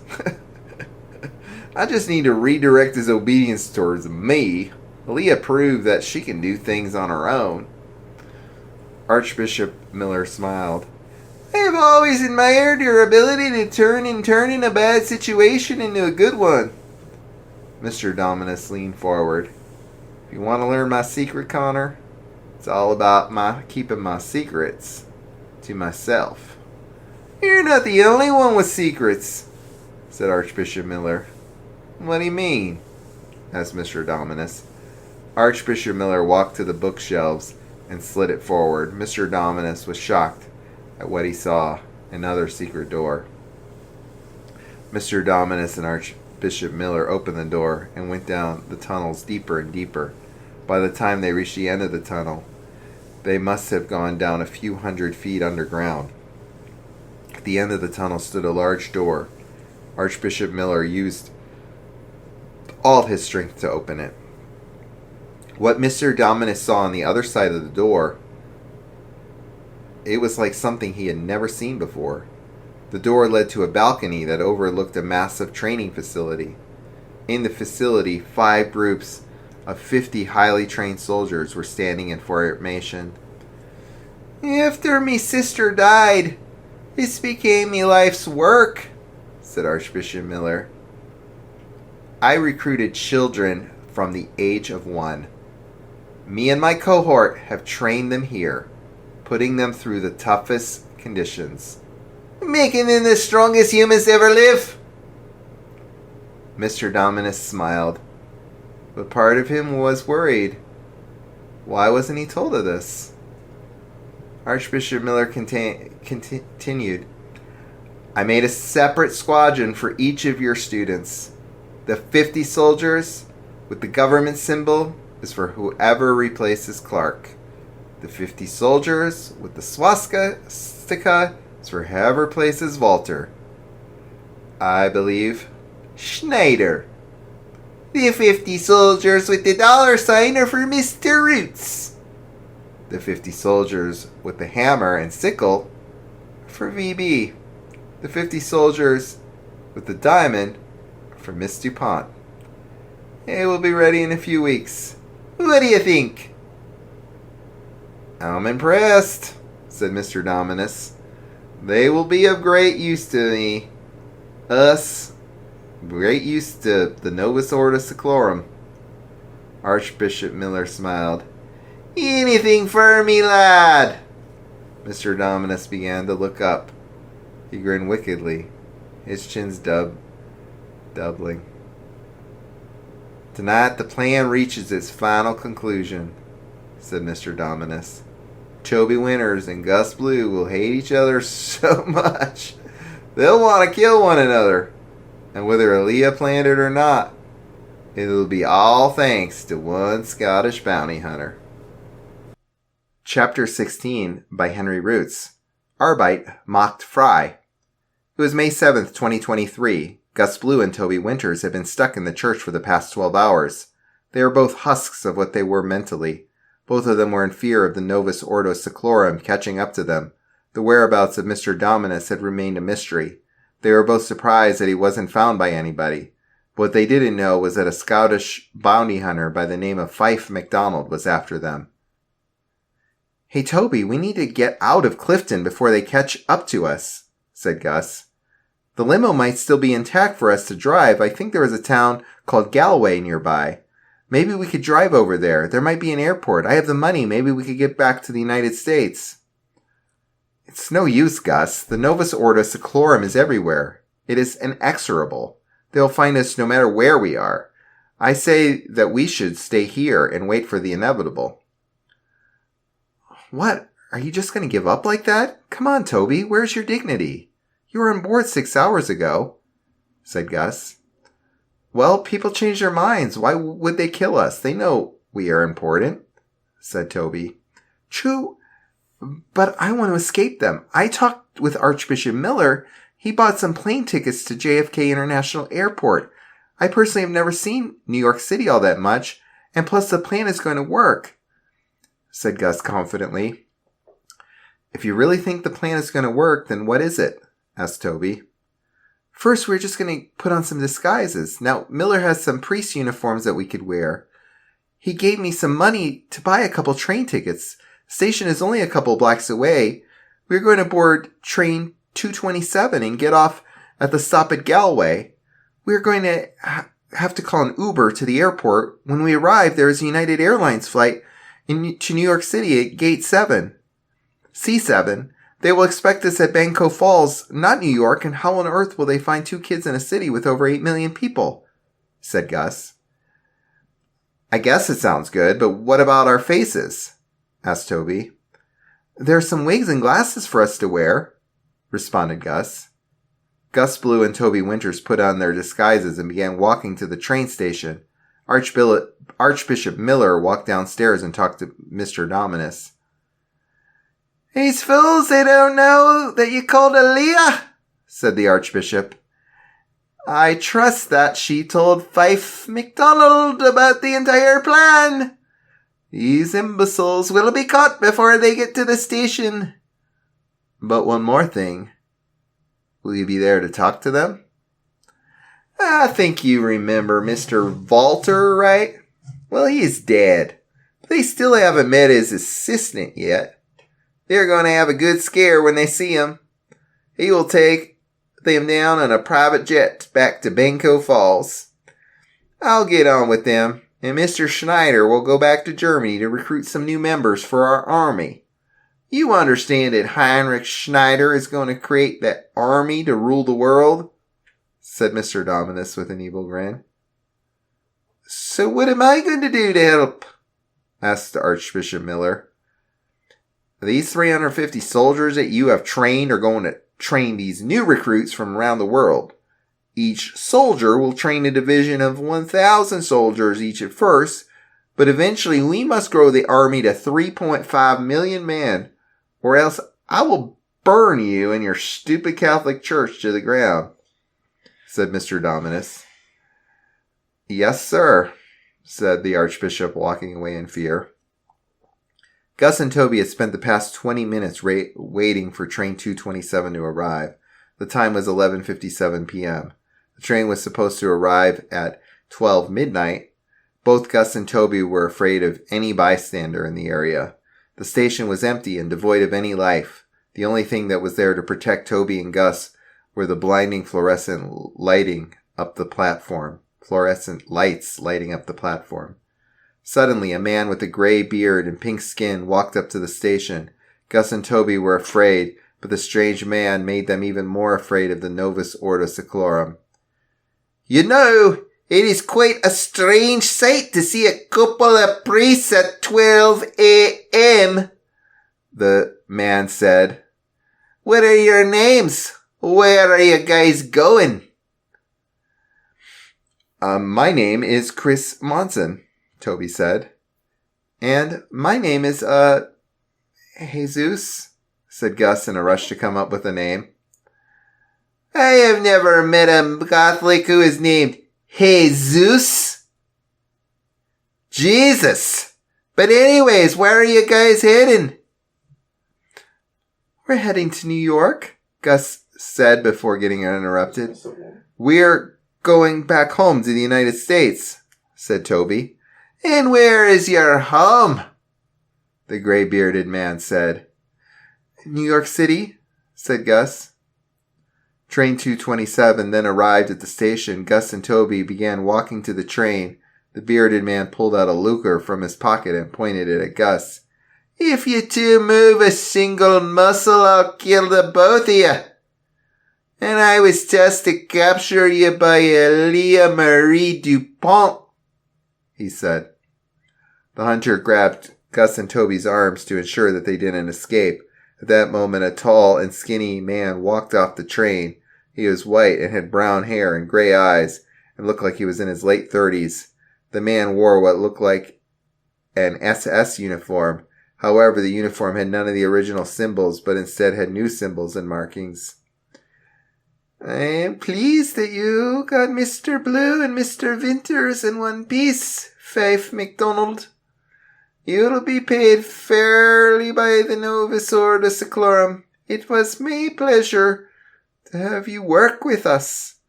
I just need to redirect his obedience towards me. Leah proved that she can do things on her own." Archbishop Miller smiled. "I have always admired your ability to turn a bad situation into a good one." Mr. Dominus leaned forward. "If you want to learn my secret, Connor, it's all about keeping my secrets to myself." "You're not the only one with secrets," said Archbishop Miller. "What do you mean?" asked Mr. Dominus. Archbishop Miller walked to the bookshelves and slid it forward. Mr. Dominus was shocked at what he saw, another secret door. Mr. Dominus and Archbishop Miller opened the door and went down the tunnels deeper and deeper. By the time they reached the end of the tunnel, they must have gone down a few hundred feet underground. At the end of the tunnel stood a large door. Archbishop Miller used all of his strength to open it. What Mr. Dominus saw on the other side of the door, it was like something he had never seen before. The door led to a balcony that overlooked a massive training facility. In the facility, 5 groups of 50 highly trained soldiers were standing in formation. "After me sister died, this became me life's work," said Archbishop Miller. "I recruited children from the age of 1. Me and my cohort have trained them here, putting them through the toughest conditions, making them the strongest humans ever live." Mr. Dominus smiled, but part of him was worried. Why wasn't he told of this? Archbishop Miller continued, "I made a separate squadron for each of your students. The 50 soldiers with the government symbol is for whoever replaces Clark. The 50 soldiers with the swastika is for whoever replaces Walter. I believe Schneider. The 50 soldiers with the $sign are for Mr. Roots. The 50 soldiers with the hammer and sickle are for VB. The 50 soldiers with the diamond are for Miss DuPont. It will be ready in a few weeks. What do you think?" "I'm impressed," said Mr. Dominus. "They will be of great use to me. Great use to the Novus Ordo Seclorum." Archbishop Miller smiled. "Anything for me, lad." Mr. Dominus began to look up. He grinned wickedly, his chin's doubling. "Tonight the plan reaches its final conclusion," said Mr. Dominus. "Toby Winters and Gus Blue will hate each other so much they'll want to kill one another. And whether Aaliyah planned it or not, it'll be all thanks to one Scottish bounty hunter." Chapter 16 by Henry Roots. Arbeit macht frei. It was May 7th, 2023. Gus Blue and Toby Winters had been stuck in the church for the past 12 hours. They were both husks of what they were mentally. Both of them were in fear of the Novus Ordo Seclorum catching up to them. The whereabouts of Mr. Dominus had remained a mystery. They were both surprised that he wasn't found by anybody. What they didn't know was that a Scottish bounty hunter by the name of Fife Macdonald was after them. "Hey, Toby, we need to get out of Clifton before they catch up to us," said Gus. "The limo might still be intact for us to drive. I think there is a town called Galway nearby. Maybe we could drive over there. There might be an airport. I have the money. Maybe we could get back to the United States." "It's no use, Gus. The Novus Ordo Seclorum is everywhere. It is inexorable. They'll find us no matter where we are. I say that we should stay here and wait for the inevitable." "What? Are you just going to give up like that? Come on, Toby. Where's your dignity? You were on board 6 hours ago," said Gus. "Well, people change their minds. Why would they kill us? They know we are important," said Toby. "True, but I want to escape them. I talked with Archbishop Miller. He bought some plane tickets to JFK International Airport. I personally have never seen New York City all that much, and plus the plan is going to work," said Gus confidently. "If you really think the plan is going to work, then what is it?" asked Toby. "First, we're just going to put on some disguises. Now, Miller has some priest uniforms that we could wear. He gave me some money to buy a couple train tickets. The station is only a couple blocks away. We're going to board train 227 and get off at the stop at Galway. We're going to have to call an Uber to the airport. When we arrive, there is a United Airlines flight to New York City at Gate 7. C7. They will expect us at Banco Falls, not New York, and how on earth will they find 2 kids in a city with over 8 million people?" said Gus. "I guess it sounds good, but what about our faces?" asked Toby. "There are some wigs and glasses for us to wear," responded Gus. Gus Blue and Toby Winters put on their disguises and began walking to the train station. Archbishop Miller walked downstairs and talked to Mr. Dominus. "These fools, they don't know that you called Aaliyah," said the Archbishop. "I trust that she told Fife Macdonald about the entire plan. These imbeciles will be caught before they get to the station. But one more thing. Will you be there to talk to them?" I think you remember Mr. Walter, right? Well, he's dead. They still haven't met his assistant yet. They're going to have a good scare when they see him. He will take them down on a private jet back to Banco Falls. I'll get on with them, and Mr. Schneider will go back to Germany to recruit some new members for our army. You understand that Heinrich Schneider is going to create that army to rule the world? Said Mr. Dominus with an evil grin. So what am I going to do to help? Asked Archbishop Miller. These 350 soldiers that you have trained are going to train these new recruits from around the world. Each soldier will train a division of 1,000 soldiers each at first, but eventually we must grow the army to 3.5 million men, or else I will burn you and your stupid Catholic Church to the ground, said Mr. Dominus. Yes, sir, said the Archbishop, walking away in fear. Gus and Toby had spent the past 20 minutes waiting for train 227 to arrive. The time was 11:57 p.m. The train was supposed to arrive at 12 midnight. Both Gus and Toby were afraid of any bystander in the area. The station was empty and devoid of any life. The only thing that was there to protect Toby and Gus were the blinding fluorescent lights lighting up the platform. Suddenly, a man with a gray beard and pink skin walked up to the station. Gus and Toby were afraid, but the strange man made them even more afraid of the Novus Ordo Seclorum. You know, it is quite a strange sight to see a couple of priests at 12 a.m., the man said. What are your names? Where are you guys going? My name is Chris Monson, Toby said. And my name is, Jesus, said Gus in a rush to come up with a name. I have never met a Catholic who is named Jesus. Jesus. But anyways, where are you guys heading? We're heading to New York, Gus said before getting interrupted. We're going back home to the United States, said Toby. And where is your home? The gray-bearded man said. New York City, said Gus. Train 227 then arrived at the station. Gus and Toby began walking to the train. The bearded man pulled out a lucre from his pocket and pointed it at Gus. If you two move a single muscle, I'll kill the both of you. And I was tasked to capture you by Elia Marie Dupont, he said. The hunter grabbed Gus and Toby's arms to ensure that they didn't escape. At that moment, a tall and skinny man walked off the train. He was white and had brown hair and gray eyes and looked like he was in his late 30s. The man wore what looked like an SS uniform. However, the uniform had none of the original symbols, but instead had new symbols and markings. I am pleased that you got Mr. Blue and Mr. Winters in one piece, Faith Macdonald. You'll be paid fairly by the Novus Ordo Seclorum. It was my pleasure to have you work with us.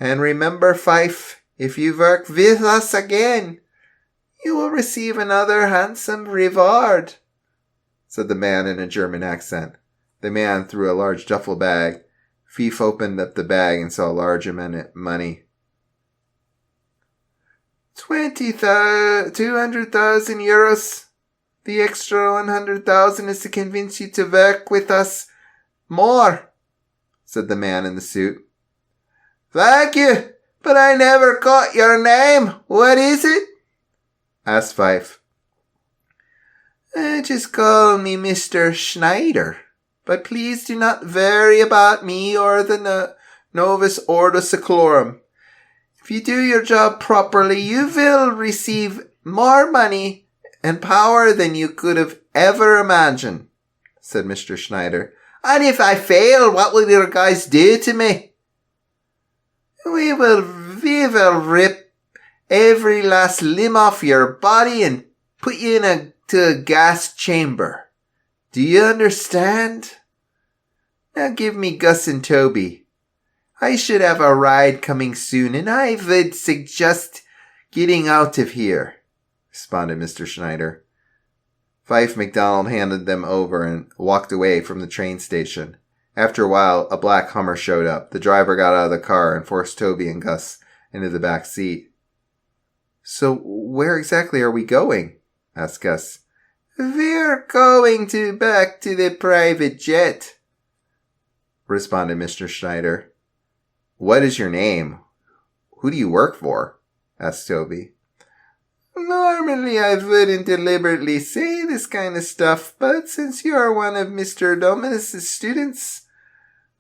And remember, Fife, if you work with us again, you will receive another handsome reward, said the man in a German accent. The man threw a large duffel bag. Fife opened up the bag and saw a large amount of money. 200,000 euros. The extra 100,000 is to convince you to work with us more, said the man in the suit. Thank you, but I never caught your name. What is it? Asked Fife. Just call me Mr. Schneider, but please do not worry about me or the Novus Ordo Seclorum. If you do your job properly, you will receive more money and power than you could have ever imagined, said Mr. Schneider. And if I fail, what will your guys do to me? We will rip every last limb off your body and put you into a gas chamber. Do you understand? Now give me Gus and Toby. I should have a ride coming soon, and I would suggest getting out of here, responded Mr. Schneider. Fife Macdonald handed them over and walked away from the train station. After a while, a black Hummer showed up. The driver got out of the car and forced Toby and Gus into the back seat. So where exactly are we going? Asked Gus. We're going back to the private jet, responded Mr. Schneider. What is your name? Who do you work for? Asked Toby. Normally I wouldn't deliberately say this kind of stuff, but since you are one of Mr. Dominus's students,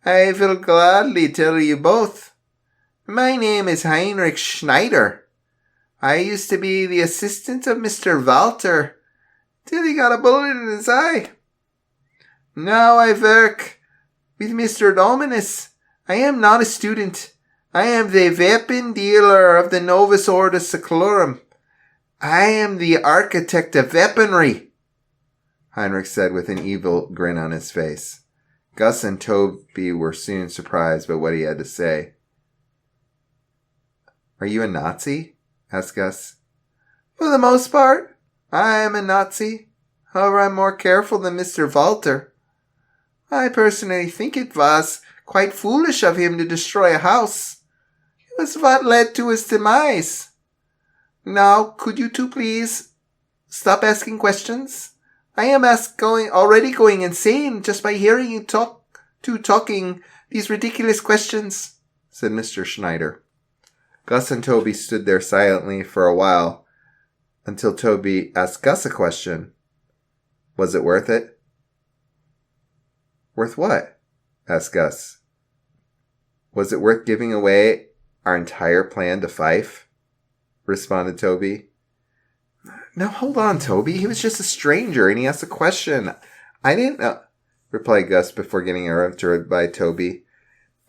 I will gladly tell you both. My name is Heinrich Schneider. I used to be the assistant of Mr. Walter, till he got a bullet in his eye. Now I work with Mr. Dominus. I am not a student. I am the weapon dealer of the Novus Ordo Seclorum. I am the architect of weaponry, Heinrich said with an evil grin on his face. Gus and Toby were soon surprised by what he had to say. Are you a Nazi? Asked Gus. For the most part, I am a Nazi. However, I'm more careful than Mr. Walter. I personally think it was quite foolish of him to destroy a house. It was what led to his demise. Now, could you two please stop asking questions? I am already going insane just by hearing you talking these ridiculous questions, said Mr. Schneider. Gus and Toby stood there silently for a while until Toby asked Gus a question. Was it worth it? Worth what? Asked Gus. Was it worth giving away our entire plan to Fife? Responded Toby. Now hold on, Toby. He was just a stranger and he asked a question. I didn't know, replied Gus before getting interrupted by Toby.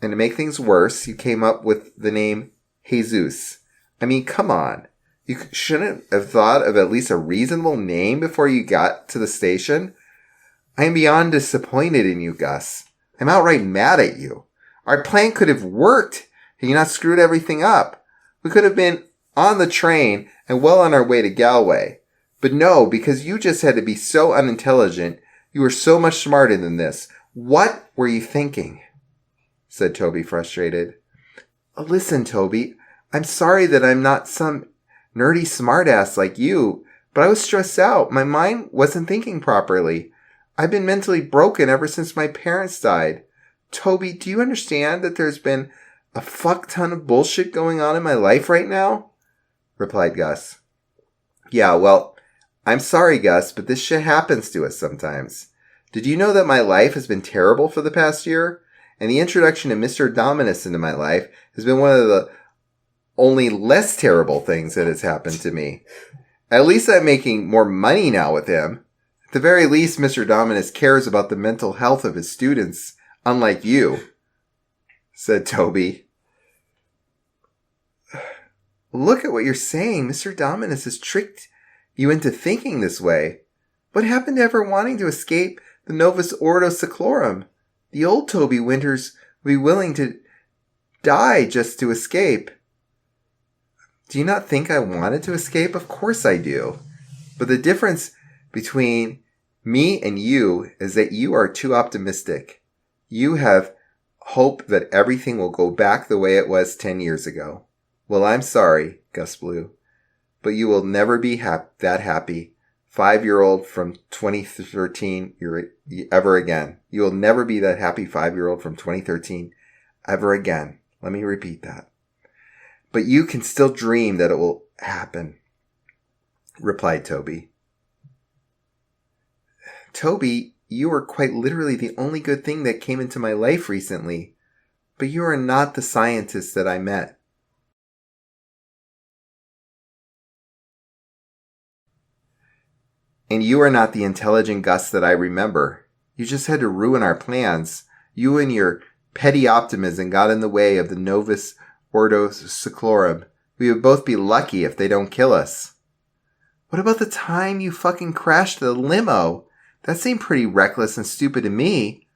And to make things worse, you came up with the name Jesus. I mean, come on. You shouldn't have thought of at least a reasonable name before you got to the station? I am beyond disappointed in you, Gus. I'm outright mad at you. Our plan could have worked had you not screwed everything up. We could have been on the train and well on our way to Galway. But no, because you just had to be so unintelligent, you were so much smarter than this. What were you thinking? Said Toby, frustrated. Listen, Toby, I'm sorry that I'm not some nerdy smartass like you, but I was stressed out. My mind wasn't thinking properly. I've been mentally broken ever since my parents died. Toby, do you understand that there's been a fuck ton of bullshit going on in my life right now? Replied Gus. Yeah, well, I'm sorry, Gus, but this shit happens to us sometimes. Did you know that my life has been terrible for the past year? And the introduction of Mr. Dominus into my life has been one of the only less terrible things that has happened to me. At least I'm making more money now with him. At the very least, Mr. Dominus cares about the mental health of his students, unlike you, said Toby. Look at what you're saying. Mr. Dominus has tricked you into thinking this way. What happened to ever wanting to escape the Novus Ordo Seclorum? The old Toby Winters would be willing to die just to escape. Do you not think I wanted to escape? Of course I do. But the difference between me and you is that you are too optimistic. You have hope that everything will go back the way it was 10 years ago. Well, I'm sorry, Gus Blue, but you will never be that happy 5-year-old from 2013 ever again. You will never be that happy 5-year-old from 2013 ever again. Let me repeat that. But you can still dream that it will happen, replied Toby. Toby, you are quite literally the only good thing that came into my life recently, but you are not the scientist that I met. And you are not the intelligent Gus that I remember. You just had to ruin our plans. You and your petty optimism got in the way of the Novus Ordo Seclorum. We would both be lucky if they don't kill us. What about the time you fucking crashed the limo? That seemed pretty reckless and stupid to me,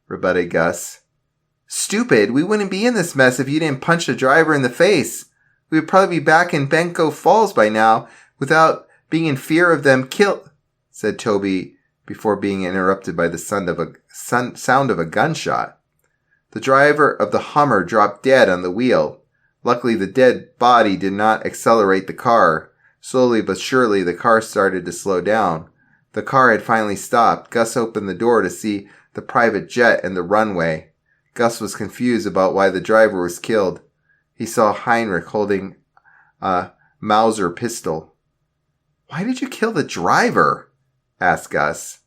rebutted Gus. Stupid, we wouldn't be in this mess if you didn't punch the driver in the face. We would probably be back in Benko Falls by now without being in fear of them said Toby before being interrupted by the sound of a gunshot. The driver of the Hummer dropped dead on the wheel. Luckily, the dead body did not accelerate the car. Slowly but surely, the car started to slow down. The car had finally stopped. Gus opened the door to see the private jet and the runway. Gus was confused about why the driver was killed. He saw Heinrich holding a Mauser pistol. "Why did you kill the driver?" asked Gus.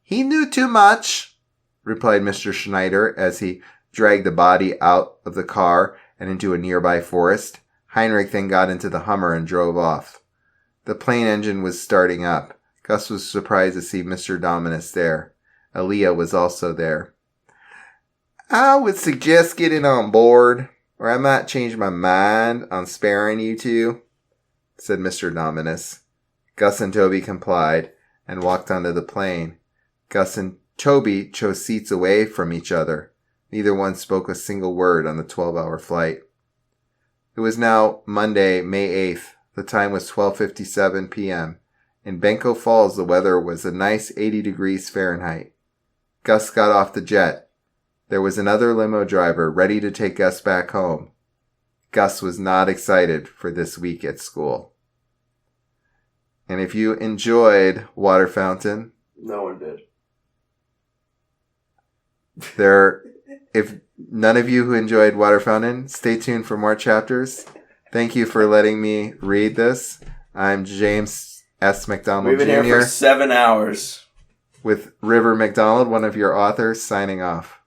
"He knew too much," replied Mr. Schneider as he dragged the body out of the car and into a nearby forest. Heinrich then got into the Hummer and drove off. The plane engine was starting up. Gus was surprised to see Mr. Dominus there. Aaliyah was also there. "I would suggest getting on board, or I might change my mind on sparing you two," said Mr. Dominus. Gus and Toby complied and walked onto the plane. Gus and Toby chose seats away from each other. Neither one spoke a single word on the 12-hour flight. It was now Monday, May 8th. The time was 12:57 p.m. In Benko Falls, the weather was a nice 80 degrees Fahrenheit. Gus got off the jet. There was another limo driver ready to take Gus back home. Gus was not excited for this week at school. And if you enjoyed Water Fountain... No one did. If none of you who enjoyed Water Fountain, stay tuned for more chapters. Thank you for letting me read this. I'm James S. Macdonald We've been Jr. here for 7 hours. With River Macdonald, one of your authors, signing off.